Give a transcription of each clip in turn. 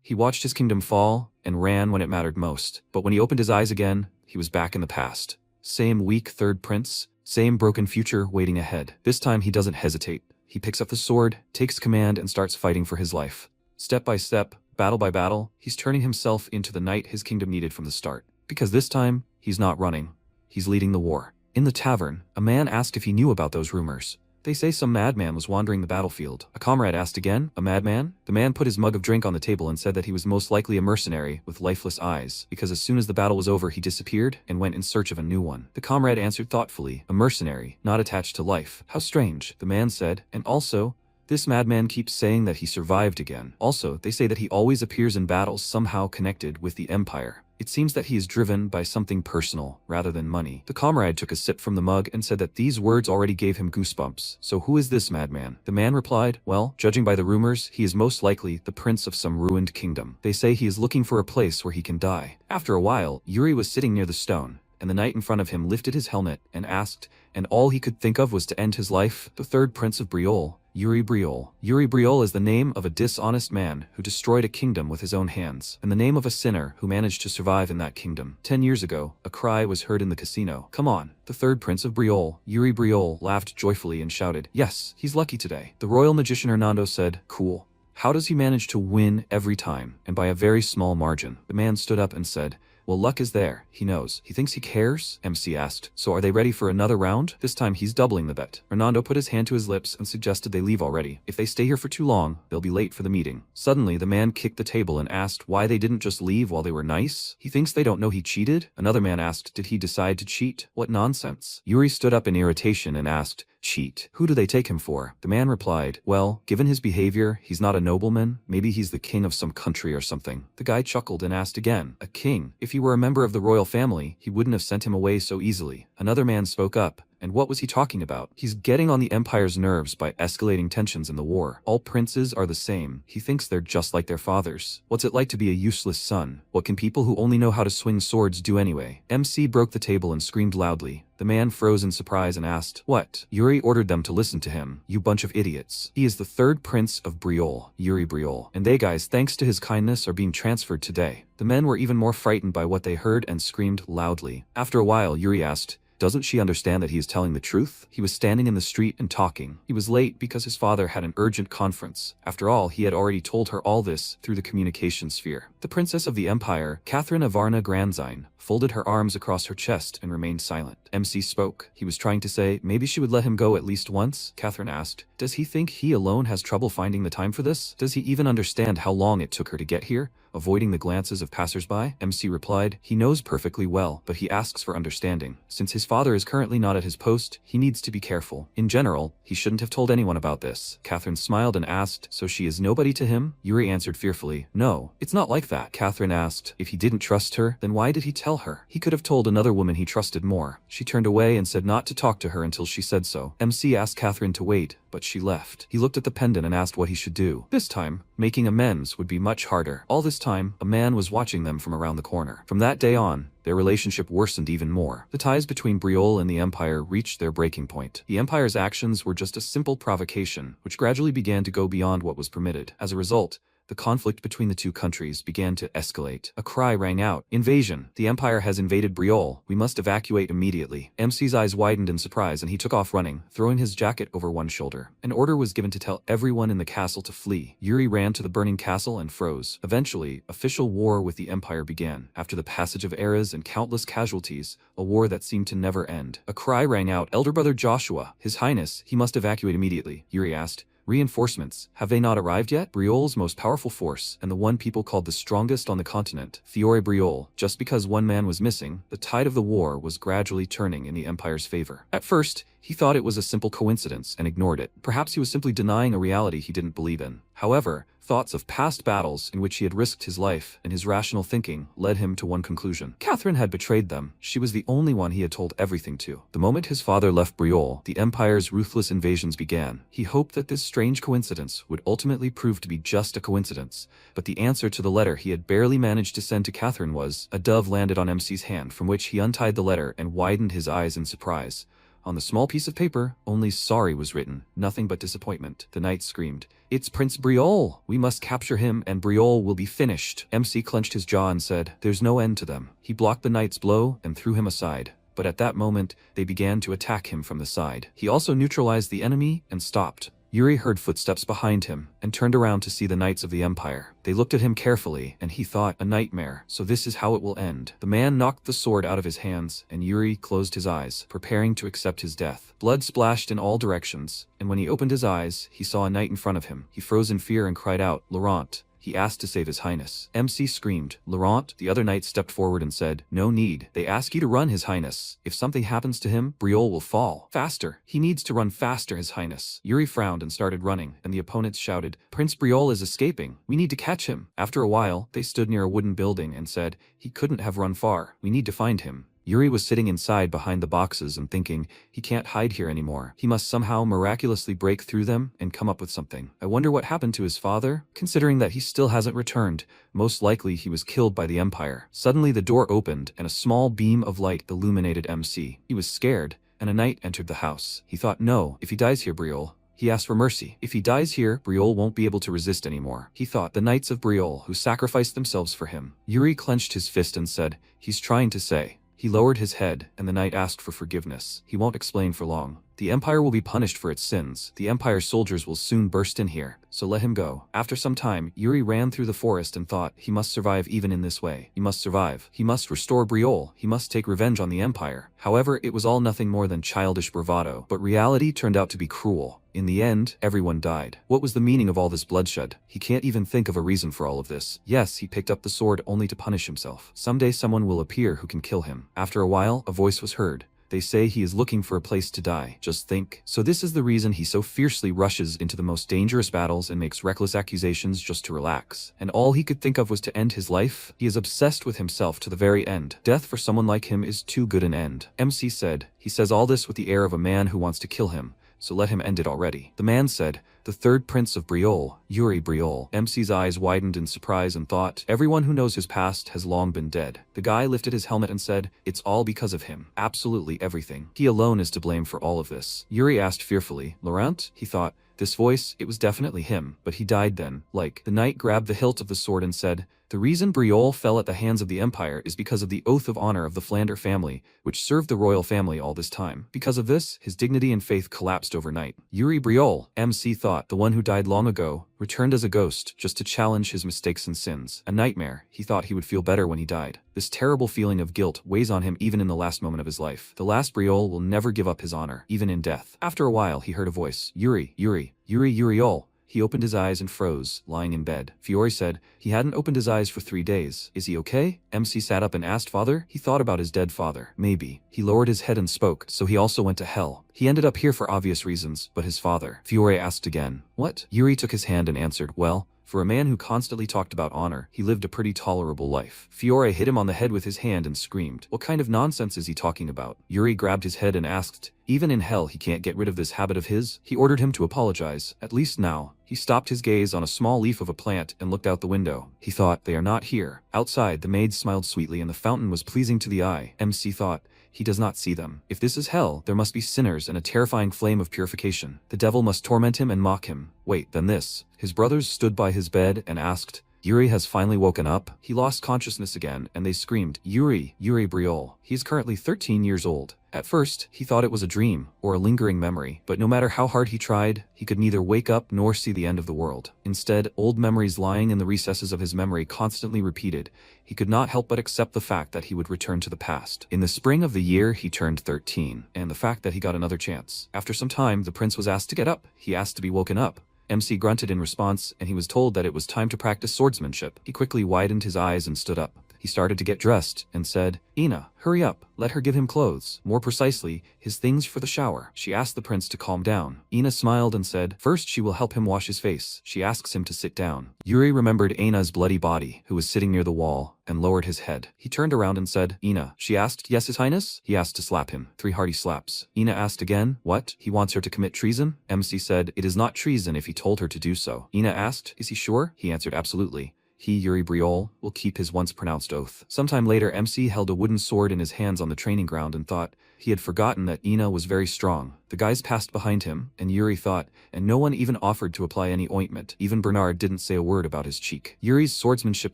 He watched his kingdom fall and ran when it mattered most. But when he opened his eyes again, he was back in the past. Same weak third prince, same broken future waiting ahead. This time he doesn't hesitate. He picks up the sword, takes command, and starts fighting for his life. Step by step, battle by battle, he's turning himself into the knight his kingdom needed from the start. Because this time, he's not running. He's leading the war. In the tavern, a man asked if he knew about those rumors. They say some madman was wandering the battlefield. A comrade asked again, a madman? The man put his mug of drink on the table and said that he was most likely a mercenary with lifeless eyes, because as soon as the battle was over he disappeared and went in search of a new one. The comrade answered thoughtfully, a mercenary, not attached to life. How strange, the man said, and also, this madman keeps saying that he survived again. Also, they say that he always appears in battles somehow connected with the Empire. It seems that he is driven by something personal, rather than money. The comrade took a sip from the mug and said that these words already gave him goosebumps. So who is this madman? The man replied, well, judging by the rumors, he is most likely the prince of some ruined kingdom. They say he is looking for a place where he can die. After a while, Yuri was sitting near the stone, and the knight in front of him lifted his helmet and asked, and all he could think of was to end his life, the third prince of Briol, Yuri Briol. Yuri Briol is the name of a dishonest man who destroyed a kingdom with his own hands, and the name of a sinner who managed to survive in that kingdom. 10 years ago, a cry was heard in the casino. Come on, the third prince of Briol, Yuri Briol, laughed joyfully and shouted, yes, he's lucky today. The royal magician Hernando said, cool. How does he manage to win every time, and by a very small margin? The man stood up and said, well, luck is there. He knows. He thinks he cares? MC asked. So are they ready for another round? This time he's doubling the bet. Hernando put his hand to his lips and suggested they leave already. If they stay here for too long, they'll be late for the meeting. Suddenly, the man kicked the table and asked why they didn't just leave while they were nice. He thinks they don't know he cheated? Another man asked, did he decide to cheat? What nonsense. Yuri stood up in irritation and asked, cheat? Who do they take him for? The man replied, well, given his behavior, he's not a nobleman. Maybe he's the king of some country or something. The guy chuckled and asked again, a king? If he were a member of the royal family, he wouldn't have sent him away so easily. Another man spoke up. And what was he talking about? He's getting on the Empire's nerves by escalating tensions in the war. All princes are the same. He thinks they're just like their fathers. What's it like to be a useless son? What can people who only know how to swing swords do anyway? MC broke the table and screamed loudly. The man froze in surprise and asked, what? Yuri ordered them to listen to him. You bunch of idiots. He is the third prince of Briol, Yuri Briol. And they guys, thanks to his kindness, are being transferred today. The men were even more frightened by what they heard and screamed loudly. After a while, Yuri asked, doesn't she understand that he is telling the truth? He was standing in the street and talking. He was late because his father had an urgent conference. After all, he had already told her all this through the communication sphere. The princess of the empire, Catherine Avarna Granzine, folded her arms across her chest and remained silent. MC spoke. He was trying to say, maybe she would let him go at least once? Catherine asked, does he think he alone has trouble finding the time for this? Does he even understand how long it took her to get here? Avoiding the glances of passersby, MC replied, he knows perfectly well, but he asks for understanding. Since his father is currently not at his post, he needs to be careful. In general, he shouldn't have told anyone about this. Catherine smiled and asked, so she is nobody to him? Yuri answered fearfully, no, it's not like that. Catherine asked, if he didn't trust her, then why did he tell her? He could have told another woman he trusted more. She turned away and said not to talk to her until she said so. MC asked Catherine to wait, but she left. He looked at the pendant and asked what he should do. This time, making amends would be much harder. All this time, a man was watching them from around the corner. From that day on, their relationship worsened even more. The ties between Briol and the Empire reached their breaking point. The Empire's actions were just a simple provocation, which gradually began to go beyond what was permitted. As a result, the conflict between the two countries began to escalate. A cry rang out. Invasion. The Empire has invaded Briol. We must evacuate immediately. MC's eyes widened in surprise and he took off running, throwing his jacket over one shoulder. An order was given to tell everyone in the castle to flee. Yuri ran to the burning castle and froze. Eventually, official war with the Empire began. After the passage of eras and countless casualties, a war that seemed to never end. A cry rang out. Elder Brother Joshua, His Highness, he must evacuate immediately. Yuri asked, reinforcements, have they not arrived yet? Briol's most powerful force, and the one people called the strongest on the continent, Fiore Briol. Just because one man was missing, the tide of the war was gradually turning in the Empire's favor. At first, he thought it was a simple coincidence and ignored it. Perhaps he was simply denying a reality he didn't believe in. However, thoughts of past battles in which he had risked his life and his rational thinking led him to one conclusion. Catherine had betrayed them. She was the only one he had told everything to. The moment his father left Briol, the Empire's ruthless invasions began. He hoped that this strange coincidence would ultimately prove to be just a coincidence, but the answer to the letter he had barely managed to send to Catherine was, a dove landed on MC's hand, from which he untied the letter and widened his eyes in surprise. On the small piece of paper, only sorry was written, nothing but disappointment. The knight screamed, "It's Prince Briol! We must capture him and Briol will be finished." MC clenched his jaw and said, "There's no end to them." He blocked the knight's blow and threw him aside. But at that moment, they began to attack him from the side. He also neutralized the enemy and stopped. Yuri heard footsteps behind him and turned around to see the knights of the Empire. They looked at him carefully, and he thought, a nightmare, so this is how it will end. The man knocked the sword out of his hands, and Yuri closed his eyes, preparing to accept his death. Blood splashed in all directions, and when he opened his eyes, he saw a knight in front of him. He froze in fear and cried out, "Laurent." He asked to save his highness. MC screamed, "Laurent?" The other knight stepped forward and said, "No need. They ask you to run, his highness. If something happens to him, Briol will fall. Faster. He needs to run faster, his highness." Yuri frowned and started running, and the opponents shouted, "Prince Briol is escaping. We need to catch him." After a while, they stood near a wooden building and said, "He couldn't have run far. We need to find him." Yuri was sitting inside behind the boxes and thinking, he can't hide here anymore. He must somehow miraculously break through them and come up with something. I wonder what happened to his father? Considering that he still hasn't returned, most likely he was killed by the Empire. Suddenly the door opened and a small beam of light illuminated MC. He was scared, and a knight entered the house. He thought, no, if he dies here, Briol. He asked for mercy. If he dies here, Briol won't be able to resist anymore. He thought, the knights of Briol who sacrificed themselves for him. Yuri clenched his fist and said, he's trying to say. He lowered his head, and the knight asked for forgiveness. He won't explain for long. The Empire will be punished for its sins. The Empire's soldiers will soon burst in here, so let him go. After some time, Yuri ran through the forest and thought, he must survive even in this way. He must survive. He must restore Briol. He must take revenge on the Empire. However, it was all nothing more than childish bravado, but reality turned out to be cruel. In the end, everyone died. What was the meaning of all this bloodshed? He can't even think of a reason for all of this. Yes, he picked up the sword only to punish himself. Someday someone will appear who can kill him. After a while, a voice was heard. They say he is looking for a place to die. Just think. So this is the reason he so fiercely rushes into the most dangerous battles and makes reckless accusations just to relax. And all he could think of was to end his life? He is obsessed with himself to the very end. Death for someone like him is too good an end. MC said. He says all this with the air of a man who wants to kill him. So let him end it already. The man said, the third prince of Briol, Yuri Briol. MC's eyes widened in surprise and thought, everyone who knows his past has long been dead. The guy lifted his helmet and said, it's all because of him. Absolutely everything. He alone is to blame for all of this. Yuri asked fearfully, Laurent? He thought, this voice, it was definitely him, but he died then. Like, the knight grabbed the hilt of the sword and said, the reason Briol fell at the hands of the Empire is because of the oath of honor of the Flander family, which served the royal family all this time. Because of this, his dignity and faith collapsed overnight. Yuri Briol, MC thought, the one who died long ago, returned as a ghost just to challenge his mistakes and sins. A nightmare. He thought he would feel better when he died. This terrible feeling of guilt weighs on him even in the last moment of his life. The last Briol will never give up his honor, even in death. After a while, he heard a voice. Yuri, Yuri, Yuri, Uriol. He opened his eyes and froze, lying in bed. Fiore said, he hadn't opened his eyes for 3 days. Is he okay? MC sat up and asked father. He thought about his dead father. Maybe. He lowered his head and spoke, so he also went to hell. He ended up here for obvious reasons, but his father. Fiore asked again. What? Yuri took his hand and answered, well, for a man who constantly talked about honor, he lived a pretty tolerable life. Fiore hit him on the head with his hand and screamed, what kind of nonsense is he talking about? Yuri grabbed his head and asked, even in hell he can't get rid of this habit of his? He ordered him to apologize, at least now. He stopped his gaze on a small leaf of a plant and looked out the window. He thought, they are not here. Outside, the maids smiled sweetly and the fountain was pleasing to the eye. MC thought, he does not see them. If this is hell, there must be sinners and a terrifying flame of purification. The devil must torment him and mock him. Wait, then this. His brothers stood by his bed and asked, Yuri has finally woken up. He lost consciousness again, and they screamed, Yuri, Yuri Briol. He is currently 13 years old. At first, he thought it was a dream, or a lingering memory, but no matter how hard he tried, he could neither wake up nor see the end of the world. Instead, old memories lying in the recesses of his memory constantly repeated. He could not help but accept the fact that he would return to the past. In the spring of the year, he turned 13, and the fact that he got another chance. After some time, the prince was asked to get up. He asked to be woken up. MC grunted in response, and he was told that it was time to practice swordsmanship. He quickly widened his eyes and stood up. He started to get dressed and said, Ina, hurry up, let her give him clothes. More precisely, his things for the shower. She asked the prince to calm down. Ina smiled and said, first she will help him wash his face. She asks him to sit down. Yuri remembered Ina's bloody body, who was sitting near the wall, and lowered his head. He turned around and said, Ina. She asked, yes, his highness? He asked to slap him. 3 hearty slaps. Ina asked again, what? He wants her to commit treason? MC said, it is not treason if he told her to do so. Ina asked, is he sure? He answered, absolutely. he, Yuri Briol, will keep his once pronounced oath. Sometime later, MC held a wooden sword in his hands on the training ground and thought he had forgotten that Ina was very strong. The guys passed behind him, and Yuri thought, and no one even offered to apply any ointment. Even Bernard didn't say a word about his cheek. Yuri's swordsmanship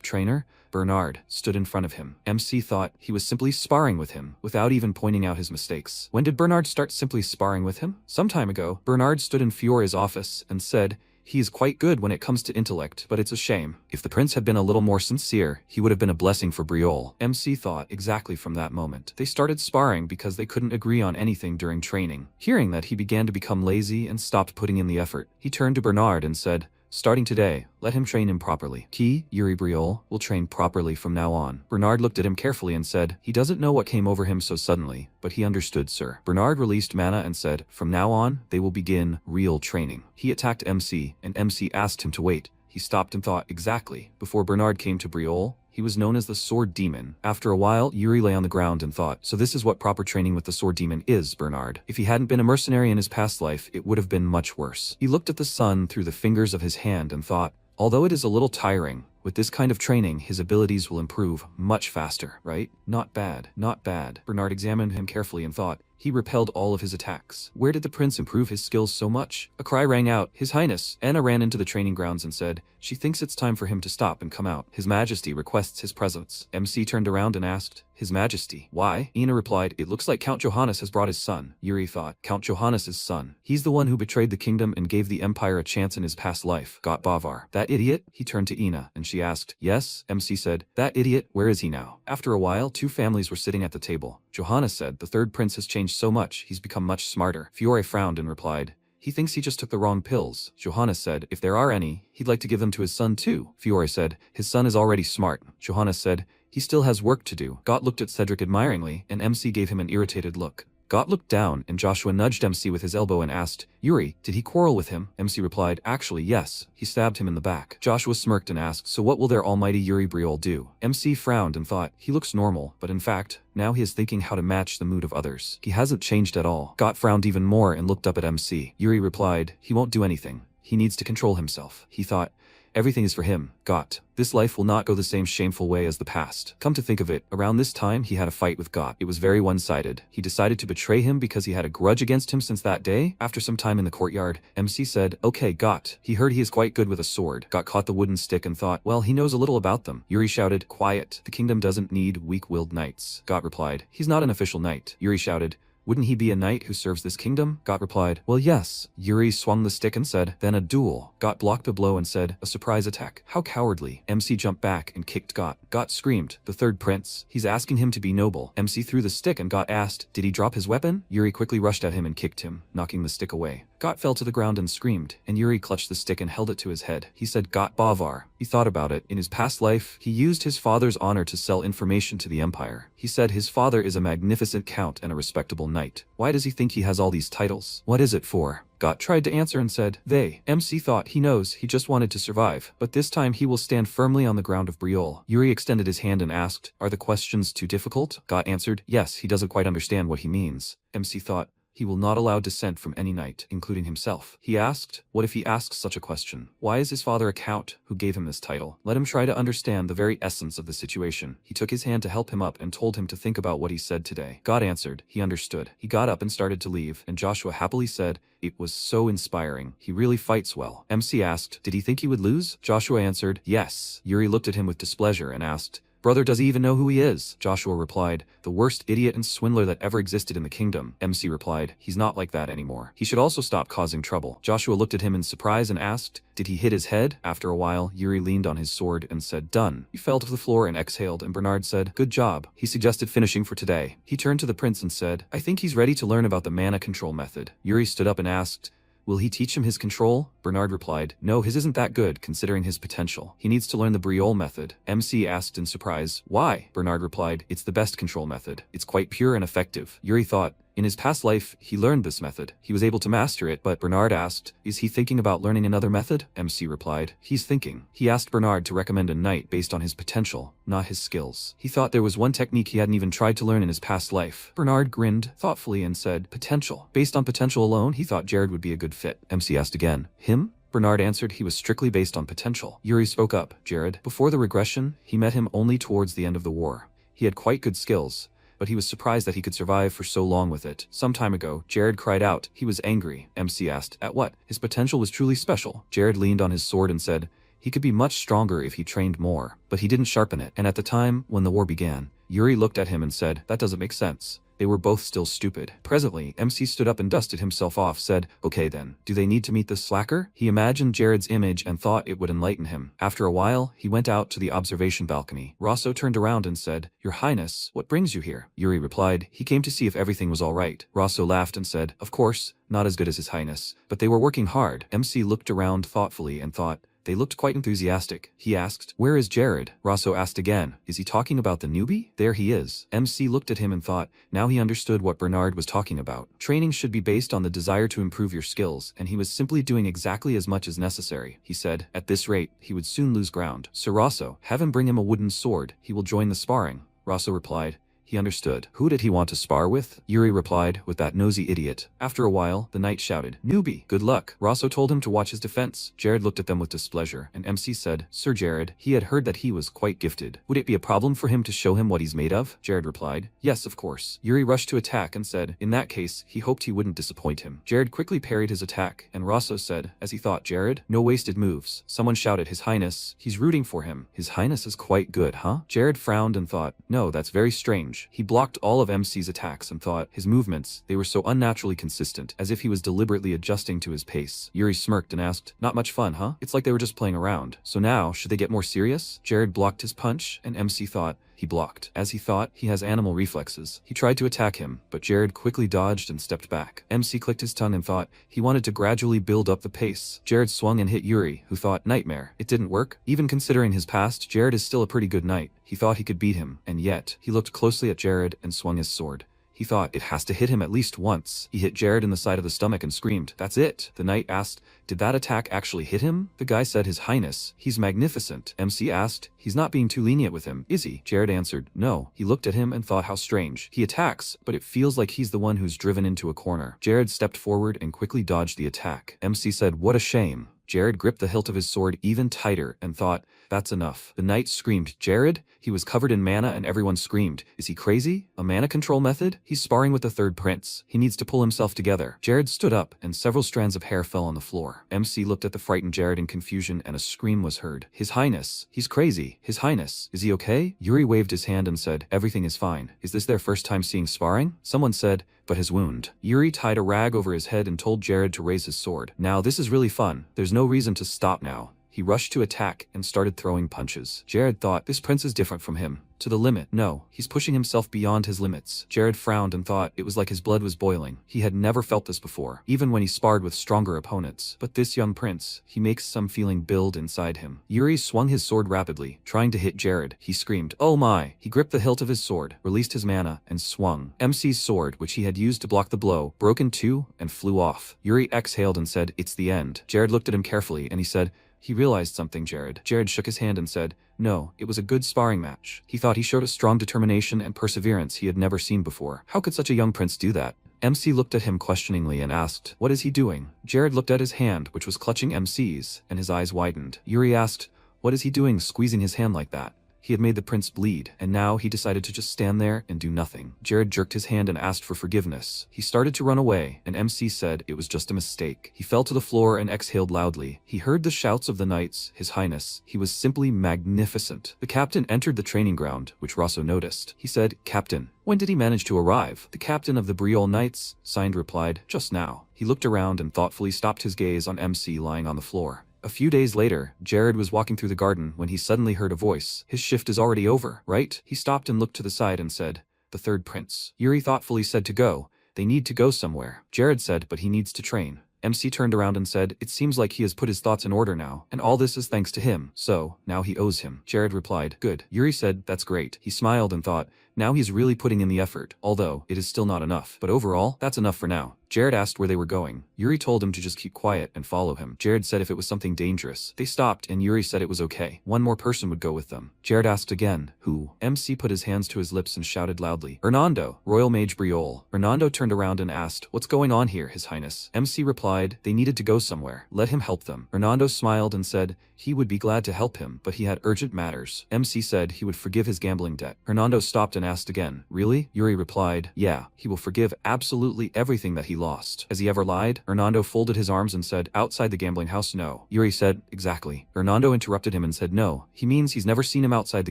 trainer, Bernard, stood in front of him. MC thought he was simply sparring with him, without even pointing out his mistakes. When did Bernard start simply sparring with him? Some time ago. Bernard stood in Fiore's office and said, he is quite good when it comes to intellect, but it's a shame. If the prince had been a little more sincere, he would have been a blessing for Briol. MC thought exactly from that moment. They started sparring because they couldn't agree on anything during training. Hearing that, he began to become lazy and stopped putting in the effort. He turned to Bernard and said, starting today, let him train him properly. He, Yuri Briol, will train properly from now on. Bernard looked at him carefully and said, he doesn't know what came over him so suddenly, but he understood, sir. Bernard released mana and said, from now on, they will begin real training. He attacked MC, and MC asked him to wait. He stopped and thought, exactly. Before Bernard came to Briol, he was known as the Sword Demon. After a while, Yuri lay on the ground and thought, so this is what proper training with the Sword Demon is, Bernard. If he hadn't been a mercenary in his past life, it would have been much worse. He looked at the sun through the fingers of his hand and thought, although it is a little tiring, with this kind of training, his abilities will improve much faster, right? Not bad, not bad. Bernard examined him carefully and thought, he repelled all of his attacks. Where did the prince improve his skills so much? A cry rang out. His Highness. Anna ran into the training grounds and said, she thinks it's time for him to stop and come out. His Majesty requests his presence. MC turned around and asked, His Majesty. Why? Ina replied, it looks like Count Johannes has brought his son. Yuri thought, Count Johannes' son. He's the one who betrayed the kingdom and gave the empire a chance in his past life. Got Bavar. That idiot? He turned to Ina, and she asked, yes? MC said, that idiot, where is he now? After a while, two families were sitting at the table. Johannes said, the third prince has changed so much, he's become much smarter. Fiore frowned and replied, he thinks he just took the wrong pills. Johannes said, if there are any, he'd like to give them to his son too. Fiore said, his son is already smart. Johannes said, he still has work to do. Gott looked at Cedric admiringly, and MC gave him an irritated look. Gott looked down, and Joshua nudged MC with his elbow and asked, Yuri, did he quarrel with him? MC replied, actually, yes. He stabbed him in the back. Joshua smirked and asked, so what will their almighty Yuri Briol do? MC frowned and thought, he looks normal, but in fact, now he is thinking how to match the mood of others. He hasn't changed at all. Gott frowned even more and looked up at MC. Yuri replied, he won't do anything. He needs to control himself. He thought, everything is for him. Gott. This life will not go the same shameful way as the past. Come to think of it, around this time he had a fight with Gott. It was very one-sided. He decided to betray him because he had a grudge against him since that day. After some time in the courtyard, MC said, okay, Gott. He heard he is quite good with a sword. Gott caught the wooden stick and thought, well, he knows a little about them. Yuri shouted, quiet. The kingdom doesn't need weak-willed knights. Gott replied, he's not an official knight. Yuri shouted, wouldn't he be a knight who serves this kingdom? Gott replied, well, yes. Yuri swung the stick and said, then a duel. Gott blocked a blow and said, a surprise attack. How cowardly. MC jumped back and kicked Gott. Gott screamed, the third prince. He's asking him to be noble. MC threw the stick and Gott asked, did he drop his weapon? Yuri quickly rushed at him and kicked him, knocking the stick away. Gott fell to the ground and screamed, and Yuri clutched the stick and held it to his head. He said, Gott Bavar. He thought about it. In his past life, he used his father's honor to sell information to the empire. He said his father is a magnificent count and a respectable knight. Why does he think he has all these titles? What is it for? Gott tried to answer and said, they. MC thought he knows, he just wanted to survive. But this time he will stand firmly on the ground of Briol. Yuri extended his hand and asked, are the questions too difficult? Gott answered, yes, he doesn't quite understand what he means. MC thought, he will not allow dissent from any knight, including himself. He asked, what if he asks such a question? Why is his father a count who gave him this title? Let him try to understand the very essence of the situation. He took his hand to help him up and told him to think about what he said today. Gott answered, he understood. He got up and started to leave, and Joshua happily said, it was so inspiring. He really fights well. MC asked, did he think he would lose? Joshua answered, yes. Yuri looked at him with displeasure and asked, brother, does he even know who he is? Joshua replied, the worst idiot and swindler that ever existed in the kingdom. MC replied, he's not like that anymore. He should also stop causing trouble. Joshua looked at him in surprise and asked, did he hit his head? After a while, Yuri leaned on his sword and said, done. He fell to the floor and exhaled, and Bernard said, good job. He suggested finishing for today. He turned to the prince and said, I think he's ready to learn about the mana control method. Yuri stood up and asked, will he teach him his control? Bernard replied, no, his isn't that good, considering his potential. He needs to learn the Briol method. MC asked in surprise, why? Bernard replied, it's the best control method. It's quite pure and effective. Yuri thought, in his past life, he learned this method. He was able to master it, but Bernard asked, is he thinking about learning another method? MC replied, he's thinking. He asked Bernard to recommend a knight based on his potential, not his skills. He thought there was one technique he hadn't even tried to learn in his past life. Bernard grinned thoughtfully and said, potential. Based on potential alone, he thought Jared would be a good fit. MC asked again, him? Bernard answered he was strictly based on potential. Yuri spoke up, Jared. Before the regression, he met him only towards the end of the war. He had quite good skills, but he was surprised that he could survive for so long with it. Some time ago, Jared cried out. He was angry. MC asked, at what? His potential was truly special. Jared leaned on his sword and said, he could be much stronger if he trained more, but he didn't sharpen it. And at the time, when the war began, Yuri looked at him and said, that doesn't make sense. They were both still stupid. Presently, MC stood up and dusted himself off, said, okay then, do they need to meet this slacker? He imagined Jared's image and thought it would enlighten him. After a while, he went out to the observation balcony. Rosso turned around and said, Your Highness, what brings you here? Yuri replied, he came to see if everything was all right. Rosso laughed and said, of course, not as good as His Highness, but they were working hard. MC looked around thoughtfully and thought, they looked quite enthusiastic. He asked, where is Jared? Rosso asked again, is he talking about the newbie? There he is. MC looked at him and thought, now he understood what Bernard was talking about. Training should be based on the desire to improve your skills, and he was simply doing exactly as much as necessary. He said, at this rate, he would soon lose ground. Sir Rosso, have him bring him a wooden sword. He will join the sparring. Rosso replied, he understood. Who did he want to spar with? Yuri replied, with that nosy idiot. After a while, the knight shouted, newbie, good luck. Rosso told him to watch his defense. Jared looked at them with displeasure, and MC said, Sir Jared, he had heard that he was quite gifted. Would it be a problem for him to show him what he's made of? Jared replied, yes, of course. Yuri rushed to attack and said, in that case, he hoped he wouldn't disappoint him. Jared quickly parried his attack, and Rosso said, as he thought, Jared, no wasted moves. Someone shouted, His Highness, he's rooting for him. His Highness is quite good, huh? Jared frowned and thought, no, that's very strange. He blocked all of MC's attacks and thought, his movements, they were so unnaturally consistent, as if he was deliberately adjusting to his pace. Yuri smirked and asked, not much fun, huh? It's like they were just playing around. So now, should they get more serious? Jared blocked his punch, and MC thought, he blocked. As he thought, he has animal reflexes. He tried to attack him, but Jared quickly dodged and stepped back. MC clicked his tongue and thought, he wanted to gradually build up the pace. Jared swung and hit Yuri, who thought, nightmare. It didn't work. Even considering his past, Jared is still a pretty good knight. He thought he could beat him, and yet, he looked closely at Jared and swung his sword. He thought, it has to hit him at least once. He hit Jared in the side of the stomach and screamed, that's it. The knight asked, did that attack actually hit him? The guy said, His Highness, he's magnificent. MC asked, he's not being too lenient with him, is he? Jared answered, no. He looked at him and thought, how strange. He attacks, but it feels like he's the one who's driven into a corner. Jared stepped forward and quickly dodged the attack. MC said, what a shame. Jared gripped the hilt of his sword even tighter and thought, that's enough. The knight screamed, Jared? He was covered in mana and everyone screamed, is he crazy? A mana control method? He's sparring with the third prince. He needs to pull himself together. Jared stood up and several strands of hair fell on the floor. MC looked at the frightened Jared in confusion and a scream was heard. His Highness, he's crazy. His Highness, is he okay? Yuri waved his hand and said, everything is fine. Is this their first time seeing sparring? Someone said, but his wound. Yuri tied a rag over his head and told Jared to raise his sword. Now this is really fun. There's no reason to stop now. He rushed to attack and started throwing punches. Jared thought, this prince is different from him. To the limit. No, he's pushing himself beyond his limits. Jared frowned and thought it was like his blood was boiling. He had never felt this before, even when he sparred with stronger opponents. But this young prince, he makes some feeling build inside him. Yuri swung his sword rapidly, trying to hit Jared. He screamed, oh my! He gripped the hilt of his sword, released his mana, and swung. MC's sword, which he had used to block the blow, broke in two and flew off. Yuri exhaled and said, it's the end. Jared looked at him carefully and he said, he realized something, Jared. Jared shook his hand and said, no, it was a good sparring match. He thought he showed a strong determination and perseverance he had never seen before. How could such a young prince do that? MC looked at him questioningly and asked, what is he doing? Jared looked at his hand, which was clutching MC's, and his eyes widened. Yuri asked, what is he doing squeezing his hand like that? He had made the prince bleed, and now he decided to just stand there and do nothing. Jared jerked his hand and asked for forgiveness. He started to run away, and MC said it was just a mistake. He fell to the floor and exhaled loudly. He heard the shouts of the knights, His Highness. He was simply magnificent. The captain entered the training ground, which Rosso noticed. He said, Captain, when did he manage to arrive? The captain of the Briol Knights, signed, replied, just now. He looked around and thoughtfully stopped his gaze on MC lying on the floor. A few days later, Jared was walking through the garden when he suddenly heard a voice. His shift is already over, right? He stopped and looked to the side and said, the third prince. Yuri thoughtfully said to go. They need to go somewhere. Jared said, but he needs to train. MC turned around and said, it seems like he has put his thoughts in order now, and all this is thanks to him, so, now he owes him. Jared replied, good. Yuri said, that's great. He smiled and thought, Now he's really putting in the effort, although it is still not enough. But overall, that's enough for now. Jared asked where they were going. Yuri told him to just keep quiet and follow him. Jared said if it was something dangerous. They stopped and Yuri said it was okay. One more person would go with them. Jared asked again, who? MC put his hands to his lips and shouted loudly, Hernando, Royal Mage Briol. Hernando turned around and asked, what's going on here, His Highness? MC replied, they needed to go somewhere. Let him help them. Hernando smiled and said he would be glad to help him, but he had urgent matters. MC said he would forgive his gambling debt. Hernando stopped and asked again, really? Yuri replied, yeah, he will forgive absolutely everything that he lost. Has he ever lied? Hernando folded his arms and said, outside the gambling house, no. Yuri said, exactly. Hernando interrupted him and said, no, he means he's never seen him outside the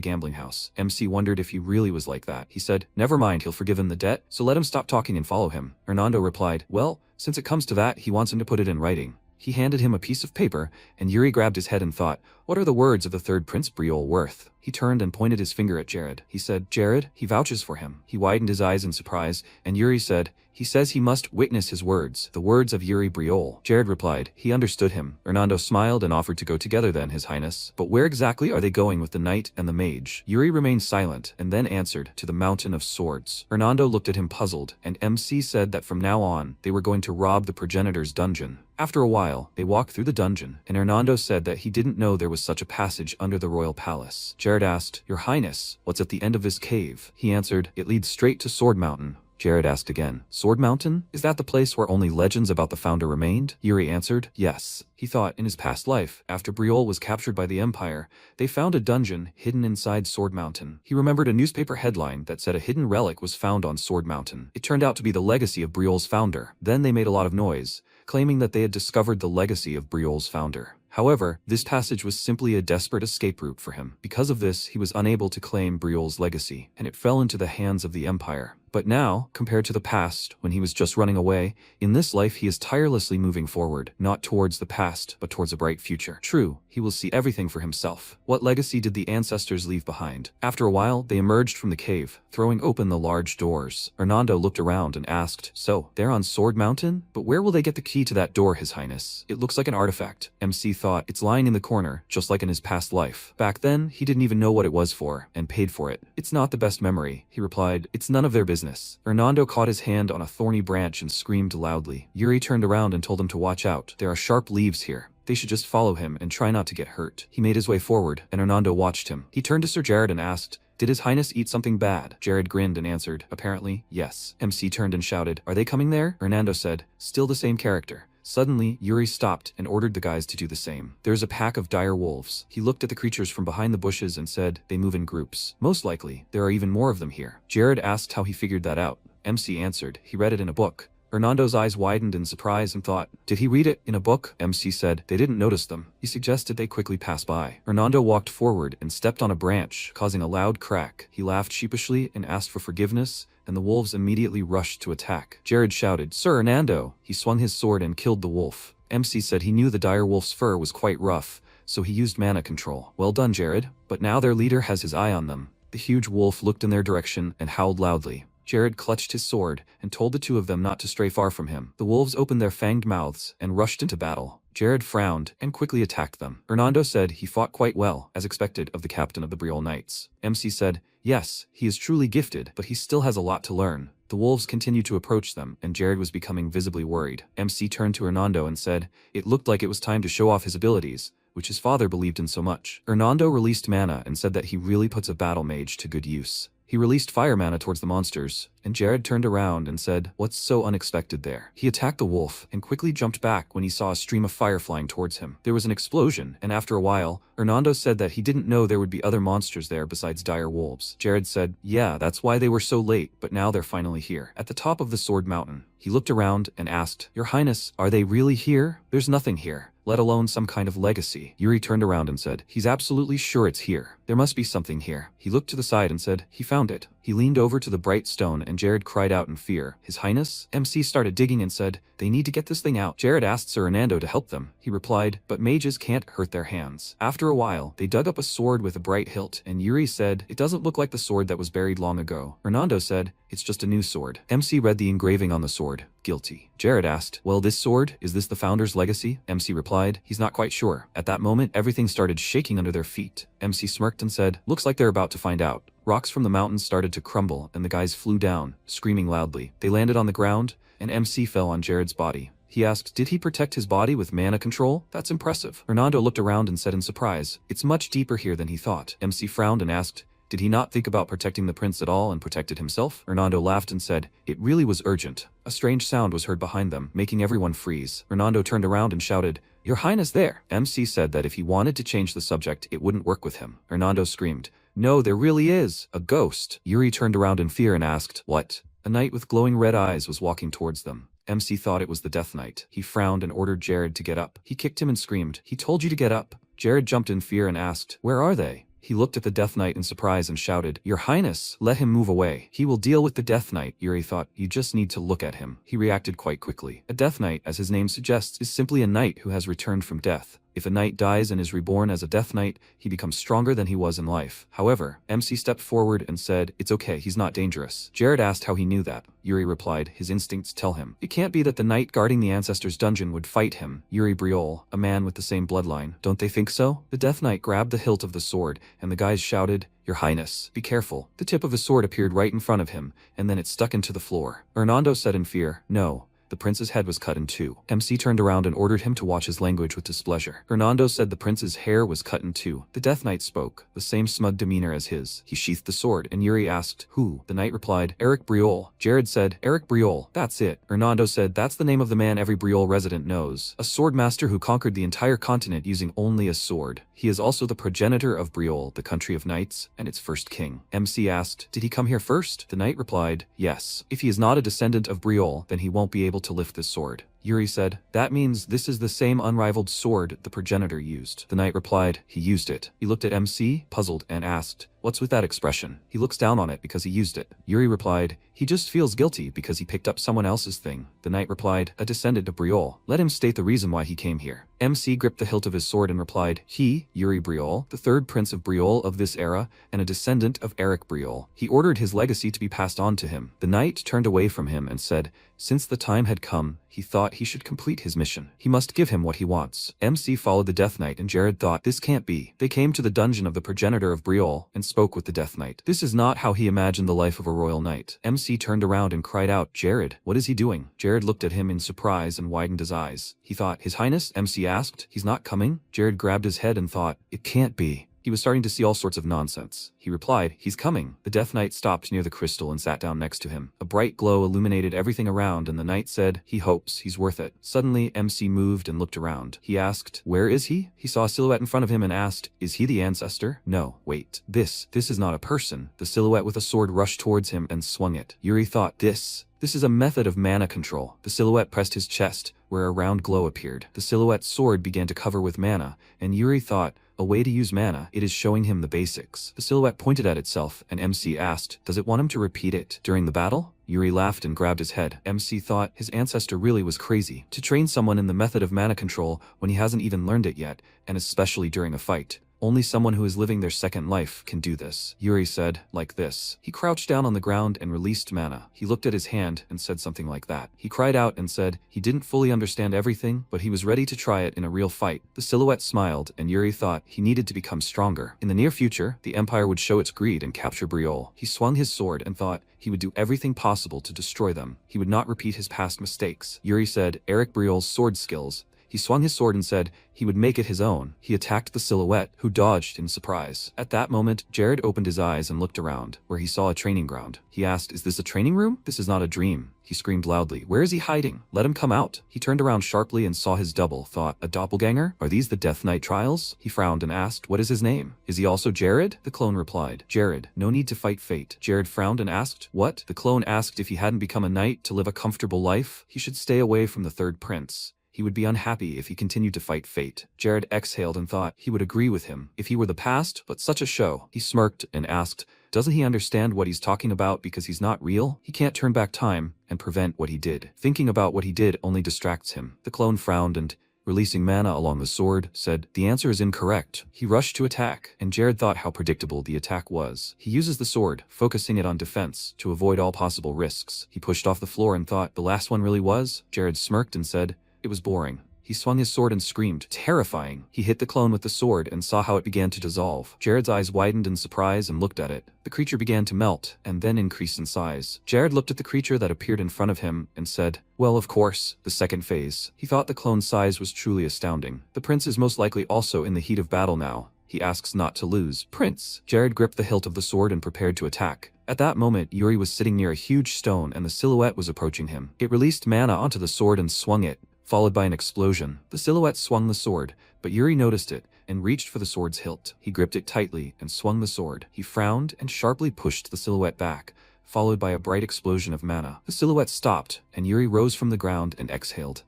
gambling house. MC wondered if he really was like that. He said, never mind, he'll forgive him the debt, so let him stop talking and follow him. Hernando replied, well, since it comes to that, he wants him to put it in writing. He handed him a piece of paper, and Yuri grabbed his head and thought, what are the words of the third Prince Briol worth? He turned and pointed his finger at Jared. He said, Jared, he vouches for him. He widened his eyes in surprise, and Yuri said, he says he must witness his words, the words of Yuri Briol. Jared replied, he understood him. Hernando smiled and offered to go together then, His Highness. But where exactly are they going with the knight and the mage? Yuri remained silent, and then answered, to the Mountain of Swords. Hernando looked at him puzzled, and MC said that from now on, they were going to rob the progenitor's dungeon. After a while, they walked through the dungeon, and Hernando said that he didn't know there was such a passage under the royal palace. Jared asked, Your Highness, what's at the end of this cave? He answered, it leads straight to Sword Mountain. Jared asked again, Sword Mountain? Is that the place where only legends about the founder remained? Yuri answered, yes. He thought in his past life, after Briol was captured by the Empire, they found a dungeon hidden inside Sword Mountain. He remembered a newspaper headline that said a hidden relic was found on Sword Mountain. It turned out to be the legacy of Briol's founder. Then they made a lot of noise, claiming that they had discovered the legacy of Briol's founder. However, this passage was simply a desperate escape route for him. Because of this, he was unable to claim Briol's legacy, and it fell into the hands of the Empire. But now, compared to the past, when he was just running away, in this life he is tirelessly moving forward, not towards the past, but towards a bright future. True, he will see everything for himself. What legacy did the ancestors leave behind? After a while, they emerged from the cave, throwing open the large doors. Hernando looked around and asked, so, they're on Sword Mountain? But where will they get the key to that door, His Highness? It looks like an artifact. MC thought, it's lying in the corner, just like in his past life. Back then, he didn't even know what it was for, and paid for it. It's not the best memory, he replied. It's none of their business. Hernando caught his hand on a thorny branch and screamed loudly. Yuri turned around and told him to watch out. There are sharp leaves here. They should just follow him and try not to get hurt. He made his way forward, and Hernando watched him. He turned to Sir Jared and asked, did His Highness eat something bad? Jared grinned and answered, apparently, yes. MC turned and shouted, are they coming there? Hernando said, still the same character. Suddenly, Yuri stopped and ordered the guys to do the same. There's a pack of dire wolves. He looked at the creatures from behind the bushes and said, they move in groups. Most likely, there are even more of them here. Jared asked how he figured that out. MC answered, he read it in a book. Hernando's eyes widened in surprise and thought, did he read it in a book? MC said, they didn't notice them. He suggested they quickly pass by. Hernando walked forward and stepped on a branch, causing a loud crack. He laughed sheepishly and asked for forgiveness, and the wolves immediately rushed to attack. Jared shouted, Sir Hernando! He swung his sword and killed the wolf. MC said he knew the dire wolf's fur was quite rough, so he used mana control. Well done, Jared. But now their leader has his eye on them. The huge wolf looked in their direction and howled loudly. Jared clutched his sword and told the two of them not to stray far from him. The wolves opened their fanged mouths and rushed into battle. Jared frowned and quickly attacked them. Hernando said he fought quite well, as expected of the captain of the Briol Knights. MC said, yes, he is truly gifted, but he still has a lot to learn. The wolves continued to approach them, and Jared was becoming visibly worried. MC turned to Hernando and said, it looked like it was time to show off his abilities, which his father believed in so much. Hernando released mana and said that he really puts a battle mage to good use. He released fire mana towards the monsters, and Jared turned around and said, what's so unexpected there? He attacked the wolf and quickly jumped back when he saw a stream of fire flying towards him. There was an explosion, and after a while, Hernando said that he didn't know there would be other monsters there besides dire wolves. Jared said, yeah, that's why they were so late, but now they're finally here. At the top of the Sword Mountain, he looked around and asked, Your Highness, are they really here? There's nothing here, let alone some kind of legacy. Yuri turned around and said, he's absolutely sure it's here. There must be something here. He looked to the side and said, he found it. He leaned over to the bright stone and Jared cried out in fear, His Highness? MC started digging and said, they need to get this thing out. Jared asked Sir Hernando to help them. He replied, but mages can't hurt their hands. After a while, they dug up a sword with a bright hilt, and Yuri said, it doesn't look like the sword that was buried long ago. Hernando said, it's just a new sword. MC read the engraving on the sword. Guilty. Jared asked, well, this sword, is this the founder's legacy? MC replied, he's not quite sure. At that moment, everything started shaking under their feet. MC smirked and said, looks like they're about to find out. Rocks from the mountains started to crumble and the guys flew down, screaming loudly. They landed on the ground, and MC fell on Jared's body. He asked, did he protect his body with mana control? That's impressive. Hernando looked around and said in surprise, it's much deeper here than he thought. MC frowned and asked, did he not think about protecting the prince at all and protected himself? Hernando laughed and said, it really was urgent. A strange sound was heard behind them, making everyone freeze. Hernando turned around and shouted, Your Highness there! MC said that if he wanted to change the subject, it wouldn't work with him. Hernando screamed, no, there really is! A ghost! Yuri turned around in fear and asked, what? A knight with glowing red eyes was walking towards them. MC thought it was the Death Knight. He frowned and ordered Jared to get up. He kicked him and screamed, he told you to get up. Jared jumped in fear and asked, where are they? He looked at the Death Knight in surprise and shouted, Your Highness, let him move away. He will deal with the Death Knight. Yuri thought, you just need to look at him. He reacted quite quickly. A Death Knight, as his name suggests, is simply a knight who has returned from death. If a knight dies and is reborn as a Death Knight, he becomes stronger than he was in life. However, MC stepped forward and said, it's okay, he's not dangerous. Jared asked how he knew that. Yuri replied, his instincts tell him. It can't be that the knight guarding the ancestor's dungeon would fight him. Yuri Briol, a man with the same bloodline. Don't they think so? The Death Knight grabbed the hilt of the sword, and the guys shouted, Your Highness, be careful. The tip of his sword appeared right in front of him, and then it stuck into the floor. Hernando said in fear, no. The prince's head was cut in two. MC turned around and ordered him to watch his language with displeasure. Hernando said the prince's hair was cut in two. The Death Knight spoke, the same smug demeanor as his. He sheathed the sword, and Yuri asked, who? The knight replied, Eric Briol. Jared said, Eric Briol, that's it. Hernando said, that's the name of the man every Briol resident knows. A sword master who conquered the entire continent using only a sword. He is also the progenitor of Briol, the country of knights, and its first king. MC asked, did he come here first? The knight replied, yes. If he is not a descendant of Briol, then he won't be able to lift this sword. Yuri said, that means this is the same unrivaled sword the progenitor used. The knight replied, he used it. He looked at MC, puzzled, and asked, what's with that expression? He looks down on it because he used it. Yuri replied, he just feels guilty because he picked up someone else's thing. The knight replied, a descendant of Briol. Let him state the reason why he came here. MC gripped the hilt of his sword and replied, he, Yuri Briol, the third prince of Briol of this era, and a descendant of Eric Briol. He ordered his legacy to be passed on to him. The knight turned away from him and said, since the time had come, he thought he should complete his mission. He must give him what he wants. MC followed the Death Knight and Jared thought, this can't be. They came to the dungeon of the progenitor of Briol and spoke with the Death Knight. This is not how he imagined the life of a royal knight. MC turned around and cried out, Jared, what is he doing? Jared looked at him in surprise and widened his eyes. He thought, His Highness? MC asked, he's not coming? Jared grabbed his head and thought, it can't be. He was starting to see all sorts of nonsense. He replied, he's coming. The Death Knight stopped near the crystal and sat down next to him. A bright glow illuminated everything around and the knight said, he hopes he's worth it. Suddenly, MC moved and looked around. He asked, where is he? He saw a silhouette in front of him and asked, is he the ancestor? No, wait. This is not a person. The silhouette with a sword rushed towards him and swung it. Yuri thought, this is a method of mana control. The silhouette pressed his chest, where a round glow appeared. The silhouette's sword began to cover with mana, and Yuri thought, a way to use mana. It is showing him the basics. The silhouette pointed at itself, and MC asked, does it want him to repeat it during the battle? Yuri laughed and grabbed his head. MC thought his ancestor really was crazy. To train someone in the method of mana control when he hasn't even learned it yet, and especially during a fight. Only someone who is living their second life can do this. Yuri said, like this. He crouched down on the ground and released mana. He looked at his hand and said something like that. He cried out and said he didn't fully understand everything, but he was ready to try it in a real fight. The silhouette smiled, and Yuri thought he needed to become stronger. In the near future, the Empire would show its greed and capture Briol. He swung his sword and thought he would do everything possible to destroy them. He would not repeat his past mistakes. Yuri said, Eric Briol's sword skills. He swung his sword and said he would make it his own. He attacked the silhouette, who dodged in surprise. At that moment, Jared opened his eyes and looked around, where he saw a training ground. He asked, is this a training room? This is not a dream. He screamed loudly, where is he hiding? Let him come out. He turned around sharply and saw his double, thought, a doppelganger? Are these the Death Knight trials? He frowned and asked, what is his name? Is he also Jared? The clone replied, Jared, no need to fight fate. Jared frowned and asked, what? The clone asked if he hadn't become a knight to live a comfortable life, he should stay away from the third prince. He would be unhappy if he continued to fight fate. Jared exhaled and thought he would agree with him if he were the past, but such a show. He smirked and asked, doesn't he understand what he's talking about because he's not real? He can't turn back time and prevent what he did. Thinking about what he did only distracts him. The clone frowned and, releasing mana along the sword, said, the answer is incorrect. He rushed to attack, and Jared thought how predictable the attack was. He uses the sword, focusing it on defense, to avoid all possible risks. He pushed off the floor and thought, the last one really was? Jared smirked and said, it was boring. He swung his sword and screamed, terrifying. He hit the clone with the sword and saw how it began to dissolve. Jared's eyes widened in surprise and looked at it. The creature began to melt, and then increase in size. Jared looked at the creature that appeared in front of him and said, well, of course, the second phase. He thought the clone's size was truly astounding. The prince is most likely also in the heat of battle now. He asks not to lose. Prince! Jared gripped the hilt of the sword and prepared to attack. At that moment, Yuri was sitting near a huge stone and the silhouette was approaching him. It released mana onto the sword and swung it, followed by an explosion. The silhouette swung the sword, but Yuri noticed it and reached for the sword's hilt. He gripped it tightly and swung the sword. He frowned and sharply pushed the silhouette back, followed by a bright explosion of mana. The silhouette stopped, and Yuri rose from the ground and exhaled.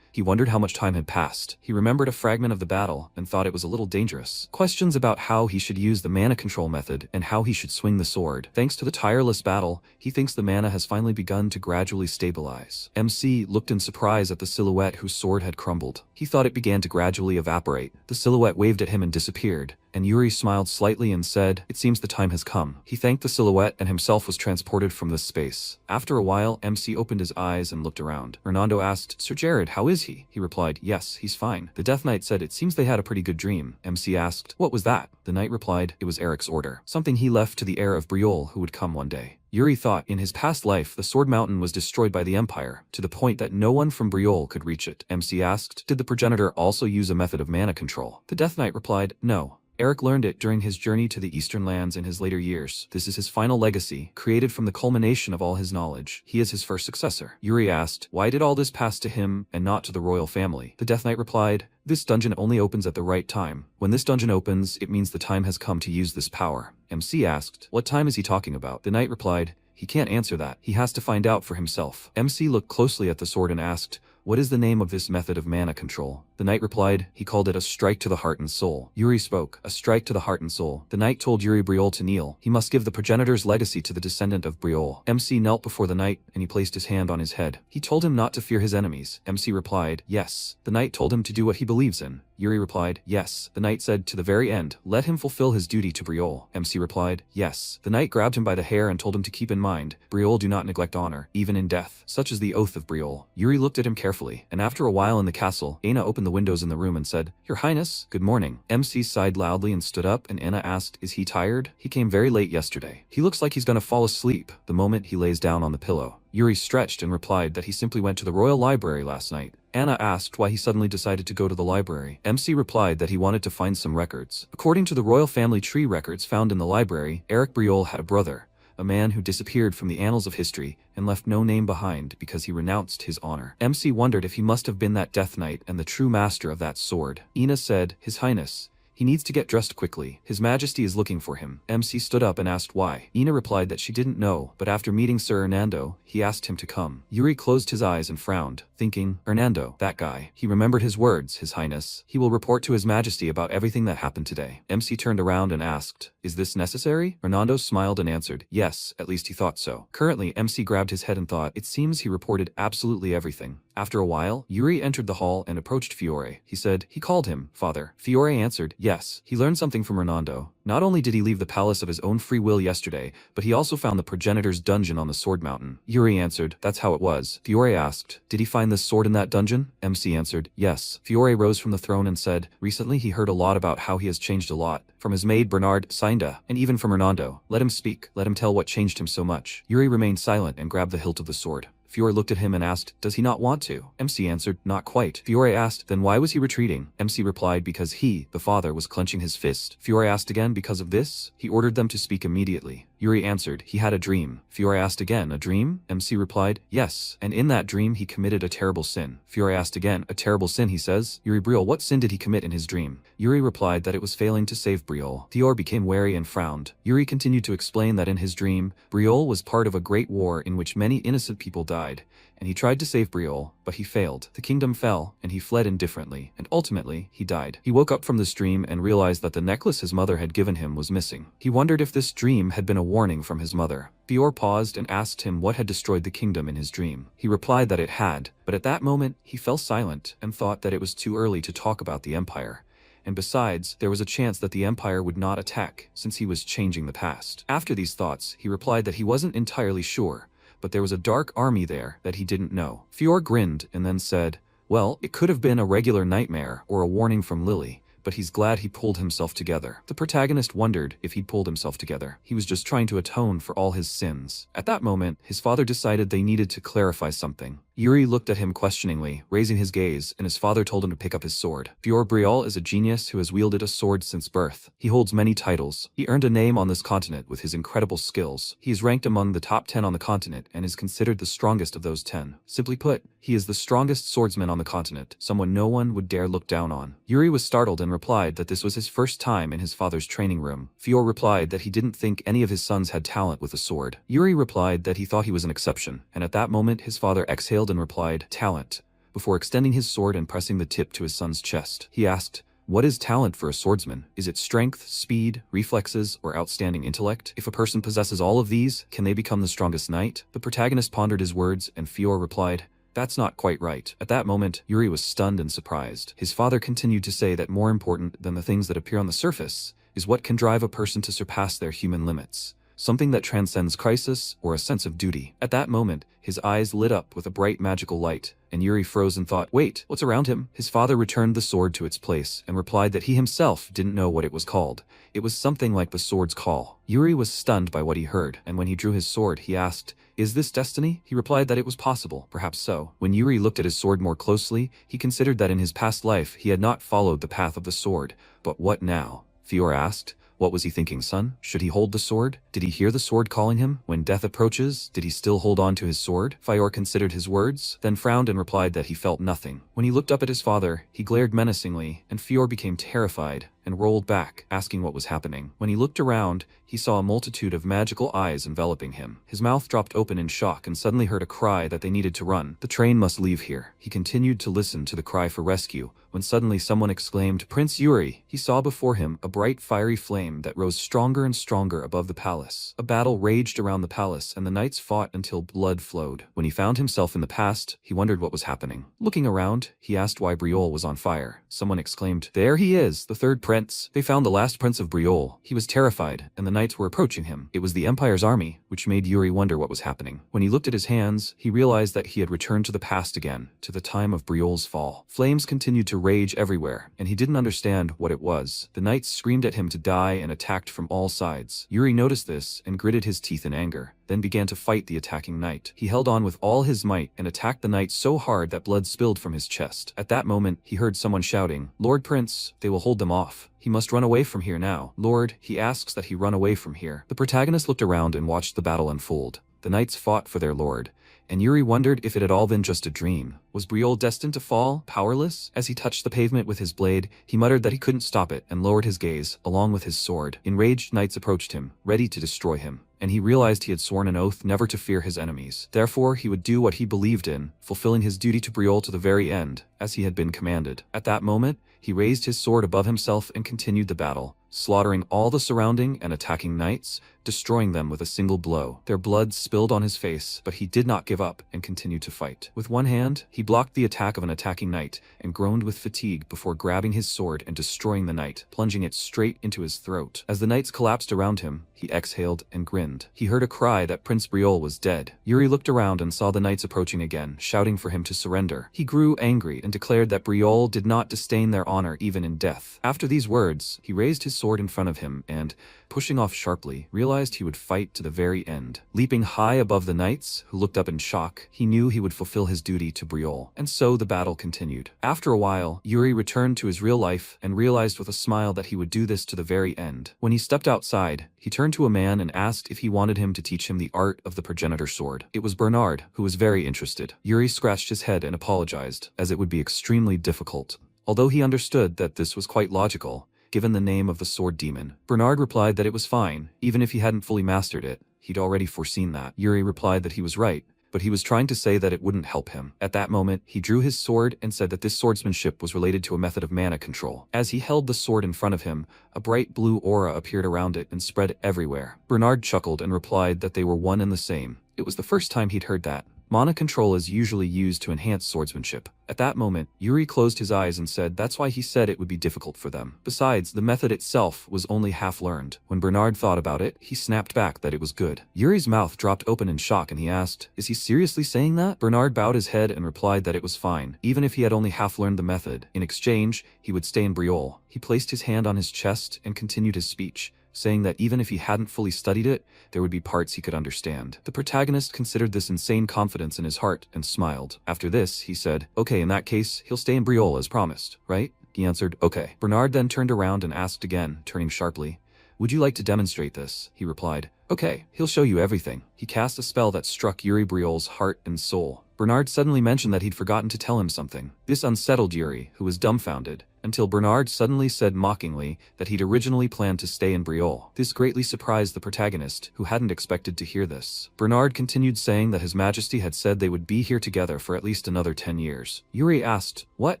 He wondered how much time had passed. He remembered a fragment of the battle and thought it was a little dangerous. Questions about how he should use the mana control method and how he should swing the sword. Thanks to the tireless battle, he thinks the mana has finally begun to gradually stabilize. MC looked in surprise at the silhouette whose sword had crumbled. He thought it began to gradually evaporate. The silhouette waved at him and disappeared, and Yuri smiled slightly and said, it seems the time has come. He thanked the silhouette and himself was transported from this space. After a while, MC opened his eyes and looked around. Hernando asked, Sir Jared, how is he? He replied, yes, he's fine. The Death Knight said it seems they had a pretty good dream. MC asked, what was that? The knight replied, it was Eric's order. Something he left to the heir of Briol who would come one day. Yuri thought in his past life the Sword Mountain was destroyed by the Empire, to the point that no one from Briol could reach it. MC asked, did the progenitor also use a method of mana control? The Death Knight replied, no. Eric learned it during his journey to the Eastern Lands in his later years. This is his final legacy, created from the culmination of all his knowledge. He is his first successor. Yuri asked, why did all this pass to him and not to the royal family? The Death Knight replied, this dungeon only opens at the right time. When this dungeon opens, it means the time has come to use this power. MC asked, what time is he talking about? The knight replied, he can't answer that. He has to find out for himself. MC looked closely at the sword and asked, what is the name of this method of mana control? The knight replied, he called it a strike to the heart and soul. Yuri spoke, a strike to the heart and soul. The knight told Yuri Briol to kneel. He must give the progenitor's legacy to the descendant of Briol. MC knelt before the knight, and he placed his hand on his head. He told him not to fear his enemies. MC replied, yes. The knight told him to do what he believes in. Yuri replied, yes. The knight said, to the very end, let him fulfill his duty to Briol. MC replied, yes. The knight grabbed him by the hair and told him to keep in mind, Briol do not neglect honor, even in death. Such is the oath of Briol. Yuri looked at him carefully, and after a while in the castle, Aina opened the windows in the room and said, Your Highness, good morning. MC sighed loudly and stood up, and Aina asked, is he tired? He came very late yesterday. He looks like he's gonna fall asleep the moment he lays down on the pillow. Yuri stretched and replied that he simply went to the royal library last night. Anna asked why he suddenly decided to go to the library. MC replied that he wanted to find some records. According to the royal family tree records found in the library, Eric Briol had a brother, a man who disappeared from the annals of history and left no name behind because he renounced his honor. MC wondered if he must have been that Death Knight and the true master of that sword. Ina said, His Highness, he needs to get dressed quickly. His Majesty is looking for him. MC stood up and asked why. Ina replied that she didn't know, but after meeting Sir Hernando, he asked him to come. Yuri closed his eyes and frowned, thinking, Hernando, that guy. He remembered his words, His Highness. He will report to His Majesty about everything that happened today. MC turned around and asked, Is this necessary? Hernando smiled and answered, Yes, at least he thought so. Currently, MC grabbed his head and thought, it seems he reported absolutely everything. After a while, Yuri entered the hall and approached Fiore. He said, he called him, Father. Fiore answered, yes. He learned something from Hernando. Not only did he leave the palace of his own free will yesterday, but he also found the progenitor's dungeon on the Sword Mountain. Yuri answered, that's how it was. Fiore asked, did he find this sword in that dungeon? MC answered, yes. Fiore rose from the throne and said, recently he heard a lot about how he has changed a lot. From his maid Bernard, Sinda, and even from Hernando. Let him speak. Let him tell what changed him so much. Yuri remained silent and grabbed the hilt of the sword. Fiore looked at him and asked, does he not want to? MC answered, not quite. Fiore asked, then why was he retreating? MC replied, because he, the father, was clenching his fist. Fiore asked again, because of this? He ordered them to speak immediately. Yuri answered, he had a dream. Fiore asked again, a dream? MC replied, yes, and in that dream he committed a terrible sin. Fiore asked again, a terrible sin, he says. Yuri Briol, what sin did he commit in his dream? Yuri replied that it was failing to save Briol. Fiore became wary and frowned. Yuri continued to explain that in his dream, Briol was part of a great war in which many innocent people died, and he tried to save Briol, but he failed. The kingdom fell, and he fled indifferently, and ultimately, he died. He woke up from this dream and realized that the necklace his mother had given him was missing. He wondered if this dream had been a warning from his mother. Fiore paused and asked him what had destroyed the kingdom in his dream. He replied that it had, but at that moment, he fell silent and thought that it was too early to talk about the Empire. And besides, there was a chance that the Empire would not attack, since he was changing the past. After these thoughts, he replied that he wasn't entirely sure, but there was a dark army there that he didn't know. Fiore grinned and then said, Well, it could have been a regular nightmare or a warning from Lily, but he's glad he pulled himself together. The protagonist wondered if he'd pulled himself together. He was just trying to atone for all his sins. At that moment, his father decided they needed to clarify something. Yuri looked at him questioningly, raising his gaze, and his father told him to pick up his sword. Fior Briol is a genius who has wielded a sword since birth. He holds many titles. He earned a name on this continent with his incredible skills. He is ranked among the top 10 on the continent and is considered the strongest of those 10. Simply put, he is the strongest swordsman on the continent, someone no one would dare look down on. Yuri was startled and replied that this was his first time in his father's training room. Fior replied that he didn't think any of his sons had talent with a sword. Yuri replied that he thought he was an exception, and at that moment his father exhaled and replied, "Talent," before extending his sword and pressing the tip to his son's chest. He asked, "What is talent for a swordsman? Is it strength, speed, reflexes, or outstanding intellect? If a person possesses all of these, can they become the strongest knight?" The protagonist pondered his words, and Fior replied, "That's not quite right." At that moment, Yuri was stunned and surprised. His father continued to say that more important than the things that appear on the surface is what can drive a person to surpass their human limits. Something that transcends crisis or a sense of duty. At that moment, his eyes lit up with a bright magical light, and Yuri froze and thought, "Wait, what's around him?" His father returned the sword to its place and replied that he himself didn't know what it was called. It was something like the sword's call. Yuri was stunned by what he heard, and when he drew his sword, he asked, "Is this destiny?" He replied that it was possible, perhaps so. When Yuri looked at his sword more closely, he considered that in his past life he had not followed the path of the sword. But what now? Fior asked. What was he thinking, son? Should he hold the sword? Did he hear the sword calling him? When death approaches, did he still hold on to his sword? Fior considered his words, then frowned and replied that he felt nothing. When he looked up at his father, he glared menacingly, and Fior became terrified and rolled back, asking what was happening. When he looked around, he saw a multitude of magical eyes enveloping him. His mouth dropped open in shock and suddenly heard a cry that they needed to run. The train must leave here. He continued to listen to the cry for rescue, when suddenly someone exclaimed, "Prince Yuri!" He saw before him a bright fiery flame that rose stronger and stronger above the palace. A battle raged around the palace, and the knights fought until blood flowed. When he found himself in the past, he wondered what was happening. Looking around, he asked why Briol was on fire. Someone exclaimed, "There he is, the third prince." They found the last prince of Briol. He was terrified, and the knights were approaching him. It was the Empire's army, which made Yuri wonder what was happening. When he looked at his hands, he realized that he had returned to the past again, to the time of Briol's fall. Flames continued to rage everywhere, and he didn't understand what it was. The knights screamed at him to die and attacked from all sides. Yuri noticed this and gritted his teeth in anger, then began to fight the attacking knight. He held on with all his might and attacked the knight so hard that blood spilled from his chest. At that moment, he heard someone shouting, "Lord Prince, they will hold them off. He must run away from here now." "Lord," he asks that he run away from here. The protagonist looked around and watched the battle unfold. The knights fought for their lord, and Yuri wondered if it had all been just a dream. Was Briol destined to fall, powerless? As he touched the pavement with his blade, he muttered that he couldn't stop it and lowered his gaze, along with his sword. Enraged knights approached him, ready to destroy him, and he realized he had sworn an oath never to fear his enemies. Therefore, he would do what he believed in, fulfilling his duty to Briol to the very end, as he had been commanded. At that moment, he raised his sword above himself and continued the battle, slaughtering all the surrounding and attacking knights, destroying them with a single blow. Their blood spilled on his face, but he did not give up and continued to fight. With one hand, he blocked the attack of an attacking knight and groaned with fatigue before grabbing his sword and destroying the knight, plunging it straight into his throat. As the knights collapsed around him, he exhaled and grinned. He heard a cry that Prince Briol was dead. Yuri looked around and saw the knights approaching again, shouting for him to surrender. He grew angry and declared that Briol did not disdain their honor even in death. After these words, he raised his sword in front of him and, pushing off sharply, realized he would fight to the very end. Leaping high above the knights, who looked up in shock, he knew he would fulfill his duty to Briol. And so the battle continued. After a while, Yuri returned to his real life and realized with a smile that he would do this to the very end. When he stepped outside, he turned to a man and asked if he wanted him to teach him the art of the progenitor sword. It was Bernard, who was very interested. Yuri scratched his head and apologized, as it would be extremely difficult. Although he understood that this was quite logical, given the name of the sword demon. Bernard replied that it was fine, even if he hadn't fully mastered it. He'd already foreseen that. Yuri replied that he was right, but he was trying to say that it wouldn't help him. At that moment, he drew his sword and said that this swordsmanship was related to a method of mana control. As he held the sword in front of him, a bright blue aura appeared around it and spread everywhere. Bernard chuckled and replied that they were one and the same. It was the first time he'd heard that. Mana control is usually used to enhance swordsmanship. At that moment, Yuri closed his eyes and said that's why he said it would be difficult for them. Besides, the method itself was only half learned. When Bernard thought about it, he snapped back that it was good. Yuri's mouth dropped open in shock and he asked, "Is he seriously saying that?" Bernard bowed his head and replied that it was fine, even if he had only half learned the method. In exchange, he would stay in Briolle. He placed his hand on his chest and continued his speech, saying that even if he hadn't fully studied it, there would be parts he could understand. The protagonist considered this insane confidence in his heart and smiled. After this, he said, "Okay, in that case, he'll stay in Briolle as promised, right?" He answered, "Okay." Bernard then turned around and asked again, turning sharply, "Would you like to demonstrate this?" He replied, "Okay, he'll show you everything." He cast a spell that struck Yuri Briolle's heart and soul. Bernard suddenly mentioned that he'd forgotten to tell him something. This unsettled Yuri, who was dumbfounded, until Bernard suddenly said mockingly that he'd originally planned to stay in Briolle. This greatly surprised the protagonist, who hadn't expected to hear this. Bernard continued saying that His Majesty had said they would be here together for at least another 10 years. Yuri asked, "What?"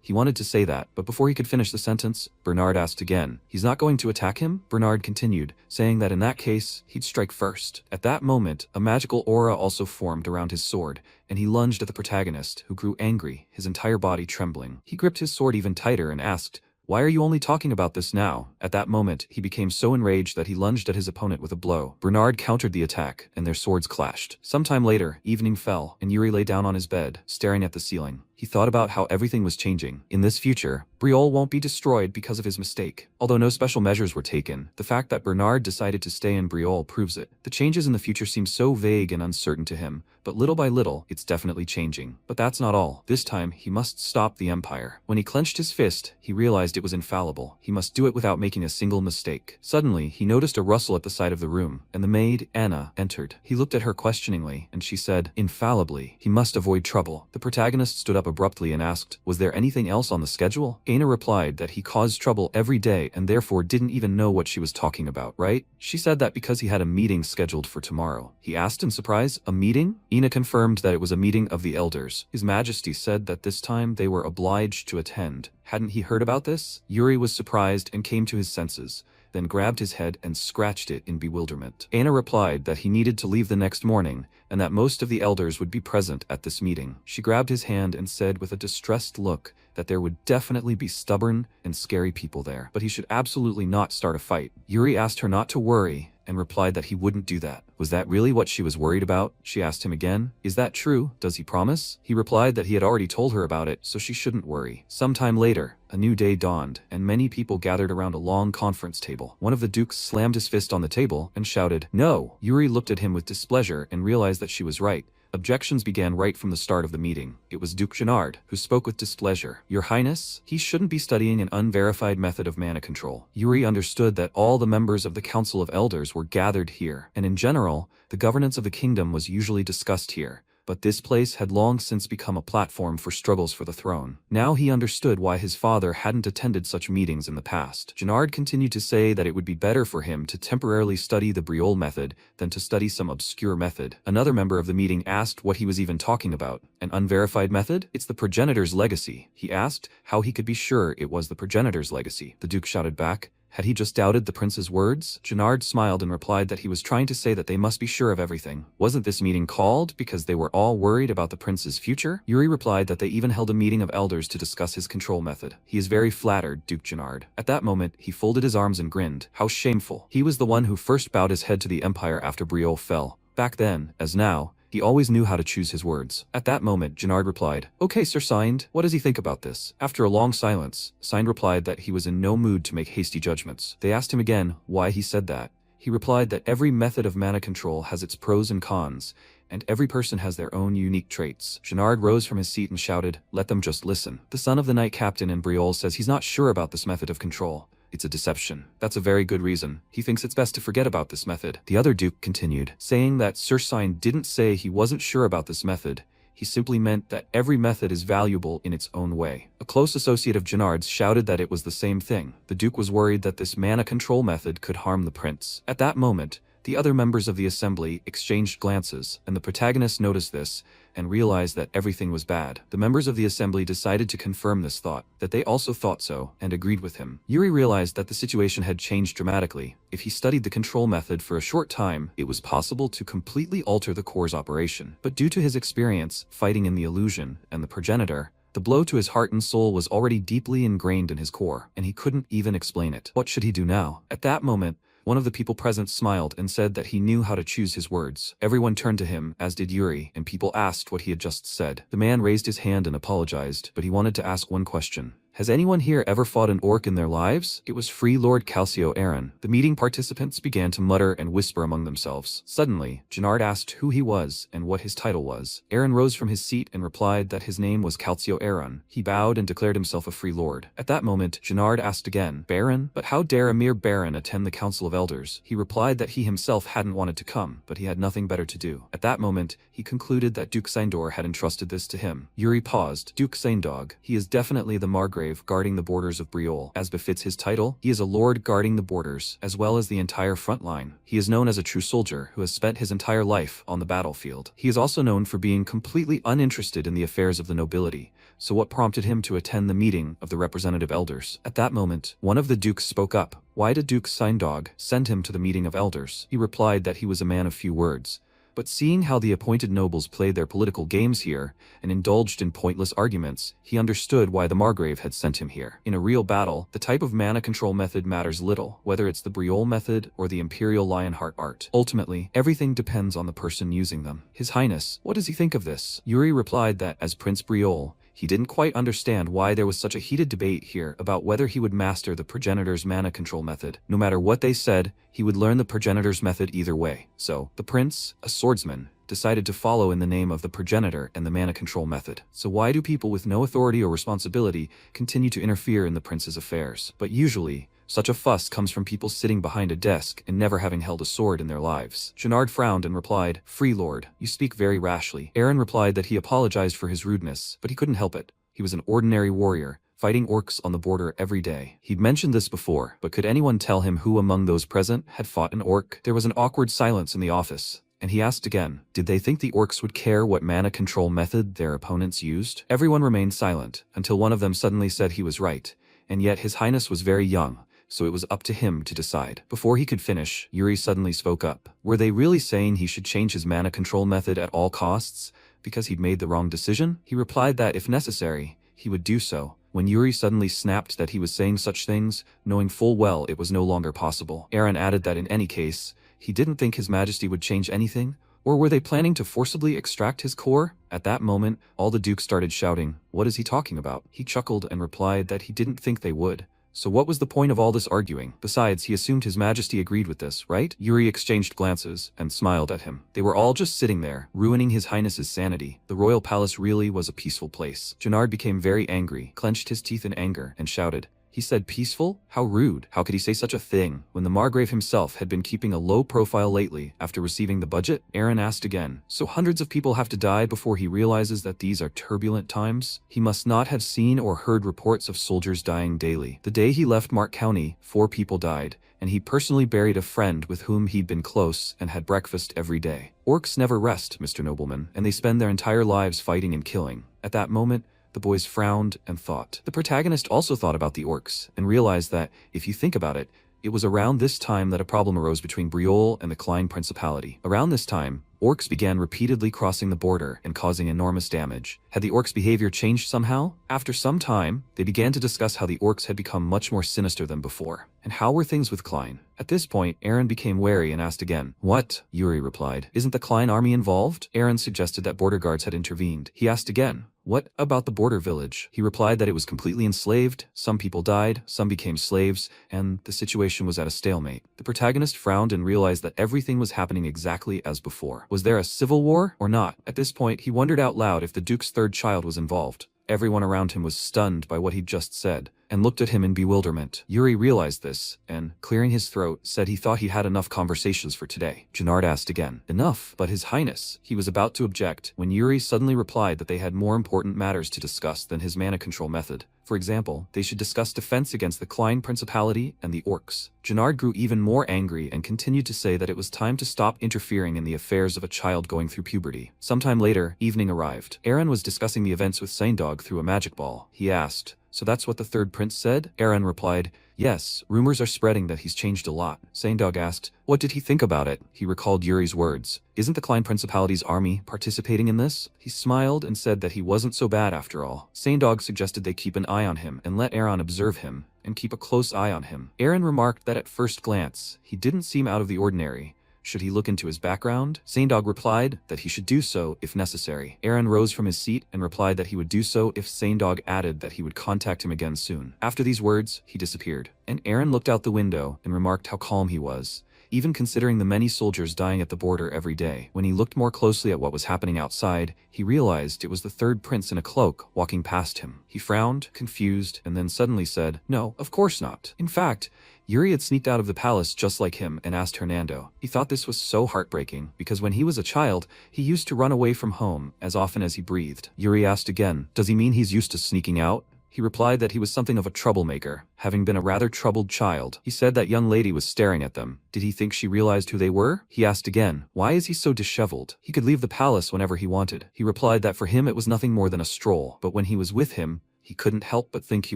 He wanted to say that, but before he could finish the sentence, Bernard asked again, "He's not going to attack him?" Bernard continued, saying that in that case, he'd strike first. At that moment, a magical aura also formed around his sword, and he lunged at the protagonist, who grew angry, his entire body trembling. He gripped his sword even tighter and asked, "Why are you only talking about this now?" At that moment, he became so enraged that he lunged at his opponent with a blow. Bernard countered the attack, and their swords clashed. Sometime later, evening fell, and Yuri lay down on his bed, staring at the ceiling. He thought about how everything was changing. In this future, Briolle won't be destroyed because of his mistake. Although no special measures were taken, the fact that Bernard decided to stay in Briolle proves it. The changes in the future seem so vague and uncertain to him, but little by little, it's definitely changing. But that's not all. This time, he must stop the Empire. When he clenched his fist, he realized it was infallible. He must do it without making a single mistake. Suddenly, he noticed a rustle at the side of the room, and the maid, Anna, entered. He looked at her questioningly, and she said, "Infallibly, he must avoid trouble." The protagonist stood up abruptly and asked, "Was there anything else on the schedule?" Anna replied that he caused trouble every day and therefore didn't even know what she was talking about, right? She said that because he had a meeting scheduled for tomorrow. He asked in surprise, "A meeting?" Ina confirmed that it was a meeting of the elders. His Majesty said that this time they were obliged to attend. Hadn't he heard about this? Yuri was surprised and came to his senses, then grabbed his head and scratched it in bewilderment. Anna replied that he needed to leave the next morning and that most of the elders would be present at this meeting. She grabbed his hand and said with a distressed look that there would definitely be stubborn and scary people there, but he should absolutely not start a fight. Yuri asked her not to worry and replied that he wouldn't do that. Was that really what she was worried about? She asked him again, "Is that true? Does he promise?" He replied that he had already told her about it, so she shouldn't worry. Sometime later, a new day dawned, and many people gathered around a long conference table. One of the dukes slammed his fist on the table and shouted, "No!" Yuri looked at him with displeasure and realized that she was right. Objections began right from the start of the meeting. It was Duke Genard, who spoke with displeasure. "Your Highness, he shouldn't be studying an unverified method of mana control." Yuri understood that all the members of the Council of Elders were gathered here, and in general, the governance of the kingdom was usually discussed here. But this place had long since become a platform for struggles for the throne. Now he understood why his father hadn't attended such meetings in the past. Genard continued to say that it would be better for him to temporarily study the Briolle method than to study some obscure method. Another member of the meeting asked what he was even talking about. An unverified method? It's the progenitor's legacy. He asked how he could be sure it was the progenitor's legacy. The Duke shouted back, had he just doubted the prince's words? Genard smiled and replied that he was trying to say that they must be sure of everything. Wasn't this meeting called because they were all worried about the prince's future? Yuri replied that they even held a meeting of elders to discuss his control method. He is very flattered, Duke Genard. At that moment, he folded his arms and grinned. How shameful. He was the one who first bowed his head to the empire after Briolle fell. Back then, as now, he always knew how to choose his words. At that moment, Genard replied, "Okay, Sir Signed, what does he think about this?" After a long silence, Signed replied that he was in no mood to make hasty judgments. They asked him again why he said that. He replied that every method of mana control has its pros and cons, and every person has their own unique traits. Genard rose from his seat and shouted, "Let them just listen. The son of the Knight Captain in Briolle says he's not sure about this method of control. It's a deception. That's a very good reason. He thinks it's best to forget about this method." The other Duke continued, saying that Sir Sign didn't say he wasn't sure about this method. He simply meant that every method is valuable in its own way. A close associate of Genard's shouted that it was the same thing. The Duke was worried that this mana control method could harm the prince. At that moment, The other members of the assembly exchanged glances, and the protagonist noticed this and realized that everything was bad. The members of the assembly decided to confirm this thought, that they also thought so, and agreed with him. Yuri realized that the situation had changed dramatically. If he studied the control method for a short time, it was possible to completely alter the core's operation. But due to his experience fighting in the illusion and the progenitor, the blow to his heart and soul was already deeply ingrained in his core, and he couldn't even explain it. What should he do now? At that moment, one of the people present smiled and said that he knew how to choose his words. Everyone turned to him, as did Yuri, and people asked what he had just said. The man raised his hand and apologized, but he wanted to ask one question. Has anyone here ever fought an orc in their lives? It was Free Lord Calcio Aaron. The meeting participants began to mutter and whisper among themselves. Suddenly, Gennard asked who he was and what his title was. Aaron rose from his seat and replied that his name was Calcio Aaron. He bowed and declared himself a free lord. At that moment, Gennard asked again, Baron? But how dare a mere baron attend the Council of Elders? He replied that he himself hadn't wanted to come, but he had nothing better to do. At that moment, he concluded that Duke Saindor had entrusted this to him. Yuri paused. Duke Saindog. He is definitely the Margrave guarding the borders of Briolle. As befits his title, he is a lord guarding the borders, as well as the entire front line. He is known as a true soldier who has spent his entire life on the battlefield. He is also known for being completely uninterested in the affairs of the nobility, so what prompted him to attend the meeting of the representative elders? At that moment, one of the dukes spoke up. Why did Duke Saindog send him to the meeting of elders? He replied that he was a man of few words. But seeing how the appointed nobles played their political games here and indulged in pointless arguments, he understood why the Margrave had sent him here. In a real battle, the type of mana control method matters little, whether it's the Briolle method or the Imperial Lionheart art. Ultimately, everything depends on the person using them. His Highness, what does he think of this? Yuri replied that, as Prince Briolle, he didn't quite understand why there was such a heated debate here about whether he would master the progenitor's mana control method. No matter what they said, he would learn the progenitor's method either way. So, the prince, a swordsman, decided to follow in the name of the progenitor and the mana control method. So why do people with no authority or responsibility continue to interfere in the prince's affairs? But usually, such a fuss comes from people sitting behind a desk and never having held a sword in their lives. Gennard frowned and replied, Free Lord, you speak very rashly. Aaron replied that he apologized for his rudeness, but he couldn't help it. He was an ordinary warrior, fighting orcs on the border every day. He'd mentioned this before, but could anyone tell him who among those present had fought an orc? There was an awkward silence in the office, and he asked again, did they think the orcs would care what mana control method their opponents used? Everyone remained silent, until one of them suddenly said he was right, and yet His Highness was very young, so it was up to him to decide. Before he could finish, Yuri suddenly spoke up. Were they really saying he should change his mana control method at all costs, because he'd made the wrong decision? He replied that if necessary, he would do so. When Yuri suddenly snapped that he was saying such things, knowing full well it was no longer possible. Aaron added that in any case, he didn't think His Majesty would change anything, or were they planning to forcibly extract his core? At that moment, all the dukes started shouting, what is he talking about? He chuckled and replied that he didn't think they would. So what was the point of all this arguing? Besides, he assumed His Majesty agreed with this, right? Yuri exchanged glances and smiled at him. They were all just sitting there, ruining His Highness's sanity. The royal palace really was a peaceful place. Gennard became very angry, clenched his teeth in anger, and shouted, he said peaceful? How rude. How could he say such a thing when the Margrave himself had been keeping a low profile lately after receiving the budget? Aaron asked again. So hundreds of people have to die before he realizes that these are turbulent times? He must not have seen or heard reports of soldiers dying daily. The day he left Mark County, 4 people died, and he personally buried a friend with whom he'd been close and had breakfast every day. Orcs never rest, Mr. Nobleman, and they spend their entire lives fighting and killing. At that moment, the boys frowned and thought. The protagonist also thought about the orcs, and realized that, if you think about it, it was around this time that a problem arose between Briolle and the Klein Principality. Around this time, orcs began repeatedly crossing the border and causing enormous damage. Had the orcs' behavior changed somehow? After some time, they began to discuss how the orcs had become much more sinister than before. And how were things with Klein? At this point, Aaron became wary and asked again. What? Yuri replied. Isn't the Klein army involved? Aaron suggested that border guards had intervened. He asked again. What about the border village? He replied that it was completely enslaved, some people died, some became slaves, and the situation was at a stalemate. The protagonist frowned and realized that everything was happening exactly as before. Was there a civil war or not? At this point, he wondered out loud if the Duke's 3rd child was involved. Everyone around him was stunned by what he'd just said, and looked at him in bewilderment. Yuri realized this, and, clearing his throat, said he thought he had enough conversations for today. Gennard asked again, "Enough, but His Highness." He was about to object, when Yuri suddenly replied that they had more important matters to discuss than his mana control method. For example, they should discuss defense against the Klein Principality and the orcs. Gennard grew even more angry and continued to say that it was time to stop interfering in the affairs of a child going through puberty. Sometime later, evening arrived. Aaron was discussing the events with Saindog through a magic ball. He asked, "So that's what the third prince said?" Aaron replied, "Yes, rumors are spreading that he's changed a lot." Saindog asked, "What did he think about it?" He recalled Yuri's words. "Isn't the Klein Principality's army participating in this?" He smiled and said that he wasn't so bad after all. Saindog suggested they keep an eye on him and let Aaron observe him, and keep a close eye on him. Aaron remarked that at first glance, he didn't seem out of the ordinary. Should he look into his background? Saindog replied that he should do so if necessary. Aaron rose from his seat and replied that he would do so if Saindog added that he would contact him again soon. After these words, he disappeared. And Aaron looked out the window and remarked how calm he was, even considering the many soldiers dying at the border every day. When he looked more closely at what was happening outside, he realized it was the third prince in a cloak walking past him. He frowned, confused, and then suddenly said, "No, of course not." In fact, Yuri had sneaked out of the palace just like him and asked Hernando. He thought this was so heartbreaking, because when he was a child, he used to run away from home as often as he breathed. Yuri asked again, "Does he mean he's used to sneaking out?" He replied that he was something of a troublemaker, having been a rather troubled child. He said that young lady was staring at them. Did he think she realized who they were? He asked again, why is he so disheveled? He could leave the palace whenever he wanted. He replied that for him it was nothing more than a stroll, but when he was with him, he couldn't help but think he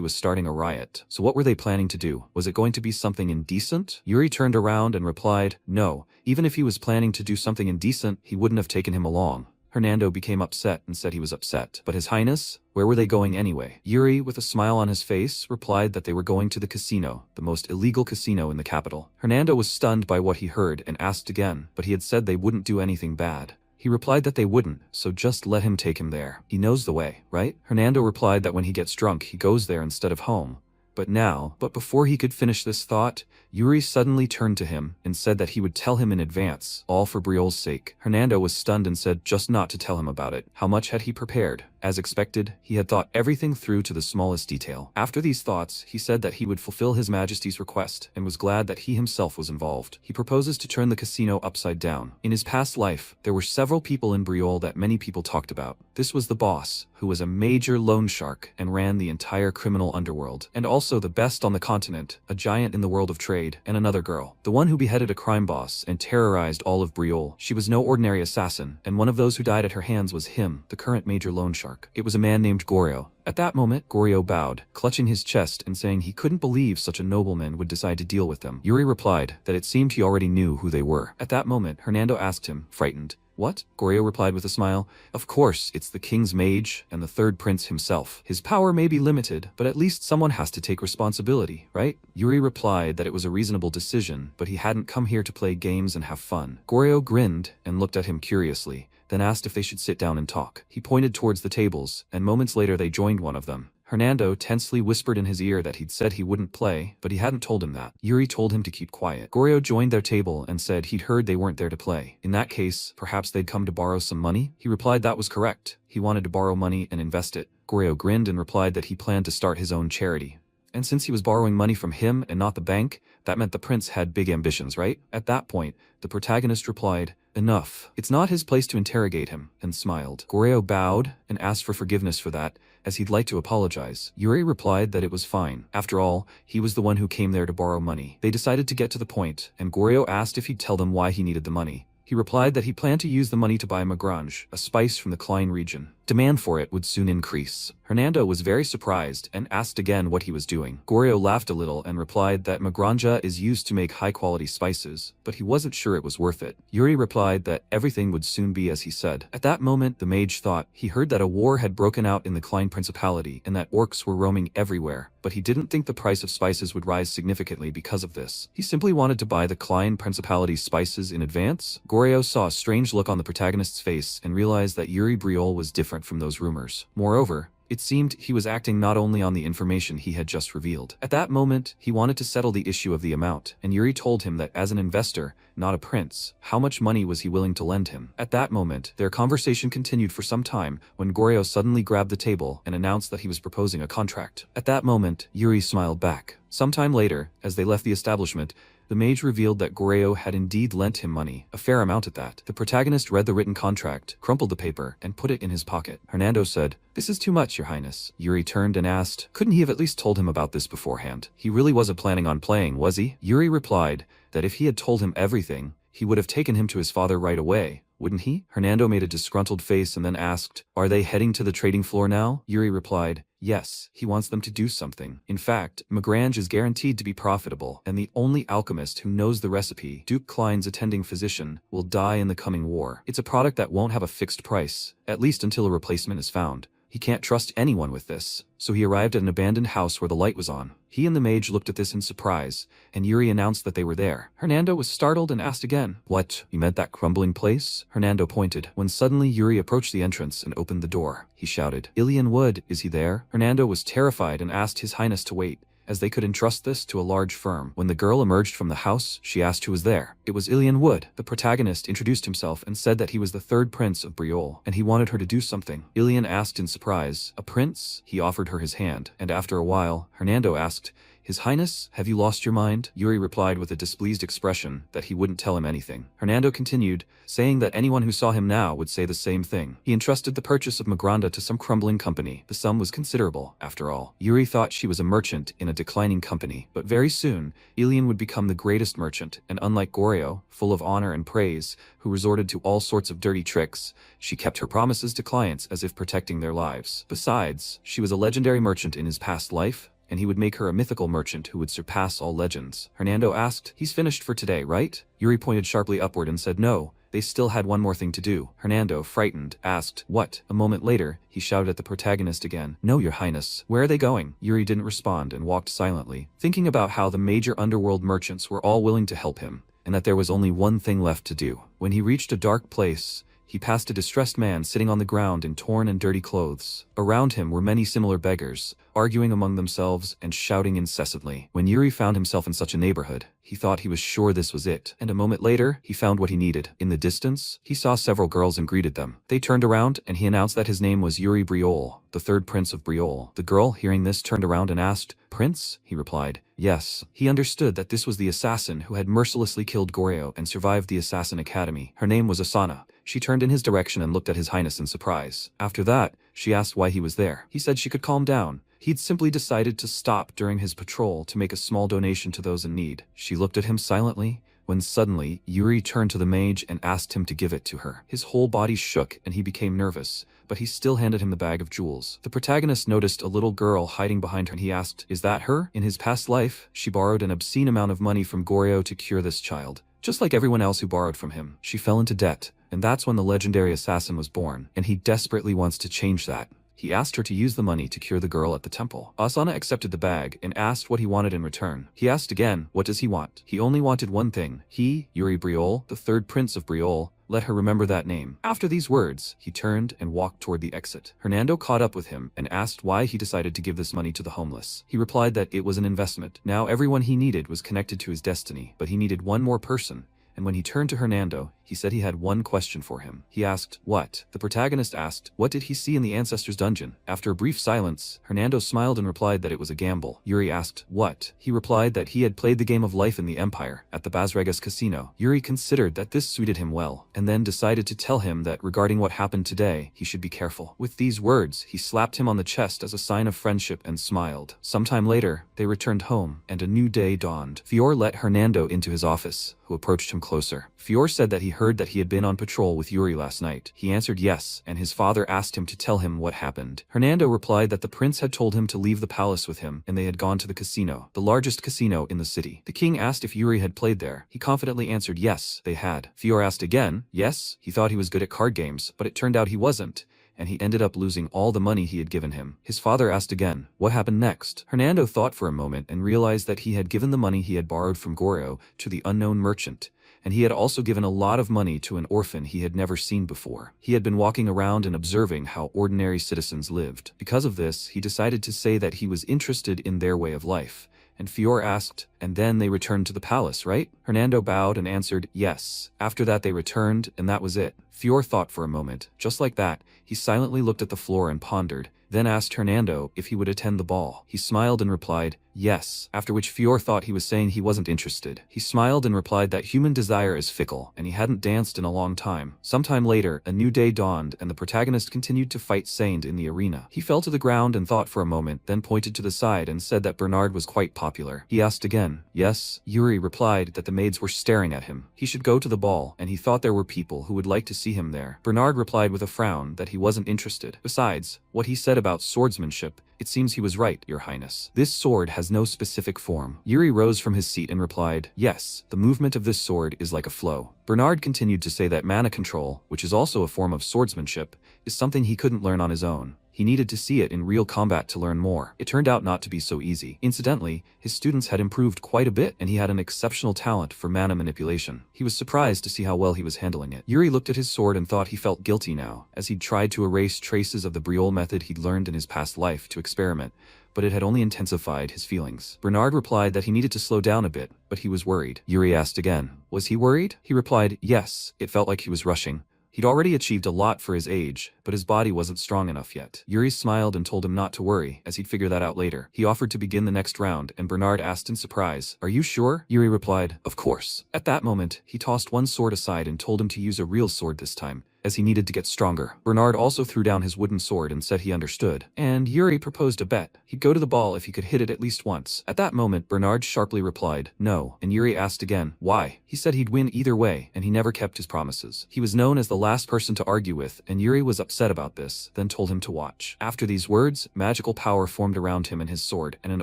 was starting a riot. So what were they planning to do? Was it going to be something indecent? Yuri turned around and replied, no, even if he was planning to do something indecent, he wouldn't have taken him along. Hernando became upset and said he was upset. But His Highness, where were they going anyway? Yuri, with a smile on his face, replied that they were going to the casino, the most illegal casino in the capital. Hernando was stunned by what he heard and asked again, but he had said they wouldn't do anything bad. He replied that they wouldn't, so just let him take him there. He knows the way, right? Hernando replied that when he gets drunk, he goes there instead of home. But before he could finish this thought, Yuri suddenly turned to him and said that he would tell him in advance, all for Briol's sake. Hernando was stunned and said just not to tell him about it. How much had he prepared? As expected, he had thought everything through to the smallest detail. After these thoughts, he said that he would fulfill His Majesty's request and was glad that he himself was involved. He proposes to turn the casino upside down. In his past life, there were several people in Briol that many people talked about. This was the boss, who was a major loan shark and ran the entire criminal underworld, and also the best on the continent, a giant in the world of trade, and another girl, the one who beheaded a crime boss and terrorized all of Briol. She was no ordinary assassin, and one of those who died at her hands was him, the current major loan shark. It was a man named Goryo. At that moment, Goryo bowed, clutching his chest and saying he couldn't believe such a nobleman would decide to deal with them. Yuri replied that it seemed he already knew who they were. At that moment, Hernando asked him, frightened, "What?" Goryo replied with a smile, "Of course, it's the king's mage and the third prince himself. His power may be limited, but at least someone has to take responsibility, right?" Yuri replied that it was a reasonable decision, but he hadn't come here to play games and have fun. Goryo grinned and looked at him curiously, then asked if they should sit down and talk. He pointed towards the tables, and moments later they joined one of them. Hernando tensely whispered in his ear that he'd said he wouldn't play, but he hadn't told him that. Yuri told him to keep quiet. Goryo joined their table and said he'd heard they weren't there to play. In that case, perhaps they'd come to borrow some money? He replied that was correct. He wanted to borrow money and invest it. Goryo grinned and replied that he planned to start his own charity. And since he was borrowing money from him and not the bank, that meant the prince had big ambitions, right? At that point, the protagonist replied, "Enough." It's not his place to interrogate him, and smiled. Goryo bowed and asked for forgiveness for that, as he'd like to apologize. Yuri replied that it was fine. After all, he was the one who came there to borrow money. They decided to get to the point, and Goryo asked if he'd tell them why he needed the money. He replied that he planned to use the money to buy magrange, a spice from the Klein region. Demand for it would soon increase. Hernando was very surprised and asked again what he was doing. Goryo laughed a little and replied that magranja is used to make high-quality spices, but he wasn't sure it was worth it. Yuri replied that everything would soon be as he said. At that moment, the mage thought he heard that a war had broken out in the Klein Principality and that orcs were roaming everywhere, but he didn't think the price of spices would rise significantly because of this. He simply wanted to buy the Klein Principality's spices in advance. Goryo saw a strange look on the protagonist's face and realized that Yuri Briol was different from those rumors. Moreover, It seemed he was acting not only on the information he had just revealed. At that moment, he wanted to settle the issue of the amount, and Yuri told him that as an investor, not a prince, how much money was he willing to lend him. At that moment, their conversation continued for some time when Goryo suddenly grabbed the table and announced that he was proposing a contract. At that moment, Yuri smiled back. Sometime later, as they left the establishment, the mage revealed that Goryo had indeed lent him money, a fair amount at that. The protagonist read the written contract, crumpled the paper, and put it in his pocket. Hernando said, "This is too much, Your Highness." Yuri turned and asked, couldn't he have at least told him about this beforehand? He really wasn't planning on playing, was he? Yuri replied that if he had told him everything, he would have taken him to his father right away, wouldn't he? Hernando made a disgruntled face and then asked, "Are they heading to the trading floor now?" Yuri replied, "Yes, he wants them to do something. In fact, Magrange is guaranteed to be profitable, and the only alchemist who knows the recipe, Duke Klein's attending physician, will die in the coming war. It's a product that won't have a fixed price, at least until a replacement is found. He can't trust anyone with this." So he arrived at an abandoned house where the light was on. He and the mage looked at this in surprise, and Yuri announced that they were there. Hernando was startled and asked again, "What, you meant that crumbling place?" Hernando pointed, when suddenly Yuri approached the entrance and opened the door. He shouted, "Ilian Wood, is he there?" Hernando was terrified and asked His Highness to wait, as they could entrust this to a large firm. When the girl emerged from the house, she asked who was there. It was Ilian Wood. The protagonist introduced himself and said that he was the third prince of Briol, and he wanted her to do something. Ilian asked in surprise, "A prince?" He offered her his hand, and after a while, Hernando asked, "His Highness, have you lost your mind?" Yuri replied with a displeased expression that he wouldn't tell him anything. Hernando continued, saying that anyone who saw him now would say the same thing. He entrusted the purchase of Magranda to some crumbling company. The sum was considerable, after all. Yuri thought she was a merchant in a declining company, but very soon, Ilian would become the greatest merchant, and unlike Goryo, full of honor and praise, who resorted to all sorts of dirty tricks, she kept her promises to clients as if protecting their lives. Besides, she was a legendary merchant in his past life, and he would make her a mythical merchant who would surpass all legends. Hernando asked, "He's finished for today, right?" Yuri pointed sharply upward and said no. They still had one more thing to do. Hernando, frightened, asked, "What?" A moment later, he shouted at the protagonist again, "No, Your Highness. Where are they going?" Yuri didn't respond and walked silently, thinking about how the major underworld merchants were all willing to help him, and that there was only one thing left to do. When he reached a dark place, he passed a distressed man sitting on the ground in torn and dirty clothes. Around him were many similar beggars, arguing among themselves and shouting incessantly. When Yuri found himself in such a neighborhood, he thought he was sure this was it, and a moment later, he found what he needed. In the distance, he saw several girls and greeted them. They turned around, and he announced that his name was Yuri Briol, the third prince of Briol. The girl, hearing this, turned around and asked, "Prince?" He replied, "Yes." He understood that this was the assassin who had mercilessly killed Goryo and survived the assassin academy. Her name was Asana. She turned in his direction and looked at His Highness in surprise. After that, she asked why he was there. He said she could calm down. He'd simply decided to stop during his patrol to make a small donation to those in need. She looked at him silently, when suddenly, Yuri turned to the mage and asked him to give it to her. His whole body shook and he became nervous, but he still handed him the bag of jewels. The protagonist noticed a little girl hiding behind her and he asked, "Is that her?" In his past life, she borrowed an obscene amount of money from Goryo to cure this child. Just like everyone else who borrowed from him, she fell into debt, and that's when the legendary assassin was born, and he desperately wants to change that. He asked her to use the money to cure the girl at the temple. Asana accepted the bag and asked what he wanted in return. He asked again, what does he want? He only wanted one thing. He, Yuri Briol, the third prince of Briol, let her remember that name. After these words, he turned and walked toward the exit. Hernando caught up with him and asked why he decided to give this money to the homeless. He replied that it was an investment. Now everyone he needed was connected to his destiny, but he needed one more person. And when he turned to Hernando, he said he had one question for him. He asked, "What?" The protagonist asked, what did he see in the ancestor's dungeon? After a brief silence, Hernando smiled and replied that it was a gamble. Yuri asked, "What?" He replied that he had played the game of life in the Empire, at the Bazregas casino. Yuri considered that this suited him well, and then decided to tell him that regarding what happened today, he should be careful. With these words, he slapped him on the chest as a sign of friendship and smiled. Sometime later, they returned home, and a new day dawned. Fior let Hernando into his office, who approached him closer. Fior said that he heard that he had been on patrol with Yuri last night. He answered yes, and his father asked him to tell him what happened. Hernando replied that the prince had told him to leave the palace with him, and they had gone to the casino, the largest casino in the city. The king asked if Yuri had played there. He confidently answered yes, they had. Fior asked again, yes, he thought he was good at card games, but it turned out he wasn't, and he ended up losing all the money he had given him. His father asked again, what happened next? Hernando thought for a moment and realized that he had given the money he had borrowed from Goryo to the unknown merchant, and he had also given a lot of money to an orphan he had never seen before. He had been walking around and observing how ordinary citizens lived. Because of this, he decided to say that he was interested in their way of life. And Fior asked, "And then they returned to the palace, right?" Hernando bowed and answered, "Yes." After that they returned, and that was it. Fior thought for a moment. Just like that, he silently looked at the floor and pondered, then asked Hernando if he would attend the ball. He smiled and replied, "Yes," after which Fior thought he was saying he wasn't interested. He smiled and replied that human desire is fickle, and he hadn't danced in a long time. Sometime later, a new day dawned, and the protagonist continued to fight Saint in the arena. He fell to the ground and thought for a moment, then pointed to the side and said that Bernard was quite popular. He asked again, "Yes?" Yuri replied that the maids were staring at him. He should go to the ball, and he thought there were people who would like to see him there. Bernard replied with a frown that he wasn't interested. Besides, what he said about swordsmanship, it seems he was right, Your Highness. This sword has no specific form. Yuri rose from his seat and replied, "Yes, the movement of this sword is like a flow." Bernard continued to say that mana control, which is also a form of swordsmanship, is something he couldn't learn on his own. He needed to see it in real combat to learn more. It turned out not to be so easy. Incidentally, his students had improved quite a bit, and he had an exceptional talent for mana manipulation. He was surprised to see how well he was handling it. Yuri looked at his sword and thought he felt guilty now, as he'd tried to erase traces of the Briole method he'd learned in his past life to experiment, but it had only intensified his feelings. Bernard replied that he needed to slow down a bit, but he was worried. Yuri asked again, "Was he worried?" He replied, "Yes, it felt like he was rushing." He'd already achieved a lot for his age, but his body wasn't strong enough yet. Yuri smiled and told him not to worry, as he'd figure that out later. He offered to begin the next round, and Bernard asked in surprise, "Are you sure?" Yuri replied, "Of course." At that moment, he tossed one sword aside and told him to use a real sword this time, as he needed to get stronger. Bernard also threw down his wooden sword and said he understood. And Yuri proposed a bet. He'd go to the ball if he could hit it at least once. At that moment, Bernard sharply replied, "No," and Yuri asked again, "Why?" He said he'd win either way, and he never kept his promises. He was known as the last person to argue with, and Yuri was upset about this, then told him to watch. After these words, magical power formed around him and his sword, and an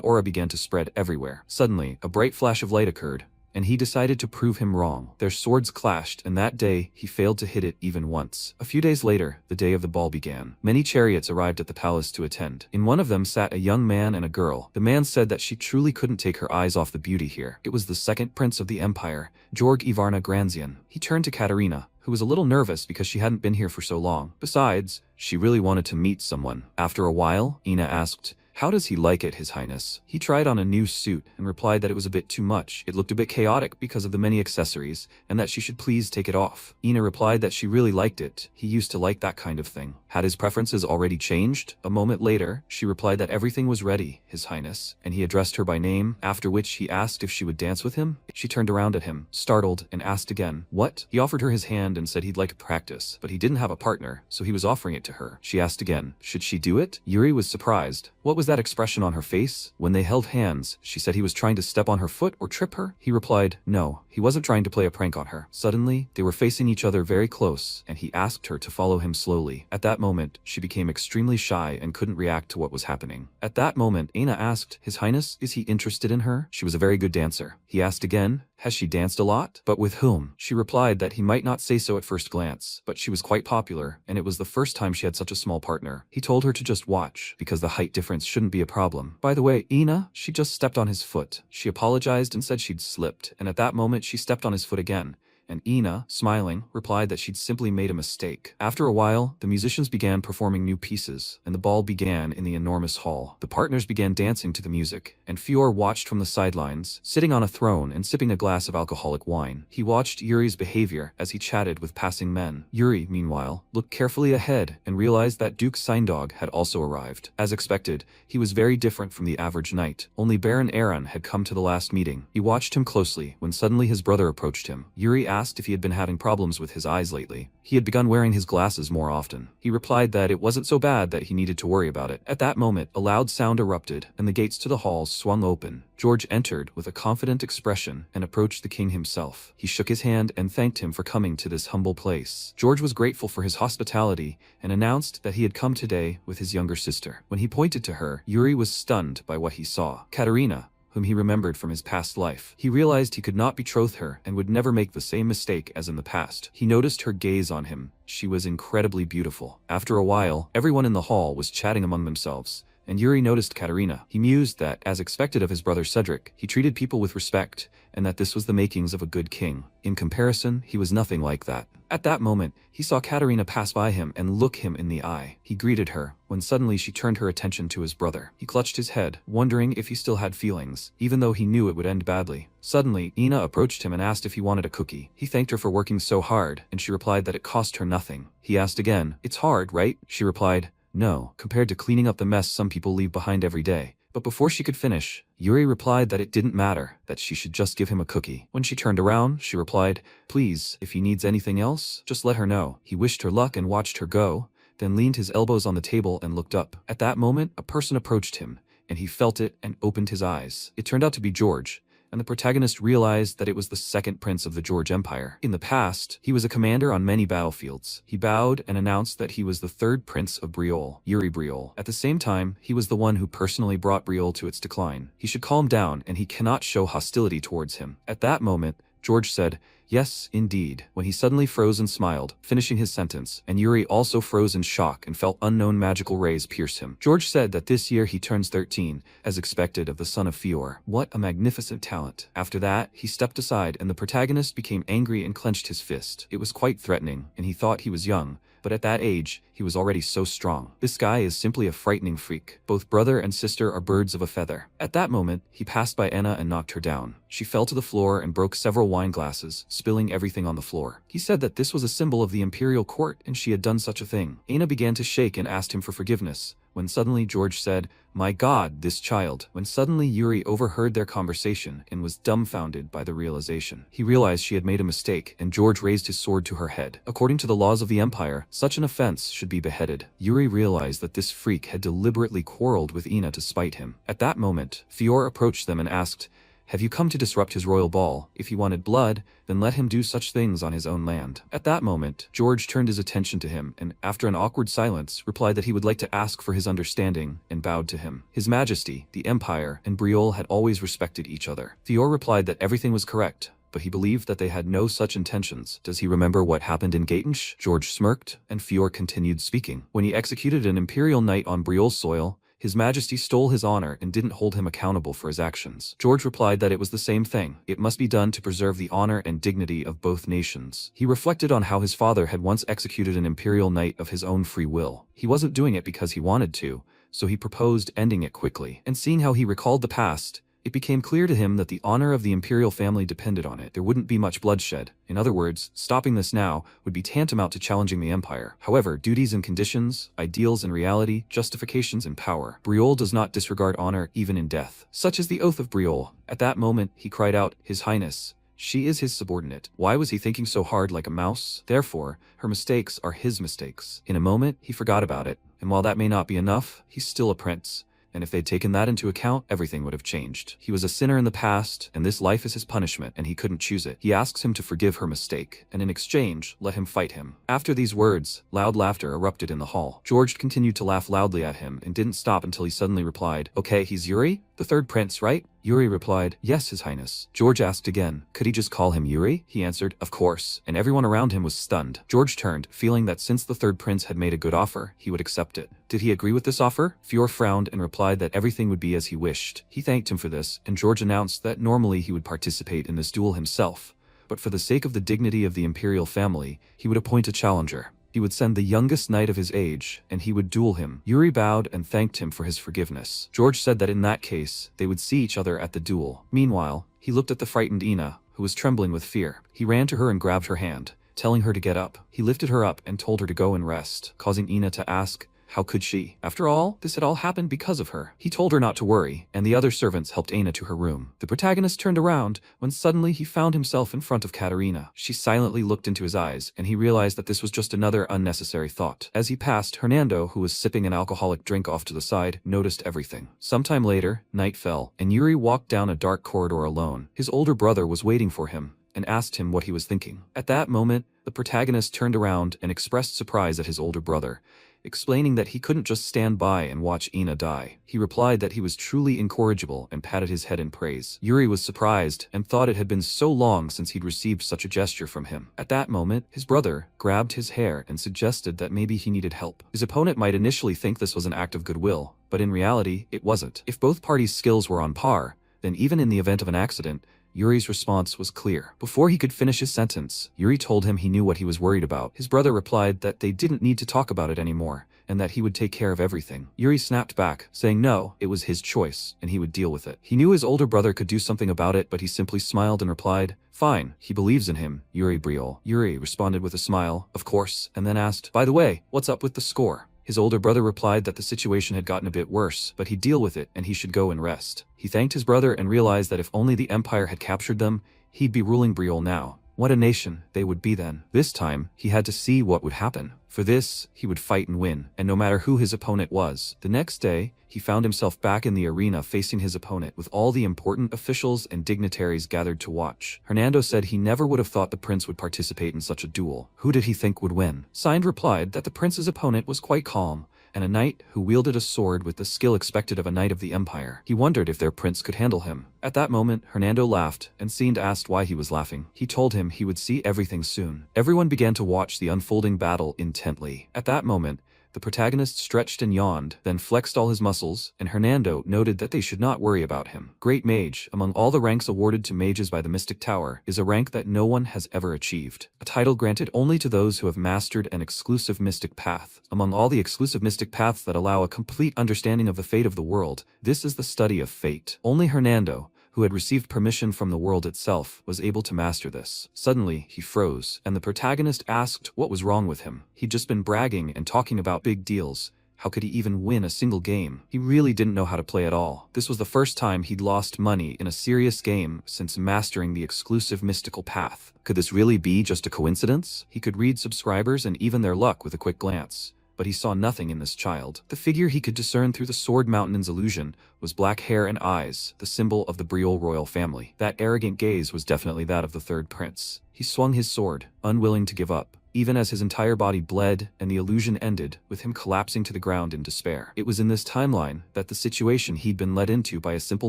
aura began to spread everywhere. Suddenly, a bright flash of light occurred, and he decided to prove him wrong. Their swords clashed, and that day, he failed to hit it even once. A few days later, the day of the ball began. Many chariots arrived at the palace to attend. In one of them sat a young man and a girl. The man said that she truly couldn't take her eyes off the beauty here. It was the second prince of the empire, Georg Ivarna Granzian. He turned to Katerina, who was a little nervous because she hadn't been here for so long. Besides, she really wanted to meet someone. After a while, Ina asked, "How does he like it, His Highness?" He tried on a new suit and replied that it was a bit too much. It looked a bit chaotic because of the many accessories, and that she should please take it off. Ina replied that she really liked it. He used to like that kind of thing. Had his preferences already changed? A moment later, she replied that everything was ready, His Highness, and he addressed her by name, after which he asked if she would dance with him. She turned around at him, startled, and asked again, "What?" He offered her his hand and said he'd like to practice, but he didn't have a partner, so he was offering it to her. She asked again, should she do it? Yuri was surprised. What was that expression on her face? When they held hands, she said he was trying to step on her foot or trip her. He replied, no, he wasn't trying to play a prank on her. Suddenly, they were facing each other very close, and he asked her to follow him slowly. At that moment, she became extremely shy and couldn't react to what was happening. At that moment, Aina asked, His Highness, is he interested in her? She was a very good dancer. He asked again, has she danced a lot? But with whom? She replied that he might not say so at first glance, but she was quite popular, and it was the first time she had such a small partner. He told her to just watch, because the height difference shouldn't be a problem. By the way, Ina, she just stepped on his foot. She apologized and said she'd slipped, and at that moment she stepped on his foot again. And Ina, smiling, replied that she'd simply made a mistake. After a while, the musicians began performing new pieces, and the ball began in the enormous hall. The partners began dancing to the music, and Fior watched from the sidelines, sitting on a throne and sipping a glass of alcoholic wine. He watched Yuri's behavior as he chatted with passing men. Yuri, meanwhile, looked carefully ahead and realized that Duke Signdog had also arrived. As expected, he was very different from the average knight. Only Baron Aaron had come to the last meeting. He watched him closely when suddenly his brother approached him. Yuri asked if he had been having problems with his eyes lately. He had begun wearing his glasses more often. He replied that it wasn't so bad that he needed to worry about it. At that moment, a loud sound erupted, and the gates to the hall swung open. George entered with a confident expression and approached the king himself. He shook his hand and thanked him for coming to this humble place. George was grateful for his hospitality and announced that he had come today with his younger sister. When he pointed to her, Yuri was stunned by what he saw. Katerina, whom he remembered from his past life. He realized he could not betroth her and would never make the same mistake as in the past. He noticed her gaze on him. She was incredibly beautiful. After a while, everyone in the hall was chatting among themselves, and Yuri noticed Katerina. He mused that, as expected of his brother Cedric, he treated people with respect, and that this was the makings of a good king. In comparison, he was nothing like that. At that moment, he saw Katerina pass by him and look him in the eye. He greeted her, when suddenly she turned her attention to his brother. He clutched his head, wondering if he still had feelings, even though he knew it would end badly. Suddenly, Ina approached him and asked if he wanted a cookie. He thanked her for working so hard, and she replied that it cost her nothing. He asked again, "It's hard, right?" She replied, "No, compared to cleaning up the mess some people leave behind every day." But before she could finish, Yuri replied that it didn't matter, that she should just give him a cookie. When she turned around, she replied, "Please, if he needs anything else, just let her know." He wished her luck and watched her go, then leaned his elbows on the table and looked up. At that moment, a person approached him, and he felt it and opened his eyes. It turned out to be George, and the protagonist realized that it was the second prince of the George Empire. In the past, he was a commander on many battlefields. He bowed and announced that he was the third prince of Briol, Yuri Briol. At the same time, he was the one who personally brought Briol to its decline. He should calm down, and he cannot show hostility towards him. At that moment, George said, "Yes, indeed," when he suddenly froze and smiled, finishing his sentence, and Yuri also froze in shock and felt unknown magical rays pierce him. George said that this year he turns 13, as expected of the son of Fior. What a magnificent talent. After that, he stepped aside and the protagonist became angry and clenched his fist. It was quite threatening, and he thought he was young, but at that age, he was already so strong. This guy is simply a frightening freak. Both brother and sister are birds of a feather. At that moment, he passed by Anna and knocked her down. She fell to the floor and broke several wine glasses, spilling everything on the floor. He said that this was a symbol of the imperial court and she had done such a thing. Anna began to shake and asked him for forgiveness, when suddenly George said, "My God, this child." When suddenly Yuri overheard their conversation and was dumbfounded by the realization. He realized she had made a mistake, and George raised his sword to her head. According to the laws of the Empire, such an offense should be beheaded. Yuri realized that this freak had deliberately quarreled with Ina to spite him. At that moment, Fior approached them and asked, "Have you come to disrupt his royal ball? If he wanted blood, then let him do such things on his own land." At that moment, George turned his attention to him and, after an awkward silence, replied that he would like to ask for his understanding and bowed to him. His Majesty, the Empire, and Briol had always respected each other. Fior replied that everything was correct, but he believed that they had no such intentions. "Does he remember what happened in Gatensh?" George smirked, and Fior continued speaking. "When he executed an imperial knight on Briol's soil, His Majesty stole his honor and didn't hold him accountable for his actions." George replied that it was the same thing. It must be done to preserve the honor and dignity of both nations. He reflected on how his father had once executed an imperial knight of his own free will. He wasn't doing it because he wanted to, so he proposed ending it quickly. And seeing how he recalled the past, it became clear to him that the honor of the imperial family depended on it. There wouldn't be much bloodshed. In other words, stopping this now would be tantamount to challenging the empire. However, duties and conditions, ideals and reality, justifications and power. Briol does not disregard honor even in death. Such is the oath of Briol. At that moment, he cried out, "His Highness, she is his subordinate." Why was he thinking so hard like a mouse? Therefore, her mistakes are his mistakes. In a moment, he forgot about it. And while that may not be enough, he's still a prince. And if they'd taken that into account, everything would have changed. He was a sinner in the past, and this life is his punishment, and he couldn't choose it. He asks him to forgive her mistake, and in exchange, let him fight him. After these words, loud laughter erupted in the hall. George continued to laugh loudly at him, and didn't stop until he suddenly replied, "Okay, he's Yuri? The third prince, right?" Yuri replied, "Yes, His Highness." George asked again, "Could he just call him Yuri?" He answered, "Of course," and everyone around him was stunned. George turned, feeling that since the third prince had made a good offer, he would accept it. Did he agree with this offer? Fior frowned and replied that everything would be as he wished. He thanked him for this, and George announced that normally he would participate in this duel himself, but for the sake of the dignity of the imperial family, he would appoint a challenger. He would send the youngest knight of his age, and he would duel him. Yuri bowed and thanked him for his forgiveness. George said that in that case, they would see each other at the duel. Meanwhile, he looked at the frightened Ina, who was trembling with fear. He ran to her and grabbed her hand, telling her to get up. He lifted her up and told her to go and rest, causing Ina to ask, how could she? After all, this had all happened because of her. He told her not to worry, and the other servants helped Aina to her room. The protagonist turned around, when suddenly he found himself in front of Katerina. She silently looked into his eyes, and he realized that this was just another unnecessary thought. As he passed, Hernando, who was sipping an alcoholic drink off to the side, noticed everything. Sometime later, night fell, and Yuri walked down a dark corridor alone. His older brother was waiting for him, and asked him what he was thinking. At that moment, the protagonist turned around and expressed surprise at his older brother. explaining that he couldn't just stand by and watch Ina die. He replied that he was truly incorrigible and patted his head in praise. Yuri was surprised and thought it had been so long since he'd received such a gesture from him. At that moment, his brother grabbed his hair and suggested that maybe he needed help. His opponent might initially think this was an act of goodwill, but in reality, it wasn't. If both parties' skills were on par, then even in the event of an accident, Yuri's response was clear. Before he could finish his sentence, Yuri told him he knew what he was worried about. His brother replied that they didn't need to talk about it anymore, and that he would take care of everything. Yuri snapped back, saying no, it was his choice, and he would deal with it. He knew his older brother could do something about it, but he simply smiled and replied, fine, he believes in him, Yuri Briol. Yuri responded with a smile, of course, and then asked, by the way, what's up with the score? His older brother replied that the situation had gotten a bit worse, but he'd deal with it and he should go and rest. He thanked his brother and realized that if only the Empire had captured them, he'd be ruling Briol now. What a nation they would be then. This time, he had to see what would happen. For this, he would fight and win, and no matter who his opponent was. The next day, he found himself back in the arena facing his opponent with all the important officials and dignitaries gathered to watch. Hernando said he never would have thought the prince would participate in such a duel. Who did he think would win? Signed replied that the prince's opponent was quite calm, and a knight who wielded a sword with the skill expected of a knight of the Empire. He wondered if their prince could handle him. At that moment, Hernando laughed, and seemed asked why he was laughing. He told him he would see everything soon. Everyone began to watch the unfolding battle intently. At that moment, the protagonist stretched and yawned, then flexed all his muscles, and Hernando noted that they should not worry about him. Great Mage, among all the ranks awarded to mages by the Mystic Tower, is a rank that no one has ever achieved. A title granted only to those who have mastered an exclusive mystic path. Among all the exclusive mystic paths that allow a complete understanding of the fate of the world, this is the study of fate. Only Hernando, who had received permission from the world itself, was able to master this. Suddenly, he froze, and the protagonist asked what was wrong with him. He'd just been bragging and talking about big deals. How could he even win a single game? He really didn't know how to play at all. This was the first time he'd lost money in a serious game since mastering the exclusive mystical path. Could this really be just a coincidence? He could read subscribers and even their luck with a quick glance, but he saw nothing in this child. The figure he could discern through the Sword Mountain's illusion was black hair and eyes, the symbol of the Briol royal family. That arrogant gaze was definitely that of the third prince. He swung his sword, unwilling to give up, even as his entire body bled and the illusion ended, with him collapsing to the ground in despair. It was in this timeline that the situation he'd been led into by a simple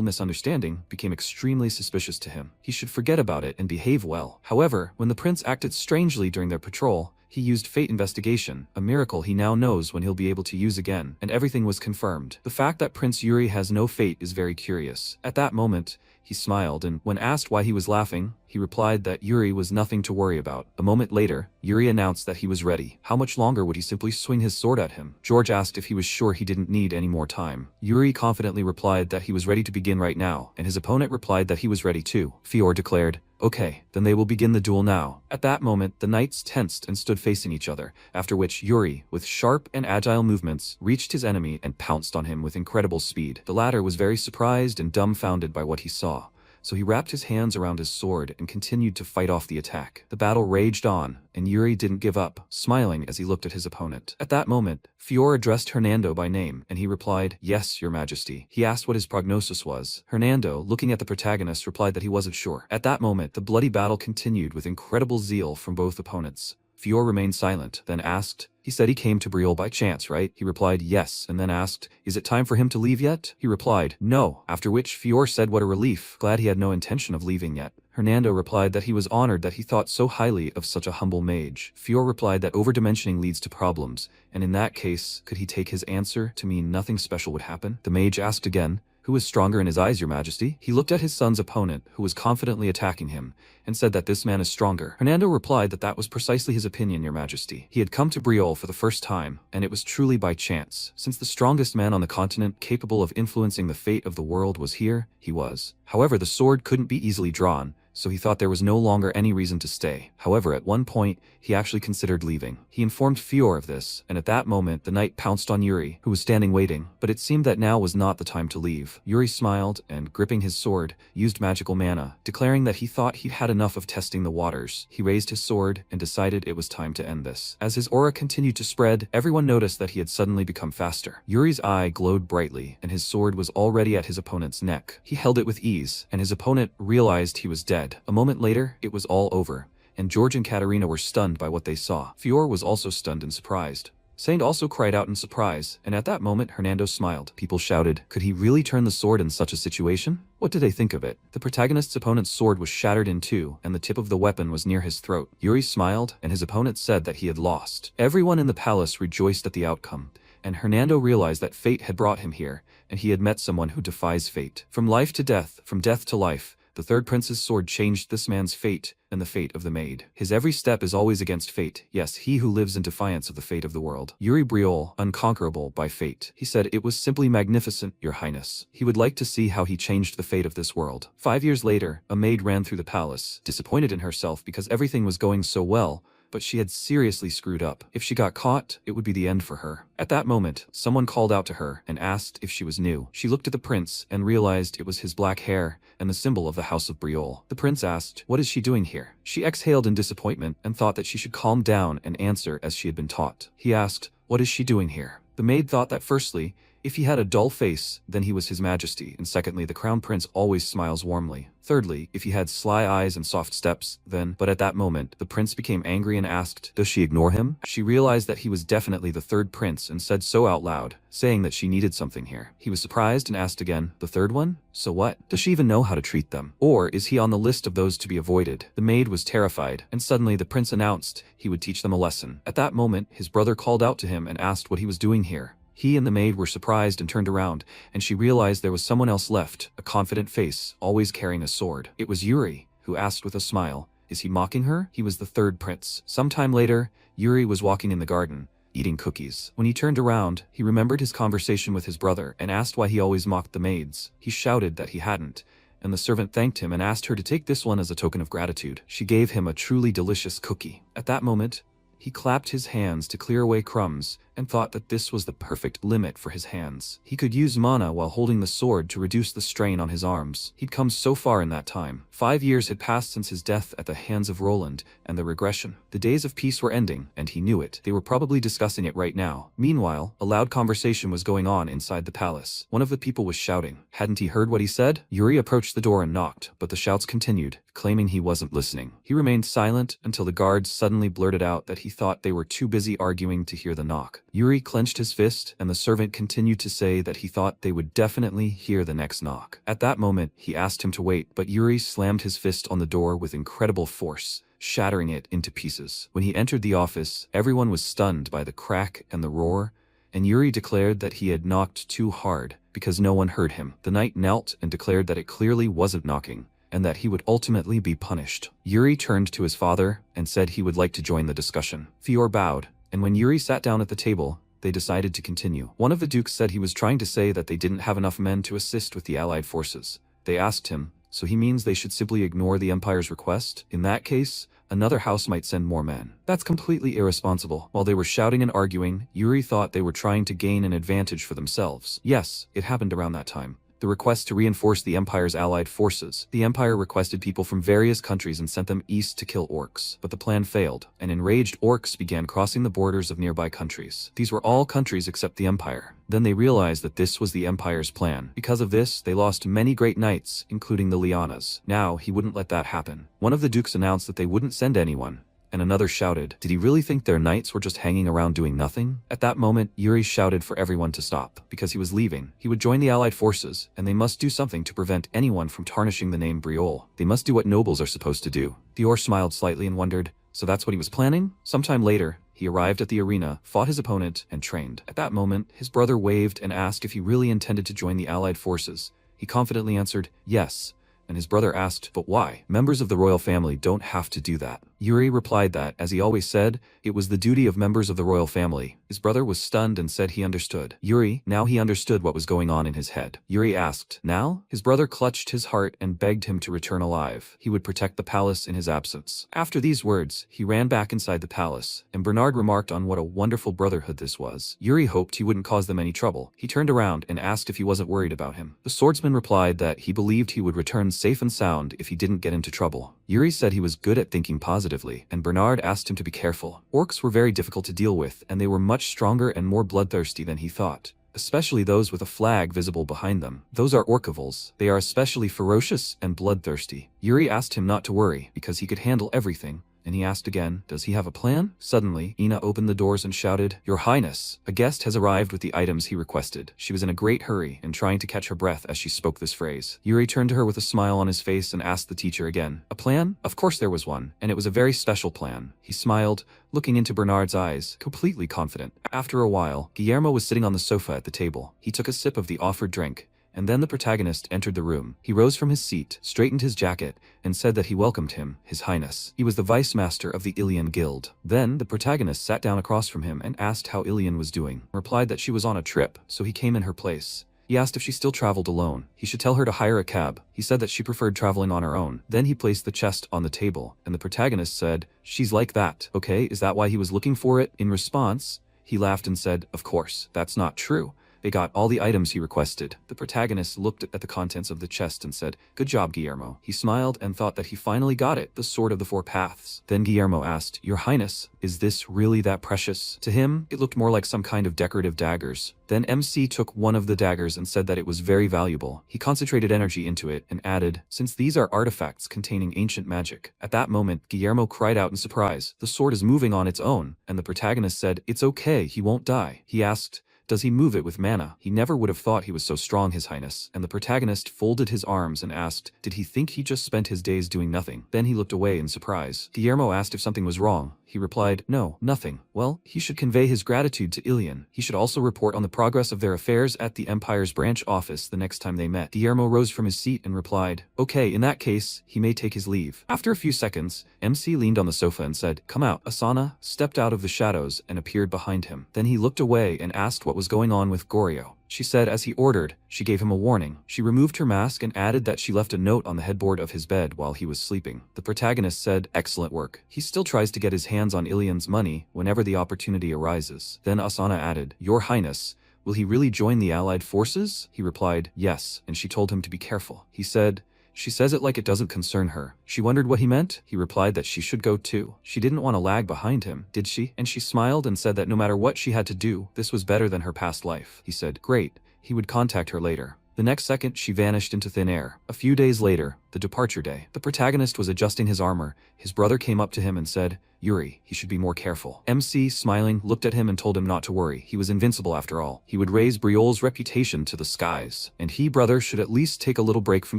misunderstanding became extremely suspicious to him. He should forget about it and behave well. However, when the prince acted strangely during their patrol, he used Fate Investigation, a miracle he now knows when he'll be able to use again, and everything was confirmed. The fact that Prince Yuri has no fate is very curious. At that moment, he smiled, and when asked why he was laughing, he replied that Yuri was nothing to worry about. A moment later, Yuri announced that he was ready. How much longer would he simply swing his sword at him? George asked if he was sure he didn't need any more time. Yuri confidently replied that he was ready to begin right now, and his opponent replied that he was ready too. Fior declared, okay, then they will begin the duel now. At that moment, the knights tensed and stood facing each other, after which Yuri, with sharp and agile movements, reached his enemy and pounced on him with incredible speed. The latter was very surprised and dumbfounded by what he saw, so he wrapped his hands around his sword and continued to fight off the attack. The battle raged on, and Yuri didn't give up, smiling as he looked at his opponent. At that moment, Fior addressed Hernando by name, and he replied, yes, your majesty. He asked what his prognosis was. Hernando, looking at the protagonist, replied that he wasn't sure. At that moment, the bloody battle continued with incredible zeal from both opponents. Fior remained silent, then asked, he said he came to Briol by chance, right? He replied yes, and then asked, is it time for him to leave yet? He replied, no, after which Fior said what a relief, glad he had no intention of leaving yet. Hernando replied that he was honored that he thought so highly of such a humble mage. Fior replied that overdimensioning leads to problems, and in that case, could he take his answer to mean nothing special would happen? The mage asked again, who is stronger in his eyes, your majesty? He looked at his son's opponent, who was confidently attacking him, and said that this man is stronger. Hernando replied that that was precisely his opinion, your majesty. He had come to Briol for the first time, and it was truly by chance. Since the strongest man on the continent capable of influencing the fate of the world was here, he was. However, the sword couldn't be easily drawn, so he thought there was no longer any reason to stay. However, at one point, he actually considered leaving. He informed Fior of this, and at that moment, the knight pounced on Yuri, who was standing waiting, but it seemed that now was not the time to leave. Yuri smiled, and gripping his sword, used magical mana, declaring that he thought he'd had enough of testing the waters. He raised his sword, and decided it was time to end this. As his aura continued to spread, everyone noticed that he had suddenly become faster. Yuri's eye glowed brightly, and his sword was already at his opponent's neck. He held it with ease, and his opponent realized he was dead. A moment later, it was all over, and George and Katerina were stunned by what they saw. Fior was also stunned and surprised. Saint also cried out in surprise, and at that moment Hernando smiled. People shouted, could he really turn the sword in such a situation? What did they think of it? The protagonist's opponent's sword was shattered in two, and the tip of the weapon was near his throat. Yuri smiled, and his opponent said that he had lost. Everyone in the palace rejoiced at the outcome, and Hernando realized that fate had brought him here, and he had met someone who defies fate. From life to death, from death to life, the third prince's sword changed this man's fate and the fate of the maid. His every step is always against fate. Yes, he who lives in defiance of the fate of the world. Yuri Briol, unconquerable by fate. He said, it was simply magnificent, your highness. He would like to see how he changed the fate of this world. 5 years later, a maid ran through the palace, disappointed in herself because everything was going so well, but she had seriously screwed up. If she got caught, it would be the end for her. At that moment, someone called out to her and asked if she was new. She looked at the prince and realized it was his black hair and the symbol of the House of Briol. The prince asked, what is she doing here? She exhaled in disappointment and thought that she should calm down and answer as she had been taught. He asked, what is she doing here? The maid thought that firstly, if he had a dull face, then he was his majesty, and secondly, the crown prince always smiles warmly. Thirdly, if he had sly eyes and soft steps, then, but at that moment, the prince became angry and asked, does she ignore him? She realized that he was definitely the third prince and said so out loud, saying that she needed something here. He was surprised and asked again, the third one? So what? Does she even know how to treat them? Or is he on the list of those to be avoided? The maid was terrified, and suddenly the prince announced he would teach them a lesson. At that moment, his brother called out to him and asked what he was doing here. He and the maid were surprised and turned around, and she realized there was someone else left, a confident face, always carrying a sword. It was Yuri, who asked with a smile, is he mocking her? He was the third prince. Sometime later, Yuri was walking in the garden, eating cookies. When he turned around, he remembered his conversation with his brother and asked why he always mocked the maids. He shouted that he hadn't, and the servant thanked him and asked her to take this one as a token of gratitude. She gave him a truly delicious cookie. At that moment, he clapped his hands to clear away crumbs and thought that this was the perfect limit for his hands. He could use mana while holding the sword to reduce the strain on his arms. He'd come so far in that time. 5 years had passed since his death at the hands of Roland and the regression. The days of peace were ending, and he knew it. They were probably discussing it right now. Meanwhile, a loud conversation was going on inside the palace. One of the people was shouting. Hadn't he heard what he said? Yuri approached the door and knocked, but the shouts continued, claiming he wasn't listening. He remained silent until the guards suddenly blurted out that he thought they were too busy arguing to hear the knock. Yuri clenched his fist, and the servant continued to say that he thought they would definitely hear the next knock. At that moment, he asked him to wait, but Yuri slammed his fist on the door with incredible force, shattering it into pieces. When he entered the office, everyone was stunned by the crack and the roar, and Yuri declared that he had knocked too hard because no one heard him. The knight knelt and declared that it clearly wasn't knocking, and that he would ultimately be punished. Yuri turned to his father and said he would like to join the discussion. Fior bowed, and when Yuri sat down at the table, they decided to continue. One of the dukes said he was trying to say that they didn't have enough men to assist with the allied forces. They asked him, so he means they should simply ignore the Empire's request? In that case, another house might send more men. That's completely irresponsible. While they were shouting and arguing, Yuri thought they were trying to gain an advantage for themselves. Yes, it happened around that time. The request to reinforce the Empire's allied forces. The Empire requested people from various countries and sent them east to kill orcs, but the plan failed, and enraged orcs began crossing the borders of nearby countries. These were all countries except the Empire. Then they realized that this was the Empire's plan. Because of this, they lost many great knights, including the Lianas. Now, he wouldn't let that happen. One of the dukes announced that they wouldn't send anyone, and another shouted, did he really think their knights were just hanging around doing nothing? At that moment, Yuri shouted for everyone to stop, because he was leaving. He would join the allied forces, and they must do something to prevent anyone from tarnishing the name Briol. They must do what nobles are supposed to do. Dior smiled slightly and wondered, so that's what he was planning? Sometime later, he arrived at the arena, fought his opponent, and trained. At that moment, his brother waved and asked if he really intended to join the allied forces. He confidently answered, yes. And his brother asked, but why? Members of the royal family don't have to do that. Yuri replied that, as he always said, it was the duty of members of the royal family. His brother was stunned and said he understood. Yuri, now he understood what was going on in his head. Yuri asked, now? His brother clutched his heart and begged him to return alive. He would protect the palace in his absence. After these words, he ran back inside the palace, and Bernard remarked on what a wonderful brotherhood this was. Yuri hoped he wouldn't cause them any trouble. He turned around and asked if he wasn't worried about him. The swordsman replied that he believed he would return safe and sound if he didn't get into trouble. Yuri said he was good at thinking positively, and Bernard asked him to be careful. Orcs were very difficult to deal with, and they were much stronger and more bloodthirsty than he thought, especially those with a flag visible behind them. Those are orcavals. They are especially ferocious and bloodthirsty. Yuri asked him not to worry, because he could handle everything, and he asked again, does he have a plan? Suddenly, Ina opened the doors and shouted, Your Highness, a guest has arrived with the items he requested. She was in a great hurry and trying to catch her breath as she spoke this phrase. Yuri turned to her with a smile on his face and asked the teacher again, a plan? Of course there was one, and it was a very special plan. He smiled, looking into Bernard's eyes, completely confident. After a while, Guillermo was sitting on the sofa at the table. He took a sip of the offered drink, and then the protagonist entered the room. He rose from his seat, straightened his jacket, and said that he welcomed him, His Highness. He was the vice master of the Ilian Guild. Then the protagonist sat down across from him and asked how Ilian was doing. Replied that she was on a trip, so he came in her place. He asked if she still traveled alone. He should tell her to hire a cab. He said that she preferred traveling on her own. Then he placed the chest on the table, and the protagonist said, She's like that. Okay, is that why he was looking for it? In response, he laughed and said, Of course, that's not true. They got all the items he requested. The protagonist looked at the contents of the chest and said, Good job, Guillermo. He smiled and thought that he finally got it, the Sword of the Four Paths. Then Guillermo asked, Your Highness, is this really that precious? To him, it looked more like some kind of decorative daggers. Then MC took one of the daggers and said that it was very valuable. He concentrated energy into it and added, Since these are artifacts containing ancient magic. At that moment, Guillermo cried out in surprise, The sword is moving on its own, and the protagonist said, It's okay, he won't die. He asked, Does he move it with mana? He never would have thought he was so strong, His Highness. And the protagonist folded his arms and asked, Did he think he just spent his days doing nothing? Then he looked away in surprise. Guillermo asked if something was wrong. He replied, No, nothing. Well, he should convey his gratitude to Ilian. He should also report on the progress of their affairs at the Empire's branch office the next time they met. Guillermo rose from his seat and replied, Okay, in that case, he may take his leave. After a few seconds, MC leaned on the sofa and said, Come out. Asana stepped out of the shadows and appeared behind him. Then he looked away and asked what was going on with Goryo. She said as he ordered, she gave him a warning. She removed her mask and added that she left a note on the headboard of his bed while he was sleeping. The protagonist said, Excellent work. He still tries to get his hands on Ilian's money whenever the opportunity arises. Then Asana added, Your Highness, will he really join the allied forces? He replied, Yes, and she told him to be careful. He said, She says it like it doesn't concern her. She wondered what he meant. He replied that she should go too. She didn't want to lag behind him, did she? And she smiled and said that no matter what she had to do, this was better than her past life. He said, Great. He would contact her later. The next second, she vanished into thin air. A few days later, the departure day. The protagonist was adjusting his armor. His brother came up to him and said, Yuri, he should be more careful. MC, smiling, looked at him and told him not to worry. He was invincible after all. He would raise Briol's reputation to the skies. And he, brother, should at least take a little break from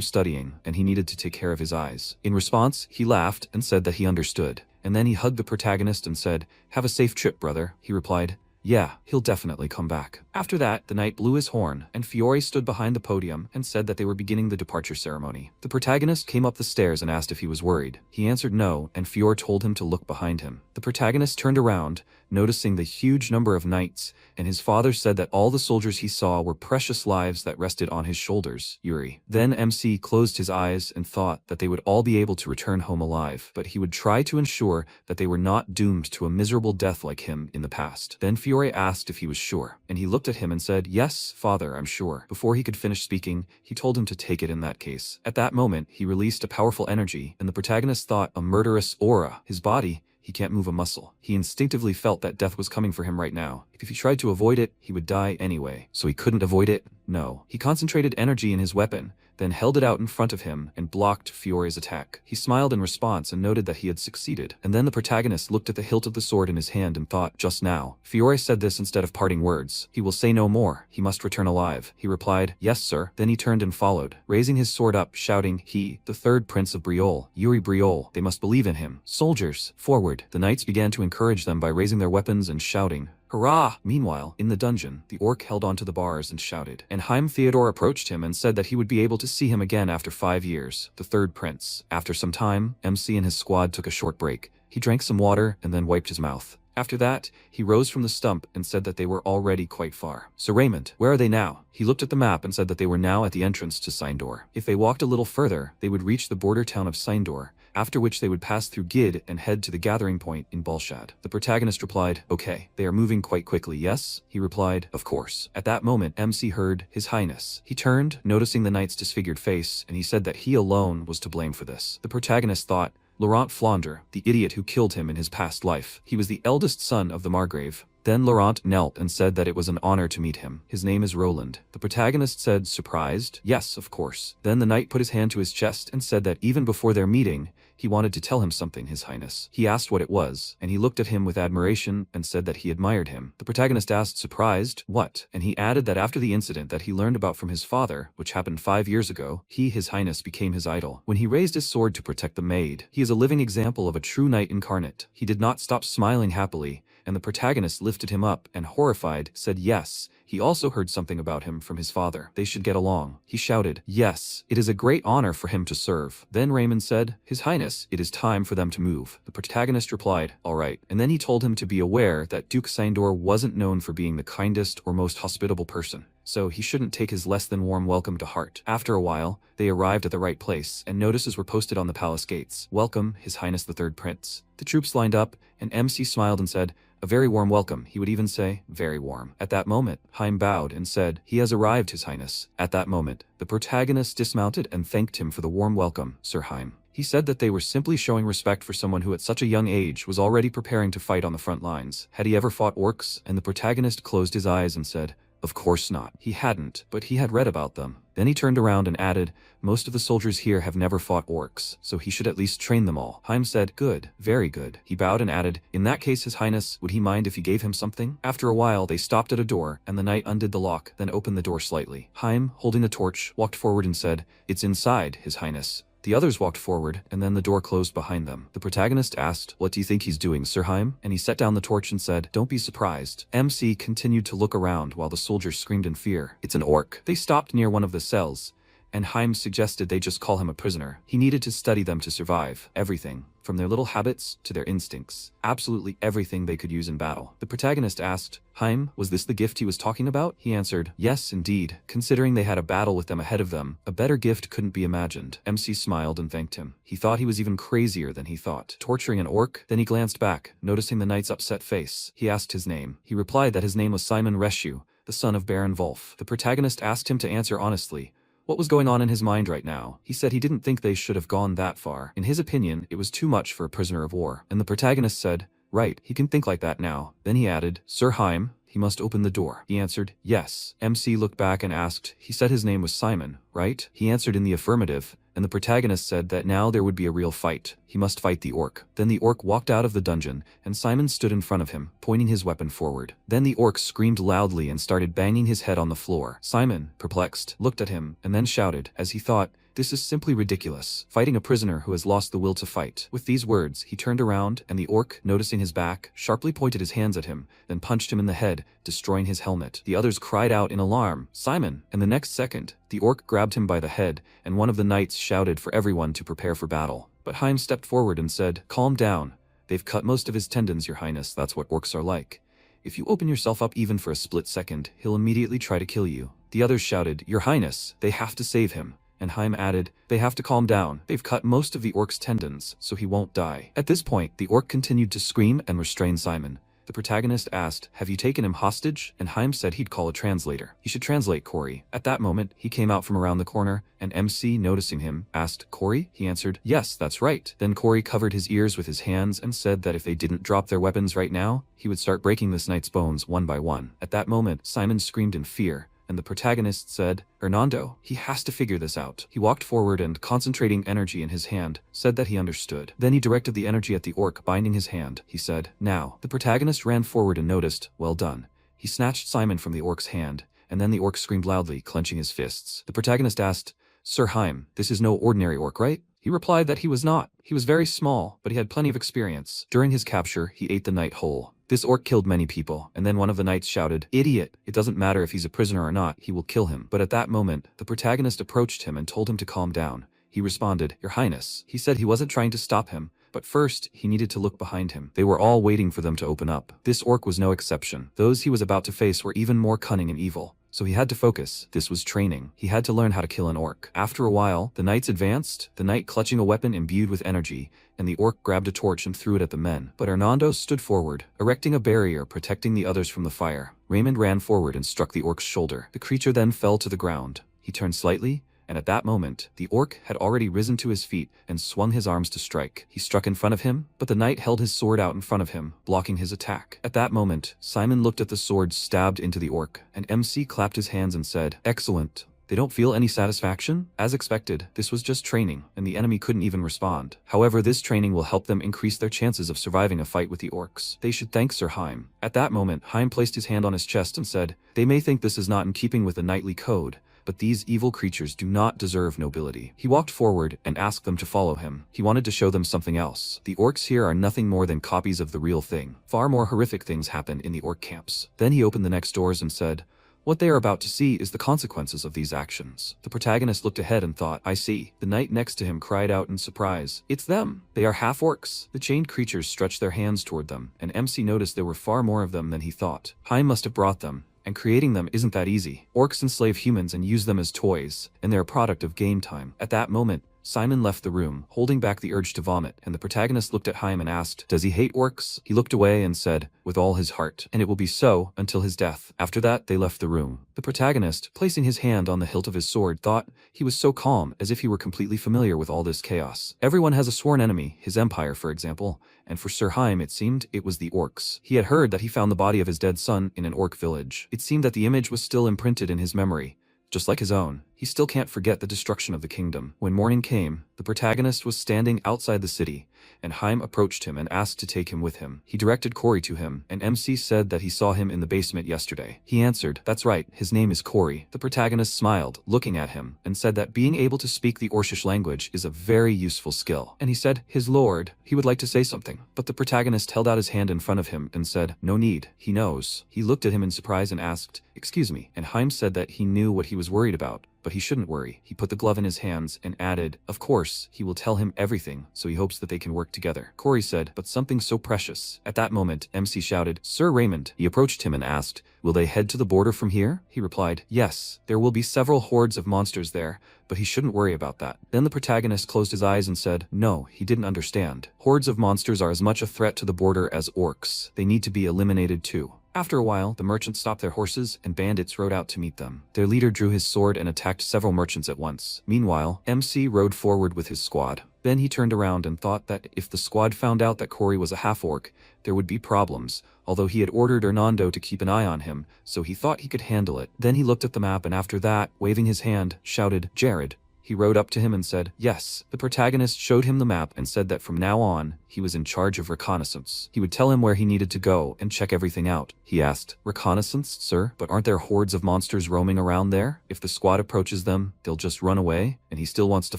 studying, and he needed to take care of his eyes. In response, he laughed and said that he understood. And then he hugged the protagonist and said, Have a safe trip, brother. He replied, Yeah, he'll definitely come back. After that, the knight blew his horn, and Fiore stood behind the podium and said that they were beginning the departure ceremony. The protagonist came up the stairs and asked if he was worried. He answered no, and Fiore told him to look behind him. The protagonist turned around, noticing the huge number of knights, and his father said that all the soldiers he saw were precious lives that rested on his shoulders, Yuri. Then MC closed his eyes and thought that they would all be able to return home alive, but he would try to ensure that they were not doomed to a miserable death like him in the past. Then Fiore asked if he was sure, and he looked at him and said, Yes, father, I'm sure. Before he could finish speaking, he told him to take it in that case. At that moment, he released a powerful energy, and the protagonist thought a murderous aura. His body, he can't move a muscle. He instinctively felt that death was coming for him right now. If he tried to avoid it, he would die anyway. So he couldn't avoid it? No. He concentrated energy in his weapon, then held it out in front of him and blocked Fiore's attack. He smiled in response and noted that he had succeeded. And then the protagonist looked at the hilt of the sword in his hand and thought, just now. Fiore said this instead of parting words. He will say no more. He must return alive. He replied, Yes, sir. Then he turned and followed, raising his sword up, shouting, He, the third prince of Briol, Yuri Briol. They must believe in him. Soldiers, forward. The knights began to encourage them by raising their weapons and shouting, Hurrah! Meanwhile, in the dungeon, the orc held onto the bars and shouted. And Heim Theodore approached him and said that he would be able to see him again after 5 years, the third prince. After some time, MC and his squad took a short break. He drank some water and then wiped his mouth. After that, he rose from the stump and said that they were already quite far. So Raymond, where are they now? He looked at the map and said that they were now at the entrance to Sindor. If they walked a little further, they would reach the border town of Sindor, after which they would pass through Gid and head to the gathering point in Balshad. The protagonist replied, Okay, they are moving quite quickly, yes? He replied, Of course. At that moment, MC heard, His Highness. He turned, noticing the knight's disfigured face, and he said that he alone was to blame for this. The protagonist thought, Laurent Flandre, the idiot who killed him in his past life. He was the eldest son of the Margrave. Then Laurent knelt and said that it was an honor to meet him. His name is Roland. The protagonist said, surprised, Yes, of course. Then the knight put his hand to his chest and said that even before their meeting, He wanted to tell him something, His Highness. He asked what it was, and he looked at him with admiration and said that he admired him. The protagonist asked, surprised, what? And he added that after the incident that he learned about from his father, which happened 5 years ago, he, His Highness, became his idol. When he raised his sword to protect the maid, he is a living example of a true knight incarnate. He did not stop smiling happily, and the protagonist lifted him up and, horrified, said yes. He also heard something about him from his father. They should get along. He shouted, yes, it is a great honor for him to serve. Then Raymond said, His Highness, it is time for them to move. The protagonist replied, all right. And then he told him to be aware that Duke Sandor wasn't known for being the kindest or most hospitable person, so he shouldn't take his less than warm welcome to heart. After a while, they arrived at the right place, and notices were posted on the palace gates. Welcome, His Highness the Third Prince. The troops lined up, and MC smiled and said, a very warm welcome. He would even say, very warm. At that moment, Haim bowed and said, he has arrived, His Highness. At that moment, the protagonist dismounted and thanked him for the warm welcome, Sir Haim. He said that they were simply showing respect for someone who at such a young age was already preparing to fight on the front lines. Had he ever fought orcs? And the protagonist closed his eyes and said, of course not. He hadn't, but he had read about them. Then he turned around and added, most of the soldiers here have never fought orcs, so he should at least train them all. Haim said, good, very good. He bowed and added, in that case, His Highness, would he mind if he gave him something? After a while, they stopped at a door, and the knight undid the lock, then opened the door slightly. Haim, holding the torch, walked forward and said, it's inside, His Highness. The others walked forward, and then the door closed behind them. The protagonist asked, what do you think he's doing, Sir Haim? And he set down the torch and said, don't be surprised. MC continued to look around while the soldiers screamed in fear. It's an orc. They stopped near one of the cells, and Haim suggested they just call him a prisoner. He needed to study them to survive. Everything, from their little habits to their instincts. Absolutely everything they could use in battle. The protagonist asked, Haim, was this the gift he was talking about? He answered, yes, indeed. Considering they had a battle with them ahead of them, a better gift couldn't be imagined. MC smiled and thanked him. He thought he was even crazier than he thought. Torturing an orc? Then he glanced back, noticing the knight's upset face. He asked his name. He replied that his name was Simon Reshu, the son of Baron Wolf. The protagonist asked him to answer honestly. What was going on in his mind right now? He said he didn't think they should have gone that far. In his opinion, it was too much for a prisoner of war. And the protagonist said, right, he can think like that now. Then he added, Sir Haim, he must open the door. He answered, yes. MC looked back and asked, he said his name was Simon, right? He answered in the affirmative, and the protagonist said that now there would be a real fight. He must fight the orc. Then the orc walked out of the dungeon, and Simon stood in front of him, pointing his weapon forward. Then the orc screamed loudly and started banging his head on the floor. Simon, perplexed, looked at him, and then shouted, as he thought, this is simply ridiculous. Fighting a prisoner who has lost the will to fight. With these words, he turned around, and the orc, noticing his back, sharply pointed his hands at him, then punched him in the head, destroying his helmet. The others cried out in alarm, Simon! And the next second, the orc grabbed him by the head, and one of the knights shouted for everyone to prepare for battle. But Haim stepped forward and said, calm down. They've cut most of his tendons, Your Highness. That's what orcs are like. If you open yourself up even for a split second, he'll immediately try to kill you. The others shouted, Your Highness, they have to save him. And Haim added, they have to calm down. They've cut most of the orc's tendons, so he won't die. At this point, the orc continued to scream and restrain Simon. The protagonist asked, have you taken him hostage? And Haim said he'd call a translator. He should translate Corey. At that moment, he came out from around the corner, and MC, noticing him, asked, Corey? He answered, yes, that's right. Then Corey covered his ears with his hands and said that if they didn't drop their weapons right now, he would start breaking this knight's bones one by one. At that moment, Simon screamed in fear, and the protagonist said, Hernando, he has to figure this out. He walked forward and, concentrating energy in his hand, said that he understood. Then he directed the energy at the orc binding his hand. He said, now. The protagonist ran forward and noticed, well done. He snatched Simon from the orc's hand, and then the orc screamed loudly, clenching his fists. The protagonist asked, Sir Haim, this is no ordinary orc, right? He replied that he was not. He was very small, but he had plenty of experience. During his capture, he ate the knight whole. This orc killed many people, and then one of the knights shouted, idiot, it doesn't matter if he's a prisoner or not, he will kill him. But at that moment, the protagonist approached him and told him to calm down. He responded, Your Highness. He said he wasn't trying to stop him, but first, he needed to look behind him. They were all waiting for them to open up. This orc was no exception. Those he was about to face were even more cunning and evil. So he had to focus. This was training. He had to learn how to kill an orc. After a while, the knights advanced, the knight clutching a weapon imbued with energy, and the orc grabbed a torch and threw it at the men. But Hernando stood forward, erecting a barrier protecting the others from the fire. Raymond ran forward and struck the orc's shoulder. The creature then fell to the ground. He turned slightly, and at that moment, the orc had already risen to his feet and swung his arms to strike. He struck in front of him, but the knight held his sword out in front of him, blocking his attack. At that moment, Simon looked at the sword stabbed into the orc, and MC clapped his hands and said, excellent. They don't feel any satisfaction? As expected, this was just training, and the enemy couldn't even respond. However, this training will help them increase their chances of surviving a fight with the orcs. They should thank Sir Haim. At that moment, Haim placed his hand on his chest and said, "They may think this is not in keeping with the knightly code, but these evil creatures do not deserve nobility." He walked forward and asked them to follow him. He wanted to show them something else. The orcs here are nothing more than copies of the real thing. Far more horrific things happen in the orc camps. Then he opened the next doors and said, "What they are about to see is the consequences of these actions." The protagonist looked ahead and thought, "I see." The knight next to him cried out in surprise, "It's them! They are half-orcs!" The chained creatures stretched their hands toward them, and MC noticed there were far more of them than he thought. Haim must have brought them, and creating them isn't that easy. Orcs enslave humans and use them as toys, and they're a product of game time. At that moment, Simon left the room, holding back the urge to vomit, and the protagonist looked at Haim and asked, "Does he hate orcs?" He looked away and said, "With all his heart, and it will be so until his death." After that, they left the room. The protagonist, placing his hand on the hilt of his sword, thought he was so calm, as if he were completely familiar with all this chaos. Everyone has a sworn enemy, his empire for example, and for Sir Haim it seemed it was the orcs. He had heard that he found the body of his dead son in an orc village. It seemed that the image was still imprinted in his memory, just like his own. He still can't forget the destruction of the kingdom. When morning came, the protagonist was standing outside the city, and Haim approached him and asked to take him with him. He directed Corey to him, and MC said that he saw him in the basement yesterday. He answered, "That's right, his name is Corey." The protagonist smiled, looking at him, and said that being able to speak the Orcish language is a very useful skill. And he said, his lord, he would like to say something. But the protagonist held out his hand in front of him and said, "No need, he knows." He looked at him in surprise and asked, "Excuse me," and Haim said that he knew what he was worried about, but he shouldn't worry. He put the glove in his hands and added, "Of course, he will tell him everything, so he hopes that they can work together." Corey said, "But something so precious." At that moment, MC shouted, "Sir Raymond." He approached him and asked, "Will they head to the border from here?" He replied, "Yes, there will be several hordes of monsters there, but he shouldn't worry about that." Then the protagonist closed his eyes and said, "No, he didn't understand. Hordes of monsters are as much a threat to the border as orcs. They need to be eliminated too." After a while, the merchants stopped their horses and bandits rode out to meet them. Their leader drew his sword and attacked several merchants at once. Meanwhile, MC rode forward with his squad. Then he turned around and thought that if the squad found out that Corey was a half-orc, there would be problems, although he had ordered Hernando to keep an eye on him, so he thought he could handle it. Then he looked at the map and after that, waving his hand, shouted, "Jared." He rode up to him and said, "Yes." The protagonist showed him the map and said that from now on, he was in charge of reconnaissance. He would tell him where he needed to go and check everything out. He asked, "Reconnaissance, sir? But aren't there hordes of monsters roaming around there? If the squad approaches them, they'll just run away, and he still wants to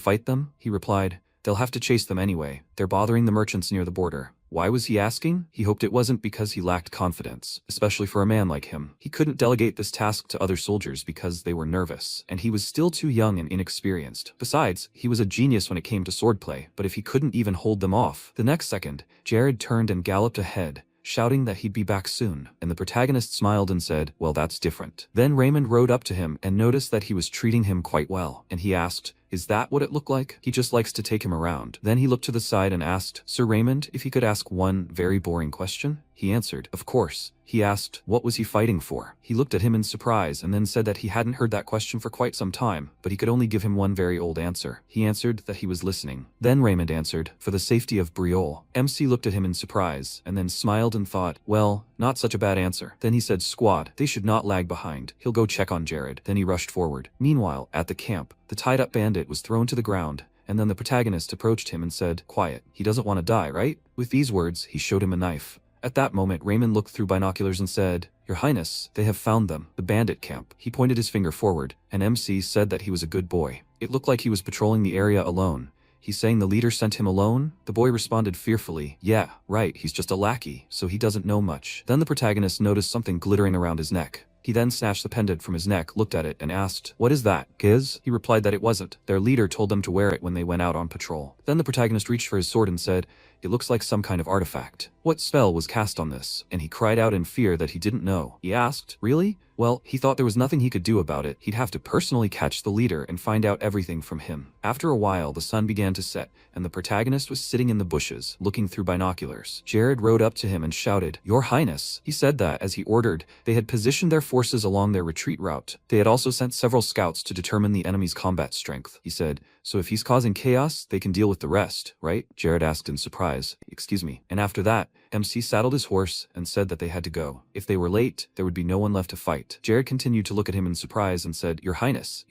fight them?" He replied, "They'll have to chase them anyway. They're bothering the merchants near the border." Why was he asking? He hoped it wasn't because he lacked confidence, especially for a man like him. He couldn't delegate this task to other soldiers because they were nervous, and he was still too young and inexperienced. Besides, he was a genius when it came to swordplay, but if he couldn't even hold them off. The next second, Jared turned and galloped ahead, shouting that he'd be back soon, and the protagonist smiled and said, "Well, that's different." Then Raymond rode up to him and noticed that he was treating him quite well, and he asked, "Is that what it looked like?" He just likes to take him around. Then he looked to the side and asked Sir Raymond if he could ask one very boring question. He answered, "Of course." He asked, what was he fighting for? He looked at him in surprise and then said that he hadn't heard that question for quite some time, but he could only give him one very old answer. He answered that he was listening. Then Raymond answered, "For the safety of Briol." MC looked at him in surprise and then smiled and thought, well, not such a bad answer. Then he said, "Squad, they should not lag behind. He'll go check on Jared." Then he rushed forward. Meanwhile, at the camp, the tied-up bandit was thrown to the ground, and then the protagonist approached him and said, "Quiet, he doesn't want to die, right?" With these words, he showed him a knife. At that moment, Raymond looked through binoculars and said, "Your Highness, they have found them, the bandit camp." He pointed his finger forward, and MC said that he was a good boy. It looked like he was patrolling the area alone. He's saying the leader sent him alone? The boy responded fearfully, "Yeah, right, he's just a lackey, so he doesn't know much." Then the protagonist noticed something glittering around his neck. He then snatched the pendant from his neck, looked at it, and asked, "What is that, Giz?" He replied that it wasn't. Their leader told them to wear it when they went out on patrol. Then the protagonist reached for his sword and said, "It looks like some kind of artifact. What spell was cast on this?" And he cried out in fear that he didn't know. He asked, "Really?" Well, he thought there was nothing he could do about it. He'd have to personally catch the leader and find out everything from him. After a while, the sun began to set, and the protagonist was sitting in the bushes, looking through binoculars. Jared rode up to him and shouted, "Your Highness!" He said that, as he ordered, they had positioned their forces along their retreat route. They had also sent several scouts to determine the enemy's combat strength. He said, "So if he's causing chaos, they can deal with the rest, right?" Jared asked in surprise. surprise. Excuse me. And after that, MC saddled his horse and said that they had to go. If they were late, there would be no one left to fight. Jared continued to look at him in surprise and said, Your Highness,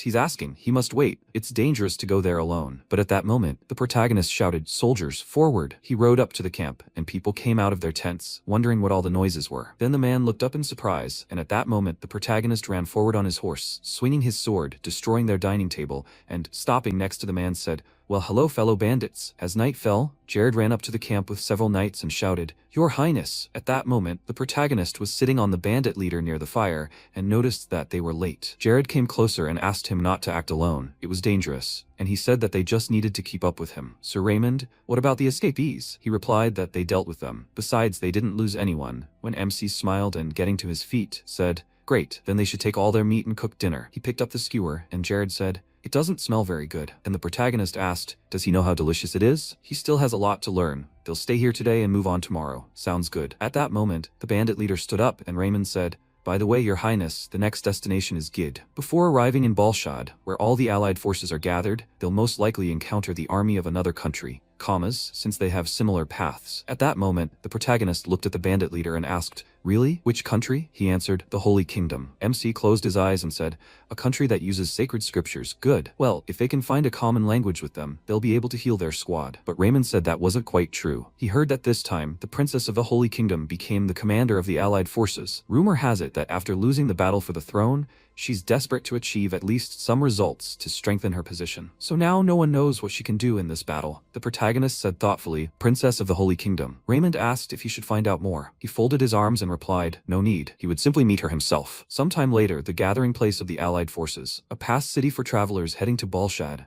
he's asking. He must wait. It's dangerous to go there alone. But at that moment, the protagonist shouted, Soldiers, forward! He rode up to the camp, and people came out of their tents, wondering what all the noises were. Then the man looked up in surprise, and at that moment the protagonist ran forward on his horse, swinging his sword, destroying their dining table, and, stopping next to the man, said, Well, hello fellow bandits. As night fell, Jared ran up to the camp with several knights and shouted, Your Highness! At that moment, the protagonist was sitting on the bandit leader near the fire, and noticed that they were late. Jared came closer and asked him not to act alone. It was dangerous, and he said that they just needed to keep up with him. Sir Raymond, what about the escapees? He replied that they dealt with them. Besides, they didn't lose anyone. When MC smiled and, getting to his feet, said, Great, then they should take all their meat and cook dinner. He picked up the skewer, and Jared said, It doesn't smell very good. And the protagonist asked, Does he know how delicious it is? He still has a lot to learn. They'll stay here today and move on tomorrow. Sounds good. At that moment, the bandit leader stood up, and Raymond said, By the way, Your Highness, the next destination is Gid. Before arriving in Balshad, where all the allied forces are gathered, they'll most likely encounter the army of another country, since they have similar paths. At that moment, the protagonist looked at the bandit leader and asked, Really? Which country? He answered, The Holy Kingdom. MC closed his eyes and said, A country that uses sacred scriptures. Good. Well, if they can find a common language with them, they'll be able to heal their squad. But Raymond said that wasn't quite true. He heard that this time, the princess of the Holy Kingdom became the commander of the allied forces. Rumor has it that after losing the battle for the throne, she's desperate to achieve at least some results to strengthen her position. So now no one knows what she can do in this battle. The protagonist said thoughtfully, Princess of the Holy Kingdom. Raymond asked if he should find out more. He folded his arms and replied, No need. He would simply meet her himself. Sometime later, the gathering place of the allied forces, a past city for travelers heading to Balshad,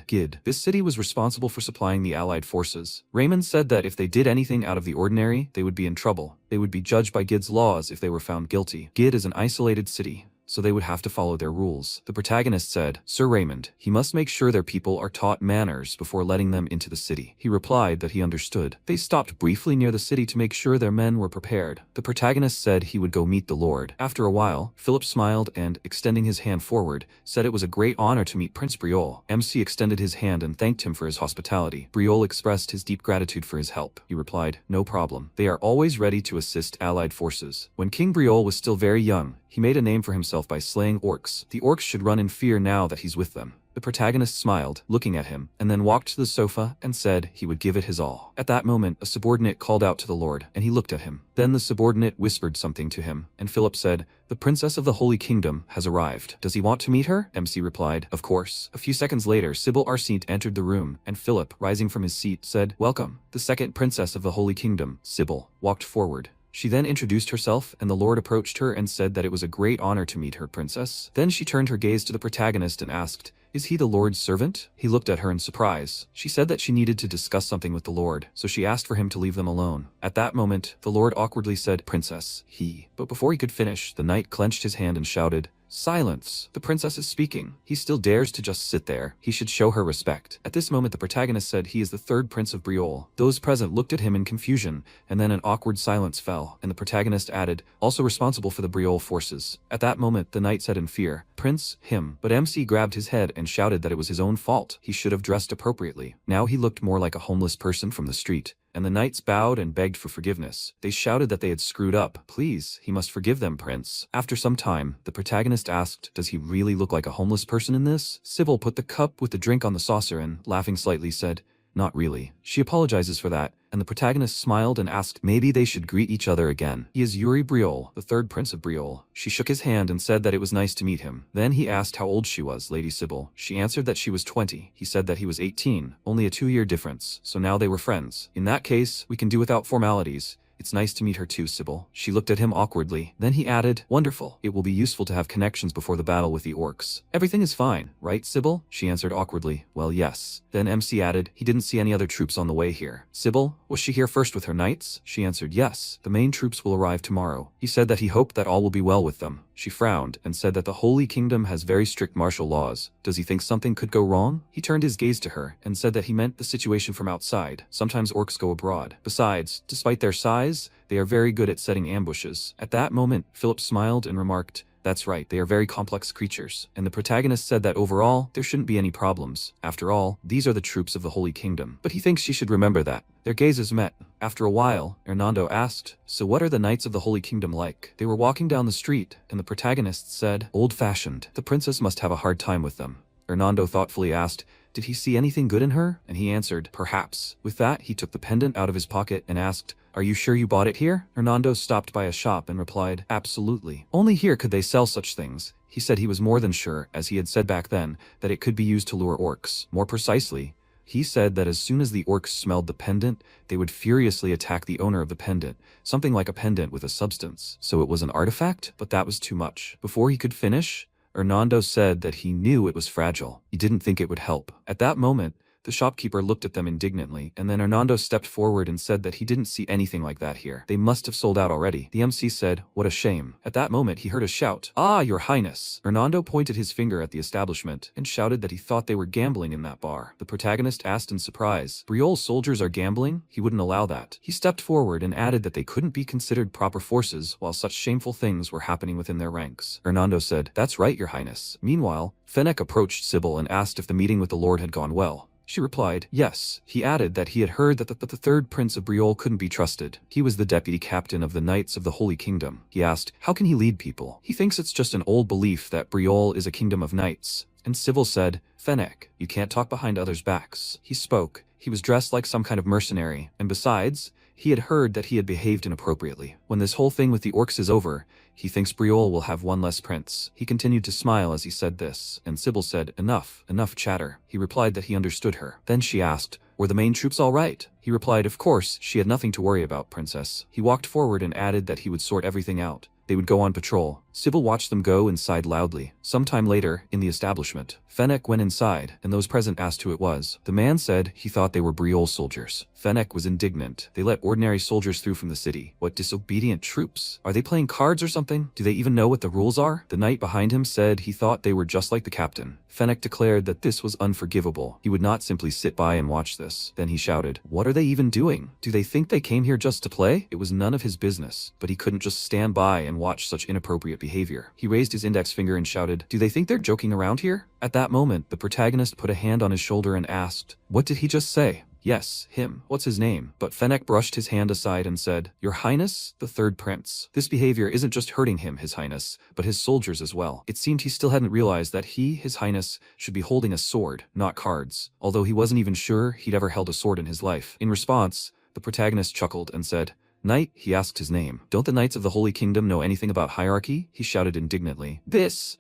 Gid. This city was responsible for supplying the allied forces. Raymond said that if they did anything out of the ordinary, they would be in trouble. They would be judged by Gid's laws if they were found guilty. Gid is an isolated city, so they would have to follow their rules. The protagonist said, Sir Raymond, he must make sure their people are taught manners before letting them into the city. He replied that he understood. They stopped briefly near the city to make sure their men were prepared. The protagonist said he would go meet the Lord. After a while, Philip smiled and, extending his hand forward, said it was a great honor to meet Prince Briol. MC extended his hand and thanked him for his hospitality. Briol expressed his deep gratitude for his help. He replied, No problem. They are always ready to assist allied forces. When King Briol was still very young, he made a name for himself by slaying orcs. The orcs should run in fear now that he's with them. The protagonist smiled, looking at him, and then walked to the sofa and said he would give it his all. At that moment, a subordinate called out to the Lord, and he looked at him. Then the subordinate whispered something to him, and Philip said, The Princess of the Holy Kingdom has arrived. Does he want to meet her? MC replied, Of course. A few seconds later, Sybil Arsene entered the room, and Philip, rising from his seat, said, Welcome. The second Princess of the Holy Kingdom, Sybil, walked forward. She then introduced herself, and the Lord approached her and said that it was a great honor to meet her, princess. Then she turned her gaze to the protagonist and asked, Is he the Lord's servant? He looked at her in surprise. She said that she needed to discuss something with the Lord, so she asked for him to leave them alone. At that moment, the Lord awkwardly said, Princess, he. But before he could finish, the knight clenched his hand and shouted, Silence! The princess is speaking. He still dares to just sit there. He should show her respect. At this moment, the protagonist said he is the third prince of Briol. Those present looked at him in confusion, and then an awkward silence fell, and the protagonist added, also responsible for the Briol forces. At that moment, the knight said in fear, Prince, him. But MC grabbed his head and shouted that it was his own fault. He should have dressed appropriately. Now he looked more like a homeless person from the street. And the knights bowed and begged for forgiveness. They shouted that they had screwed up. Please, he must forgive them, Prince. After some time, the protagonist asked, Does he really look like a homeless person in this? Sybil put the cup with the drink on the saucer and, laughing slightly, said, Not really. She apologizes for that, and the protagonist smiled and asked maybe they should greet each other again. He is Yuri Briol, the third prince of Briol. She shook his hand and said that it was nice to meet him. Then he asked how old she was, Lady Sybil. She answered that she was 20. He said that he was 18, only a 2-year difference, so now they were friends. In that case, we can do without formalities. It's nice to meet her too, Sybil. She looked at him awkwardly. Then he added, Wonderful. It will be useful to have connections before the battle with the orcs. Everything is fine, right, Sybil? She answered awkwardly. Well, yes. Then MC added, he didn't see any other troops on the way here. Sybil, was she here first with her knights? She answered, yes. The main troops will arrive tomorrow. He said that he hoped that all will be well with them. She frowned and said that the Holy Kingdom has very strict martial laws. Does he think something could go wrong? He turned his gaze to her and said that he meant the situation from outside. Sometimes orcs go abroad. Besides, despite their size, they are very good at setting ambushes. At that moment, Philip smiled and remarked, That's right, they are very complex creatures. And the protagonist said that overall, there shouldn't be any problems. After all, these are the troops of the Holy Kingdom. But he thinks she should remember that. Their gazes met. After a while, Hernando asked, so what are the Knights of the Holy Kingdom like? They were walking down the street, and the protagonist said, old-fashioned. The princess must have a hard time with them. Hernando thoughtfully asked, did he see anything good in her? And he answered, perhaps. With that, he took the pendant out of his pocket and asked, are you sure you bought it here? Hernando stopped by a shop and replied, absolutely. Only here could they sell such things. He said he was more than sure, as he had said back then, that it could be used to lure orcs. More precisely, he said that as soon as the orcs smelled the pendant, they would furiously attack the owner of the pendant, something like a pendant with a substance. So it was an artifact? But that was too much. Before he could finish, Hernando said that he knew it was fragile. He didn't think it would help. At that moment, the shopkeeper looked at them indignantly, and then Hernando stepped forward and said that he didn't see anything like that here. They must have sold out already. The MC said, what a shame. At that moment, he heard a shout. Ah, your highness. Hernando pointed his finger at the establishment and shouted that he thought they were gambling in that bar. The protagonist asked in surprise, Briole's soldiers are gambling? He wouldn't allow that. He stepped forward and added that they couldn't be considered proper forces while such shameful things were happening within their ranks. Hernando said, that's right, your highness. Meanwhile, Fennec approached Sybil and asked if the meeting with the lord had gone well. She replied, yes. He added that he had heard that the third prince of Briole couldn't be trusted. He was the deputy captain of the Knights of the Holy Kingdom. He asked, how can he lead people? He thinks it's just an old belief that Briole is a kingdom of knights. And Sybil said, Fennec, you can't talk behind others' backs. He spoke. He was dressed like some kind of mercenary, and besides, he had heard that he had behaved inappropriately. When this whole thing with the orcs is over, he thinks Briole will have one less prince. He continued to smile as he said this, and Sybil said, enough chatter. He replied that he understood her. Then she asked, were the main troops all right? He replied, of course, she had nothing to worry about, princess. He walked forward and added that he would sort everything out. They would go on patrol. Sybil watched them go and sighed loudly. Sometime later, in the establishment, Fennec went inside, and those present asked who it was. The man said he thought they were Briole soldiers. Fennec was indignant. They let ordinary soldiers through from the city. What disobedient troops? Are they playing cards or something? Do they even know what the rules are? The knight behind him said he thought they were just like the captain. Fennec declared that this was unforgivable. He would not simply sit by and watch this. Then he shouted, what are they even doing? Do they think they came here just to play? It was none of his business, but he couldn't just stand by and watch such inappropriate behavior. He raised his index finger and shouted, do they think they're joking around here? At that moment, the protagonist put a hand on his shoulder and asked, what did he just say? Yes, him. What's his name? But Fennec brushed his hand aside and said, your highness, the third prince. This behavior isn't just hurting him, his highness, but his soldiers as well. It seemed he still hadn't realized that he, his highness, should be holding a sword, not cards, although he wasn't even sure he'd ever held a sword in his life. In response, the protagonist chuckled and said, Knight, he asked his name. Don't the Knights of the Holy Kingdom know anything about hierarchy? He shouted indignantly.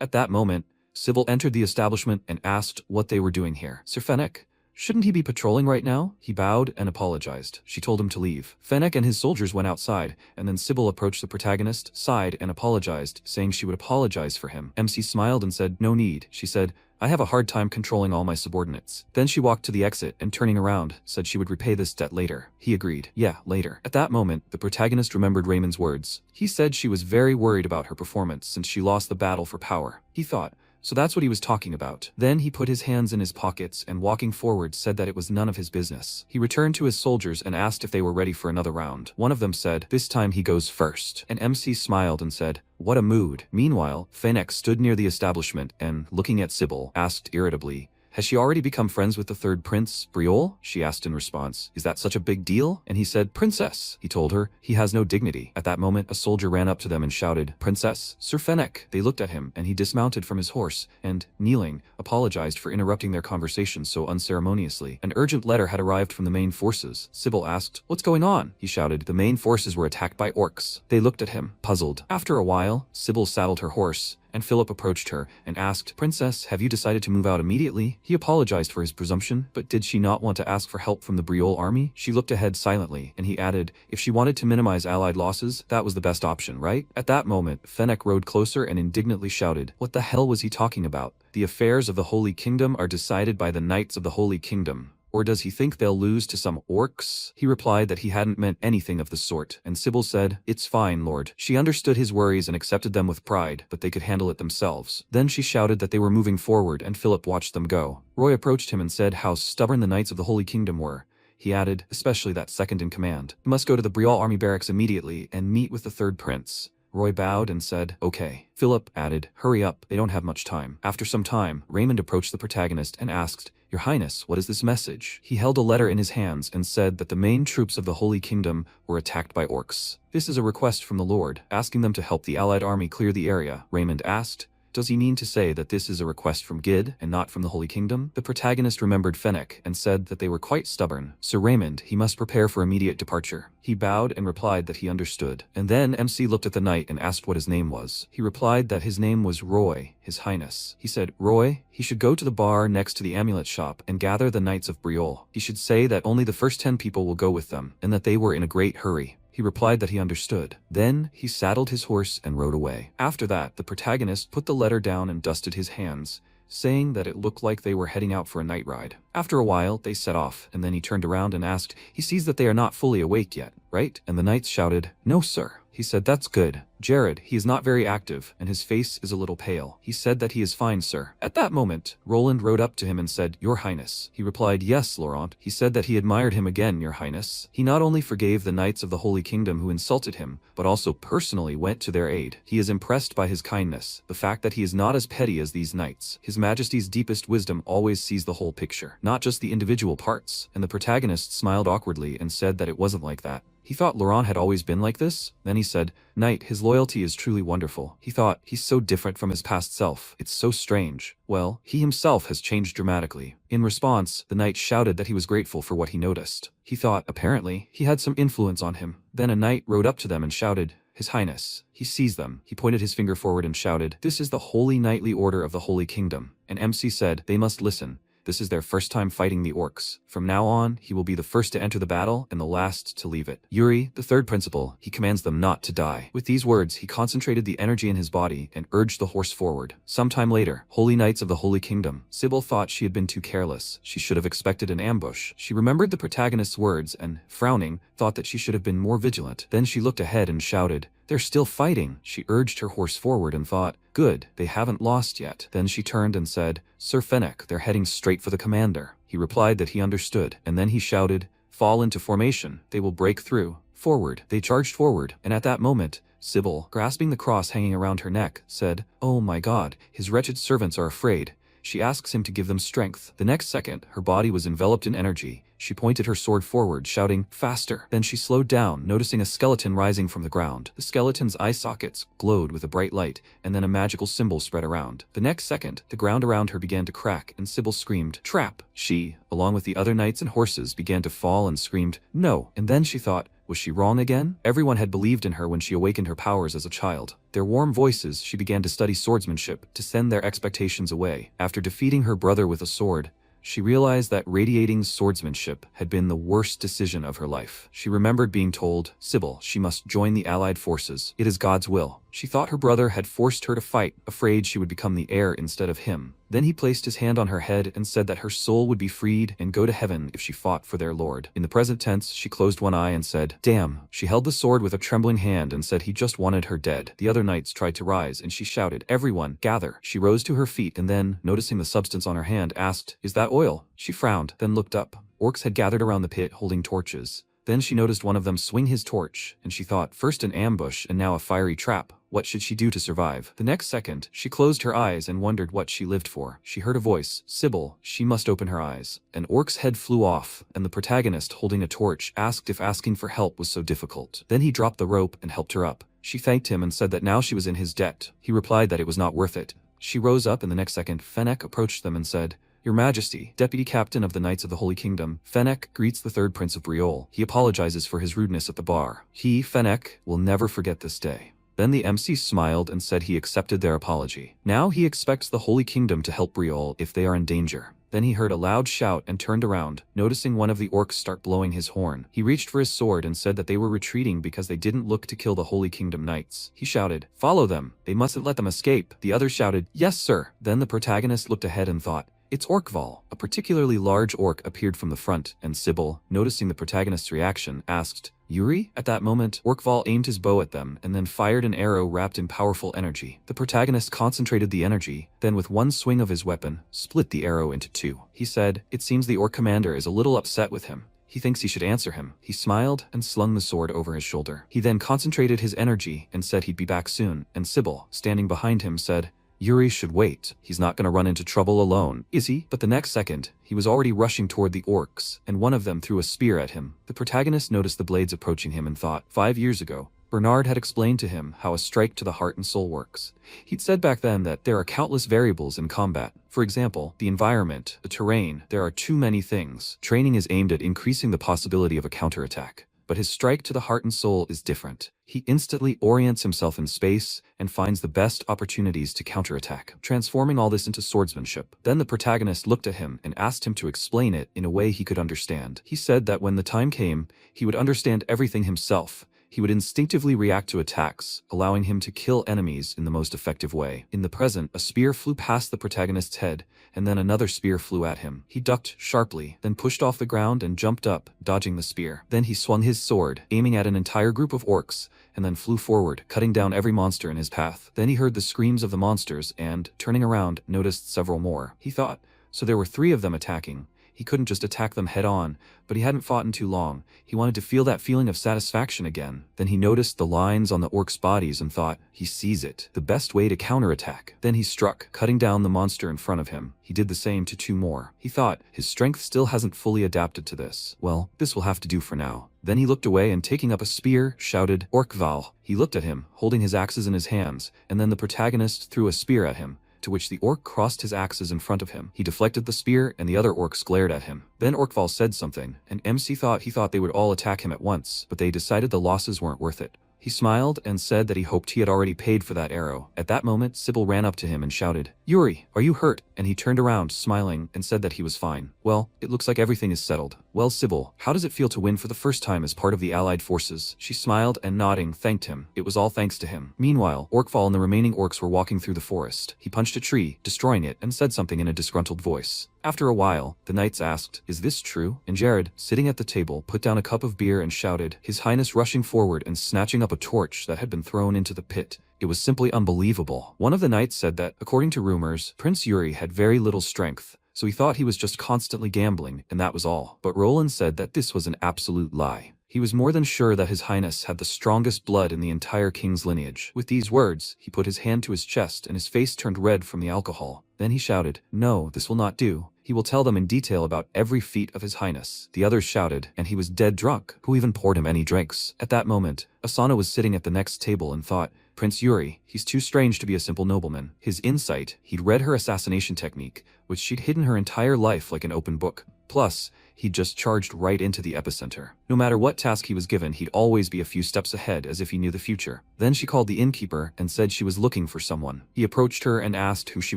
At that moment, Sybil entered the establishment and asked what they were doing here. Sir Fennec, shouldn't he be patrolling right now? He bowed and apologized. She told him to leave. Fennec and his soldiers went outside, and then Sybil approached the protagonist, sighed, and apologized, saying she would apologize for him. MC smiled and said, no need. She said, I have a hard time controlling all my subordinates. Then she walked to the exit and turning around, said she would repay this debt later. He agreed. Yeah, later. At that moment, the protagonist remembered Raymond's words. He said she was very worried about her performance since she lost the battle for power. He thought, so that's what he was talking about. Then he put his hands in his pockets and walking forward said that it was none of his business. He returned to his soldiers and asked if they were ready for another round. One of them said, this time he goes first. And MC smiled and said, what a mood. Meanwhile, Fennec stood near the establishment and, looking at Sybil, asked irritably, has she already become friends with the third prince, Briole? She asked in response. Is that such a big deal? And he said, Princess. He told her, he has no dignity. At that moment, a soldier ran up to them and shouted, Princess, Sir Fennec. They looked at him, and he dismounted from his horse, and, kneeling, apologized for interrupting their conversation so unceremoniously. An urgent letter had arrived from the main forces. Sybil asked, what's going on? He shouted, the main forces were attacked by orcs. They looked at him, puzzled. After a while, Sybil saddled her horse, and Philip approached her and asked, Princess, have you decided to move out immediately? He apologized for his presumption, but did she not want to ask for help from the Briole army? She looked ahead silently, and he added, if she wanted to minimize allied losses, that was the best option, right? At that moment, Fennec rode closer and indignantly shouted, what the hell was he talking about? The affairs of the Holy Kingdom are decided by the Knights of the Holy Kingdom. Or does he think they'll lose to some orcs? He replied that he hadn't meant anything of the sort, and Sybil said, it's fine, Lord. She understood his worries and accepted them with pride, but they could handle it themselves. Then she shouted that they were moving forward, and Philip watched them go. Roy approached him and said how stubborn the Knights of the Holy Kingdom were. He added, especially that second in command. You must go to the Briole army barracks immediately and meet with the third prince. Roy bowed and said, okay. Philip added, hurry up, they don't have much time. After some time, Raymond approached the protagonist and asked, Your Highness, what is this message? He held a letter in his hands and said that the main troops of the Holy Kingdom were attacked by orcs. This is a request from the Lord, asking them to help the allied army clear the area. Raymond asked, does he mean to say that this is a request from Gid and not from the Holy Kingdom? The protagonist remembered Fennec and said that they were quite stubborn. Sir Raymond, he must prepare for immediate departure. He bowed and replied that he understood. And then MC looked at the knight and asked what his name was. He replied that his name was Roy, His Highness. He said, Roy, he should go to the bar next to the amulet shop and gather the Knights of Briolle. He should say that only the first 10 people will go with them, and that they were in a great hurry. He replied that he understood. Then he saddled his horse and rode away. After that, the protagonist put the letter down and dusted his hands, saying that it looked like they were heading out for a night ride. After a while, they set off, and then he turned around and asked, he sees that they are not fully awake yet, right? And the knights shouted, no sir. He said, that's good. Jared, he is not very active, and his face is a little pale. He said that he is fine, sir. At that moment, Roland rode up to him and said, Your Highness. He replied, yes, Laurent. He said that he admired him again, Your Highness. He not only forgave the knights of the Holy Kingdom who insulted him, but also personally went to their aid. He is impressed by his kindness, the fact that he is not as petty as these knights. His Majesty's deepest wisdom always sees the whole picture, not just the individual parts. And the protagonist smiled awkwardly and said that it wasn't like that. He thought Laurent had always been like this. Then he said, Knight, his loyalty is truly wonderful. He thought, he's so different from his past self. It's so strange. Well, he himself has changed dramatically. In response, the knight shouted that he was grateful for what he noticed. He thought, apparently, he had some influence on him. Then a knight rode up to them and shouted, His Highness. He sees them. He pointed his finger forward and shouted, This is the Holy Knightly Order of the Holy Kingdom. And MC said, they must listen. This is their first time fighting the orcs. From now on, he will be the first to enter the battle and the last to leave it. Yuri, the third principal, he commands them not to die. With these words, he concentrated the energy in his body and urged the horse forward. Sometime later, Holy Knights of the Holy Kingdom. Sybil thought she had been too careless. She should have expected an ambush. She remembered the protagonist's words and, frowning, thought that she should have been more vigilant. Then she looked ahead and shouted, They're still fighting. She urged her horse forward and thought, good, they haven't lost yet. Then she turned and said, Sir Fennec, they're heading straight for the commander. He replied that he understood, and then he shouted, fall into formation. They will break through. Forward. They charged forward, and at that moment, Sybil, grasping the cross hanging around her neck, said, Oh my God, his wretched servants are afraid. She asks him to give them strength. The next second, her body was enveloped in energy. She pointed her sword forward, shouting, faster. Then she slowed down, noticing a skeleton rising from the ground. The skeleton's eye sockets glowed with a bright light, and then a magical symbol spread around. The next second, the ground around her began to crack, and Sybil screamed, trap. She, along with the other knights and horses, began to fall and screamed, no. And then she thought, was she wrong again? Everyone had believed in her when she awakened her powers as a child. Their warm voices, she began to study swordsmanship, to send their expectations away. After defeating her brother with a sword, she realized that radiating swordsmanship had been the worst decision of her life. She remembered being told, Sybil, she must join the Allied forces. It is God's will. She thought her brother had forced her to fight, afraid she would become the heir instead of him. Then he placed his hand on her head and said that her soul would be freed and go to heaven if she fought for their Lord. In the present tense, she closed one eye and said, damn. She held the sword with a trembling hand and said he just wanted her dead. The other knights tried to rise and she shouted, everyone, gather. She rose to her feet and then, noticing the substance on her hand, asked, is that oil? She frowned, then looked up. Orcs had gathered around the pit holding torches. Then she noticed one of them swing his torch, and she thought, first an ambush and now a fiery trap. What should she do to survive? The next second, she closed her eyes and wondered what she lived for. She heard a voice, Sybil, she must open her eyes. An orc's head flew off, and the protagonist, holding a torch, asked if asking for help was so difficult. Then he dropped the rope and helped her up. She thanked him and said that now she was in his debt. He replied that it was not worth it. She rose up, and the next second, Fennec approached them and said, Your Majesty, Deputy Captain of the Knights of the Holy Kingdom, Fennec greets the third Prince of Briolle. He apologizes for his rudeness at the bar. He, Fennec, will never forget this day. Then the MC smiled and said he accepted their apology. Now he expects the Holy Kingdom to help Briolle if they are in danger. Then he heard a loud shout and turned around, noticing one of the orcs start blowing his horn. He reached for his sword and said that they were retreating because they didn't look to kill the Holy Kingdom knights. He shouted, follow them. They mustn't let them escape. The others shouted, yes, sir. Then the protagonist looked ahead and thought, it's Orkval. A particularly large orc appeared from the front, and Sybil, noticing the protagonist's reaction, asked, Yuri? At that moment, Orkval aimed his bow at them and then fired an arrow wrapped in powerful energy. The protagonist concentrated the energy, then with one swing of his weapon, split the arrow into two. He said, it seems the orc commander is a little upset with him. He thinks he should answer him. He smiled and slung the sword over his shoulder. He then concentrated his energy and said he'd be back soon, and Sybil, standing behind him, said, Yuri should wait. He's not gonna run into trouble alone, is he? But the next second, he was already rushing toward the orcs, and one of them threw a spear at him. The protagonist noticed the blades approaching him and thought, 5 years ago, Bernard had explained to him how a strike to the heart and soul works. He'd said back then that there are countless variables in combat. For example, the environment, the terrain, there are too many things. Training is aimed at increasing the possibility of a counterattack. But his strike to the heart and soul is different. He instantly orients himself in space and finds the best opportunities to counterattack, transforming all this into swordsmanship. Then the protagonist looked at him and asked him to explain it in a way he could understand. He said that when the time came, he would understand everything himself. He would instinctively react to attacks, allowing him to kill enemies in the most effective way. In the present, a spear flew past the protagonist's head, and then another spear flew at him. He ducked sharply, then pushed off the ground and jumped up, dodging the spear. Then he swung his sword, aiming at an entire group of orcs, and then flew forward, cutting down every monster in his path. Then he heard the screams of the monsters and, turning around, noticed several more. He thought, so there were 3 of them attacking. He couldn't just attack them head on, but he hadn't fought in too long. He wanted to feel that feeling of satisfaction again. Then he noticed the lines on the orcs' bodies and thought, he sees it. The best way to counterattack. Then he struck, cutting down the monster in front of him. He did the same to 2 more. He thought, his strength still hasn't fully adapted to this. Well, this will have to do for now. Then he looked away and taking up a spear, shouted, Orkval. He looked at him, holding his axes in his hands, and then the protagonist threw a spear at him, to which the orc crossed his axes in front of him. He deflected the spear, and the other orcs glared at him. Then Orkval said something, and MC thought they would all attack him at once, but they decided the losses weren't worth it. He smiled and said that he hoped he had already paid for that arrow. At that moment, Sybil ran up to him and shouted, Yuri, are you hurt? And he turned around, smiling, and said that he was fine. Well, it looks like everything is settled. Well, Sybil, how does it feel to win for the first time as part of the Allied forces? She smiled and nodding, thanked him. It was all thanks to him. Meanwhile, Orkval and the remaining orcs were walking through the forest. He punched a tree, destroying it, and said something in a disgruntled voice. After a while, the knights asked, is this true? And Jared, sitting at the table, put down a cup of beer and shouted, His Highness rushing forward and snatching up a torch that had been thrown into the pit. It was simply unbelievable. One of the knights said that, according to rumors, Prince Yuri had very little strength, so he thought he was just constantly gambling, and that was all. But Roland said that this was an absolute lie. He was more than sure that His Highness had the strongest blood in the entire king's lineage. With these words, he put his hand to his chest and his face turned red from the alcohol. Then he shouted, No, this will not do. He will tell them in detail about every feat of His Highness. The others shouted, and he was dead drunk. Who even poured him any drinks? At that moment, Asana was sitting at the next table and thought, Prince Yuri, he's too strange to be a simple nobleman. His insight, he'd read her assassination technique, which she'd hidden her entire life like an open book. Plus, he'd just charged right into the epicenter. No matter what task he was given, he'd always be a few steps ahead as if he knew the future. Then she called the innkeeper and said she was looking for someone. He approached her and asked who she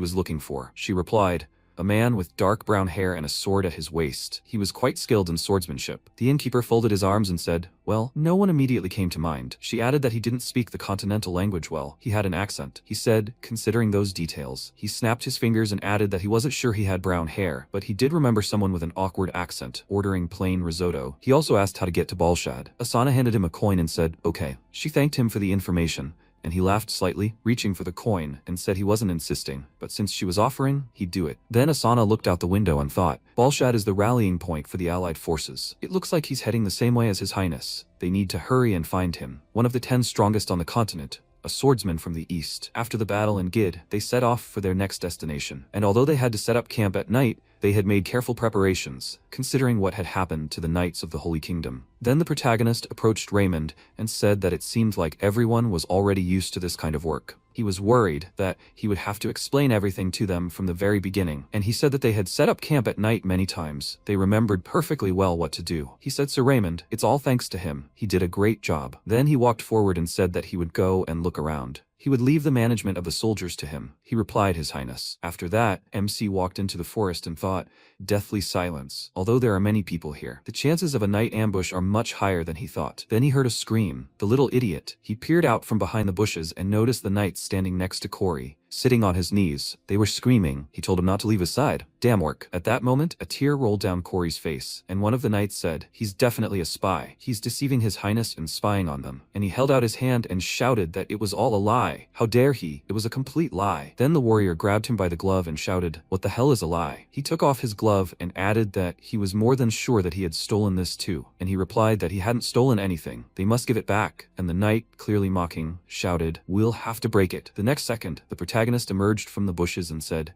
was looking for. She replied, a man with dark brown hair and a sword at his waist. He was quite skilled in swordsmanship. The innkeeper folded his arms and said, well, no one immediately came to mind. She added that he didn't speak the continental language well. He had an accent. He said, considering those details. He snapped his fingers and added that he wasn't sure he had brown hair, but he did remember someone with an awkward accent, ordering plain risotto. He also asked how to get to Balshad. Asana handed him a coin and said, okay. She thanked him for the information, and he laughed slightly, reaching for the coin, and said he wasn't insisting, but since she was offering, he'd do it. Then Asana looked out the window and thought, Balshad is the rallying point for the Allied forces. It looks like he's heading the same way as His Highness. They need to hurry and find him. One of the 10 strongest on the continent, a swordsman from the east. After the battle in Gid, they set off for their next destination, and although they had to set up camp at night, they had made careful preparations, considering what had happened to the Knights of the Holy Kingdom. Then the protagonist approached Raymond and said that it seemed like everyone was already used to this kind of work. He was worried that he would have to explain everything to them from the very beginning, and he said that they had set up camp at night many times. They remembered perfectly well what to do. He said, Sir Raymond, it's all thanks to him. He did a great job. Then he walked forward and said that he would go and look around. He would leave the management of the soldiers to him. He replied, His Highness. After that, MC walked into the forest and thought, deathly silence. Although there are many people here, the chances of a night ambush are much higher than he thought. Then he heard a scream. The little idiot. He peered out from behind the bushes and noticed the knights standing next to Cory. sitting on his knees. They were screaming. He told him not to leave his side. Damn orc. At that moment, a tear rolled down Corey's face, and one of the knights said, "He's definitely a spy. He's deceiving his highness and spying on them." And he held out his hand and shouted that it was all a lie. How dare he? It was a complete lie. Then the warrior grabbed him by the glove and shouted, "What the hell is a lie?" He took off his glove and added that he was more than sure that he had stolen this too, and he replied that he hadn't stolen anything. They must give it back. And the knight, clearly mocking, shouted, "We'll have to break it." The next second, the protagonist emerged from the bushes and said,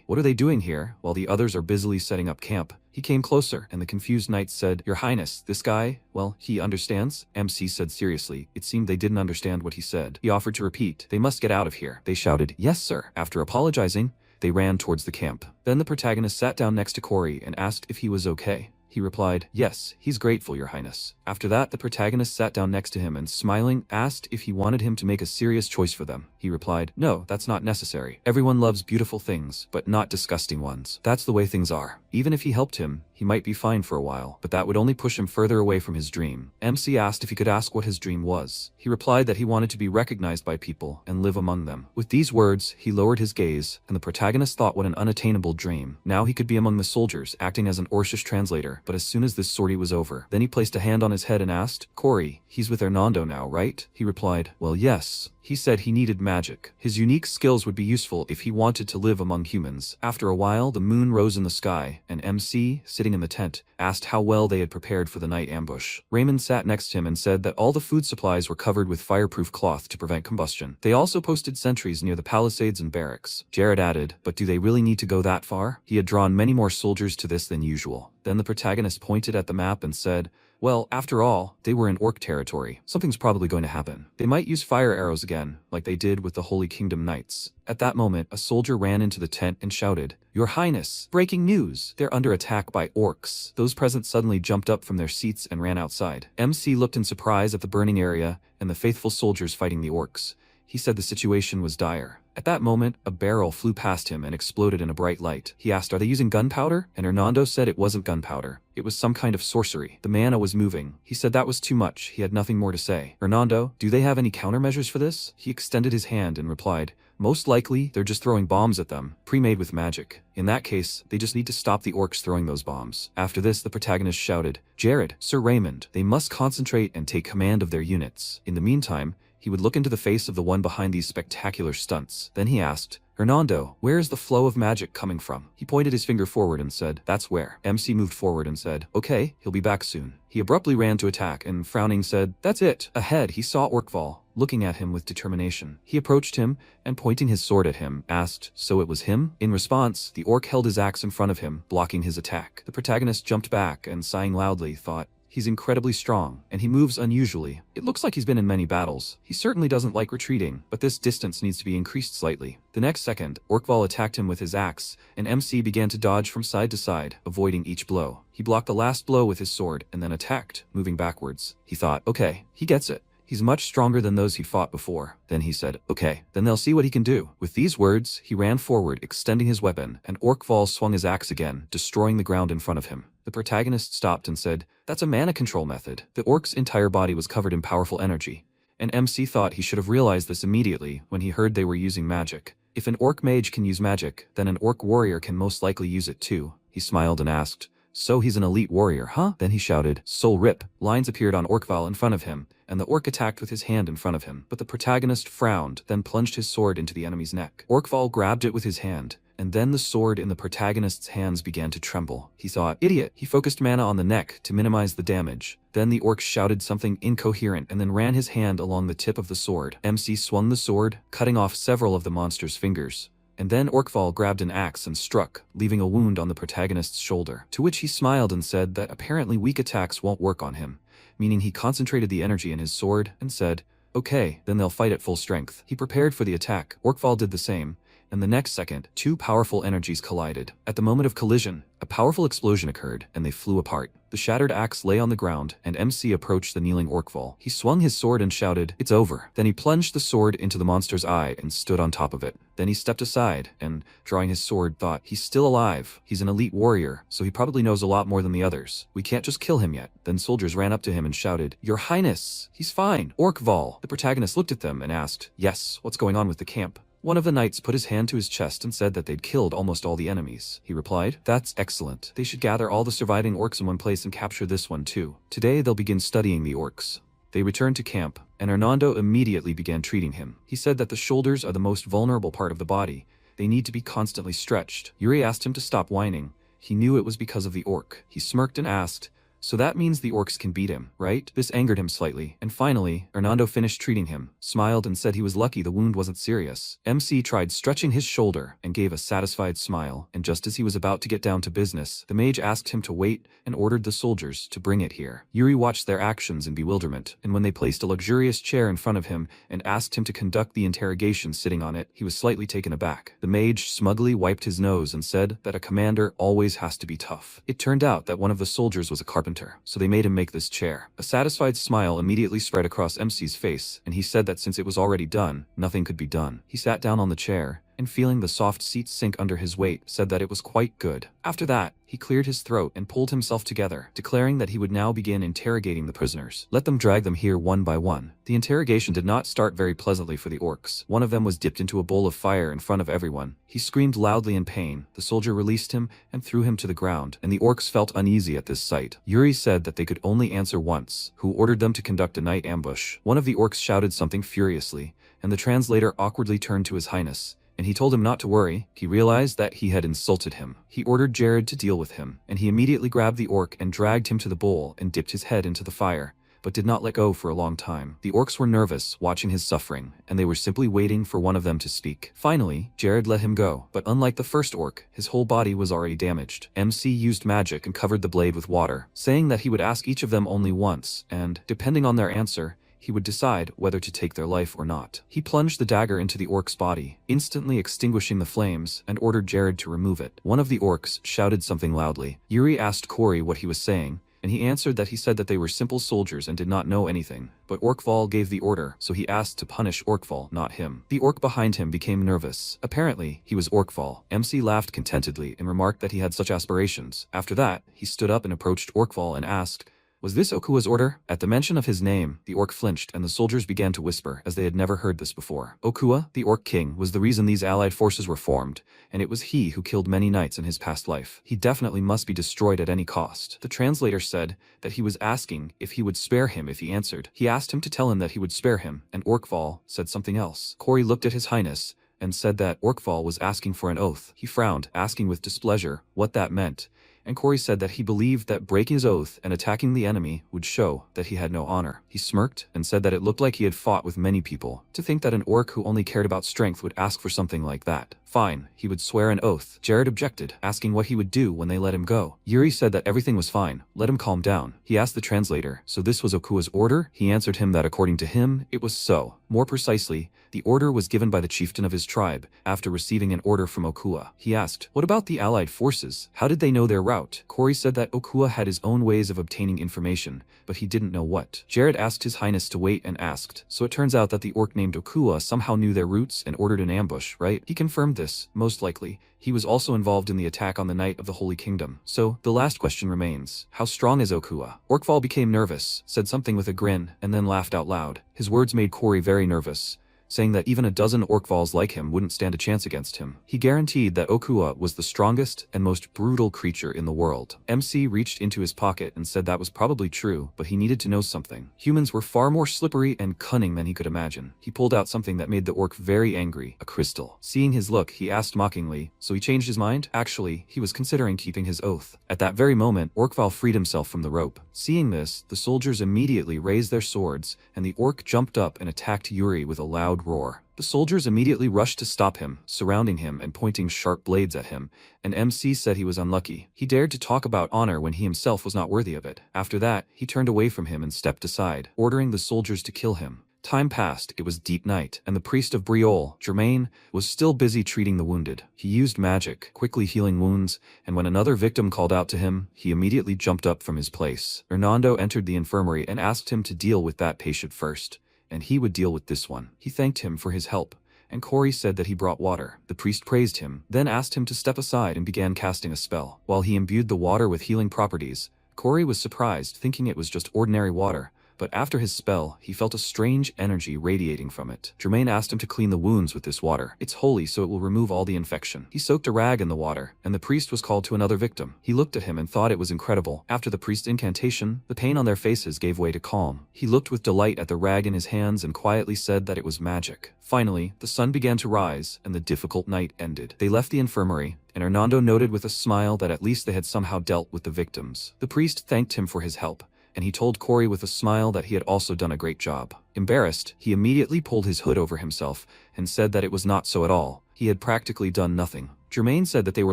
What are they doing here, while the others are busily setting up camp?" He came closer, and the confused knight said, "Your Highness, this guy, well, he understands?" MC said seriously. It seemed they didn't understand what he said. He offered to repeat. "They must get out of here." They shouted, "Yes, sir." After apologizing, they ran towards the camp. Then the protagonist sat down next to Corey and asked if he was okay. He replied, "Yes, he's grateful, Your Highness." After that, the protagonist sat down next to him and, smiling, asked if he wanted him to make a serious choice for them. He replied, "No, that's not necessary. Everyone loves beautiful things, but not disgusting ones. That's the way things are." Even if he helped him, he might be fine for a while, but that would only push him further away from his dream. MC asked if he could ask what his dream was. He replied that he wanted to be recognized by people and live among them. With these words, he lowered his gaze, and the protagonist thought what an unattainable dream. Now he could be among the soldiers, acting as an Orcish translator. But as soon as this sortie was over, then he placed a hand on his head and asked, "Corey, he's with Hernando now, right?" He replied, "Well, yes." He said he needed magic. His unique skills would be useful if he wanted to live among humans. After a while, the moon rose in the sky, and MC, sitting in the tent, asked how well they had prepared for the night ambush. Raymond sat next to him and said that all the food supplies were covered with fireproof cloth to prevent combustion. They also posted sentries near the palisades and barracks. Jared added, "But do they really need to go that far?" He had drawn many more soldiers to this than usual. Then the protagonist pointed at the map and said, "Well, after all, they were in orc territory. Something's probably going to happen. They might use fire arrows again, like they did with the Holy Kingdom Knights." At that moment, a soldier ran into the tent and shouted, "Your Highness! Breaking news! They're under attack by orcs." Those present suddenly jumped up from their seats and ran outside. MC looked in surprise at the burning area and the faithful soldiers fighting the orcs. He said the situation was dire. At that moment, a barrel flew past him and exploded in a bright light. He asked, "Are they using gunpowder?" And Hernando said it wasn't gunpowder. It was some kind of sorcery. The mana was moving. He said that was too much. He had nothing more to say. "Hernando, do they have any countermeasures for this?" He extended his hand and replied, "Most likely, they're just throwing bombs at them, pre-made with magic. In that case, they just need to stop the orcs throwing those bombs." After this, the protagonist shouted, "Jared, Sir Raymond, they must concentrate and take command of their units." In the meantime, he would look into the face of the one behind these spectacular stunts. Then he asked, "Hernando, where is the flow of magic coming from?" He pointed his finger forward and said, "That's where." MC moved forward and said, "Okay, he'll be back soon." He abruptly ran to attack and, frowning, said, "That's it." Ahead, he saw Orkval, looking at him with determination. He approached him and, pointing his sword at him, asked, "So it was him?" In response, the orc held his axe in front of him, blocking his attack. The protagonist jumped back and, sighing loudly, thought, "He's incredibly strong, and he moves unusually. It looks like he's been in many battles. He certainly doesn't like retreating, but this distance needs to be increased slightly." The next second, Orkval attacked him with his axe, and MC began to dodge from side to side, avoiding each blow. He blocked the last blow with his sword, and then attacked, moving backwards. He thought, "Okay, he gets it. He's much stronger than those he fought before." Then he said, "Okay, then they'll see what he can do." With these words, he ran forward, extending his weapon, and Orkval swung his axe again, destroying the ground in front of him. The protagonist stopped and said, "That's a mana control method." The orc's entire body was covered in powerful energy, and MC thought he should have realized this immediately when he heard they were using magic. If an orc mage can use magic, then an orc warrior can most likely use it too. He smiled and asked, "So he's an elite warrior, huh?" Then he shouted, "Soul Rip." Lines appeared on Orkval in front of him, and the orc attacked with his hand in front of him. But the protagonist frowned, then plunged his sword into the enemy's neck. Orkval grabbed it with his hand, and then the sword in the protagonist's hands began to tremble. He thought, "Idiot." He focused mana on the neck to minimize the damage. Then the orc shouted something incoherent and then ran his hand along the tip of the sword. MC swung the sword, cutting off several of the monster's fingers. And then Orkval grabbed an axe and struck, leaving a wound on the protagonist's shoulder. To which he smiled and said that apparently weak attacks won't work on him, meaning he concentrated the energy in his sword and said, "Okay, then they'll fight at full strength." He prepared for the attack. Orkval did the same, and the next second, two powerful energies collided. At the moment of collision, a powerful explosion occurred, and they flew apart. The shattered axe lay on the ground, and MC approached the kneeling Orkval. He swung his sword and shouted, "It's over." Then he plunged the sword into the monster's eye and stood on top of it. Then he stepped aside and, drawing his sword, thought, "He's still alive. He's an elite warrior, so he probably knows a lot more than the others. We can't just kill him yet." Then soldiers ran up to him and shouted, "Your Highness, he's fine." Orkval. The protagonist looked at them and asked, "Yes, what's going on with the camp?" One of the knights put his hand to his chest and said that they'd killed almost all the enemies. He replied, "That's excellent. They should gather all the surviving orcs in one place and capture this one too. Today they'll begin studying the orcs." They returned to camp, and Hernando immediately began treating him. He said that the shoulders are the most vulnerable part of the body. They need to be constantly stretched. Yuri asked him to stop whining. He knew it was because of the orc. He smirked and asked, "So that means the orcs can beat him, right?" This angered him slightly, and finally, Hernando finished treating him, smiled and said he was lucky the wound wasn't serious. MC tried stretching his shoulder and gave a satisfied smile, and just as he was about to get down to business, the mage asked him to wait and ordered the soldiers to bring it here. Yuri watched their actions in bewilderment, and when they placed a luxurious chair in front of him and asked him to conduct the interrogation sitting on it, he was slightly taken aback. The mage smugly wiped his nose and said that a commander always has to be tough. It turned out that one of the soldiers was a carpenter, so they made him make this chair. A satisfied smile immediately spread across MC's face, and he said that since it was already done, nothing could be done. He sat down on the chair, and feeling the soft seat sink under his weight, said that it was quite good. After that, he cleared his throat and pulled himself together, declaring that he would now begin interrogating the prisoners. Let them drag them here one by one. The interrogation did not start very pleasantly for the orcs. One of them was dipped into a bowl of fire in front of everyone. He screamed loudly in pain. The soldier released him and threw him to the ground, and the orcs felt uneasy at this sight. Yuri said that they could only answer once, who ordered them to conduct a night ambush. One of the orcs shouted something furiously, and the translator awkwardly turned to His Highness, and he told him not to worry. He realized that he had insulted him. He ordered Jared to deal with him, and he immediately grabbed the orc and dragged him to the bowl and dipped his head into the fire, but did not let go for a long time. The orcs were nervous watching his suffering, and they were simply waiting for one of them to speak. Finally, Jared let him go, but unlike the first orc, his whole body was already damaged. MC used magic and covered the blade with water, saying that he would ask each of them only once, and, depending on their answer, he would decide whether to take their life or not. He plunged the dagger into the orc's body, instantly extinguishing the flames, and ordered Jared to remove it. One of the orcs shouted something loudly. Yuri asked Corey what he was saying, and he answered that he said that they were simple soldiers and did not know anything, but Orkval gave the order, so he asked to punish Orkval, not him. The orc behind him became nervous. Apparently, he was Orkval. MC laughed contentedly and remarked that he had such aspirations. After that, he stood up and approached Orkval and asked, "Was this Okua's order?" At the mention of his name, the orc flinched and the soldiers began to whisper, as they had never heard this before. Okua, the orc king, was the reason these allied forces were formed, and it was he who killed many knights in his past life. He definitely must be destroyed at any cost. The translator said that he was asking if he would spare him if he answered. He asked him to tell him that he would spare him, and Orkval said something else. Corey looked at His Highness and said that Orkval was asking for an oath. He frowned, asking with displeasure what that meant, and Corey said that he believed that breaking his oath and attacking the enemy would show that he had no honor. He smirked and said that it looked like he had fought with many people. To think that an orc who only cared about strength would ask for something like that. Fine, he would swear an oath. Jared objected, asking what he would do when they let him go. Yuri said that everything was fine, let him calm down. He asked the translator, so this was Okua's order? He answered him that according to him, it was so. More precisely, the order was given by the chieftain of his tribe, after receiving an order from Okua. He asked, what about the allied forces? How did they know their route? Corey said that Okua had his own ways of obtaining information, but he didn't know what. Jared asked His Highness to wait and asked, so it turns out that the orc named Okua somehow knew their routes and ordered an ambush, right? He confirmed this, most likely. He was also involved in the attack on the night of the Holy Kingdom. So, the last question remains, how strong is Okua? Orkval became nervous, said something with a grin, and then laughed out loud. His words made Corey very nervous, saying that even a dozen Orkvals like him wouldn't stand a chance against him. He guaranteed that Okua was the strongest and most brutal creature in the world. MC reached into his pocket and said that was probably true, but he needed to know something. Humans were far more slippery and cunning than he could imagine. He pulled out something that made the orc very angry, a crystal. Seeing his look, he asked mockingly, so he changed his mind? Actually, he was considering keeping his oath. At that very moment, Orkval freed himself from the rope. Seeing this, the soldiers immediately raised their swords, and the orc jumped up and attacked Yuri with a loud roar. The soldiers immediately rushed to stop him, surrounding him and pointing sharp blades at him, and MC said he was unlucky. He dared to talk about honor when he himself was not worthy of it. After that, he turned away from him and stepped aside, ordering the soldiers to kill him. Time passed, it was deep night, and the priest of Briol, Germain, was still busy treating the wounded. He used magic, quickly healing wounds, and when another victim called out to him, he immediately jumped up from his place. Hernando entered the infirmary and asked him to deal with that patient first, and he would deal with this one. He thanked him for his help, and Corey said that he brought water. The priest praised him, then asked him to step aside and began casting a spell. While he imbued the water with healing properties, Corey was surprised, thinking it was just ordinary water, but after his spell, he felt a strange energy radiating from it. Germain asked him to clean the wounds with this water. It's holy, so it will remove all the infection. He soaked a rag in the water, and the priest was called to another victim. He looked at him and thought it was incredible. After the priest's incantation, the pain on their faces gave way to calm. He looked with delight at the rag in his hands and quietly said that it was magic. Finally, the sun began to rise, and the difficult night ended. They left the infirmary, and Hernando noted with a smile that at least they had somehow dealt with the victims. The priest thanked him for his help, and he told Corey with a smile that he had also done a great job. Embarrassed, he immediately pulled his hood over himself and said that it was not so at all. He had practically done nothing. Germain said that they were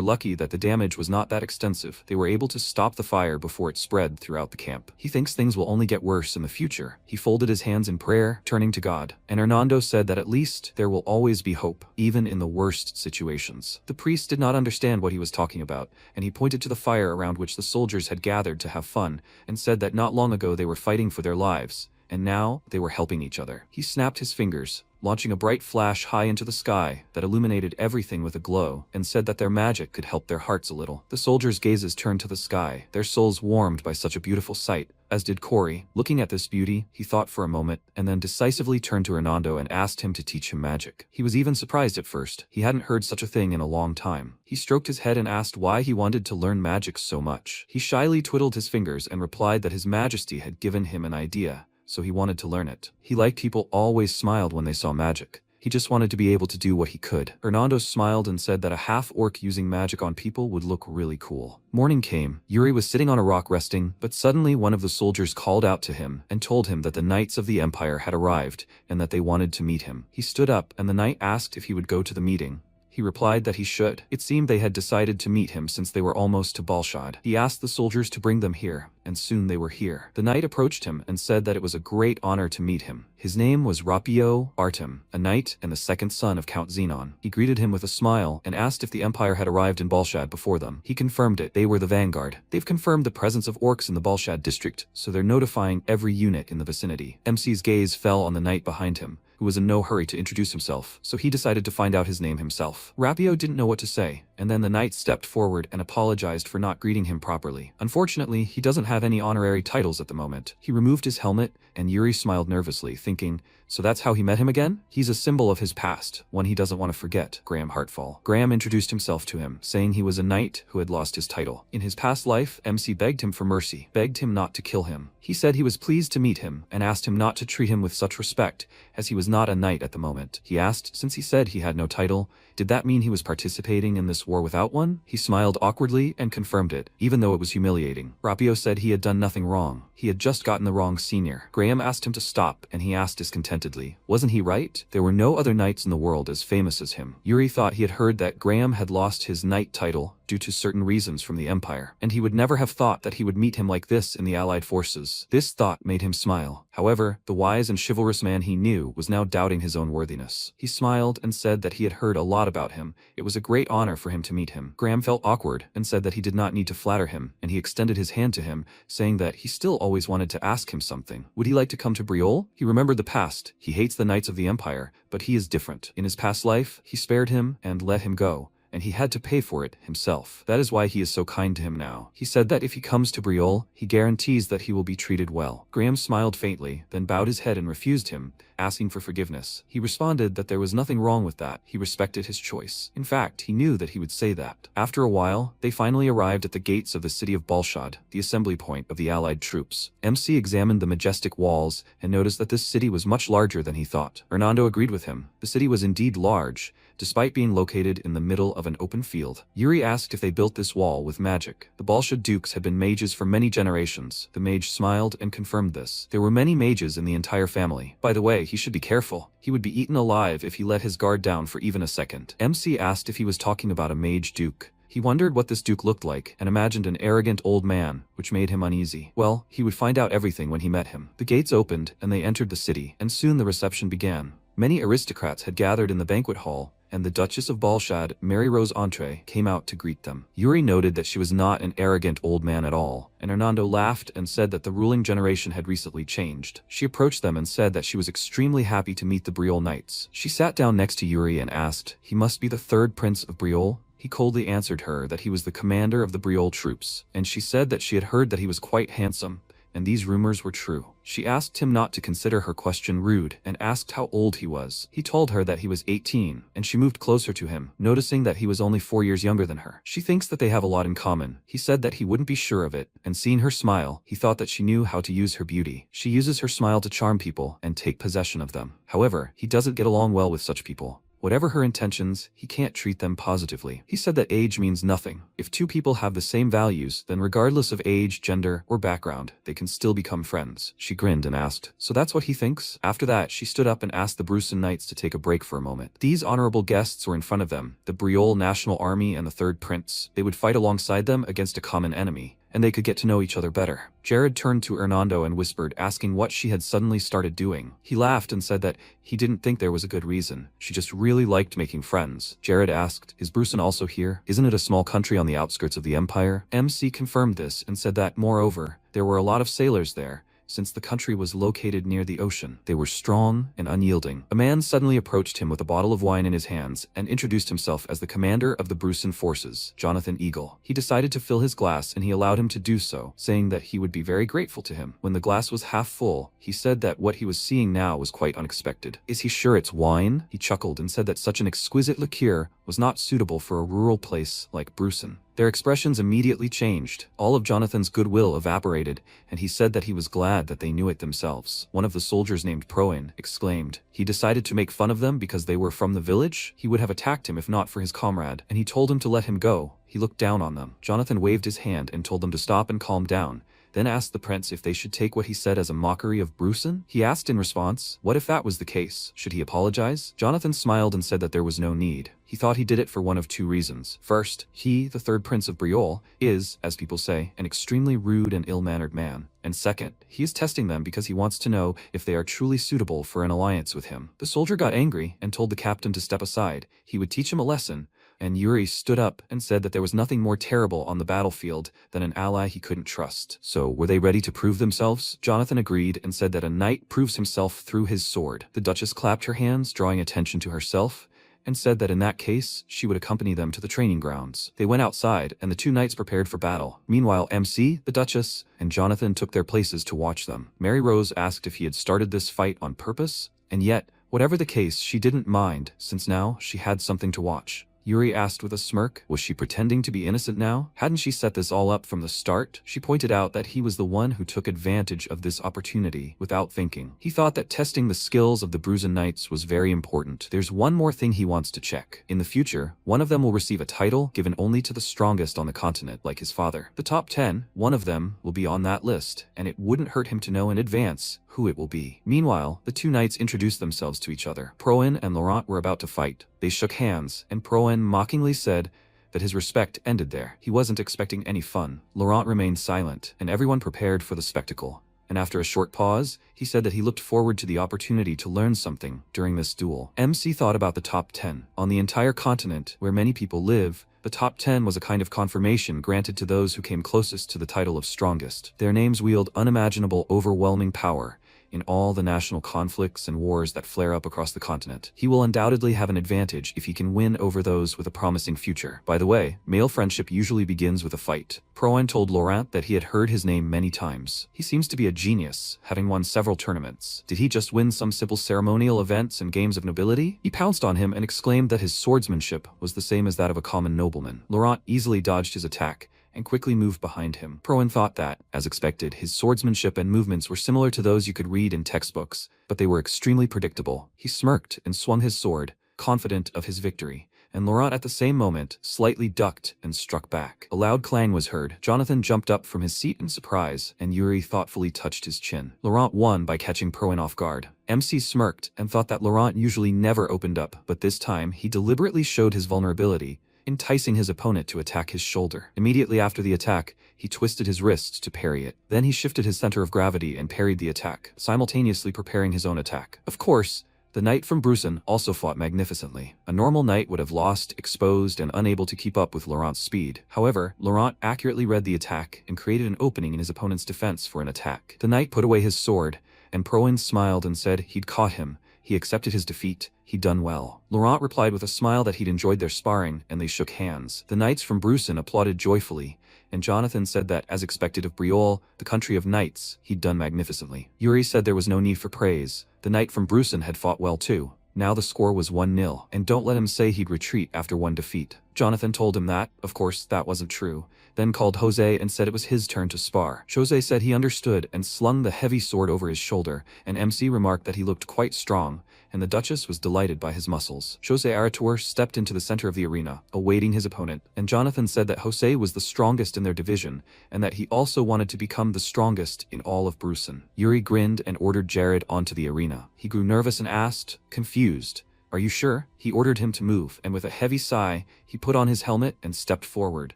lucky that the damage was not that extensive. They were able to stop the fire before it spread throughout the camp. He thinks things will only get worse in the future. He folded his hands in prayer, turning to God. And Hernando said that at least there will always be hope, even in the worst situations. The priest did not understand what he was talking about, and he pointed to the fire around which the soldiers had gathered to have fun, and said that not long ago they were fighting for their lives, and now they were helping each other. He snapped his fingers, launching a bright flash high into the sky that illuminated everything with a glow, and said that their magic could help their hearts a little. The soldiers' gazes turned to the sky, their souls warmed by such a beautiful sight, as did Corey. Looking at this beauty, he thought for a moment, and then decisively turned to Hernando and asked him to teach him magic. He was even surprised at first. He hadn't heard such a thing in a long time. He stroked his head and asked why he wanted to learn magic so much. He shyly twiddled his fingers and replied that His Majesty had given him an idea, so he wanted to learn it. He liked people always smiled when they saw magic. He just wanted to be able to do what he could. Hernando smiled and said that a half-orc using magic on people would look really cool. Morning came. Yuri was sitting on a rock resting, but suddenly one of the soldiers called out to him and told him that the knights of the Empire had arrived and that they wanted to meet him. He stood up, and the knight asked if he would go to the meeting. He replied that he should. It seemed they had decided to meet him since they were almost to Balshad. He asked the soldiers to bring them here, and soon they were here. The knight approached him and said that it was a great honor to meet him. His name was Rapio Artem, a knight and the second son of Count Xenon. He greeted him with a smile and asked if the Empire had arrived in Balshad before them. He confirmed it. They were the vanguard. They've confirmed the presence of orcs in the Balshad district, so they're notifying every unit in the vicinity. MC's gaze fell on the knight behind him, who was in no hurry to introduce himself, so he decided to find out his name himself. Rapio didn't know what to say, and then the knight stepped forward and apologized for not greeting him properly. Unfortunately, he doesn't have any honorary titles at the moment. He removed his helmet, and Yuri smiled nervously, thinking, so that's how he met him again? He's a symbol of his past, one he doesn't want to forget. Graham Hartfall. Graham introduced himself to him, saying he was a knight who had lost his title. In his past life, MC begged him for mercy, begged him not to kill him. He said he was pleased to meet him, and asked him not to treat him with such respect, as he was not a knight at the moment. He asked, since he said he had no title, did that mean he was participating in this war without one? He smiled awkwardly and confirmed it, even though it was humiliating. Rapio said he had done nothing wrong. He had just gotten the wrong senior. Graham asked him to stop, and he asked discontentedly, wasn't he right? There were no other knights in the world as famous as him. Yuri thought he had heard that Graham had lost his knight title due to certain reasons from the Empire, and he would never have thought that he would meet him like this in the Allied forces. This thought made him smile. However, the wise and chivalrous man he knew was now doubting his own worthiness. He smiled and said that he had heard a lot about him. It was a great honor for him to meet him. Graham felt awkward and said that he did not need to flatter him, and he extended his hand to him, saying that he still always wanted to ask him something. Would he like to come to Briolle? He remembered the past. He hates the Knights of the Empire, but he is different. In his past life, he spared him and let him go, and he had to pay for it himself. That is why he is so kind to him now. He said that if he comes to Briolle, he guarantees that he will be treated well. Graham smiled faintly, then bowed his head and refused him, asking for forgiveness. He responded that there was nothing wrong with that. He respected his choice. In fact, he knew that he would say that. After a while, they finally arrived at the gates of the city of Balshad, the assembly point of the Allied troops. MC examined the majestic walls and noticed that this city was much larger than he thought. Hernando agreed with him. The city was indeed large, despite being located in the middle of an open field. Yuri asked if they built this wall with magic. The Balshad dukes had been mages for many generations. The mage smiled and confirmed this. There were many mages in the entire family. By the way, he should be careful. He would be eaten alive if he let his guard down for even a second. MC asked if he was talking about a mage duke. He wondered what this duke looked like, and imagined an arrogant old man, which made him uneasy. Well, he would find out everything when he met him. The gates opened, and they entered the city, and soon the reception began. Many aristocrats had gathered in the banquet hall, and the Duchess of Balshad, Mary Rose Entree, came out to greet them. Yuri noted that she was not an arrogant old man at all, and Hernando laughed and said that the ruling generation had recently changed. She approached them and said that she was extremely happy to meet the Briolle Knights. She sat down next to Yuri and asked, he must be the third prince of Briolle? He coldly answered her that he was the commander of the Briolle troops, and she said that she had heard that he was quite handsome, and these rumors were true. She asked him not to consider her question rude and asked how old he was. He told her that he was 18, and she moved closer to him, noticing that he was only 4 years younger than her. She thinks that they have a lot in common. He said that he wouldn't be sure of it, and seeing her smile, he thought that she knew how to use her beauty. She uses her smile to charm people and take possession of them. However, he doesn't get along well with such people. Whatever her intentions, he can't treat them positively. He said that age means nothing. If two people have the same values, then regardless of age, gender, or background, they can still become friends. She grinned and asked, "So that's what he thinks?" After that, she stood up and asked the Brucen Knights to take a break for a moment. These honorable guests were in front of them, the Briol National Army and the Third Prince. They would fight alongside them against a common enemy, and they could get to know each other better. Jared turned to Hernando and whispered, asking what she had suddenly started doing. He laughed and said that he didn't think there was a good reason. She just really liked making friends. Jared asked, "Is Brucen also here? Isn't it a small country on the outskirts of the Empire?" MC confirmed this and said that, moreover, there were a lot of sailors there, since the country was located near the ocean. They were strong and unyielding. A man suddenly approached him with a bottle of wine in his hands and introduced himself as the commander of the Brucen forces, Jonathan Eagle. He decided to fill his glass and he allowed him to do so, saying that he would be very grateful to him. When the glass was half full, he said that what he was seeing now was quite unexpected. "Is he sure it's wine?" He chuckled and said that such an exquisite liqueur was not suitable for a rural place like Brucen. Their expressions immediately changed. All of Jonathan's goodwill evaporated, and he said that he was glad that they knew it themselves. One of the soldiers named Proin exclaimed, "He decided to make fun of them because they were from the village? He would have attacked him if not for his comrade, and he told him to let him go." He looked down on them. Jonathan waved his hand and told them to stop and calm down, then asked the prince if they should take what he said as a mockery of Brucen. He asked in response, what if that was the case? Should he apologize? Jonathan smiled and said that there was no need. He thought he did it for one of two reasons. First, he, the third prince of Briol, is, as people say, an extremely rude and ill-mannered man. And second, he is testing them because he wants to know if they are truly suitable for an alliance with him. The soldier got angry and told the captain to step aside. He would teach him a lesson, and Yuri stood up and said that there was nothing more terrible on the battlefield than an ally he couldn't trust. So, were they ready to prove themselves? Jonathan agreed and said that a knight proves himself through his sword. The Duchess clapped her hands, drawing attention to herself, and said that in that case, she would accompany them to the training grounds. They went outside, and the two knights prepared for battle. Meanwhile, MC, the Duchess, and Jonathan took their places to watch them. Mary Rose asked if he had started this fight on purpose, and yet, whatever the case, she didn't mind, since now she had something to watch. Yuri asked with a smirk, was she pretending to be innocent now? Hadn't she set this all up from the start? She pointed out that he was the one who took advantage of this opportunity without thinking. He thought that testing the skills of the Brucen Knights was very important. There's one more thing he wants to check. In the future, one of them will receive a title given only to the strongest on the continent, like his father. The top 10, one of them, will be on that list, and it wouldn't hurt him to know in advance who it will be. Meanwhile, the two knights introduced themselves to each other. Proin and Laurent were about to fight. They shook hands, and Proin mockingly said that his respect ended there. He wasn't expecting any fun. Laurent remained silent, and everyone prepared for the spectacle. And after a short pause, he said that he looked forward to the opportunity to learn something during this duel. MC thought about the top 10. On the entire continent, where many people live, the top 10 was a kind of confirmation granted to those who came closest to the title of strongest. Their names wield unimaginable, overwhelming power in all the national conflicts and wars that flare up across the continent. He will undoubtedly have an advantage if he can win over those with a promising future. By the way, male friendship usually begins with a fight. Proin told Laurent that he had heard his name many times. He seems to be a genius, having won several tournaments. Did he just win some simple ceremonial events and games of nobility? He pounced on him and exclaimed that his swordsmanship was the same as that of a common nobleman. Laurent easily dodged his attack and quickly moved behind him. Proin thought that, as expected, his swordsmanship and movements were similar to those you could read in textbooks, but they were extremely predictable. He smirked and swung his sword, confident of his victory, and Laurent at the same moment slightly ducked and struck back. A loud clang was heard. Jonathan jumped up from his seat in surprise, and Yuri thoughtfully touched his chin. Laurent won by catching Proin off guard. MC smirked and thought that Laurent usually never opened up, but this time he deliberately showed his vulnerability, enticing his opponent to attack his shoulder. Immediately after the attack, he twisted his wrists to parry it. Then he shifted his center of gravity and parried the attack, simultaneously preparing his own attack. Of course, the knight from Brucen also fought magnificently. A normal knight would have lost, exposed, and unable to keep up with Laurent's speed. However, Laurent accurately read the attack and created an opening in his opponent's defense for an attack. The knight put away his sword, and Proin smiled and said he'd caught him. He accepted his defeat. he'd done well. Laurent replied with a smile that he'd enjoyed their sparring, and they shook hands. The knights from Brusen applauded joyfully, and Jonathan said that, as expected of Briol, the country of knights, he'd done magnificently. Yuri said there was no need for praise. The knight from Brusen had fought well too. Now the score was 1-0, and don't let him say he'd retreat after one defeat. Jonathan told him that, of course, that wasn't true, then called Jose and said it was his turn to spar. Jose said he understood and slung the heavy sword over his shoulder, and MC remarked that he looked quite strong, and the Duchess was delighted by his muscles. Jose Arator stepped into the center of the arena, awaiting his opponent, and Jonathan said that Jose was the strongest in their division, and that he also wanted to become the strongest in all of Brusen. Yuri grinned and ordered Jared onto the arena. He grew nervous and asked, confused, "Are you sure?" He ordered him to move, and with a heavy sigh, he put on his helmet and stepped forward,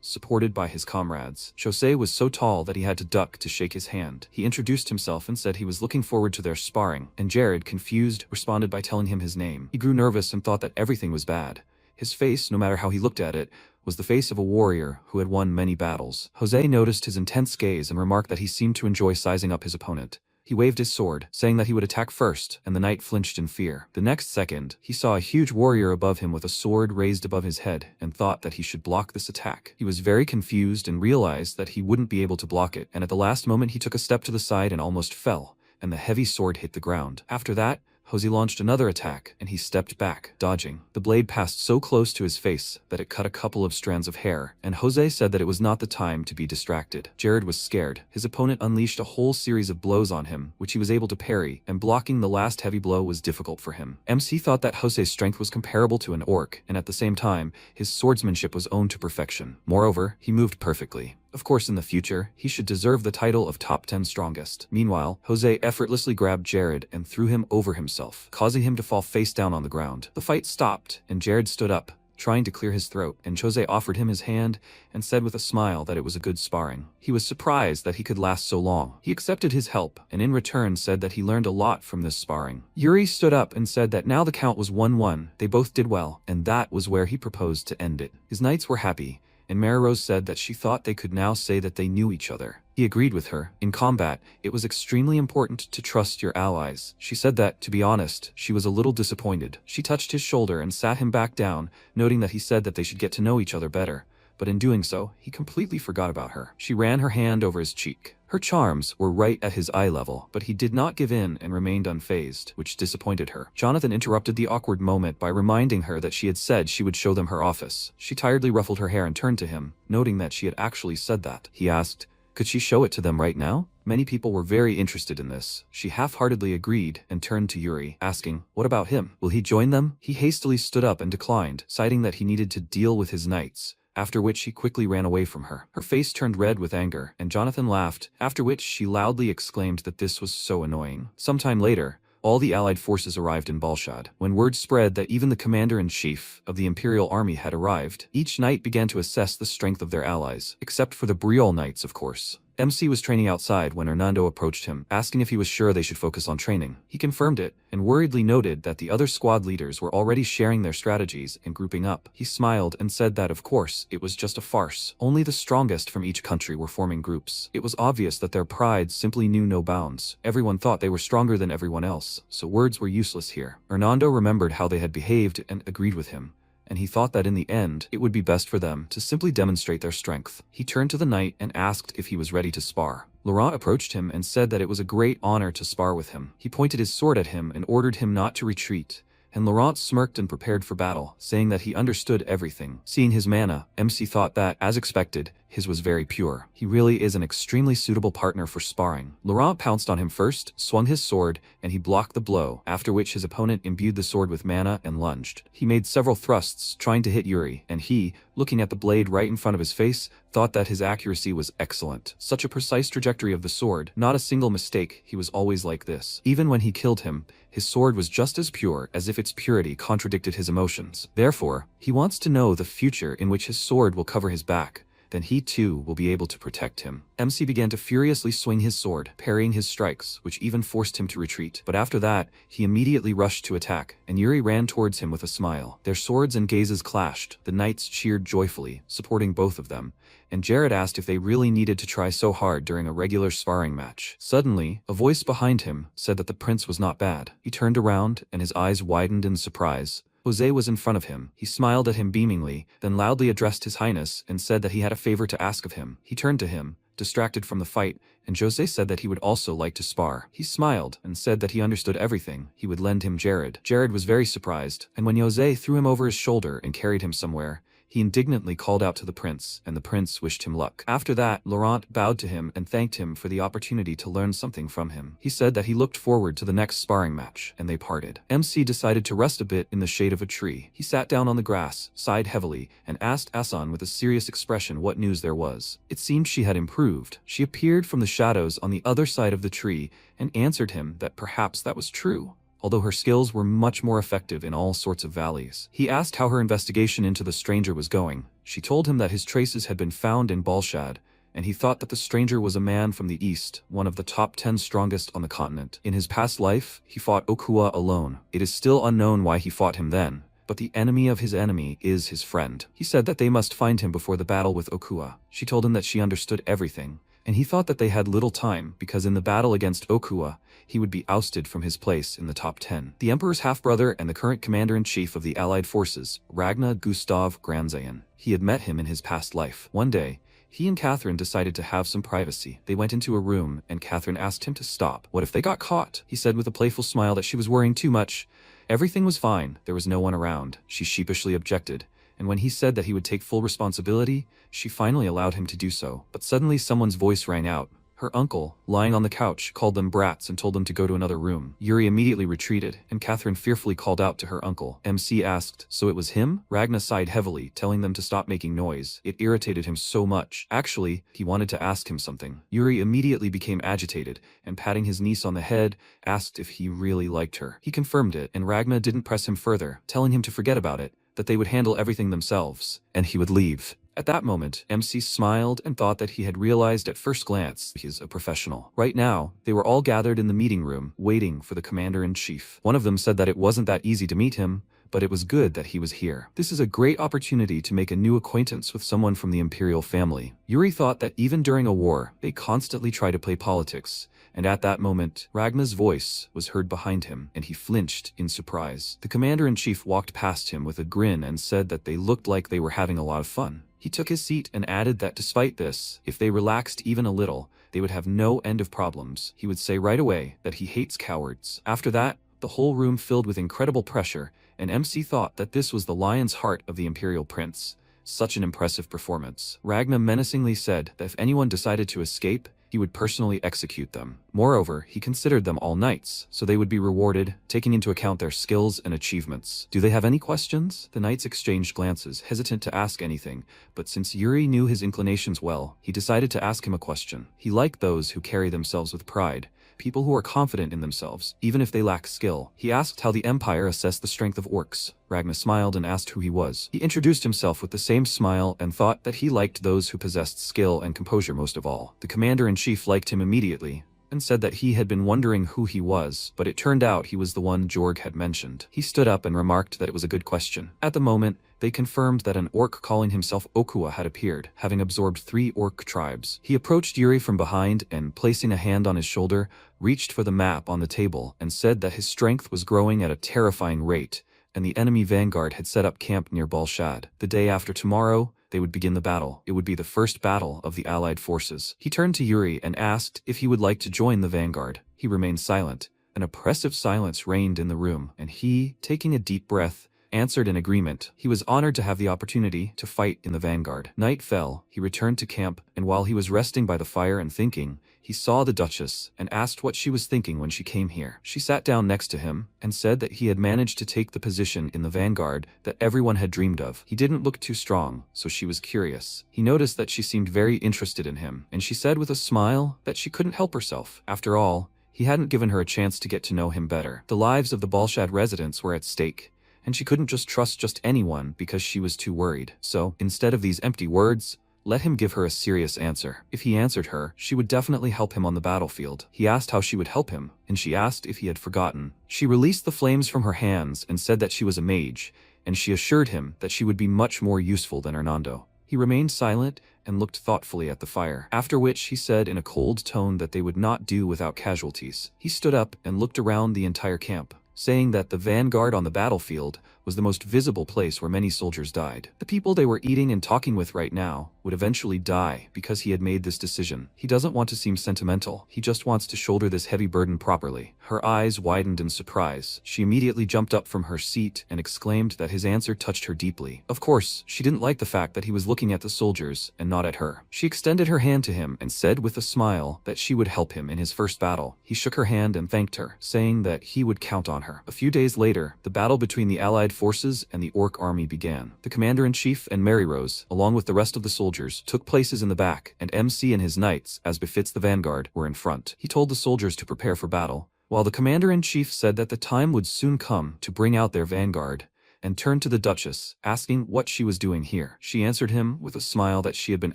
supported by his comrades. Jose was so tall that he had to duck to shake his hand. He introduced himself and said he was looking forward to their sparring, and Jared, confused, responded by telling him his name. He grew nervous and thought that everything was bad. His face, no matter how he looked at it, was the face of a warrior who had won many battles. Jose noticed his intense gaze and remarked that he seemed to enjoy sizing up his opponent. He waved his sword, saying that he would attack first, and the knight flinched in fear. The next second, he saw a huge warrior above him with a sword raised above his head, and thought that he should block this attack. He was very confused and realized that he wouldn't be able to block it, and at the last moment he took a step to the side and almost fell, and the heavy sword hit the ground. After that, Jose launched another attack, and he stepped back, dodging. The blade passed so close to his face that it cut a couple of strands of hair, and Jose said that it was not the time to be distracted. Jared was scared. His opponent unleashed a whole series of blows on him, which he was able to parry, and blocking the last heavy blow was difficult for him. MC thought that Jose's strength was comparable to an orc, and at the same time, his swordsmanship was owned to perfection. Moreover, he moved perfectly. Of course, in the future, he should deserve the title of top 10 strongest. Meanwhile, Jose effortlessly grabbed Jared and threw him over himself, causing him to fall face down on the ground. The fight stopped, and Jared stood up, trying to clear his throat, and Jose offered him his hand and said with a smile that it was a good sparring. He was surprised that he could last so long. He accepted his help, and in return said that he learned a lot from this sparring. Yuri stood up and said that now the count was 1-1, they both did well, and that was where he proposed to end it. His knights were happy, and Marirose said that she thought they could now say that they knew each other. He agreed with her. In combat, it was extremely important to trust your allies. She said that, to be honest, she was a little disappointed. She touched his shoulder and sat him back down, noting that he said that they should get to know each other better. But in doing so, he completely forgot about her. She ran her hand over his cheek. Her charms were right at his eye level, but he did not give in and remained unfazed, which disappointed her. Jonathan interrupted the awkward moment by reminding her that she had said she would show them her office. She tiredly ruffled her hair and turned to him, noting that she had actually said that. He asked, could she show it to them right now? Many people were very interested in this. She half-heartedly agreed and turned to Yuri, asking, what about him? Will he join them? He hastily stood up and declined, citing that he needed to deal with his knights, after which he quickly ran away from her. Her face turned red with anger, and Jonathan laughed, after which she loudly exclaimed that this was so annoying. Sometime later, all the allied forces arrived in Balshad. When word spread that even the commander-in-chief of the Imperial Army had arrived, each knight began to assess the strength of their allies, except for the Briol knights, of course. MC was training outside when Hernando approached him, asking if he was sure they should focus on training. He confirmed it, and worriedly noted that the other squad leaders were already sharing their strategies and grouping up. He smiled and said that, of course, it was just a farce. Only the strongest from each country were forming groups. It was obvious that their pride simply knew no bounds. Everyone thought they were stronger than everyone else, so words were useless here. Hernando remembered how they had behaved and agreed with him, and he thought that in the end, it would be best for them to simply demonstrate their strength. He turned to the knight and asked if he was ready to spar. Laurent approached him and said that it was a great honor to spar with him. He pointed his sword at him and ordered him not to retreat, and Laurent smirked and prepared for battle, saying that he understood everything. Seeing his mana, MC thought that, as expected, his was very pure. He really is an extremely suitable partner for sparring. Laurent pounced on him first, swung his sword, and he blocked the blow, after which his opponent imbued the sword with mana and lunged. He made several thrusts, trying to hit Yuri, and he, looking at the blade right in front of his face, thought that his accuracy was excellent. Such a precise trajectory of the sword, not a single mistake. He was always like this. Even when he killed him, his sword was just as pure as if its purity contradicted his emotions. Therefore, he wants to know the future in which his sword will cover his back, then he too will be able to protect him. MC began to furiously swing his sword, parrying his strikes, which even forced him to retreat. But after that, he immediately rushed to attack, and Yuri ran towards him with a smile. Their swords and gazes clashed. The knights cheered joyfully, supporting both of them, and Jared asked if they really needed to try so hard during a regular sparring match. Suddenly, a voice behind him said that the prince was not bad. He turned around, and his eyes widened in surprise. Jose was in front of him. He smiled at him beamingly, then loudly addressed His Highness and said that he had a favor to ask of him. He turned to him, distracted from the fight, and Jose said that he would also like to spar. He smiled and said that he understood everything. He would lend him Jared. Jared was very surprised, and when Jose threw him over his shoulder and carried him somewhere, he indignantly called out to the prince, and the prince wished him luck. After that, Laurent bowed to him and thanked him for the opportunity to learn something from him. He said that he looked forward to the next sparring match, and they parted. MC decided to rest a bit in the shade of a tree. He sat down on the grass, sighed heavily, and asked Asan with a serious expression what news there was. It seemed she had improved. She appeared from the shadows on the other side of the tree and answered him that perhaps that was true, although her skills were much more effective in all sorts of valleys. He asked how her investigation into the stranger was going. She told him that his traces had been found in Balshad, and he thought that the stranger was a man from the east, one of the top 10 strongest on the continent. In his past life, he fought Okua alone. It is still unknown why he fought him then, but the enemy of his enemy is his friend. He said that they must find him before the battle with Okua. She told him that she understood everything, and he thought that they had little time because in the battle against Okua, he would be ousted from his place in the top 10. The Emperor's half-brother and the current commander-in-chief of the Allied forces, Ragnar Gustav Granzayan. He had met him in his past life. One day, he and Catherine decided to have some privacy. They went into a room, and Catherine asked him to stop. What if they got caught? He said with a playful smile that she was worrying too much. Everything was fine. There was no one around. She sheepishly objected, and when he said that he would take full responsibility, she finally allowed him to do so. But suddenly someone's voice rang out. Her uncle, lying on the couch, called them brats and told them to go to another room. Yuri immediately retreated, and Catherine fearfully called out to her uncle. MC asked, "So it was him?" Ragnar sighed heavily, telling them to stop making noise. It irritated him so much. Actually, he wanted to ask him something. Yuri immediately became agitated, and patting his niece on the head, asked if he really liked her. He confirmed it, and Ragnar didn't press him further, telling him to forget about it, that they would handle everything themselves, and he would leave. At that moment, MC smiled and thought that he had realized at first glance he is a professional. Right now, they were all gathered in the meeting room, waiting for the commander-in-chief. One of them said that it wasn't that easy to meet him, but it was good that he was here. This is a great opportunity to make a new acquaintance with someone from the imperial family. Yuri thought that even during a war, they constantly try to play politics, and at that moment, Ragnar's voice was heard behind him, and he flinched in surprise. The commander-in-chief walked past him with a grin and said that they looked like they were having a lot of fun. He took his seat and added that despite this, if they relaxed even a little, they would have no end of problems. He would say right away that he hates cowards. After that, the whole room filled with incredible pressure, and MC thought that this was the lion's heart of the imperial prince. Such an impressive performance. Ragnar menacingly said that if anyone decided to escape, he would personally execute them. Moreover, he considered them all knights, so they would be rewarded, taking into account their skills and achievements. Do they have any questions? The knights exchanged glances, hesitant to ask anything, but since Yuri knew his inclinations well, he decided to ask him a question. He liked those who carry themselves with pride, people who are confident in themselves, even if they lack skill. He asked how the Empire assessed the strength of orcs. Ragnar smiled and asked who he was. He introduced himself with the same smile and thought that he liked those who possessed skill and composure most of all. The commander-in-chief liked him immediately, and said that he had been wondering who he was, but it turned out he was the one Jorg had mentioned. He stood up and remarked that it was a good question. At the moment, they confirmed that an orc calling himself Okua had appeared, having absorbed 3 orc tribes. He approached Yuri from behind and, placing a hand on his shoulder, reached for the map on the table and said that his strength was growing at a terrifying rate, and the enemy vanguard had set up camp near Balshad. The day after tomorrow, they would begin the battle. It would be the first battle of the Allied forces. He turned to Yuri and asked if he would like to join the vanguard. He remained silent. An oppressive silence reigned in the room, and he, taking a deep breath, answered in agreement. He was honored to have the opportunity to fight in the vanguard. Night fell, he returned to camp, and while he was resting by the fire and thinking, he saw the Duchess and asked what she was thinking when she came here. She sat down next to him and said that he had managed to take the position in the vanguard that everyone had dreamed of. He didn't look too strong, so she was curious. He noticed that she seemed very interested in him, and she said with a smile that she couldn't help herself. After all, he hadn't given her a chance to get to know him better. The lives of the Balshad residents were at stake, and she couldn't just trust anyone because she was too worried. So, instead of these empty words, let him give her a serious answer. If he answered her, she would definitely help him on the battlefield. He asked how she would help him, and she asked if he had forgotten. She released the flames from her hands and said that she was a mage, and she assured him that she would be much more useful than Hernando. He remained silent and looked thoughtfully at the fire, after which he said in a cold tone that they would not do without casualties. He stood up and looked around the entire camp, saying that the vanguard on the battlefield was the most visible place where many soldiers died. The people they were eating and talking with right now would eventually die because he had made this decision. He doesn't want to seem sentimental, he just wants to shoulder this heavy burden properly. Her eyes widened in surprise. She immediately jumped up from her seat and exclaimed that his answer touched her deeply. Of course, she didn't like the fact that he was looking at the soldiers and not at her. She extended her hand to him and said with a smile that she would help him in his first battle. He shook her hand and thanked her, saying that he would count on her. A few days later, the battle between the Allied forces and the Orc army began. The commander-in-chief and Mary Rose, along with the rest of the soldiers, took places in the back, and MC and his knights, as befits the vanguard, were in front. He told the soldiers to prepare for battle, while the commander-in-chief said that the time would soon come to bring out their vanguard, and turned to the Duchess, asking what she was doing here. She answered him with a smile that she had been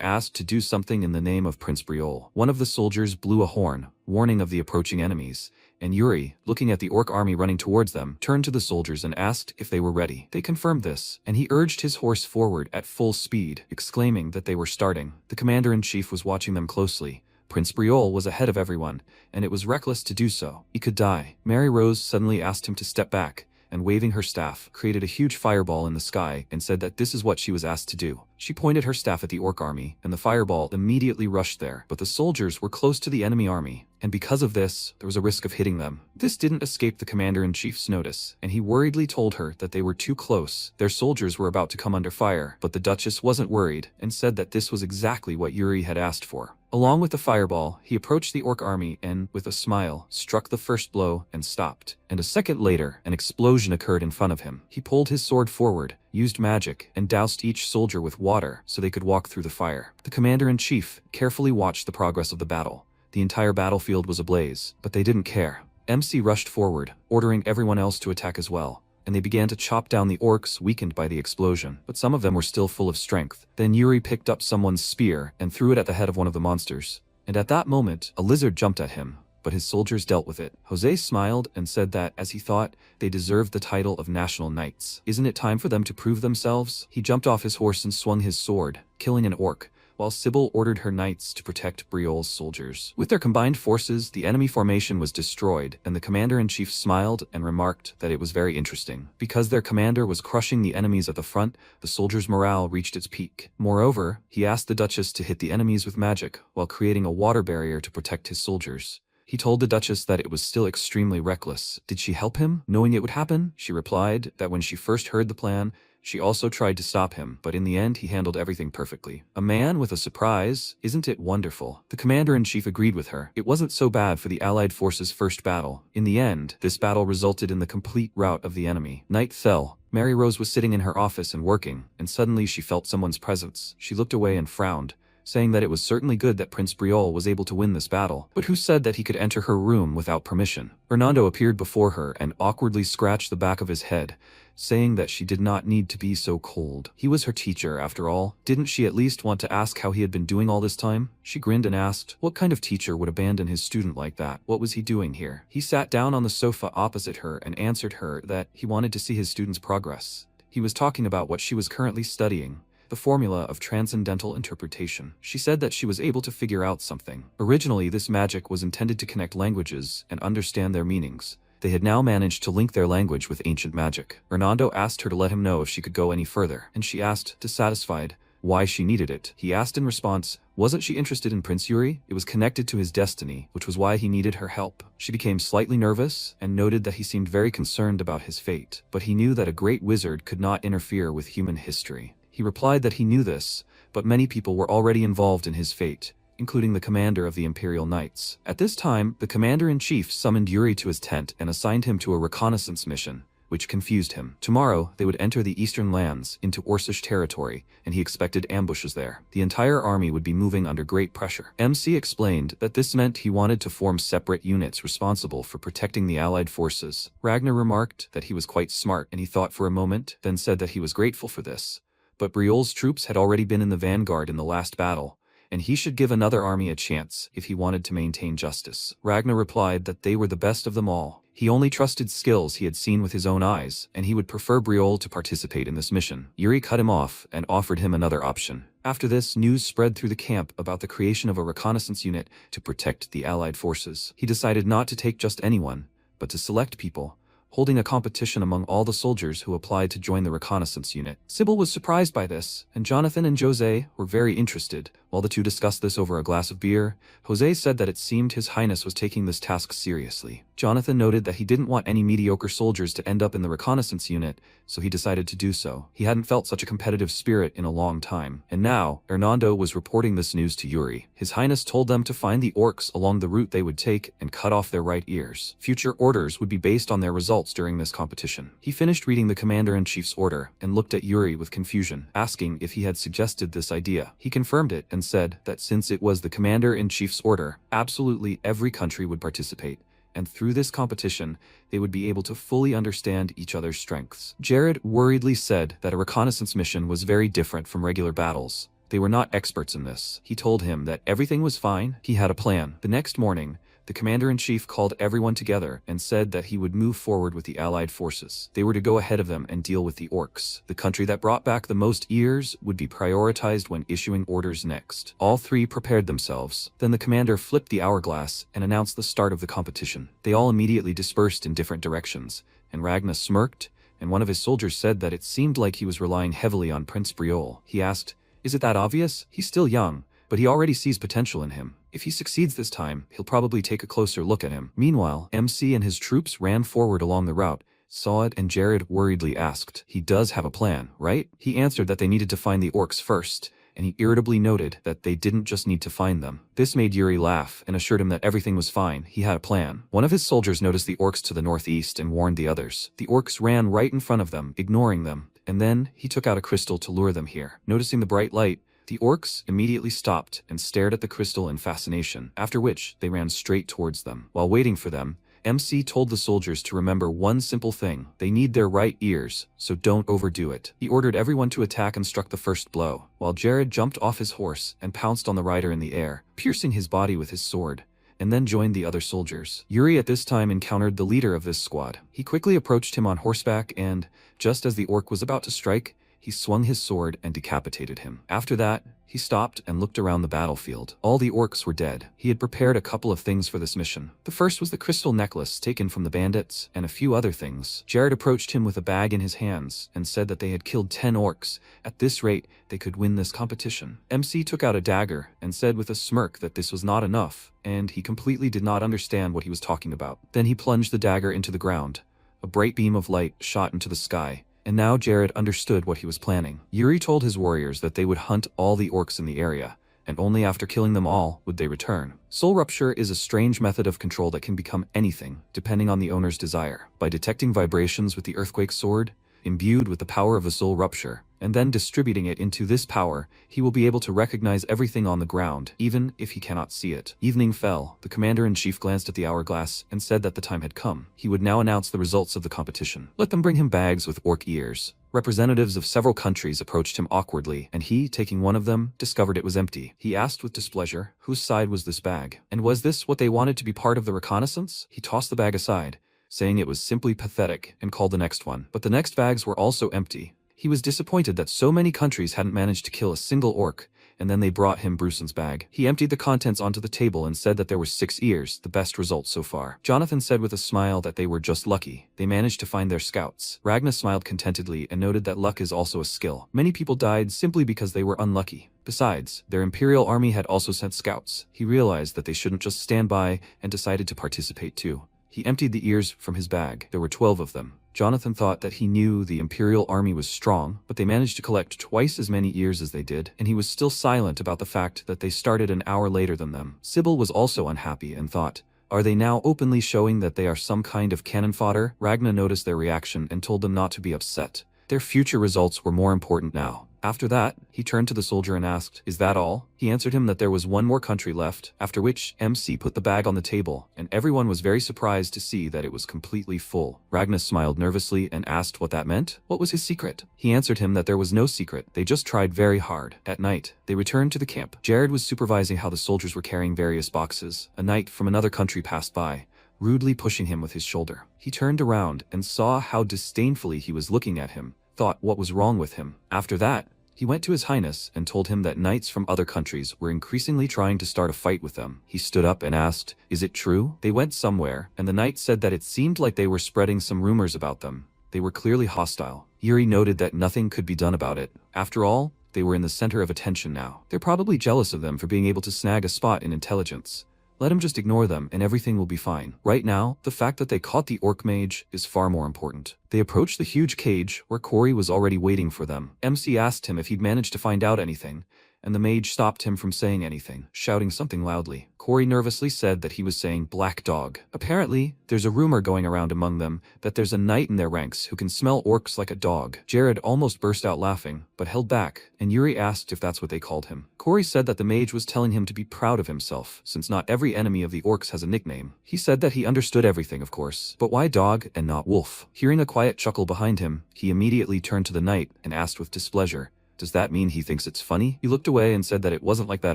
asked to do something in the name of Prince Briol. One of the soldiers blew a horn, warning of the approaching enemies, and Yuri, looking at the Orc army running towards them, turned to the soldiers and asked if they were ready. They confirmed this, and he urged his horse forward at full speed, exclaiming that they were starting. The commander-in-chief was watching them closely. Prince Briol was ahead of everyone, and it was reckless to do so. He could die. Mary Rose suddenly asked him to step back, and waving her staff, created a huge fireball in the sky and said that this is what she was asked to do. She pointed her staff at the Orc army, and the fireball immediately rushed there. But the soldiers were close to the enemy army, and because of this, there was a risk of hitting them. This didn't escape the commander-in-chief's notice, and he worriedly told her that they were too close. Their soldiers were about to come under fire, but the Duchess wasn't worried, and said that this was exactly what Yuri had asked for. Along with the fireball, he approached the Orc army and, with a smile, struck the first blow and stopped. And a second later, an explosion occurred in front of him. He pulled his sword forward, used magic, and doused each soldier with water so they could walk through the fire. The commander-in-chief carefully watched the progress of the battle. The entire battlefield was ablaze, but they didn't care. MC rushed forward, ordering everyone else to attack as well, and they began to chop down the orcs weakened by the explosion, but some of them were still full of strength. Then Yuri picked up someone's spear and threw it at the head of one of the monsters, and at that moment, a lizard jumped at him, but his soldiers dealt with it. Jose smiled and said that, as he thought, they deserved the title of National Knights. Isn't it time for them to prove themselves? He jumped off his horse and swung his sword, killing an orc, while Sybil ordered her knights to protect Briol's soldiers. With their combined forces, the enemy formation was destroyed, and the commander-in-chief smiled and remarked that it was very interesting. Because their commander was crushing the enemies at the front, the soldiers' morale reached its peak. Moreover, he asked the Duchess to hit the enemies with magic, while creating a water barrier to protect his soldiers. He told the Duchess that it was still extremely reckless. Did she help him, knowing it would happen? She replied that when she first heard the plan, she also tried to stop him, but in the end he handled everything perfectly. A man with a surprise, isn't it wonderful? The commander-in-chief agreed with her. It wasn't so bad for the Allied forces' first battle. In the end, this battle resulted in the complete rout of the enemy. Night fell. Mary Rose was sitting in her office and working, and suddenly she felt someone's presence. She looked away and frowned, saying that it was certainly good that Prince Briol was able to win this battle, but who said that he could enter her room without permission? Hernando appeared before her and awkwardly scratched the back of his head, saying that she did not need to be so cold. He was her teacher, after all. Didn't she at least want to ask how he had been doing all this time? She grinned and asked, what kind of teacher would abandon his student like that? What was he doing here? He sat down on the sofa opposite her and answered her that he wanted to see his student's progress. He was talking about what she was currently studying, the formula of transcendental interpretation. She said that she was able to figure out something. Originally, this magic was intended to connect languages and understand their meanings. They had now managed to link their language with ancient magic. Hernando asked her to let him know if she could go any further, and she asked, dissatisfied, why she needed it. He asked in response, wasn't she interested in Prince Yuri? It was connected to his destiny, which was why he needed her help. She became slightly nervous and noted that he seemed very concerned about his fate, but he knew that a great wizard could not interfere with human history. He replied that he knew this, but many people were already involved in his fate, including the commander of the Imperial Knights. At this time, the commander-in-chief summoned Yuri to his tent and assigned him to a reconnaissance mission, which confused him. Tomorrow, they would enter the eastern lands into Orcish territory, and he expected ambushes there. The entire army would be moving under great pressure. MC explained that this meant he wanted to form separate units responsible for protecting the Allied forces. Ragnar remarked that he was quite smart, and he thought for a moment, then said that he was grateful for this. but Briol's troops had already been in the vanguard in the last battle, and he should give another army a chance if he wanted to maintain justice. Ragnar replied that they were the best of them all. He only trusted skills he had seen with his own eyes, and he would prefer Briol to participate in this mission. Yuri cut him off and offered him another option. After this, news spread through the camp about the creation of a reconnaissance unit to protect the Allied forces. He decided not to take just anyone, but to select people, holding a competition among all the soldiers who applied to join the reconnaissance unit. Sybil was surprised by this, and Jonathan and Jose were very interested. While the two discussed this over a glass of beer, Jose said that it seemed His Highness was taking this task seriously. Jonathan noted that he didn't want any mediocre soldiers to end up in the reconnaissance unit, so he decided to do so. He hadn't felt such a competitive spirit in a long time. And now, Hernando was reporting this news to Yuri. His Highness told them to find the orcs along the route they would take and cut off their right ears. Future orders would be based on their results during this competition. He finished reading the Commander-in-Chief's order and looked at Yuri with confusion, asking if he had suggested this idea. He confirmed it and said that since it was the Commander-in-Chief's order, absolutely every country would participate, and through this competition, they would be able to fully understand each other's strengths. Jared worriedly said that a reconnaissance mission was very different from regular battles. They were not experts in this. He told him that everything was fine. He had a plan. The next morning, the Commander-in-Chief called everyone together and said that he would move forward with the Allied forces. They were to go ahead of them and deal with the orcs. The country that brought back the most ears would be prioritized when issuing orders next. All three prepared themselves. Then the commander flipped the hourglass and announced the start of the competition. They all immediately dispersed in different directions, and Ragnar smirked, and one of his soldiers said that it seemed like he was relying heavily on Prince Briol. He asked, "Is it that obvious? He's still young, but he already sees potential in him. If he succeeds this time, he'll probably take a closer look at him." Meanwhile, MC and his troops ran forward along the route, saw it, and Jared worriedly asked, "He does have a plan, right?" He answered that they needed to find the orcs first, and he irritably noted that they didn't just need to find them. This made Yuri laugh and assured him that everything was fine. He had a plan. One of his soldiers noticed the orcs to the northeast and warned the others. The orcs ran right in front of them, ignoring them, and then he took out a crystal to lure them here. Noticing the bright light, the orcs immediately stopped and stared at the crystal in fascination, after which they ran straight towards them. While waiting for them, MC told the soldiers to remember one simple thing: they need their right ears, so don't overdo it. He ordered everyone to attack and struck the first blow, while Jared jumped off his horse and pounced on the rider in the air, piercing his body with his sword, and then joined the other soldiers. Yuri at this time encountered the leader of this squad. He quickly approached him on horseback and, just as the orc was about to strike, he swung his sword and decapitated him. After that, he stopped and looked around the battlefield. All the orcs were dead. He had prepared a couple of things for this mission. The first was the crystal necklace taken from the bandits, and a few other things. Jared approached him with a bag in his hands and said that they had killed 10 orcs. At this rate, they could win this competition. MC took out a dagger and said with a smirk that this was not enough, and he completely did not understand what he was talking about. Then he plunged the dagger into the ground. A bright beam of light shot into the sky, and now Jared understood what he was planning. Yuri told his warriors that they would hunt all the orcs in the area, and only after killing them all would they return. Soul Rupture is a strange method of control that can become anything, depending on the owner's desire. By detecting vibrations with the Earthquake Sword, imbued with the power of the Soul Rupture, and then distributing it into this power, he will be able to recognize everything on the ground, even if he cannot see it. Evening fell. The Commander-in-Chief glanced at the hourglass and said that the time had come. He would now announce the results of the competition. Let them bring him bags with orc ears. Representatives of several countries approached him awkwardly, and he, taking one of them, discovered it was empty. He asked with displeasure, whose side was this bag? And was this what they wanted to be part of the reconnaissance? He tossed the bag aside, saying it was simply pathetic, and called the next one. But the next bags were also empty. He was disappointed that so many countries hadn't managed to kill a single orc, and then they brought him Bruson's bag. He emptied the contents onto the table and said that there were 6 ears, the best result so far. Jonathan said with a smile that they were just lucky. They managed to find their scouts. Ragnar smiled contentedly and noted that luck is also a skill. Many people died simply because they were unlucky. Besides, their Imperial army had also sent scouts. He realized that they shouldn't just stand by and decided to participate too. He emptied the ears from his bag. There were 12 of them. Jonathan thought that he knew the Imperial army was strong, but they managed to collect twice as many ears as they did, and he was still silent about the fact that they started an hour later than them. Sybil was also unhappy and thought, are they now openly showing that they are some kind of cannon fodder? Ragnar noticed their reaction and told them not to be upset. Their future results were more important now. After that, he turned to the soldier and asked, "Is that all?" He answered him that there was one more country left, after which MC put the bag on the table, and everyone was very surprised to see that it was completely full. Ragnar smiled nervously and asked what that meant. What was his secret? He answered him that there was no secret, they just tried very hard. At night, they returned to the camp. Jared was supervising how the soldiers were carrying various boxes. A knight from another country passed by, rudely pushing him with his shoulder. He turned around and saw how disdainfully he was looking at him, thought what was wrong with him. After that, he went to his highness and told him that knights from other countries were increasingly trying to start a fight with them. He stood up and asked, "Is it true?" They went somewhere, and the knight said that it seemed like they were spreading some rumors about them. They were clearly hostile. Yuri noted that nothing could be done about it. After all, they were in the center of attention now. They're probably jealous of them for being able to snag a spot in intelligence. Let him just ignore them and everything will be fine. Right now, the fact that they caught the orc mage is far more important. They approached the huge cage where Corey was already waiting for them. MC asked him if he'd managed to find out anything, and the mage stopped him from saying anything, shouting something loudly. Corey nervously said that he was saying black dog. Apparently, there's a rumor going around among them that there's a knight in their ranks who can smell orcs like a dog. Jared almost burst out laughing, but held back, and Yuri asked if that's what they called him. Corey said that the mage was telling him to be proud of himself, since not every enemy of the orcs has a nickname. He said that he understood everything, of course, but why dog and not wolf? Hearing a quiet chuckle behind him, he immediately turned to the knight and asked with displeasure, "Does that mean he thinks it's funny?" He looked away and said that it wasn't like that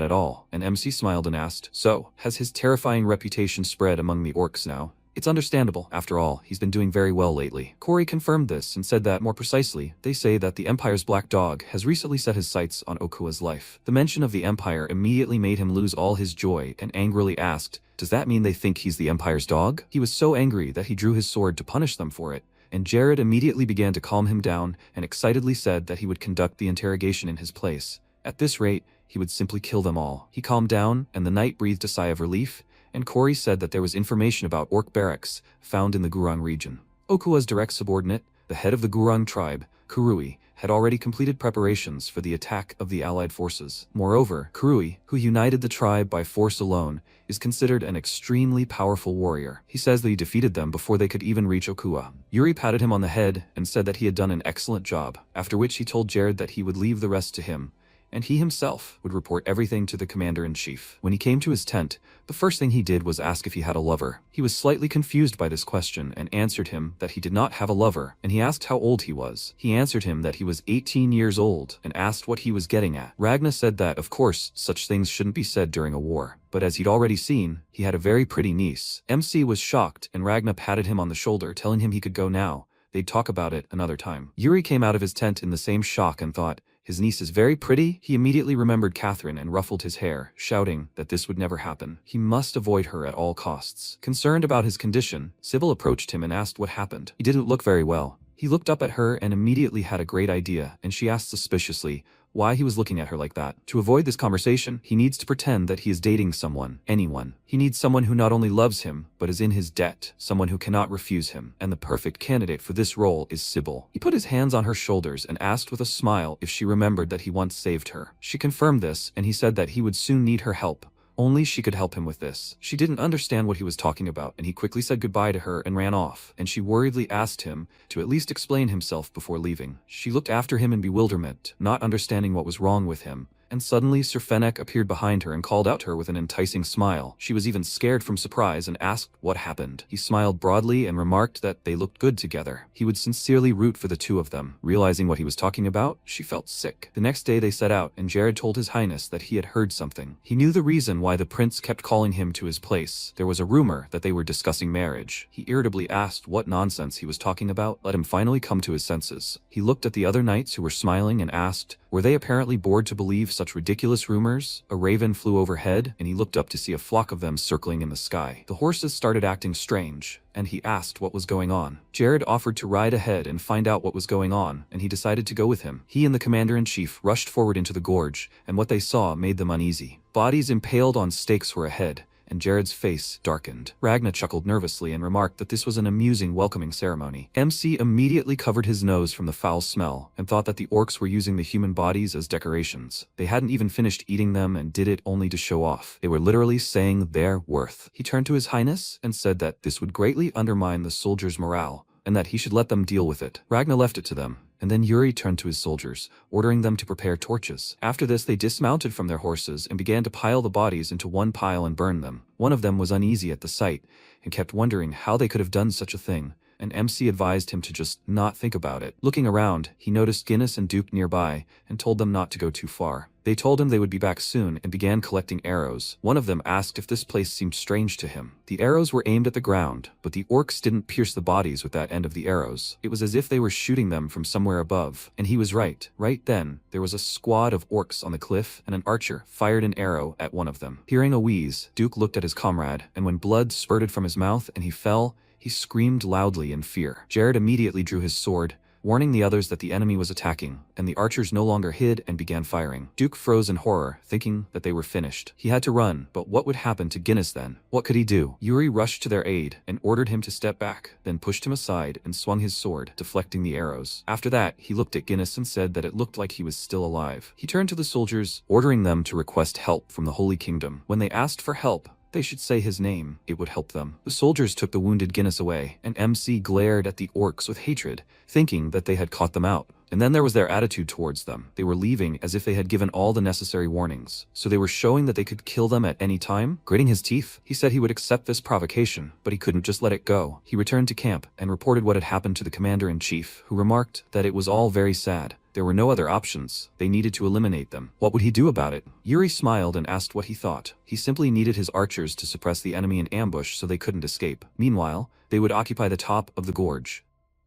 at all, and MC smiled and asked, "So, has his terrifying reputation spread among the orcs now?" It's understandable. After all, he's been doing very well lately. Corey confirmed this and said that, more precisely, they say that the Empire's black dog has recently set his sights on Okua's life. The mention of the Empire immediately made him lose all his joy and angrily asked, "Does that mean they think he's the Empire's dog?" He was so angry that he drew his sword to punish them for it, and Jared immediately began to calm him down and excitedly said that he would conduct the interrogation in his place. At this rate, he would simply kill them all. He calmed down, and the knight breathed a sigh of relief, and Corey said that there was information about orc barracks found in the Gurung region. Okua's direct subordinate, the head of the Gurung tribe, Kurui, had already completed preparations for the attack of the allied forces. Moreover, Kurui, who united the tribe by force alone, is considered an extremely powerful warrior. He says that he defeated them before they could even reach Okua. Yuri patted him on the head and said that he had done an excellent job, after which he told Jared that he would leave the rest to him, and he himself would report everything to the commander-in-chief. When he came to his tent, the first thing he did was ask if he had a lover. He was slightly confused by this question and answered him that he did not have a lover, and he asked how old he was. He answered him that he was 18 years old and asked what he was getting at. Ragnar said that, of course, such things shouldn't be said during a war, but as he'd already seen, he had a very pretty niece. MC was shocked, and Ragnar patted him on the shoulder, telling him he could go now. They'd talk about it another time. Yuri came out of his tent in the same shock and thought, "His niece is very pretty." He immediately remembered Catherine and ruffled his hair, shouting that this would never happen. He must avoid her at all costs. Concerned about his condition, Sybil approached him and asked what happened. He didn't look very well. He looked up at her and immediately had a great idea, and she asked suspiciously why he was looking at her like that. To avoid this conversation, he needs to pretend that he is dating someone, anyone. He needs someone who not only loves him, but is in his debt, someone who cannot refuse him, and the perfect candidate for this role is Sybil. He put his hands on her shoulders and asked with a smile if she remembered that he once saved her. She confirmed this, and he said that he would soon need her help. Only she could help him with this. She didn't understand what he was talking about, and he quickly said goodbye to her and ran off, and she worriedly asked him to at least explain himself before leaving. She looked after him in bewilderment, not understanding what was wrong with him, and suddenly Sir Fennec appeared behind her and called out to her with an enticing smile. She was even scared from surprise and asked what happened. He smiled broadly and remarked that they looked good together. He would sincerely root for the two of them. Realizing what he was talking about, she felt sick. The next day they set out, and Jared told his highness that he had heard something. He knew the reason why the prince kept calling him to his place. There was a rumor that they were discussing marriage. He irritably asked what nonsense he was talking about. Let him finally come to his senses. He looked at the other knights who were smiling and asked, were they apparently bored to believe such ridiculous rumors? A raven flew overhead, and he looked up to see a flock of them circling in the sky. The horses started acting strange, and he asked what was going on. Jared offered to ride ahead and find out what was going on, and he decided to go with him. He and the commander-in-chief rushed forward into the gorge, and what they saw made them uneasy. Bodies impaled on stakes were ahead, and Jared's face darkened. Ragnar chuckled nervously and remarked that this was an amusing welcoming ceremony. MC immediately covered his nose from the foul smell and thought that the orcs were using the human bodies as decorations. They hadn't even finished eating them and did it only to show off. They were literally saying their worth. He turned to his highness and said that this would greatly undermine the soldiers' morale, and that he should let them deal with it. Ragnar left it to them, and then Yuri turned to his soldiers, ordering them to prepare torches. After this, they dismounted from their horses and began to pile the bodies into one pile and burn them. One of them was uneasy at the sight and kept wondering how they could have done such a thing, and MC advised him to just not think about it. Looking around, he noticed Guinness and Duke nearby and told them not to go too far. They told him they would be back soon and began collecting arrows. One of them asked if this place seemed strange to him. The arrows were aimed at the ground, but the orcs didn't pierce the bodies with that end of the arrows. It was as if they were shooting them from somewhere above. And he was right. Right then, there was a squad of orcs on the cliff, and an archer fired an arrow at one of them. Hearing a wheeze, Duke looked at his comrade, and when blood spurted from his mouth and he fell, he screamed loudly in fear. Jared immediately drew his sword, warning the others that the enemy was attacking, and the archers no longer hid and began firing. Duke froze in horror, thinking that they were finished. He had to run, but what would happen to Guinness then? What could he do? Yuri rushed to their aid and ordered him to step back, then pushed him aside and swung his sword, deflecting the arrows. After that, he looked at Guinness and said that it looked like he was still alive. He turned to the soldiers, ordering them to request help from the Holy Kingdom. When they asked for help, they should say his name. It would help them. The soldiers took the wounded Guinness away, and MC glared at the orcs with hatred, thinking that they had caught them out. And then there was their attitude towards them. They were leaving as if they had given all the necessary warnings. So they were showing that they could kill them at any time? Gritting his teeth, he said he would accept this provocation, but he couldn't just let it go. He returned to camp and reported what had happened to the commander-in-chief, who remarked that it was all very sad. There were no other options. They needed to eliminate them. What would he do about it? Yuri smiled and asked what he thought. He simply needed his archers to suppress the enemy in ambush so they couldn't escape. Meanwhile, they would occupy the top of the gorge.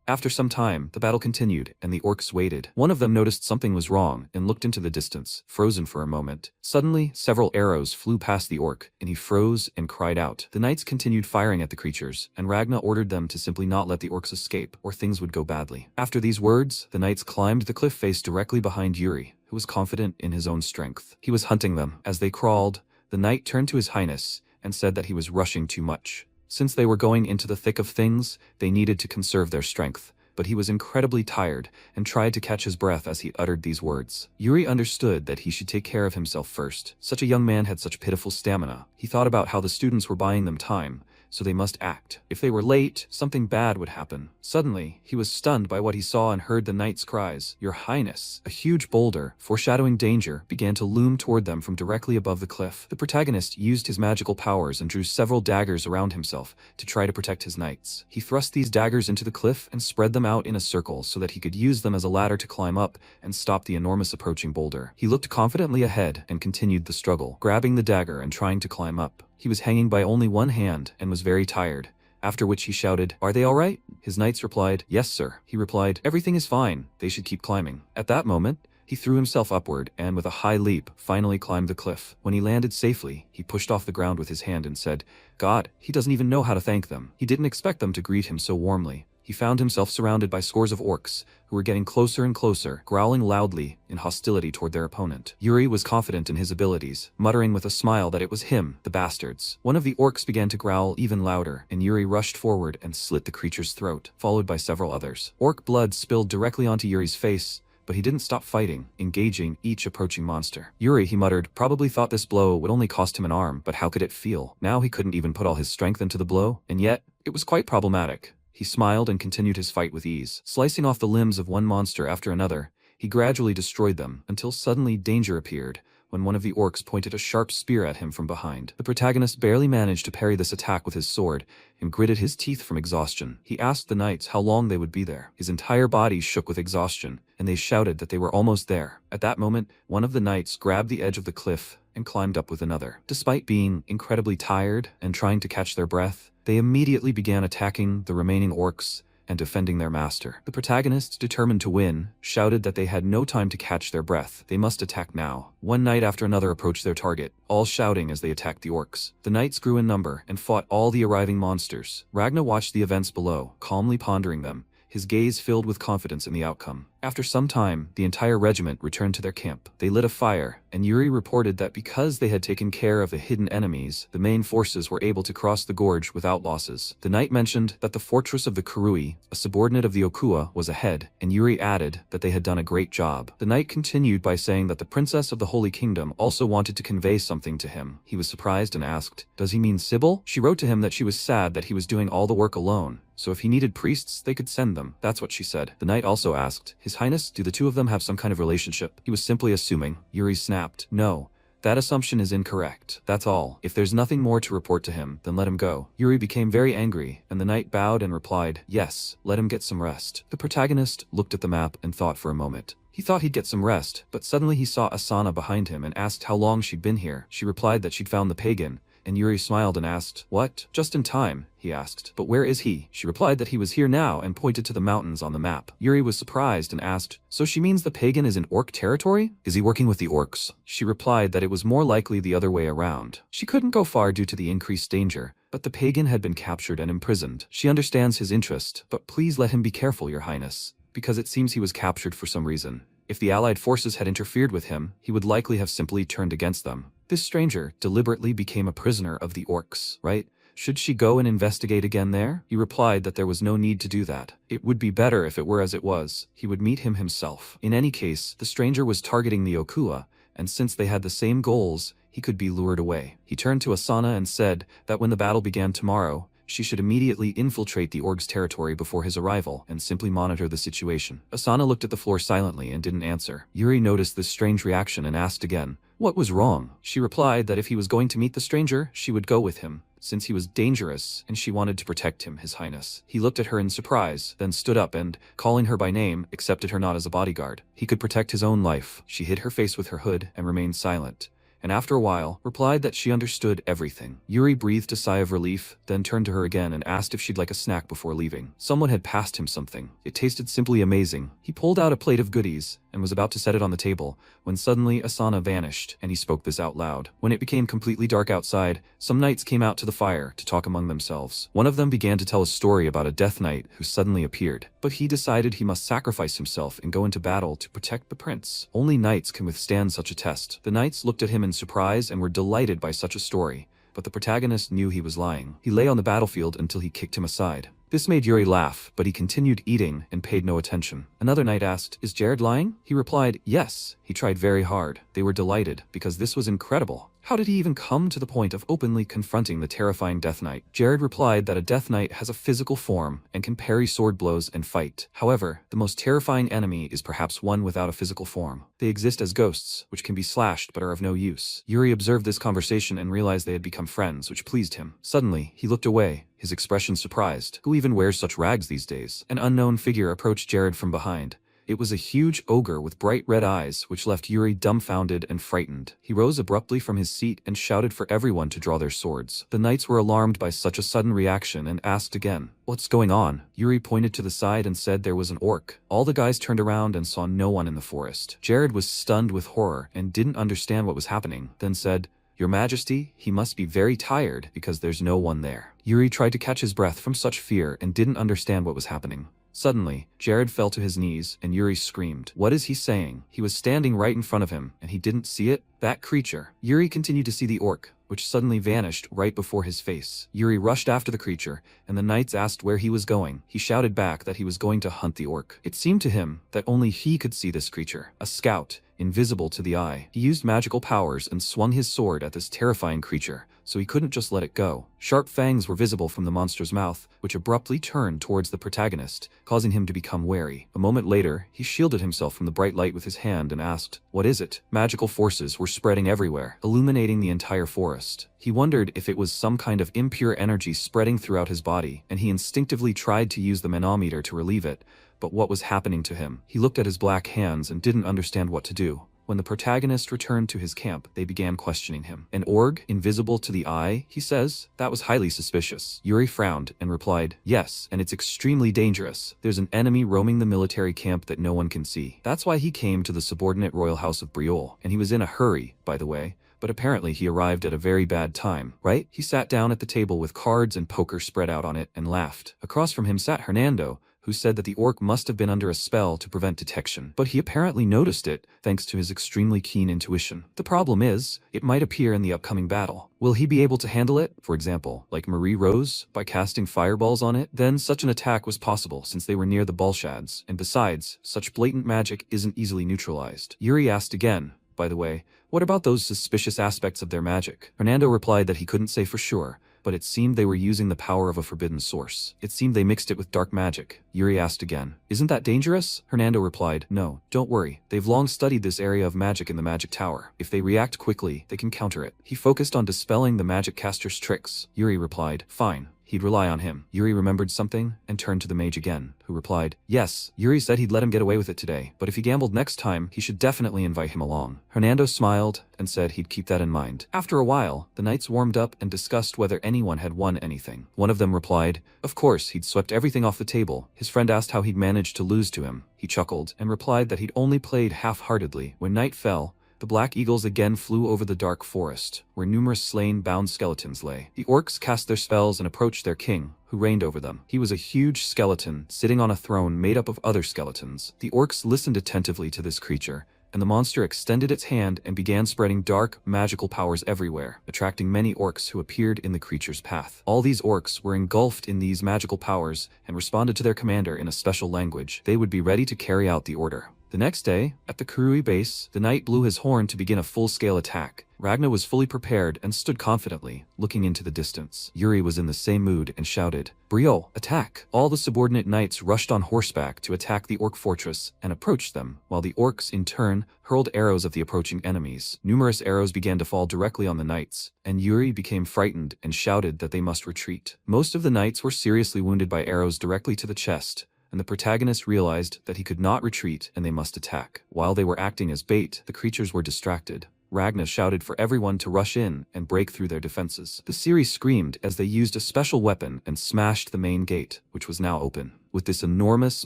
After some time, the battle continued, and the orcs waited. One of them noticed something was wrong and looked into the distance, frozen for a moment. Suddenly, several arrows flew past the orc, and he froze and cried out. The knights continued firing at the creatures, and Ragna ordered them to simply not let the orcs escape, or things would go badly. After these words, the knights climbed the cliff face directly behind Yuri, who was confident in his own strength. He was hunting them. As they crawled, the knight turned to his highness and said that he was rushing too much. Since they were going into the thick of things, they needed to conserve their strength. But he was incredibly tired and tried to catch his breath as he uttered these words. Yuri understood that he should take care of himself first. Such a young man had such pitiful stamina. He thought about how the students were buying them time, so they must act. If they were late, something bad would happen. Suddenly, he was stunned by what he saw and heard the knight's cries. "Your Highness!" A huge boulder, foreshadowing danger, began to loom toward them from directly above the cliff. The protagonist used his magical powers and drew several daggers around himself to try to protect his knights. He thrust these daggers into the cliff and spread them out in a circle so that he could use them as a ladder to climb up and stop the enormous approaching boulder. He looked confidently ahead and continued the struggle, grabbing the dagger and trying to climb up. He was hanging by only one hand and was very tired, after which he shouted, "Are they all right?" His knights replied, "Yes, sir." He replied, "Everything is fine. They should keep climbing." At that moment, he threw himself upward and, with a high leap, finally climbed the cliff. When he landed safely, he pushed off the ground with his hand and said, "God, he doesn't even know how to thank them." He didn't expect them to greet him so warmly. He found himself surrounded by scores of orcs, who were getting closer and closer, growling loudly in hostility toward their opponent. Yuri was confident in his abilities, muttering with a smile that it was him, the bastards. One of the orcs began to growl even louder, and Yuri rushed forward and slit the creature's throat, followed by several others. Orc blood spilled directly onto Yuri's face, but he didn't stop fighting, engaging each approaching monster. Yuri, he muttered, probably thought this blow would only cost him an arm, but how could it feel? Now he couldn't even put all his strength into the blow, and yet, it was quite problematic. He smiled and continued his fight with ease. Slicing off the limbs of one monster after another, he gradually destroyed them, until suddenly danger appeared, when one of the orcs pointed a sharp spear at him from behind. The protagonist barely managed to parry this attack with his sword, and gritted his teeth from exhaustion. He asked the knights how long they would be there. His entire body shook with exhaustion, and they shouted that they were almost there. At that moment, one of the knights grabbed the edge of the cliff and climbed up with another. Despite being incredibly tired and trying to catch their breath, they immediately began attacking the remaining orcs and defending their master. The protagonists, determined to win, shouted that they had no time to catch their breath. They must attack now. One knight after another approached their target, all shouting as they attacked the orcs. The knights grew in number and fought all the arriving monsters. Ragna watched the events below, calmly pondering them, his gaze filled with confidence in the outcome. After some time, the entire regiment returned to their camp. They lit a fire, and Yuri reported that because they had taken care of the hidden enemies, the main forces were able to cross the gorge without losses. The knight mentioned that the fortress of the Kurui, a subordinate of the Okua, was ahead, and Yuri added that they had done a great job. The knight continued by saying that the princess of the Holy Kingdom also wanted to convey something to him. He was surprised and asked, "Does he mean Sybil?" She wrote to him that she was sad that he was doing all the work alone, so if he needed priests, they could send them. That's what she said. The knight also asked His Highness, do the two of them have some kind of relationship? He was simply assuming. Yuri snapped. No. That assumption is incorrect. That's all. If there's nothing more to report to him, then let him go. Yuri became very angry, and the knight bowed and replied, yes, let him get some rest. The protagonist looked at the map and thought for a moment. He thought he'd get some rest, but suddenly he saw Asuna behind him and asked how long she'd been here. She replied that she'd found the pagan, and Yuri smiled and asked, what? Just in time, he asked. But where is he? She replied that he was here now and pointed to the mountains on the map. Yuri was surprised and asked, so she means the pagan is in orc territory? Is he working with the orcs? She replied that it was more likely the other way around. She couldn't go far due to the increased danger, but the pagan had been captured and imprisoned. She understands his interest, but please let him be careful, Your Highness, because it seems he was captured for some reason. If the allied forces had interfered with him, he would likely have simply turned against them. This stranger deliberately became a prisoner of the orcs, right? Should she go and investigate again there? He replied that there was no need to do that. It would be better if it were as it was. He would meet him himself. In any case, the stranger was targeting the Okua, and since they had the same goals, he could be lured away. He turned to Asuna and said that when the battle began tomorrow, she should immediately infiltrate the orc's territory before his arrival and simply monitor the situation. Asuna looked at the floor silently and didn't answer. Yuri noticed this strange reaction and asked again, what was wrong? She replied that if he was going to meet the stranger, she would go with him, since he was dangerous and she wanted to protect him, His Highness. He looked at her in surprise, then stood up and, calling her by name, accepted her not as a bodyguard. He could protect his own life. She hid her face with her hood and remained silent, and after a while, replied that she understood everything. Yuri breathed a sigh of relief, then turned to her again and asked if she'd like a snack before leaving. Someone had passed him something. It tasted simply amazing. He pulled out a plate of goodies and was about to set it on the table, when suddenly Asuna vanished, and he spoke this out loud. When it became completely dark outside, some knights came out to the fire to talk among themselves. One of them began to tell a story about a death knight who suddenly appeared, but he decided he must sacrifice himself and go into battle to protect the prince. Only knights can withstand such a test. The knights looked at him in surprise and were delighted by such a story, but the protagonist knew he was lying. He lay on the battlefield until he kicked him aside. This made Yuri laugh, but he continued eating and paid no attention. Another knight asked, is Jared lying? He replied, yes. He tried very hard. They were delighted, because this was incredible. How did he even come to the point of openly confronting the terrifying Death Knight? Jared replied that a Death Knight has a physical form and can parry sword blows and fight. However, the most terrifying enemy is perhaps one without a physical form. They exist as ghosts, which can be slashed but are of no use. Yuri observed this conversation and realized they had become friends, which pleased him. Suddenly, he looked away, his expression surprised. Who even wears such rags these days? An unknown figure approached Jared from behind. It was a huge ogre with bright red eyes, which left Yuri dumbfounded and frightened. He rose abruptly from his seat and shouted for everyone to draw their swords. The knights were alarmed by such a sudden reaction and asked again, what's going on? Yuri pointed to the side and said there was an orc. All the guys turned around and saw no one in the forest. Jared was stunned with horror and didn't understand what was happening, then said, Your Majesty, he must be very tired because there's no one there. Yuri tried to catch his breath from such fear and didn't understand what was happening. Suddenly, Jared fell to his knees and Yuri screamed. What is he saying? He was standing right in front of him and he didn't see it? That creature. Yuri continued to see the orc, which suddenly vanished right before his face. Yuri rushed after the creature, and the knights asked where he was going. He shouted back that he was going to hunt the orc. It seemed to him that only he could see this creature, a scout, invisible to the eye. He used magical powers and swung his sword at this terrifying creature, so he couldn't just let it go. Sharp fangs were visible from the monster's mouth, which abruptly turned towards the protagonist, causing him to become wary. A moment later, he shielded himself from the bright light with his hand and asked, What is it? Magical forces were spreading everywhere, illuminating the entire forest. He wondered if it was some kind of impure energy spreading throughout his body, and he instinctively tried to use the manometer to relieve it, but what was happening to him? He looked at his black hands and didn't understand what to do. When the protagonist returned to his camp, they began questioning him. An org, invisible to the eye, he says? That was highly suspicious. Yuri frowned and replied, Yes, and it's extremely dangerous. There's an enemy roaming the military camp that no one can see. That's why he came to the subordinate royal house of Briol, and he was in a hurry, by the way. But apparently he arrived at a very bad time, right? He sat down at the table with cards and poker spread out on it and laughed. Across from him sat Hernando, who said that the orc must have been under a spell to prevent detection, but he apparently noticed it thanks to his extremely keen intuition. The problem is, it might appear in the upcoming battle. Will he be able to handle it? For example, like Marie Rose, by casting fireballs on it? Then such an attack was possible since they were near the Balshads, and besides, such blatant magic isn't easily neutralized. Yuri asked again, by the way, what about those suspicious aspects of their magic? Fernando replied that he couldn't say for sure, but it seemed they were using the power of a forbidden source. It seemed they mixed it with dark magic. Yuri asked again. Isn't that dangerous? Hernando replied. No, don't worry. They've long studied this area of magic in the magic tower. If they react quickly, they can counter it. He focused on dispelling the magic caster's tricks. Yuri replied. Fine. He'd rely on him. Yuri remembered something and turned to the mage again, who replied, yes, Yuri said he'd let him get away with it today, but if he gambled next time, he should definitely invite him along. Hernando smiled and said he'd keep that in mind. After a while, the knights warmed up and discussed whether anyone had won anything. One of them replied, of course, he'd swept everything off the table. His friend asked how he'd managed to lose to him. He chuckled and replied that he'd only played half-heartedly. When night fell, the black eagles again flew over the dark forest, where numerous slain bound skeletons lay. The orcs cast their spells and approached their king, who reigned over them. He was a huge skeleton, sitting on a throne made up of other skeletons. The orcs listened attentively to this creature, and the monster extended its hand and began spreading dark, magical powers everywhere, attracting many orcs who appeared in the creature's path. All these orcs were engulfed in these magical powers and responded to their commander in a special language. They would be ready to carry out the order. The next day, at the Kurui base, the knight blew his horn to begin a full-scale attack. Ragna was fully prepared and stood confidently, looking into the distance. Yuri was in the same mood and shouted, Briol, attack! All the subordinate knights rushed on horseback to attack the orc fortress and approached them, while the orcs, in turn, hurled arrows at the approaching enemies. Numerous arrows began to fall directly on the knights, and Yuri became frightened and shouted that they must retreat. Most of the knights were seriously wounded by arrows directly to the chest, and the protagonist realized that he could not retreat and they must attack. While they were acting as bait, the creatures were distracted. Ragna shouted for everyone to rush in and break through their defenses. The series screamed as they used a special weapon and smashed the main gate, which was now open. With this enormous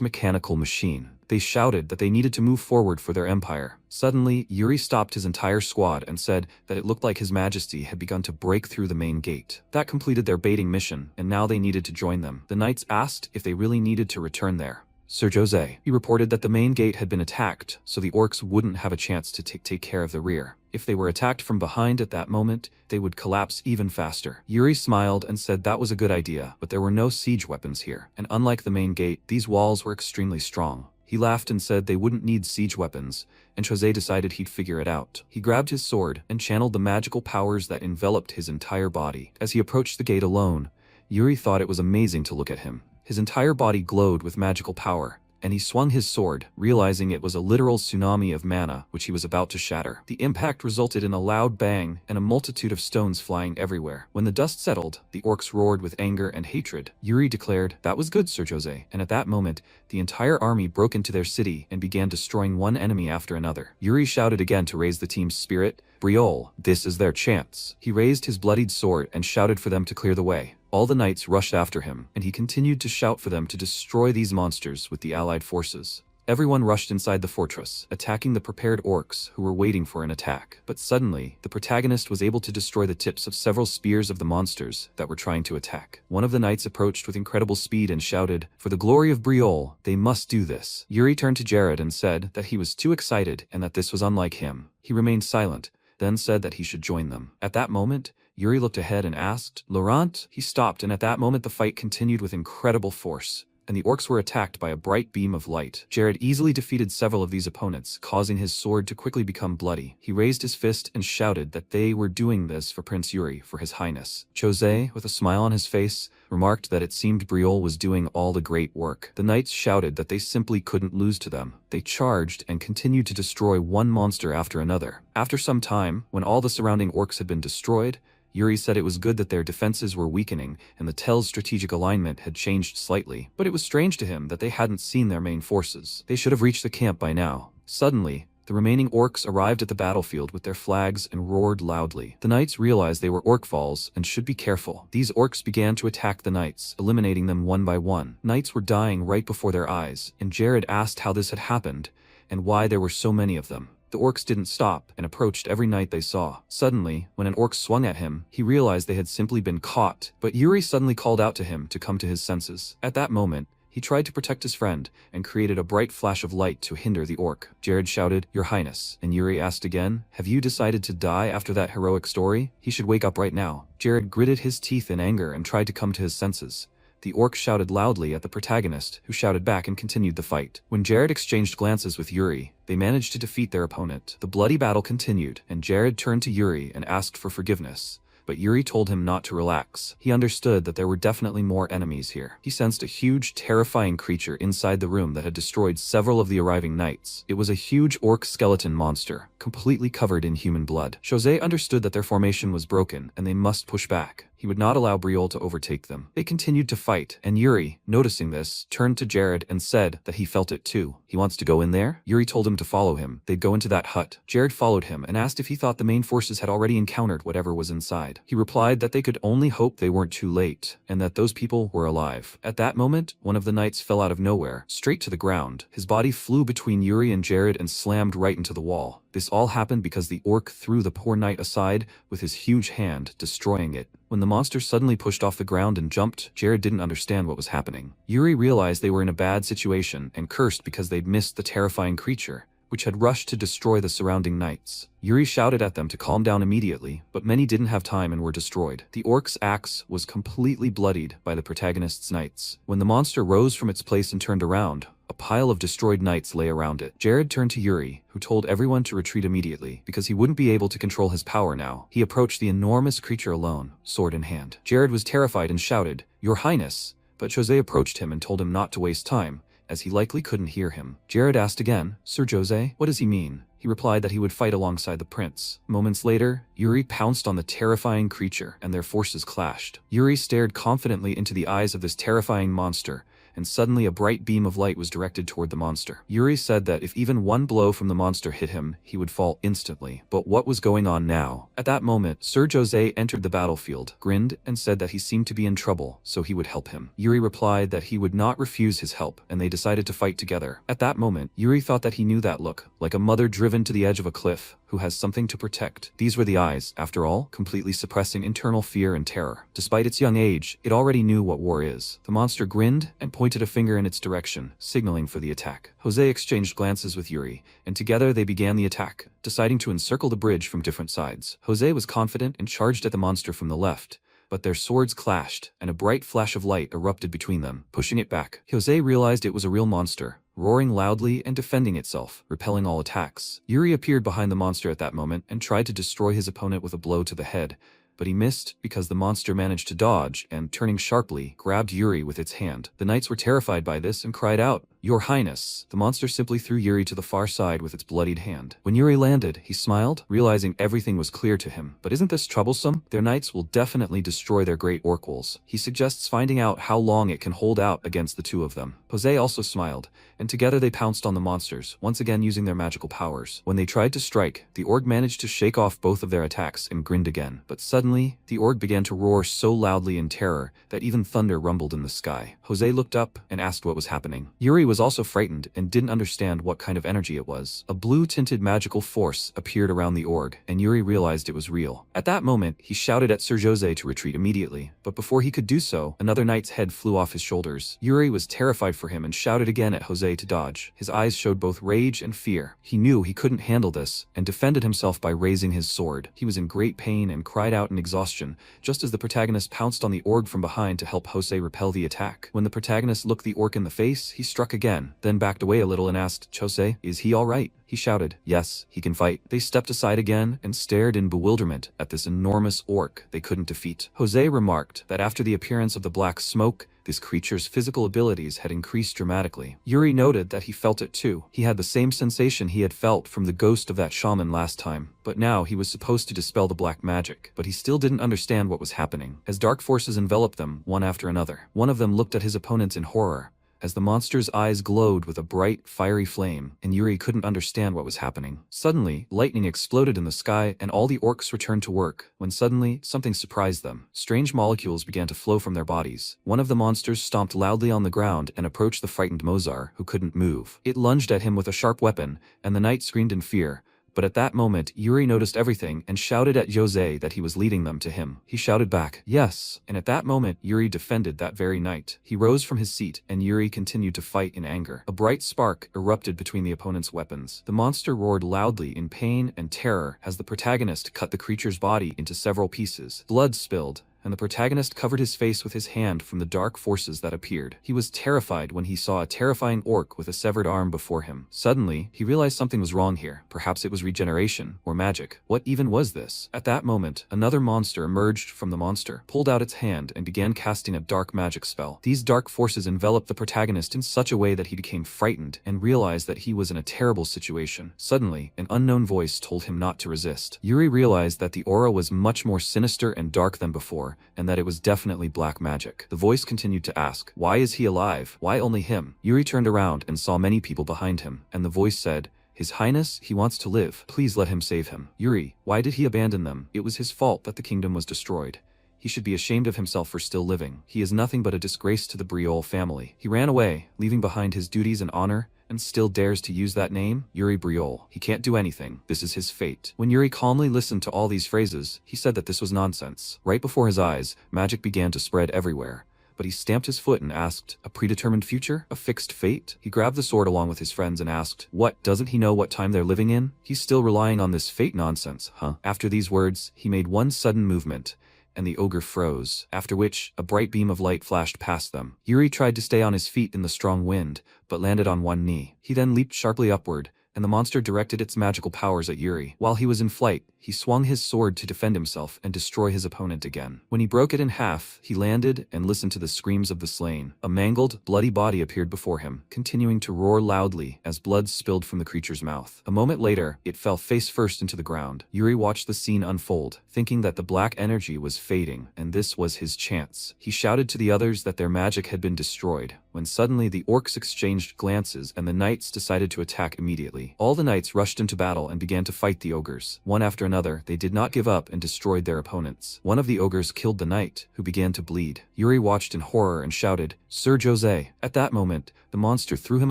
mechanical machine, they shouted that they needed to move forward for their empire. Suddenly, Yuri stopped his entire squad and said that it looked like His Majesty had begun to break through the main gate. That completed their baiting mission, and now they needed to join them. The knights asked if they really needed to return there. Sir Jose. He reported that the main gate had been attacked, so the orcs wouldn't have a chance to take care of the rear. If they were attacked from behind at that moment, they would collapse even faster. Yuri smiled and said that was a good idea, but there were no siege weapons here, and unlike the main gate, these walls were extremely strong. He laughed and said they wouldn't need siege weapons, and Jose decided he'd figure it out. He grabbed his sword and channeled the magical powers that enveloped his entire body. As he approached the gate alone, Yuri thought it was amazing to look at him. His entire body glowed with magical power, and he swung his sword, realizing it was a literal tsunami of mana which he was about to shatter. The impact resulted in a loud bang and a multitude of stones flying everywhere. When the dust settled, the orcs roared with anger and hatred. Yuri declared, "That was good, Sir Jose," and at that moment, the entire army broke into their city and began destroying one enemy after another. Yuri shouted again to raise the team's spirit, "Briol, this is their chance." He raised his bloodied sword and shouted for them to clear the way. All the knights rushed after him, and he continued to shout for them to destroy these monsters with the allied forces. Everyone rushed inside the fortress, attacking the prepared orcs who were waiting for an attack. But suddenly, the protagonist was able to destroy the tips of several spears of the monsters that were trying to attack. One of the knights approached with incredible speed and shouted, "For the glory of Briol, they must do this." Yuri turned to Jared and said that he was too excited and that this was unlike him. He remained silent, then said that he should join them. At that moment, Yuri looked ahead and asked, "Laurent?" He stopped, and at that moment the fight continued with incredible force, and the orcs were attacked by a bright beam of light. Jared easily defeated several of these opponents, causing his sword to quickly become bloody. He raised his fist and shouted that they were doing this for Prince Yuri, for his highness. Jose, with a smile on his face, remarked that it seemed Briol was doing all the great work. The knights shouted that they simply couldn't lose to them. They charged and continued to destroy one monster after another. After some time, when all the surrounding orcs had been destroyed, Yuri said it was good that their defenses were weakening and the Tell's strategic alignment had changed slightly, but it was strange to him that they hadn't seen their main forces. They should have reached the camp by now. Suddenly, the remaining orcs arrived at the battlefield with their flags and roared loudly. The knights realized they were orc falls and should be careful. These orcs began to attack the knights, eliminating them one by one. Knights were dying right before their eyes, and Jared asked how this had happened and why there were so many of them. The orcs didn't stop and approached every knight they saw. Suddenly, when an orc swung at him, he realized they had simply been caught, but Yuri suddenly called out to him to come to his senses. At that moment, he tried to protect his friend and created a bright flash of light to hinder the orc. Jared shouted, "Your Highness," and Yuri asked again, "Have you decided to die after that heroic story? He should wake up right now." Jared gritted his teeth in anger and tried to come to his senses. The orc shouted loudly at the protagonist, who shouted back and continued the fight. When Jared exchanged glances with Yuri, they managed to defeat their opponent. The bloody battle continued, and Jared turned to Yuri and asked for forgiveness, but Yuri told him not to relax. He understood that there were definitely more enemies here. He sensed a huge, terrifying creature inside the room that had destroyed several of the arriving knights. It was a huge orc skeleton monster, completely covered in human blood. Jose understood that their formation was broken and they must push back. He would not allow Briol to overtake them. They continued to fight, and Yuri, noticing this, turned to Jared and said that he felt it too. He wants to go in there? Yuri told him to follow him. They'd go into that hut. Jared followed him and asked if he thought the main forces had already encountered whatever was inside. He replied that they could only hope they weren't too late, and that those people were alive. At that moment, one of the knights fell out of nowhere, straight to the ground. His body flew between Yuri and Jared and slammed right into the wall. This all happened because the orc threw the poor knight aside with his huge hand, destroying it. When the monster suddenly pushed off the ground and jumped, Jared didn't understand what was happening. Yuri realized they were in a bad situation and cursed because they'd missed the terrifying creature, which had rushed to destroy the surrounding knights. Yuri shouted at them to calm down immediately, but many didn't have time and were destroyed. The orc's axe was completely bloodied by the protagonist's knights. When the monster rose from its place and turned around, a pile of destroyed knights lay around it. Jared turned to Yuri, who told everyone to retreat immediately, because he wouldn't be able to control his power now. He approached the enormous creature alone, sword in hand. Jared was terrified and shouted, "Your Highness!" But Jose approached him and told him not to waste time, as he likely couldn't hear him. Jared asked again, "Sir Jose, what does he mean?" He replied that he would fight alongside the prince. Moments later, Yuri pounced on the terrifying creature, and their forces clashed. Yuri stared confidently into the eyes of this terrifying monster, and suddenly a bright beam of light was directed toward the monster. Yuri said that if even one blow from the monster hit him, he would fall instantly. But what was going on now? At that moment, Sir Jose entered the battlefield, grinned, and said that he seemed to be in trouble, so he would help him. Yuri replied that he would not refuse his help, and they decided to fight together. At that moment, Yuri thought that he knew that look, like a mother driven to the edge of a cliff, who has something to protect. These were the eyes, after all, completely suppressing internal fear and terror. Despite its young age, it already knew what war is. The monster grinned and pointed a finger in its direction, signaling for the attack. Jose exchanged glances with Yuri, and together they began the attack, deciding to encircle the bridge from different sides. Jose was confident and charged at the monster from the left, but their swords clashed, and a bright flash of light erupted between them, pushing it back. Jose realized it was a real monster, roaring loudly and defending itself, repelling all attacks. Yuri appeared behind the monster at that moment and tried to destroy his opponent with a blow to the head, but he missed because the monster managed to dodge and, turning sharply, grabbed Yuri with its hand. The knights were terrified by this and cried out, "Your Highness!" The monster simply threw Yuri to the far side with its bloodied hand. When Yuri landed, he smiled, realizing everything was clear to him. But isn't this troublesome? Their knights will definitely destroy their great oracles. He suggests finding out how long it can hold out against the two of them. Jose also smiled, and together they pounced on the monsters, once again using their magical powers. When they tried to strike, the orc managed to shake off both of their attacks and grinned again. But suddenly, the orc began to roar so loudly in terror that even thunder rumbled in the sky. Jose looked up and asked what was happening. Yuri was also frightened and didn't understand what kind of energy it was. A blue-tinted magical force appeared around the orc, and Yuri realized it was real. At that moment, he shouted at Sir Jose to retreat immediately, but before he could do so, another knight's head flew off his shoulders. Yuri was terrified for him and shouted again at Jose to dodge. His eyes showed both rage and fear. He knew he couldn't handle this, and defended himself by raising his sword. He was in great pain and cried out in exhaustion, just as the protagonist pounced on the orc from behind to help Jose repel the attack. When the protagonist looked the orc in the face, he struck again, then backed away a little and asked, "Jose, is he all right?" He shouted, "Yes, he can fight." They stepped aside again and stared in bewilderment at this enormous orc they couldn't defeat. Jose remarked that after the appearance of the black smoke, this creature's physical abilities had increased dramatically. Yuri noted that he felt it too. He had the same sensation he had felt from the ghost of that shaman last time, but now he was supposed to dispel the black magic. But he still didn't understand what was happening, as dark forces enveloped them, one after another. One of them looked at his opponents in horror, as the monster's eyes glowed with a bright, fiery flame, and Yuri couldn't understand what was happening. Suddenly, lightning exploded in the sky, and all the orcs returned to work, when suddenly, something surprised them. Strange molecules began to flow from their bodies. One of the monsters stomped loudly on the ground and approached the frightened Mozar, who couldn't move. It lunged at him with a sharp weapon, and the knight screamed in fear. But at that moment, Yuri noticed everything and shouted at Jose that he was leading them to him. He shouted back, "Yes," and at that moment, Yuri defended that very knight. He rose from his seat, and Yuri continued to fight in anger. A bright spark erupted between the opponent's weapons. The monster roared loudly in pain and terror as the protagonist cut the creature's body into several pieces. Blood spilled, and the protagonist covered his face with his hand from the dark forces that appeared. He was terrified when he saw a terrifying orc with a severed arm before him. Suddenly, he realized something was wrong here. Perhaps it was regeneration, or magic. What even was this? At that moment, another monster emerged from the monster, pulled out its hand, and began casting a dark magic spell. These dark forces enveloped the protagonist in such a way that he became frightened and realized that he was in a terrible situation. Suddenly, an unknown voice told him not to resist. Yuri realized that the aura was much more sinister and dark than before, and that it was definitely black magic. The voice continued to ask, "Why is he alive? Why only him?" Yuri turned around and saw many people behind him, and the voice said, "His Highness, he wants to live. Please let him save him." Yuri, why did he abandon them? It was his fault that the kingdom was destroyed. He should be ashamed of himself for still living. He is nothing but a disgrace to the Briol family. He ran away, leaving behind his duties and honor, and still dares to use that name? Yuri Briol. He can't do anything. This is his fate. When Yuri calmly listened to all these phrases, he said that this was nonsense. Right before his eyes, magic began to spread everywhere. But he stamped his foot and asked, "A predetermined future? A fixed fate?" He grabbed the sword along with his friends and asked, "What, doesn't he know what time they're living in? He's still relying on this fate nonsense, huh?" After these words, he made one sudden movement, and the ogre froze, after which, a bright beam of light flashed past them. Yuri tried to stay on his feet in the strong wind, but landed on one knee. He then leaped sharply upward, and the monster directed its magical powers at Yuri. While he was in flight, he swung his sword to defend himself and destroy his opponent again. When he broke it in half, he landed and listened to the screams of the slain. A mangled, bloody body appeared before him, continuing to roar loudly as blood spilled from the creature's mouth. A moment later, it fell face first into the ground. Yuri watched the scene unfold, thinking that the black energy was fading, and this was his chance. He shouted to the others that their magic had been destroyed, when suddenly the orcs exchanged glances and the knights decided to attack immediately. All the knights rushed into battle and began to fight the ogres. One after another, they did not give up and destroyed their opponents. One of the ogres killed the knight, who began to bleed. Yuri watched in horror and shouted, "Sir Jose!" At that moment, the monster threw him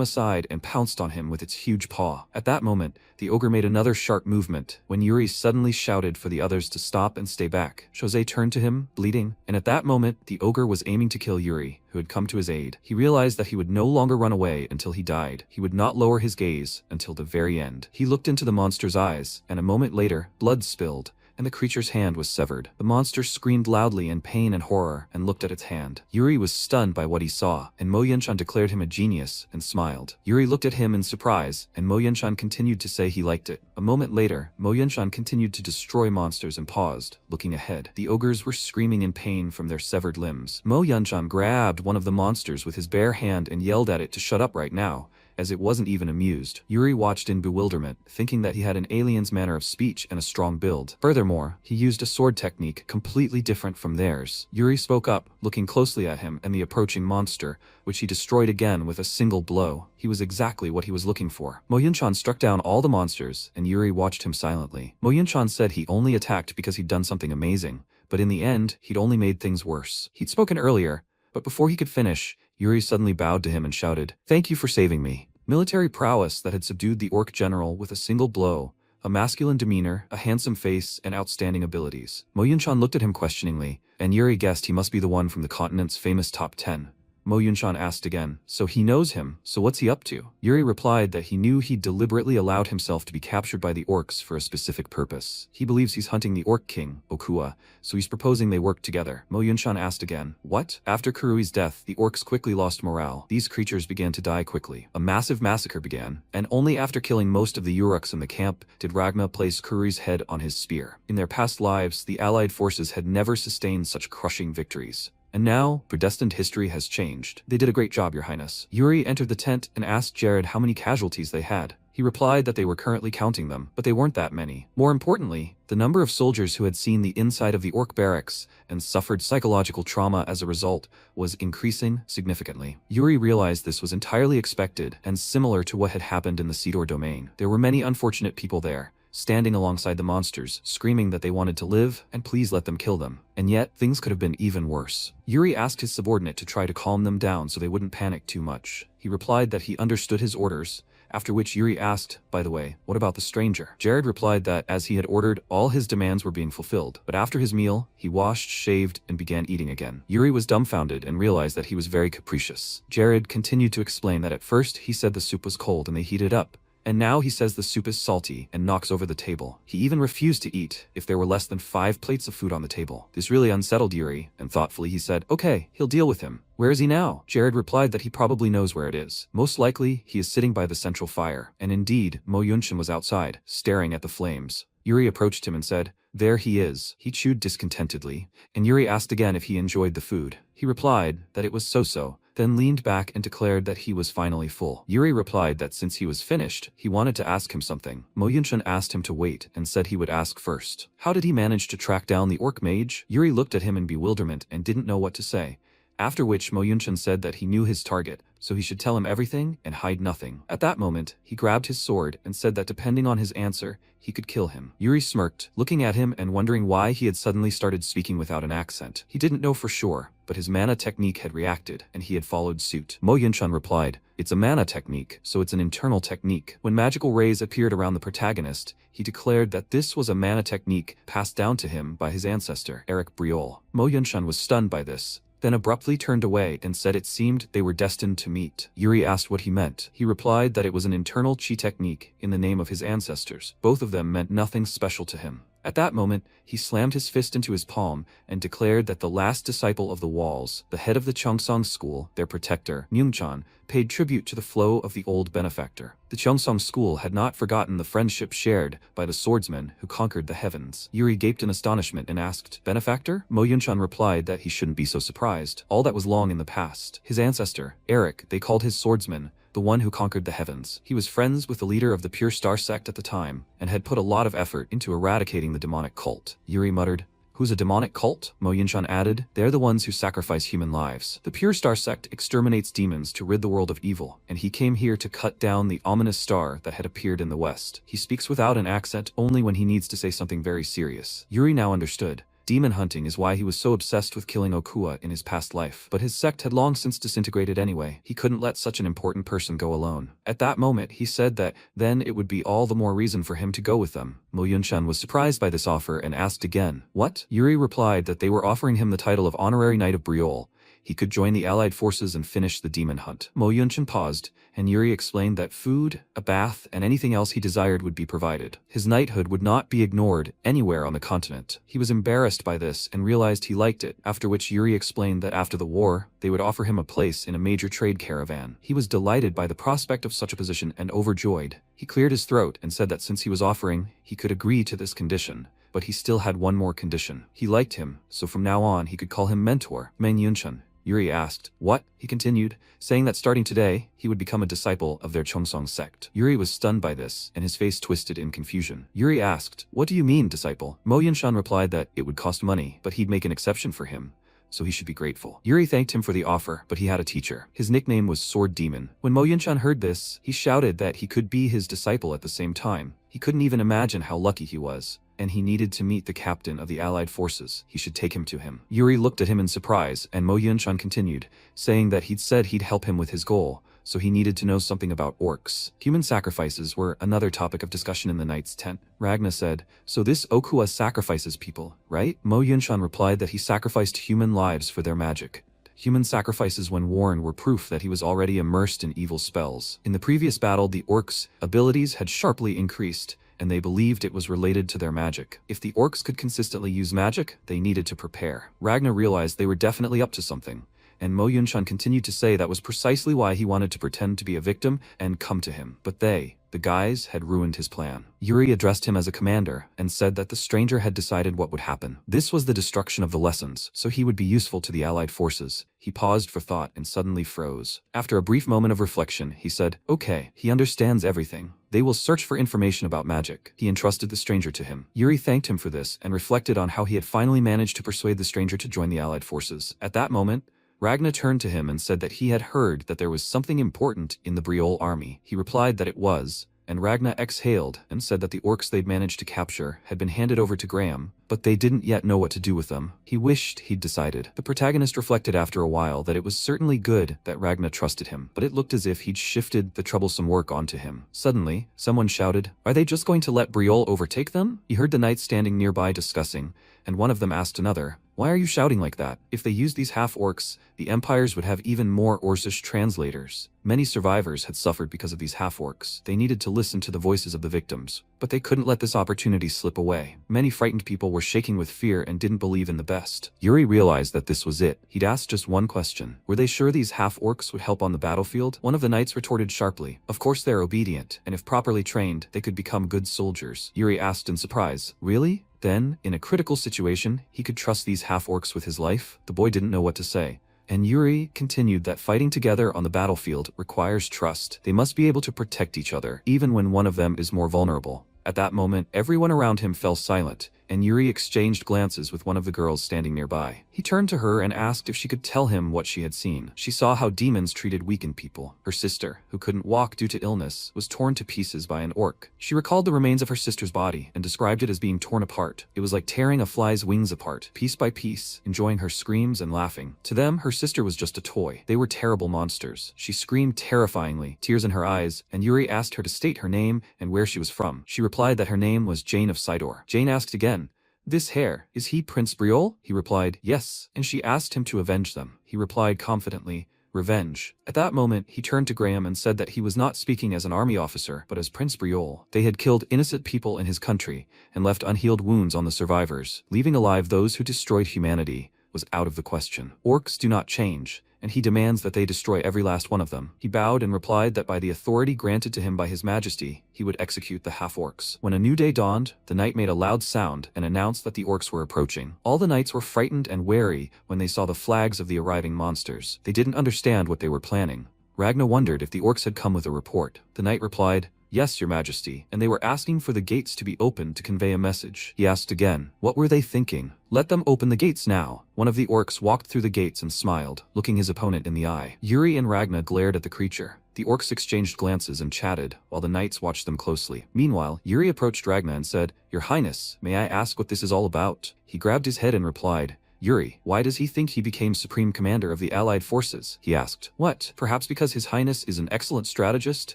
aside and pounced on him with its huge paw. At that moment, the ogre made another sharp movement, when Yuri suddenly shouted for the others to stop and stay back. Jose turned to him, bleeding, and at that moment, the ogre was aiming to kill Yuri, who had come to his aid. He realized that he would no longer run away until he died. He would not lower his gaze until the very end. He looked into the monster's eyes, and a moment later, blood spilled, and the creature's hand was severed. The monster screamed loudly in pain and horror and looked at its hand. Yuri was stunned by what he saw, and Mo Yunshan declared him a genius and smiled. Yuri looked at him in surprise, and Mo Yunshan continued to say he liked it. A moment later, Mo Yunshan continued to destroy monsters and paused, looking ahead. The ogres were screaming in pain from their severed limbs. Mo Yunshan grabbed one of the monsters with his bare hand and yelled at it to shut up right now, as it wasn't even amused. Yuri watched in bewilderment, thinking that he had an alien's manner of speech and a strong build. Furthermore, he used a sword technique completely different from theirs. Yuri spoke up, looking closely at him and the approaching monster, which he destroyed again with a single blow. He was exactly what he was looking for. Mo Yunshan struck down all the monsters, and Yuri watched him silently. Mo Yunshan said he only attacked because he'd done something amazing, but in the end, he'd only made things worse. He'd spoken earlier, but before he could finish, Yuri suddenly bowed to him and shouted, "Thank you for saving me." Military prowess that had subdued the orc general with a single blow, a masculine demeanor, a handsome face, and outstanding abilities. Mo Yunshan looked at him questioningly, and Yuri guessed he must be the one from the continent's famous top 10. Mo Yunshan asked again, "So he knows him, so what's he up to?" Yuri replied that he knew he'd deliberately allowed himself to be captured by the orcs for a specific purpose. He believes he's hunting the orc king, Okua, so he's proposing they work together. Mo Yunshan asked again, "What?" After Kurui's death, the orcs quickly lost morale. These creatures began to die quickly. A massive massacre began, and only after killing most of the Uruks in the camp did Ragma place Kurui's head on his spear. In their past lives, the allied forces had never sustained such crushing victories. And now, predestined history has changed. "They did a great job, Your Highness." Yuri entered the tent and asked Jared how many casualties they had. He replied that they were currently counting them, but they weren't that many. More importantly, the number of soldiers who had seen the inside of the orc barracks and suffered psychological trauma as a result was increasing significantly. Yuri realized this was entirely expected and similar to what had happened in the Sidor domain. There were many unfortunate people there, standing alongside the monsters, screaming that they wanted to live and please let them kill them. And yet, things could have been even worse. Yuri asked his subordinate to try to calm them down so they wouldn't panic too much. He replied that he understood his orders, after which Yuri asked, "By the way, what about the stranger?" Jared replied that as he had ordered, all his demands were being fulfilled. But after his meal, he washed, shaved, and began eating again. Yuri was dumbfounded and realized that he was very capricious. Jared continued to explain that at first he said the soup was cold and they heated up, And now he says the soup is salty and knocks over the table. He even refused to eat if there were less than 5 plates of food on the table. This really unsettled Yuri, and thoughtfully he said, okay, he'll deal with him. Where is he now? Jared replied that he probably knows where it is. Most likely, he is sitting by the central fire. And indeed, Mo Yunshin was outside, staring at the flames. Yuri approached him and said, there he is. He chewed discontentedly, and Yuri asked again if he enjoyed the food. He replied that it was so-so, then leaned back and declared that he was finally full. Yuri replied that since he was finished, he wanted to ask him something. Mo Yunshin asked him to wait and said he would ask first. How did he manage to track down the orc mage? Yuri looked at him in bewilderment and didn't know what to say. After which Mo Yunshin said that he knew his target, so he should tell him everything and hide nothing. At that moment, he grabbed his sword and said that depending on his answer, he could kill him. Yuri smirked, looking at him and wondering why he had suddenly started speaking without an accent. He didn't know for sure, but his mana technique had reacted, and he had followed suit. Mo Yunshin replied, it's a mana technique, so it's an internal technique. When magical rays appeared around the protagonist, he declared that this was a mana technique passed down to him by his ancestor, Eric Briol. Mo Yunshin was stunned by this, then abruptly turned away and said it seemed they were destined to meet. Yuri asked what he meant. He replied that it was an internal chi technique in the name of his ancestors. Both of them meant nothing special to him. At that moment, he slammed his fist into his palm and declared that the last disciple of the walls, the head of the Cheongsong school, their protector, Myungchan, paid tribute to the flow of the old benefactor. The Cheongsong school had not forgotten the friendship shared by the swordsman who conquered the heavens. Yuri gaped in astonishment and asked, benefactor? Mo Yunshin replied that he shouldn't be so surprised. All that was long in the past. His ancestor, Eric, they called his swordsman, the one who conquered the heavens. He was friends with the leader of the Pure Star sect at the time, and had put a lot of effort into eradicating the demonic cult. Yuri muttered, who's a demonic cult? Mo Yunshin added, they're the ones who sacrifice human lives. The Pure Star sect exterminates demons to rid the world of evil, and he came here to cut down the ominous star that had appeared in the west. He speaks without an accent only when he needs to say something very serious. Yuri now understood. Demon hunting is why he was so obsessed with killing Okua in his past life. But his sect had long since disintegrated anyway. He couldn't let such an important person go alone. At that moment, he said that then it would be all the more reason for him to go with them. Mo Yunshin was surprised by this offer and asked again, what? Yuri replied that they were offering him the title of Honorary Knight of Briol. He could join the allied forces and finish the demon hunt. Mo Yunshin paused, and Yuri explained that food, a bath, and anything else he desired would be provided. His knighthood would not be ignored anywhere on the continent. He was embarrassed by this and realized he liked it, after which Yuri explained that after the war, they would offer him a place in a major trade caravan. He was delighted by the prospect of such a position and overjoyed. He cleared his throat and said that since he was offering, he could agree to this condition. But he still had one more condition. He liked him, so from now on he could call him mentor, Mo Yunshin. Yuri asked, what? He continued, saying that starting today, he would become a disciple of their Cheongsong sect. Yuri was stunned by this, and his face twisted in confusion. Yuri asked, what do you mean, disciple? Mo Yunshin replied that it would cost money, but he'd make an exception for him, so he should be grateful. Yuri thanked him for the offer, but he had a teacher. His nickname was Sword Demon. When Mo Yunshin heard this, he shouted that he could be his disciple at the same time. He couldn't even imagine how lucky he was, and he needed to meet the captain of the allied forces. He should take him to him. Yuri looked at him in surprise, and Mo Yunshin continued, saying that he'd said he'd help him with his goal, so he needed to know something about orcs. Human sacrifices were another topic of discussion in the knight's tent. Ragna said, so this Okua sacrifices people, right? Mo Yunshin replied that he sacrificed human lives for their magic. Human sacrifices when worn were proof that he was already immersed in evil spells. In the previous battle, the orcs' abilities had sharply increased, and they believed it was related to their magic. If the orcs could consistently use magic, they needed to prepare. Ragna realized they were definitely up to something, and Mo Yunshin continued to say that was precisely why he wanted to pretend to be a victim and come to him. But the guys, had ruined his plan. Yuri addressed him as a commander and said that the stranger had decided what would happen. This was the destruction of the lessons, so he would be useful to the allied forces. He paused for thought and suddenly froze. After a brief moment of reflection, he said, okay, he understands everything. They will search for information about magic. He entrusted the stranger to him. Yuri thanked him for this and reflected on how he had finally managed to persuade the stranger to join the allied forces. At that moment, Ragna turned to him and said that he had heard that there was something important in the Briol army. He replied that it was, and Ragna exhaled and said that the orcs they'd managed to capture had been handed over to Graham, but they didn't yet know what to do with them. He wished he'd decided. The protagonist reflected after a while that it was certainly good that Ragna trusted him, but it looked as if he'd shifted the troublesome work onto him. Suddenly, someone shouted, are they just going to let Briol overtake them? He heard the knights standing nearby discussing, and one of them asked another, Why are you shouting like that? If they used these half-orcs, the empires would have even more Orcish translators. Many survivors had suffered because of these half-orcs. They needed to listen to the voices of the victims, but they couldn't let this opportunity slip away. Many frightened people were shaking with fear and didn't believe in the best. Yuri realized that this was it. He'd asked just one question. Were they sure these half-orcs would help on the battlefield? One of the knights retorted sharply. Of course they're obedient, and if properly trained, they could become good soldiers. Yuri asked in surprise, really? Then, in a critical situation, he could trust these half-orcs with his life? The boy didn't know what to say. And Yuri continued that fighting together on the battlefield requires trust. They must be able to protect each other, even when one of them is more vulnerable. At that moment, everyone around him fell silent, and Yuri exchanged glances with one of the girls standing nearby. He turned to her and asked if she could tell him what she had seen. She saw how demons treated weakened people. Her sister, who couldn't walk due to illness, was torn to pieces by an orc. She recalled the remains of her sister's body and described it as being torn apart. It was like tearing a fly's wings apart, piece by piece, enjoying her screams and laughing. To them, her sister was just a toy. They were terrible monsters. She screamed terrifyingly, tears in her eyes, and Yuri asked her to state her name and where she was from. She replied that her name was Jane of Sidor. Jane asked again, "This hair, is he Prince Briol?" He replied, "Yes," and she asked him to avenge them. He replied confidently, "Revenge." At that moment, he turned to Graham and said that he was not speaking as an army officer, but as Prince Briol. They had killed innocent people in his country and left unhealed wounds on the survivors. Leaving alive those who destroyed humanity was out of the question. Orcs do not change, and he demands that they destroy every last one of them. He bowed and replied that by the authority granted to him by his majesty, he would execute the half-orcs. When a new day dawned, the knight made a loud sound and announced that the orcs were approaching. All the knights were frightened and wary when they saw the flags of the arriving monsters. They didn't understand what they were planning. Ragna wondered if the orcs had come with a report. The knight replied, "Yes, your majesty," and they were asking for the gates to be opened to convey a message. He asked again, what were they thinking? "Let them open the gates now." One of the orcs walked through the gates and smiled, looking his opponent in the eye. Yuri and Ragna glared at the creature. The orcs exchanged glances and chatted, while the knights watched them closely. Meanwhile, Yuri approached Ragna and said, "Your Highness, may I ask what this is all about?" He grabbed his head and replied, "Yuri, why does he think he became Supreme Commander of the Allied Forces?" He asked. "What? Perhaps because His Highness is an excellent strategist?"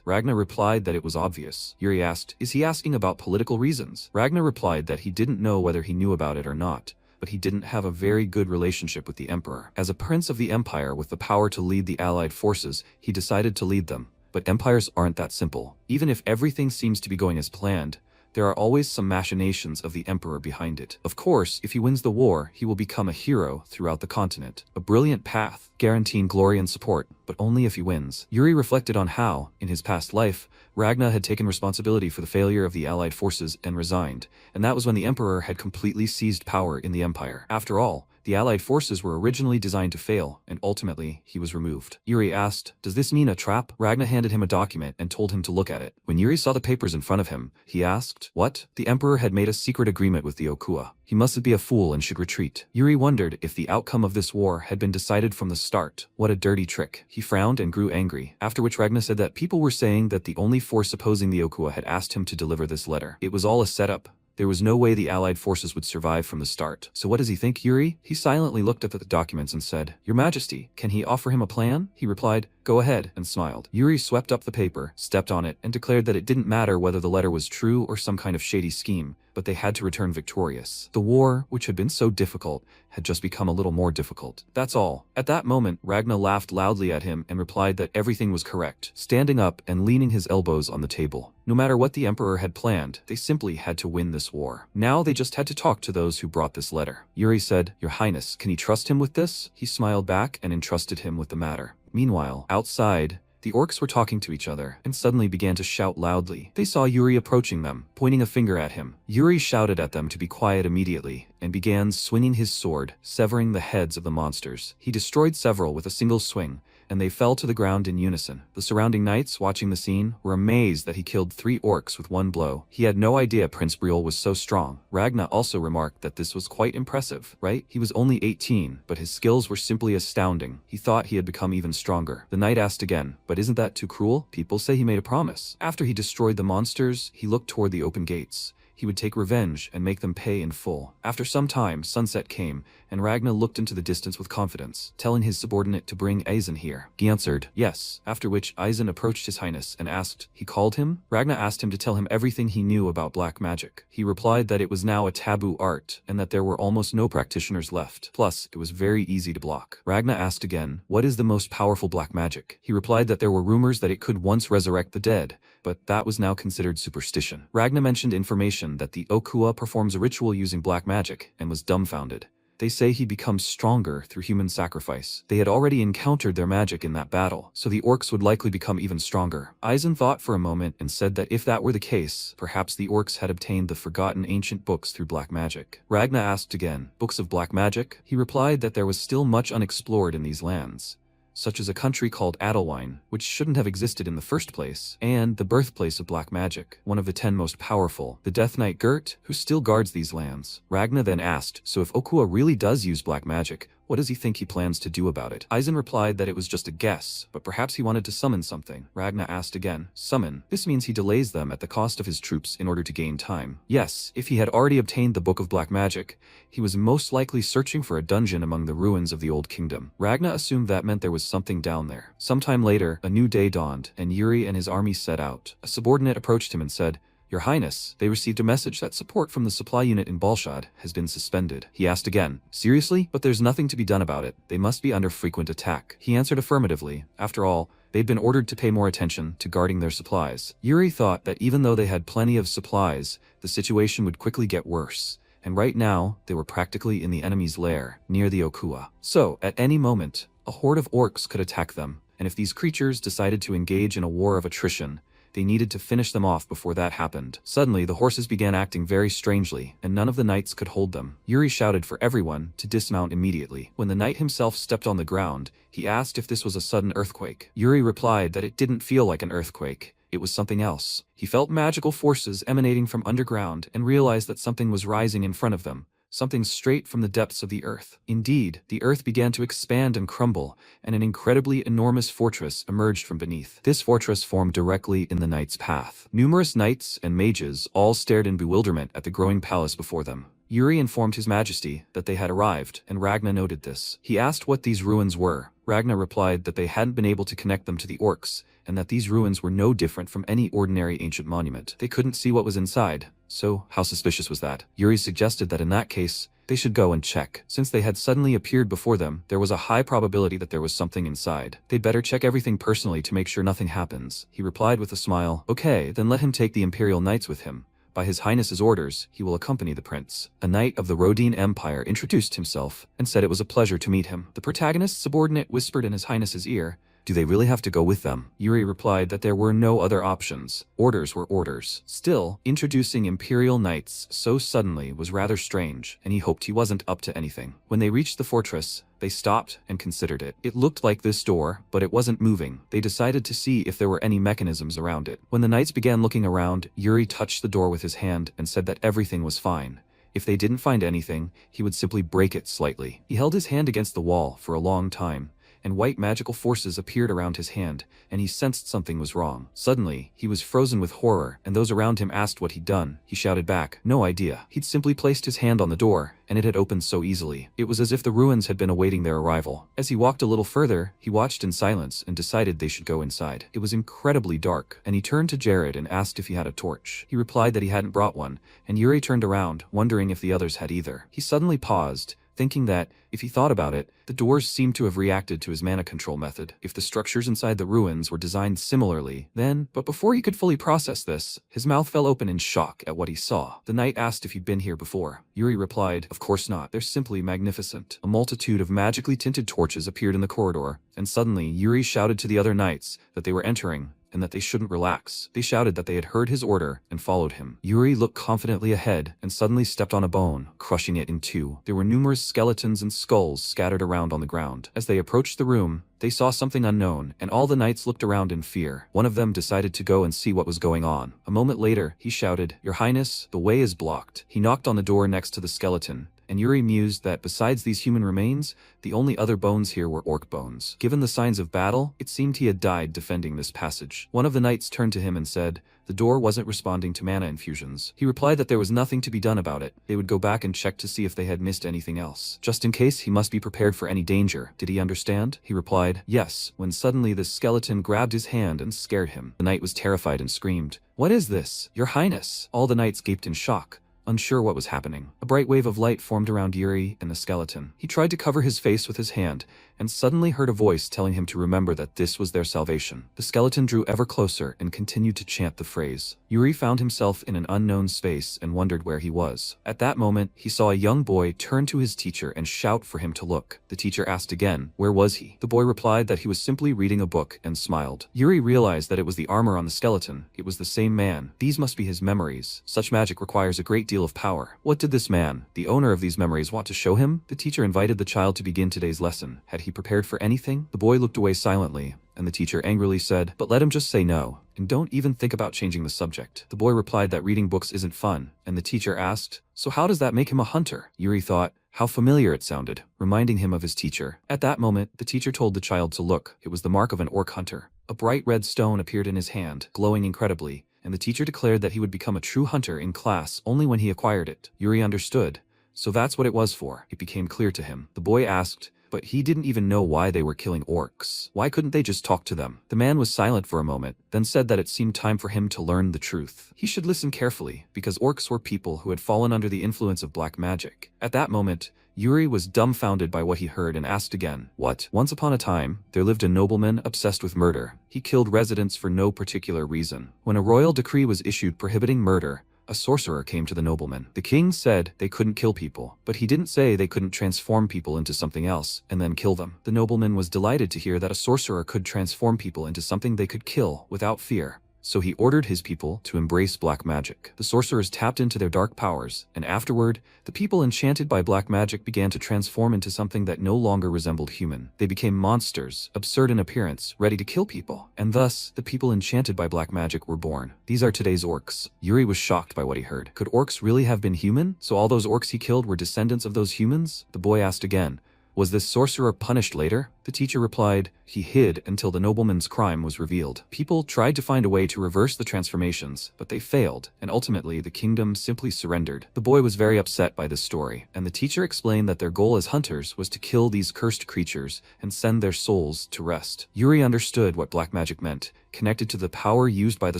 Ragna replied that it was obvious. Yuri asked, "Is he asking about political reasons?" Ragna replied that he didn't know whether he knew about it or not, but he didn't have a very good relationship with the Emperor. As a prince of the Empire with the power to lead the Allied Forces, he decided to lead them. But empires aren't that simple. Even if everything seems to be going as planned, there are always some machinations of the Emperor behind it. Of course, if he wins the war, he will become a hero throughout the continent. A brilliant path, guaranteeing glory and support, but only if he wins. Yuri reflected on how, in his past life, Ragna had taken responsibility for the failure of the Allied forces and resigned, and that was when the Emperor had completely seized power in the Empire. After all, the Allied forces were originally designed to fail, and ultimately, he was removed. Yuri asked, "Does this mean a trap?" Ragna handed him a document and told him to look at it. When Yuri saw the papers in front of him, he asked, "What?" The Emperor had made a secret agreement with the Okua. He mustn't be a fool and should retreat. Yuri wondered if the outcome of this war had been decided from the start. What a dirty trick. He frowned and grew angry, after which Ragna said that people were saying that the only force opposing the Okua had asked him to deliver this letter. It was all a setup. There was no way the Allied forces would survive from the start. So what does he think, Yuri? He silently looked at the documents and said, "Your Majesty, can he offer him a plan?" He replied, "Go ahead," and smiled. Yuri swept up the paper, stepped on it, and declared that it didn't matter whether the letter was true or some kind of shady scheme, but they had to return victorious. The war, which had been so difficult, had just become a little more difficult. That's all. At that moment, Ragna laughed loudly at him and replied that everything was correct, standing up and leaning his elbows on the table. No matter what the Emperor had planned, they simply had to win this war. Now they just had to talk to those who brought this letter. Yuri said, "Your Highness, can he trust him with this?" He smiled back and entrusted him with the matter. Meanwhile, outside, the orcs were talking to each other and suddenly began to shout loudly. They saw Yuri approaching them, pointing a finger at him. Yuri shouted at them to be quiet immediately and began swinging his sword, severing the heads of the monsters. He destroyed several with a single swing, and they fell to the ground in unison. The surrounding knights watching the scene were amazed that he killed 3 orcs with one blow. He had no idea Prince Briol was so strong. Ragna also remarked that this was quite impressive, right? He was only 18, but his skills were simply astounding. He thought he had become even stronger. The knight asked again, "But isn't that too cruel? People say he made a promise." After he destroyed the monsters, he looked toward the open gates. he would take revenge and make them pay in full. After some time, sunset came, and Ragnar looked into the distance with confidence, telling his subordinate to bring Aizen here. He answered, yes, after which Aizen approached his highness and asked, he called him? Ragnar asked him to tell him everything he knew about black magic. He replied that it was now a taboo art, and that there were almost no practitioners left. Plus, it was very easy to block. Ragnar asked again, what is the most powerful black magic? He replied that there were rumors that it could once resurrect the dead, but that was now considered superstition. Ragnar mentioned information that the Okua performs a ritual using black magic, and was dumbfounded. They say he becomes stronger through human sacrifice. They had already encountered their magic in that battle, so the orcs would likely become even stronger. Aizen thought for a moment and said that if that were the case, perhaps the orcs had obtained the forgotten ancient books through black magic. Ragnar asked again, books of black magic? He replied that there was still much unexplored in these lands, such as a country called Adelwine, which shouldn't have existed in the first place, and the birthplace of black magic, one of the 10 most powerful, the Death Knight Gert, who still guards these lands. Ragnar then asked, so if Okua really does use black magic, what does he think he plans to do about it? Aizen replied that it was just a guess, but perhaps he wanted to summon something. Ragnar asked again, summon? This means he delays them at the cost of his troops in order to gain time. Yes, if he had already obtained the Book of Black Magic, he was most likely searching for a dungeon among the ruins of the Old Kingdom. Ragnar assumed that meant there was something down there. Sometime later, a new day dawned, and Yuri and his army set out. A subordinate approached him and said, Your Highness, they received a message that support from the supply unit in Balshad has been suspended. He asked again, seriously? But there's nothing to be done about it. They must be under frequent attack. He answered affirmatively. After all, they'd been ordered to pay more attention to guarding their supplies. Yuri thought that even though they had plenty of supplies, the situation would quickly get worse. And right now, they were practically in the enemy's lair, near the Okua. So, at any moment, a horde of orcs could attack them, and if these creatures decided to engage in a war of attrition, they needed to finish them off before that happened. Suddenly, the horses began acting very strangely, and none of the knights could hold them. Yuri shouted for everyone to dismount immediately. When the knight himself stepped on the ground, he asked if this was a sudden earthquake. Yuri replied that it didn't feel like an earthquake. It was something else. He felt magical forces emanating from underground and realized that something was rising in front of them. Something straight from the depths of the earth. Indeed, the earth began to expand and crumble, and an incredibly enormous fortress emerged from beneath. This fortress formed directly in the knight's path. Numerous knights and mages all stared in bewilderment at the growing palace before them. Yuri informed his majesty that they had arrived, and Ragnar noted this. He asked what these ruins were. Ragnar replied that they hadn't been able to connect them to the orcs, and that these ruins were no different from any ordinary ancient monument. They couldn't see what was inside, so how suspicious was that? Yuri suggested that in that case, they should go and check. Since they had suddenly appeared before them, there was a high probability that there was something inside. They'd better check everything personally to make sure nothing happens. He replied with a smile, okay, then let him take the Imperial Knights with him. By His Highness's orders, he will accompany the prince. A knight of the Rhodine Empire introduced himself and said it was a pleasure to meet him. The protagonist's subordinate whispered in His Highness's ear, do they really have to go with them? Yuri replied that there were no other options. Orders were orders. Still, introducing Imperial Knights so suddenly was rather strange, and he hoped he wasn't up to anything. When they reached the fortress, they stopped and considered it. It looked like this door, but it wasn't moving. They decided to see if there were any mechanisms around it. When the knights began looking around, Yuri touched the door with his hand and said that everything was fine. If they didn't find anything, he would simply break it slightly. He held his hand against the wall for a long time, and white magical forces appeared around his hand, and he sensed something was wrong. Suddenly, he was frozen with horror, and those around him asked what he'd done. He shouted back, no idea. He'd simply placed his hand on the door, and it had opened so easily. It was as if the ruins had been awaiting their arrival. As he walked a little further, he watched in silence and decided they should go inside. It was incredibly dark, and he turned to Jared and asked if he had a torch. He replied that he hadn't brought one, and Yuri turned around, wondering if the others had either. He suddenly paused, thinking that, if he thought about it, the doors seemed to have reacted to his mana control method. If the structures inside the ruins were designed similarly, then, but before he could fully process this, his mouth fell open in shock at what he saw. The knight asked if he'd been here before. Yuri replied, of course not, they're simply magnificent. A multitude of magically tinted torches appeared in the corridor, and suddenly Yuri shouted to the other knights that they were entering, and that they shouldn't relax. They shouted that they had heard his order and followed him. Yuri looked confidently ahead and suddenly stepped on a bone, crushing it in two. There were numerous skeletons and skulls scattered around on the ground. As they approached the room, they saw something unknown, and all the knights looked around in fear. One of them decided to go and see what was going on. A moment later, he shouted, Your Highness, the way is blocked. He knocked on the door next to the skeleton, and Yuri mused that besides these human remains, the only other bones here were orc bones. Given the signs of battle, it seemed he had died defending this passage. One of the knights turned to him and said, the door wasn't responding to mana infusions. He replied that there was nothing to be done about it. They would go back and check to see if they had missed anything else. Just in case, he must be prepared for any danger. Did he understand? He replied, yes, when suddenly this skeleton grabbed his hand and scared him. The knight was terrified and screamed, what is this? Your Highness! All the knights gaped in shock, unsure what was happening. A bright wave of light formed around Yuri and the skeleton. He tried to cover his face with his hand, and suddenly heard a voice telling him to remember that this was their salvation. The skeleton drew ever closer and continued to chant the phrase. Yuri found himself in an unknown space and wondered where he was. At that moment, he saw a young boy turn to his teacher and shout for him to look. The teacher asked again, where was he? The boy replied that he was simply reading a book and smiled. Yuri realized that it was the armor on the skeleton. It was the same man. These must be his memories. Such magic requires a great deal of power. What did this man, the owner of these memories, want to show him? The teacher invited the child to begin today's lesson. Had he prepared for anything? The boy looked away silently, and the teacher angrily said, but let him just say no, and don't even think about changing the subject. The boy replied that reading books isn't fun, and the teacher asked, so how does that make him a hunter? Yuri thought, how familiar it sounded, reminding him of his teacher. At that moment, the teacher told the child to look. It was the mark of an orc hunter. A bright red stone appeared in his hand, glowing incredibly, and the teacher declared that he would become a true hunter in class only when he acquired it. Yuri understood. So that's what it was for. It became clear to him. The boy asked, but he didn't even know why they were killing orcs. Why couldn't they just talk to them? The man was silent for a moment, then said that it seemed time for him to learn the truth. He should listen carefully, because orcs were people who had fallen under the influence of black magic. At that moment, Yuri was dumbfounded by what he heard and asked again, what? Once upon a time, there lived a nobleman obsessed with murder. He killed residents for no particular reason. When a royal decree was issued prohibiting murder, a sorcerer came to the nobleman. The king said they couldn't kill people, but he didn't say they couldn't transform people into something else and then kill them. The nobleman was delighted to hear that a sorcerer could transform people into something they could kill without fear. So he ordered his people to embrace black magic. The sorcerers tapped into their dark powers, and afterward, the people enchanted by black magic began to transform into something that no longer resembled human. They became monsters, absurd in appearance, ready to kill people. And thus, the people enchanted by black magic were born. These are today's orcs. Yuri was shocked by what he heard. Could orcs really have been human? So all those orcs he killed were descendants of those humans? The boy asked again. Was this sorcerer punished later? The teacher replied, he hid until the nobleman's crime was revealed. People tried to find a way to reverse the transformations, but they failed, and ultimately the kingdom simply surrendered. The boy was very upset by this story, and the teacher explained that their goal as hunters was to kill these cursed creatures and send their souls to rest. Yuri understood what black magic meant, connected to the power used by the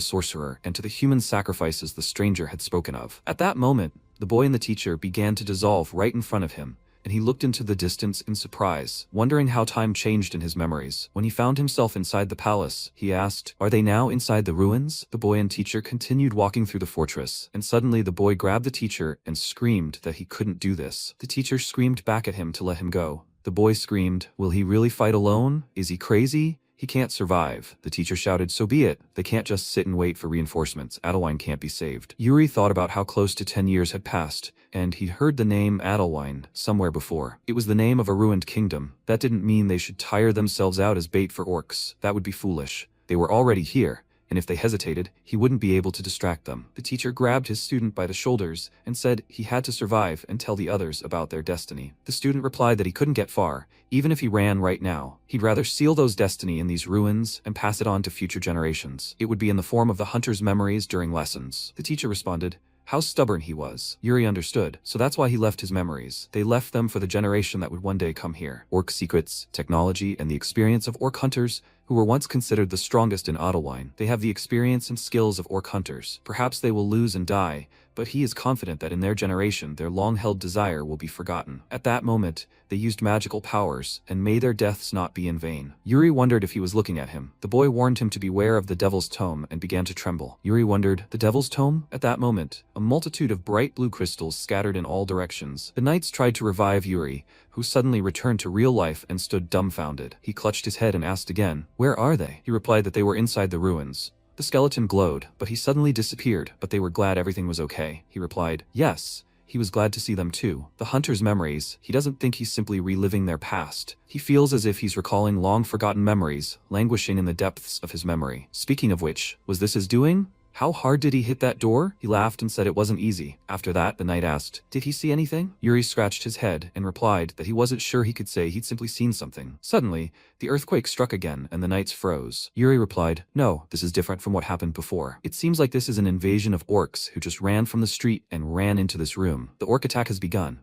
sorcerer and to the human sacrifices the stranger had spoken of. At that moment, the boy and the teacher began to dissolve right in front of him, and he looked into the distance in surprise, wondering how time changed in his memories. When he found himself inside the palace, he asked, are they now inside the ruins? The boy and teacher continued walking through the fortress, and suddenly the boy grabbed the teacher and screamed that he couldn't do this. The teacher screamed back at him to let him go. The boy screamed, will he really fight alone? Is he crazy? He can't survive. The teacher shouted, so be it. They can't just sit and wait for reinforcements. Adelwine can't be saved. Yuri thought about how close to 10 years had passed, and he'd heard the name Adelwine somewhere before. It was the name of a ruined kingdom. That didn't mean they should tire themselves out as bait for orcs. That would be foolish. They were already here, and if they hesitated, he wouldn't be able to distract them. The teacher grabbed his student by the shoulders and said he had to survive and tell the others about their destiny. The student replied that he couldn't get far, even if he ran right now. He'd rather seal those destiny in these ruins and pass it on to future generations. It would be in the form of the hunter's memories during lessons. The teacher responded, how stubborn he was. Yuri understood, so that's why he left his memories. They left them for the generation that would one day come here. Orc secrets, technology, and the experience of orc hunters who were once considered the strongest in Adelwine. They have the experience and skills of orc hunters. Perhaps they will lose and die, but he is confident that in their generation their long-held desire will be forgotten. At that moment, they used magical powers, and may their deaths not be in vain. Yuri wondered if he was looking at him. The boy warned him to beware of the Devil's Tome and began to tremble. Yuri wondered, the Devil's Tome? At that moment, a multitude of bright blue crystals scattered in all directions. The knights tried to revive Yuri, who suddenly returned to real life and stood dumbfounded. He clutched his head and asked again, where are they? He replied that they were inside the ruins. The skeleton glowed, but he suddenly disappeared. But they were glad everything was okay. He replied, yes. He was glad to see them too. The hunter's memories, he doesn't think he's simply reliving their past. He feels as if he's recalling long-forgotten memories, languishing in the depths of his memory. Speaking of which, was this his doing? How hard did he hit that door? He laughed and said it wasn't easy. After that, the knight asked, did he see anything? Yuri scratched his head and replied that he wasn't sure he could say he'd simply seen something. Suddenly, the earthquake struck again and the knights froze. Yuri replied, no, this is different from what happened before. It seems like this is an invasion of orcs who just ran from the street and ran into this room. The orc attack has begun.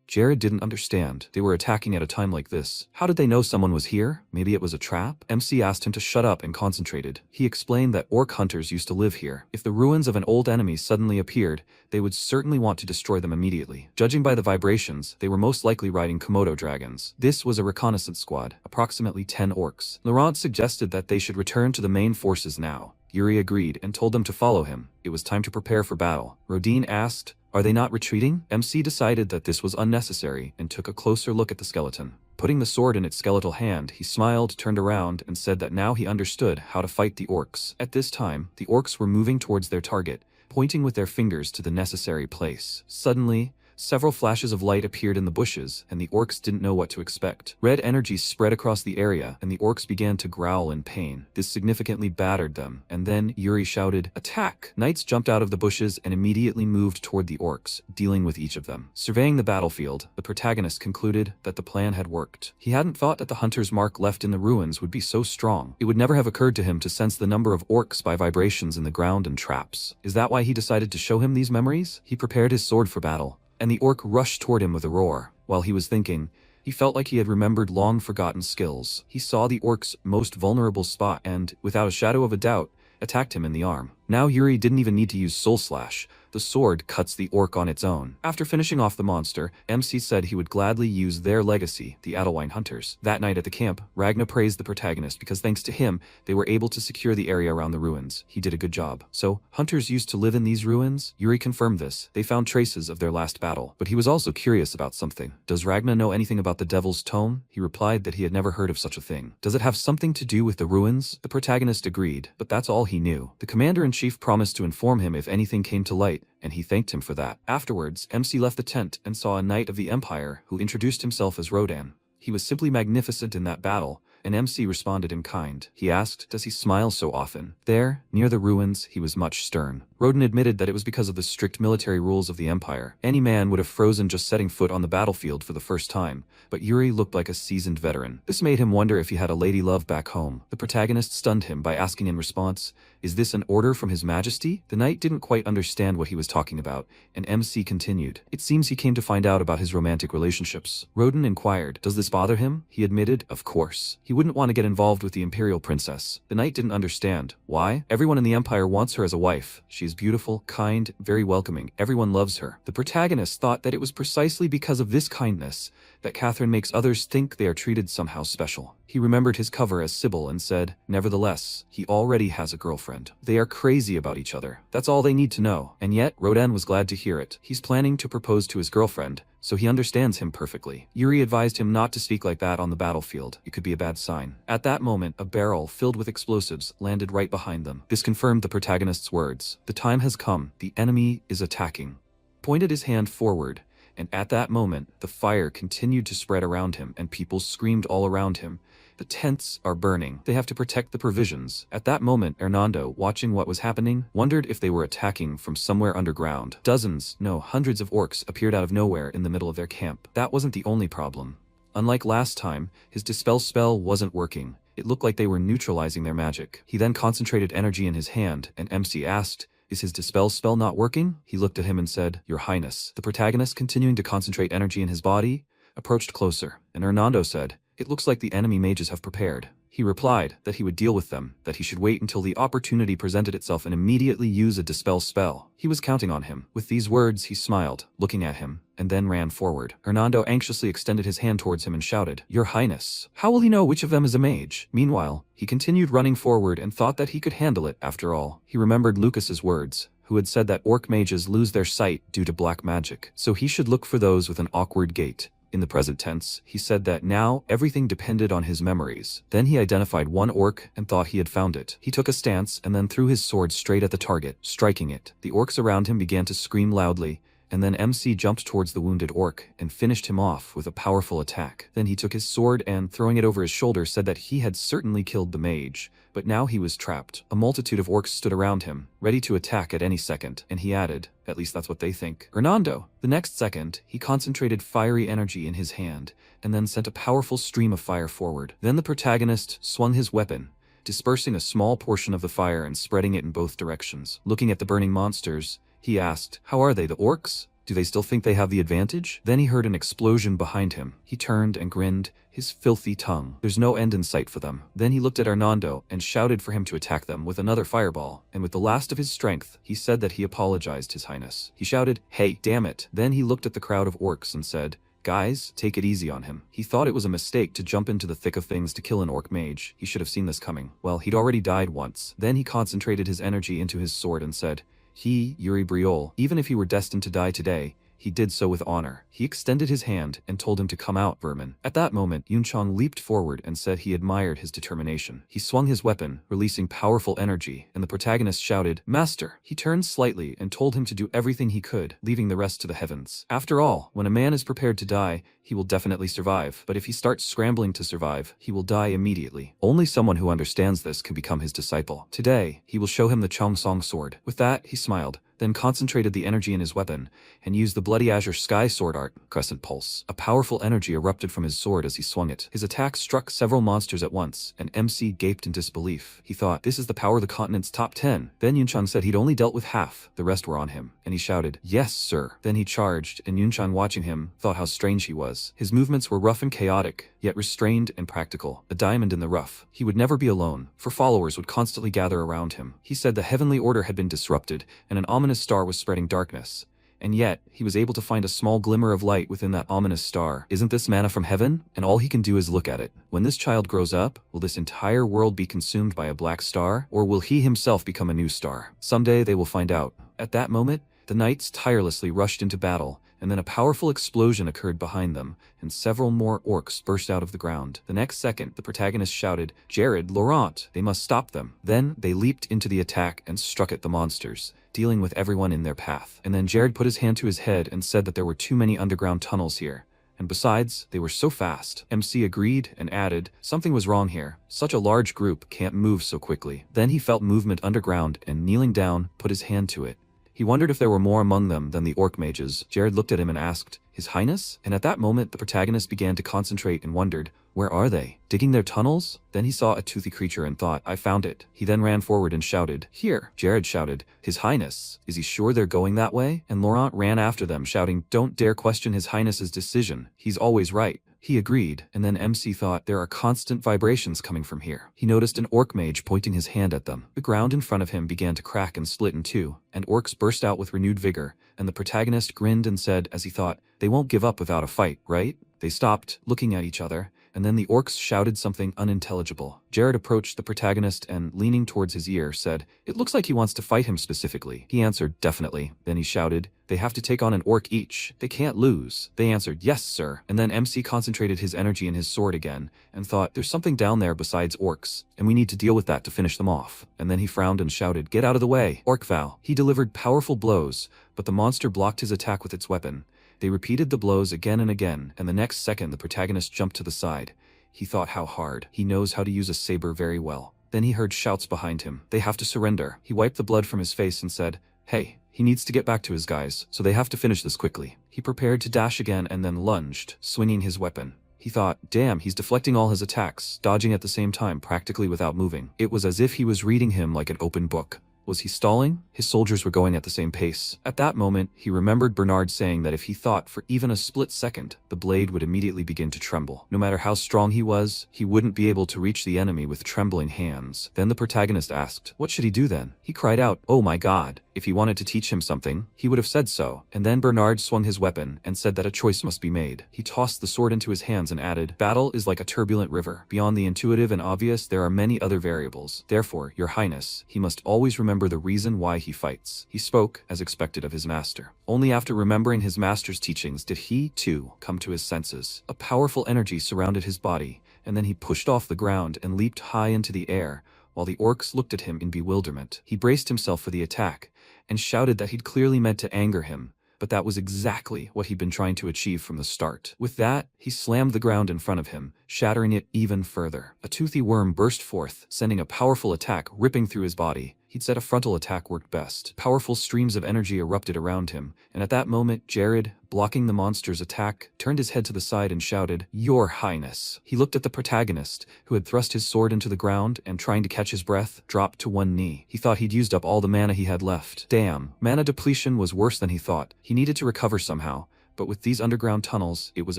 Jared didn't understand. They were attacking at a time like this. How did they know someone was here? Maybe it was a trap? MC asked him to shut up and concentrated. He explained that orc hunters used to live here. If the ruins of an old enemy suddenly appeared, they would certainly want to destroy them immediately. Judging by the vibrations, they were most likely riding Komodo dragons. This was a reconnaissance squad, approximately 10 orcs. Laurent suggested that they should return to the main forces now. Yuri agreed and told them to follow him. It was time to prepare for battle. Rodin asked, are they not retreating? MC decided that this was unnecessary and took a closer look at the skeleton. Putting the sword in its skeletal hand, he smiled, turned around, and said that now he understood how to fight the orcs. At this time, the orcs were moving towards their target, pointing with their fingers to the necessary place. Suddenly, several flashes of light appeared in the bushes, and the orcs didn't know what to expect. Red energy spread across the area, and the orcs began to growl in pain. This significantly battered them, and then Yuri shouted, attack! Knights jumped out of the bushes and immediately moved toward the orcs, dealing with each of them. Surveying the battlefield, the protagonist concluded that the plan had worked. He hadn't thought that the hunter's mark left in the ruins would be so strong. It would never have occurred to him to sense the number of orcs by vibrations in the ground and traps. Is that why he decided to show him these memories? He prepared his sword for battle, and the orc rushed toward him with a roar. While he was thinking, he felt like he had remembered long-forgotten skills. He saw the orc's most vulnerable spot and, without a shadow of a doubt, attacked him in the arm. Now Yuri didn't even need to use Soul Slash. The sword cuts the orc on its own. After finishing off the monster, MC said he would gladly use their legacy, the Adelwine hunters. That night at the camp, Ragna praised the protagonist because thanks to him, they were able to secure the area around the ruins. He did a good job. So, hunters used to live in these ruins? Yuri confirmed this. They found traces of their last battle. But he was also curious about something. Does Ragna know anything about the Devil's Tome? He replied that he had never heard of such a thing. Does it have something to do with the ruins? The protagonist agreed, but that's all he knew. The commander-in-chief promised to inform him if anything came to light, and he thanked him for that. Afterwards, MC left the tent and saw a knight of the Empire who introduced himself as Rodan. He was simply magnificent in that battle, and MC responded in kind. He asked, does he smile so often? There, near the ruins, he was much stern. Rodan admitted that it was because of the strict military rules of the Empire. Any man would have frozen just setting foot on the battlefield for the first time, but Yuri looked like a seasoned veteran. This made him wonder if he had a lady love back home. The protagonist stunned him by asking in response, is this an order from His Majesty? The knight didn't quite understand what he was talking about, and MC continued. It seems he came to find out about his romantic relationships. Rodan inquired, does this bother him? He admitted, of course. He wouldn't want to get involved with the Imperial Princess. The knight didn't understand. Why? Everyone in the Empire wants her as a wife. She is beautiful, kind, very welcoming. Everyone loves her. The protagonist thought that it was precisely because of this kindness that Catherine makes others think they are treated somehow special. He remembered his cover as Sybil and said, nevertheless, he already has a girlfriend. They are crazy about each other. That's all they need to know. And yet, Rodan was glad to hear it. He's planning to propose to his girlfriend, so he understands him perfectly. Yuri advised him not to speak like that on the battlefield. It could be a bad sign. At that moment, a barrel filled with explosives landed right behind them. This confirmed the protagonist's words. The time has come. The enemy is attacking. Pointed his hand forward, and at that moment, the fire continued to spread around him, and people screamed all around him. The tents are burning. They have to protect the provisions. At that moment, Hernando, watching what was happening, wondered if they were attacking from somewhere underground. Dozens, no, hundreds of orcs appeared out of nowhere in the middle of their camp. That wasn't the only problem. Unlike last time, his dispel spell wasn't working. It looked like they were neutralizing their magic. He then concentrated energy in his hand, and MC asked, is his dispel spell not working? He looked at him and said, Your Highness. The protagonist, continuing to concentrate energy in his body, approached closer, and Hernando said, it looks like the enemy mages have prepared. He replied that he would deal with them, that he should wait until the opportunity presented itself and immediately use a dispel spell. He was counting on him. With these words, he smiled, looking at him, and then ran forward. Hernando anxiously extended his hand towards him and shouted, Your Highness. How will he know which of them is a mage? Meanwhile, he continued running forward and thought that he could handle it after all. He remembered Lucas's words, who had said that orc mages lose their sight due to black magic, so he should look for those with an awkward gait. In the present tense, he said that now everything depended on his memories. Then he identified one orc and thought he had found it. He took a stance and then threw his sword straight at the target, striking it. The orcs around him began to scream loudly, and then MC jumped towards the wounded orc and finished him off with a powerful attack. Then he took his sword and, throwing it over his shoulder, said that he had certainly killed the mage, but now he was trapped. A multitude of orcs stood around him, ready to attack at any second, and he added, at least that's what they think, Hernando. The next second, he concentrated fiery energy in his hand, and then sent a powerful stream of fire forward. Then the protagonist swung his weapon, dispersing a small portion of the fire and spreading it in both directions. Looking at the burning monsters, he asked, how are they, the orcs? Do they still think they have the advantage? Then he heard an explosion behind him. He turned and grinned, his filthy tongue. There's no end in sight for them. Then he looked at Hernando and shouted for him to attack them with another fireball, and with the last of his strength, he said that he apologized, His Highness. He shouted, hey, damn it. Then he looked at the crowd of orcs and said, guys, take it easy on him. He thought it was a mistake to jump into the thick of things to kill an orc mage. He should have seen this coming. Well, he'd already died once. Then he concentrated his energy into his sword and said, he, Yuri Briol, even if he were destined to die today, he did so with honor. He extended his hand and told him to come out, vermin. At that moment, Yunchang leaped forward and said he admired his determination. He swung his weapon, releasing powerful energy, and the protagonist shouted, Master! He turned slightly and told him to do everything he could, leaving the rest to the heavens. After all, when a man is prepared to die, he will definitely survive, but if he starts scrambling to survive, he will die immediately. Only someone who understands this can become his disciple. Today, he will show him the Chongsong sword. With that, he smiled, then concentrated the energy in his weapon, and used the Bloody Azure Sky Sword Art, Crescent Pulse. A powerful energy erupted from his sword as he swung it. His attack struck several monsters at once, and MC gaped in disbelief. He thought, this is the power of the continent's top 10. Then Yunchang said he'd only dealt with half, the rest were on him, and he shouted, yes, sir. Then he charged, and Yunchang, watching him, thought how strange he was. His movements were rough and chaotic, yet restrained and practical. A diamond in the rough. He would never be alone, for followers would constantly gather around him. He said the heavenly order had been disrupted, and an ominous star was spreading darkness. And yet, he was able to find a small glimmer of light within that ominous star. Isn't this manna from heaven? And all he can do is look at it. When this child grows up, will this entire world be consumed by a black star? Or will he himself become a new star? Someday they will find out. At that moment, the knights tirelessly rushed into battle, and then a powerful explosion occurred behind them, and several more orcs burst out of the ground. The next second, the protagonist shouted, Jared, Laurent, they must stop them. Then, they leaped into the attack and struck at the monsters, dealing with everyone in their path. And then Jared put his hand to his head and said that there were too many underground tunnels here. And besides, they were so fast. MC agreed and added, something was wrong here. Such a large group can't move so quickly. Then he felt movement underground and, kneeling down, put his hand to it. He wondered if there were more among them than the orc mages. Jared looked at him and asked, His Highness? And at that moment, the protagonist began to concentrate and wondered, where are they? Digging their tunnels? Then he saw a toothy creature and thought, I found it. He then ran forward and shouted, here. Jared shouted, His Highness, is he sure they're going that way? And Laurent ran after them, shouting, don't dare question His Highness's decision. He's always right. He agreed, and then MC thought, there are constant vibrations coming from here. He noticed an orc mage pointing his hand at them. The ground in front of him began to crack and split in two, and orcs burst out with renewed vigor, and the protagonist grinned and said, as he thought, they won't give up without a fight, right? They stopped, looking at each other, and then the orcs shouted something unintelligible. Jared approached the protagonist and, leaning towards his ear, said, it looks like he wants to fight him specifically. He answered, definitely. Then he shouted, they have to take on an orc each. They can't lose. They answered, yes, sir. And then MC concentrated his energy in his sword again, and thought, there's something down there besides orcs, and we need to deal with that to finish them off. And then he frowned and shouted, get out of the way, Orc Vow. He delivered powerful blows, but the monster blocked his attack with its weapon. They repeated the blows again and again, and the next second the protagonist jumped to the side. He thought how hard. He knows how to use a saber very well. Then he heard shouts behind him. They have to surrender. He wiped the blood from his face and said, hey, he needs to get back to his guys, so they have to finish this quickly. He prepared to dash again and then lunged, swinging his weapon. He thought, damn, he's deflecting all his attacks, dodging at the same time practically without moving. It was as if he was reading him like an open book. Was he stalling? His soldiers were going at the same pace. At that moment, he remembered Bernard saying that if he thought for even a split second, the blade would immediately begin to tremble. No matter how strong he was, he wouldn't be able to reach the enemy with trembling hands. Then the protagonist asked, what should he do then? He cried out, oh my god. If he wanted to teach him something, he would have said so. And then Bernard swung his weapon and said that a choice must be made. He tossed the sword into his hands and added, battle is like a turbulent river. Beyond the intuitive and obvious, there are many other variables. Therefore, Your Highness, he must always remember the reason why he fights. He spoke, as expected of his master. Only after remembering his master's teachings did he, too, come to his senses. A powerful energy surrounded his body, and then he pushed off the ground and leaped high into the air, while the orcs looked at him in bewilderment. He braced himself for the attack, and shouted that he'd clearly meant to anger him, but that was exactly what he'd been trying to achieve from the start. With that, he slammed the ground in front of him, shattering it even further. A toothy worm burst forth, sending a powerful attack ripping through his body. He'd said a frontal attack worked best. Powerful streams of energy erupted around him, and at that moment, Jared, blocking the monster's attack, turned his head to the side and shouted, "Your Highness." He looked at the protagonist, who had thrust his sword into the ground and, trying to catch his breath, dropped to one knee. He thought he'd used up all the mana he had left. Damn, mana depletion was worse than he thought. He needed to recover somehow, but with these underground tunnels, it was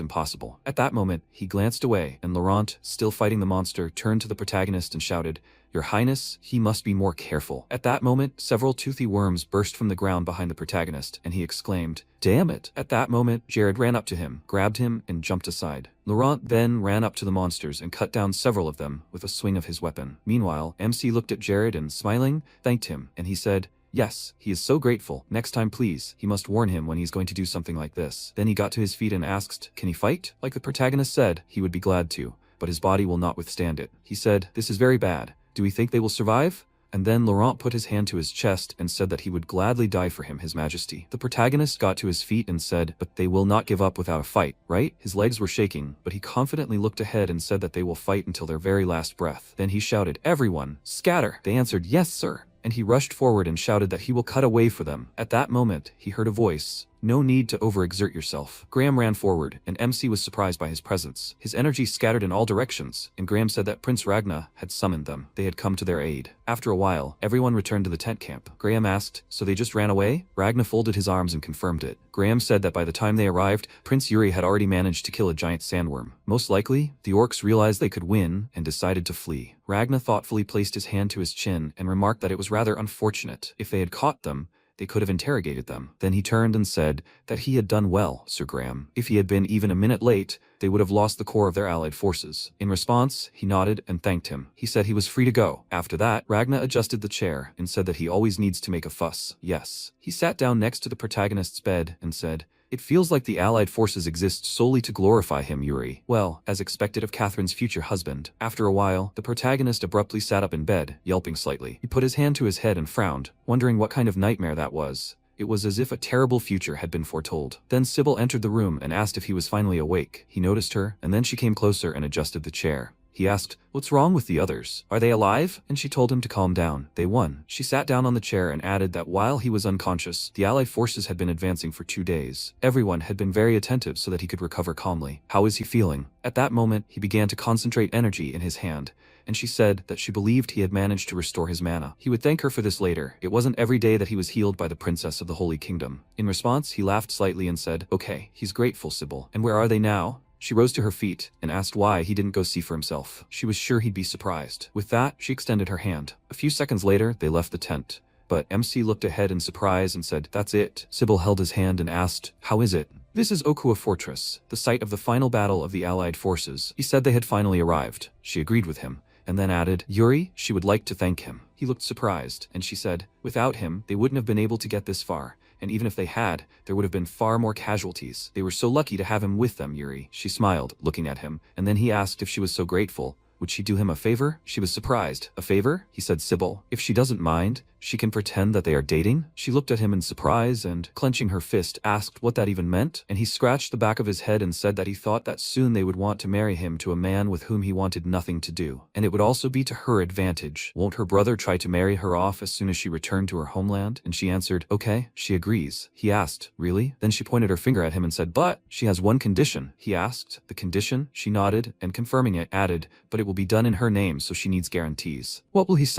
impossible. At that moment, he glanced away, and Laurent, still fighting the monster, turned to the protagonist and shouted, "Your Highness, he must be more careful." At that moment, several toothy worms burst from the ground behind the protagonist, and he exclaimed, "Damn it!" At that moment, Jared ran up to him, grabbed him, and jumped aside. Laurent then ran up to the monsters and cut down several of them with a swing of his weapon. Meanwhile, MC looked at Jared and, smiling, thanked him, and he said, "Yes, he is so grateful. Next time please, he must warn him when he's going to do something like this." Then he got to his feet and asked, "Can he fight?" Like the protagonist said, he would be glad to, but his body will not withstand it. He said, "This is very bad. Do we think they will survive?" And then Laurent put his hand to his chest and said that he would gladly die for him, His Majesty. The protagonist got to his feet and said, "But they will not give up without a fight, right?" His legs were shaking, but he confidently looked ahead and said that they will fight until their very last breath. Then he shouted, "Everyone, scatter!" They answered, "Yes, sir." And he rushed forward and shouted that he will cut a way for them. At that moment, he heard a voice, "No need to overexert yourself." Graham ran forward, and MC was surprised by his presence. His energy scattered in all directions, and Graham said that Prince Ragna had summoned them. They had come to their aid. After a while, everyone returned to the tent camp. Graham asked, "So they just ran away?" Ragna folded his arms and confirmed it. Graham said that by the time they arrived, Prince Yuri had already managed to kill a giant sandworm. Most likely, the orcs realized they could win and decided to flee. Ragna thoughtfully placed his hand to his chin and remarked that it was rather unfortunate. If they had caught them, they could have interrogated them. Then he turned and said that he had done well, Sir Graham. If he had been even a minute late, they would have lost the core of their allied forces. In response, he nodded and thanked him. He said he was free to go. After that, Ragna adjusted the chair and said that he always needs to make a fuss. Yes. He sat down next to the protagonist's bed and said, "It feels like the allied forces exist solely to glorify him, Yuri." Well, as expected of Catherine's future husband. After a while, the protagonist abruptly sat up in bed, yelping slightly. He put his hand to his head and frowned, wondering what kind of nightmare that was. It was as if a terrible future had been foretold. Then Sybil entered the room and asked if he was finally awake. He noticed her, and then she came closer and adjusted the chair. He asked, "What's wrong with the others? Are they alive?" And she told him to calm down. They won. She sat down on the chair and added that while he was unconscious, the allied forces had been advancing for 2 days. Everyone had been very attentive so that he could recover calmly. How is he feeling? At that moment, he began to concentrate energy in his hand, and she said that she believed he had managed to restore his mana. He would thank her for this later. It wasn't every day that he was healed by the princess of the Holy Kingdom. In response, he laughed slightly and said, "Okay, he's grateful, Sybil. And where are they now?" She rose to her feet and asked why he didn't go see for himself. She was sure he'd be surprised. With that, she extended her hand. A few seconds later, they left the tent. But MC looked ahead in surprise and said, "That's it." Sybil held his hand and asked, "How is it?" "This is Okua Fortress, the site of the final battle of the allied forces." He said they had finally arrived. She agreed with him, and then added, "Yuri, she would like to thank him." He looked surprised, and she said, "Without him, they wouldn't have been able to get this far. And even if they had, there would have been far more casualties. They were so lucky to have him with them, Yuri." She smiled, looking at him, and then he asked if she was so grateful. Would she do him a favor? She was surprised. "A favor?" He said, "Sybil, if she doesn't mind, she can pretend that they are dating." She looked at him in surprise and, clenching her fist, asked what that even meant, and he scratched the back of his head and said that he thought that soon they would want to marry him to a man with whom he wanted nothing to do. And it would also be to her advantage. Won't her brother try to marry her off as soon as she returned to her homeland? And she answered, "Okay." She agrees. He asked, "Really?" Then she pointed her finger at him and said, "But she has one condition." He asked, "The condition?" She nodded, and confirming it, added, "But it will be done in her name, so she needs guarantees." What will he say?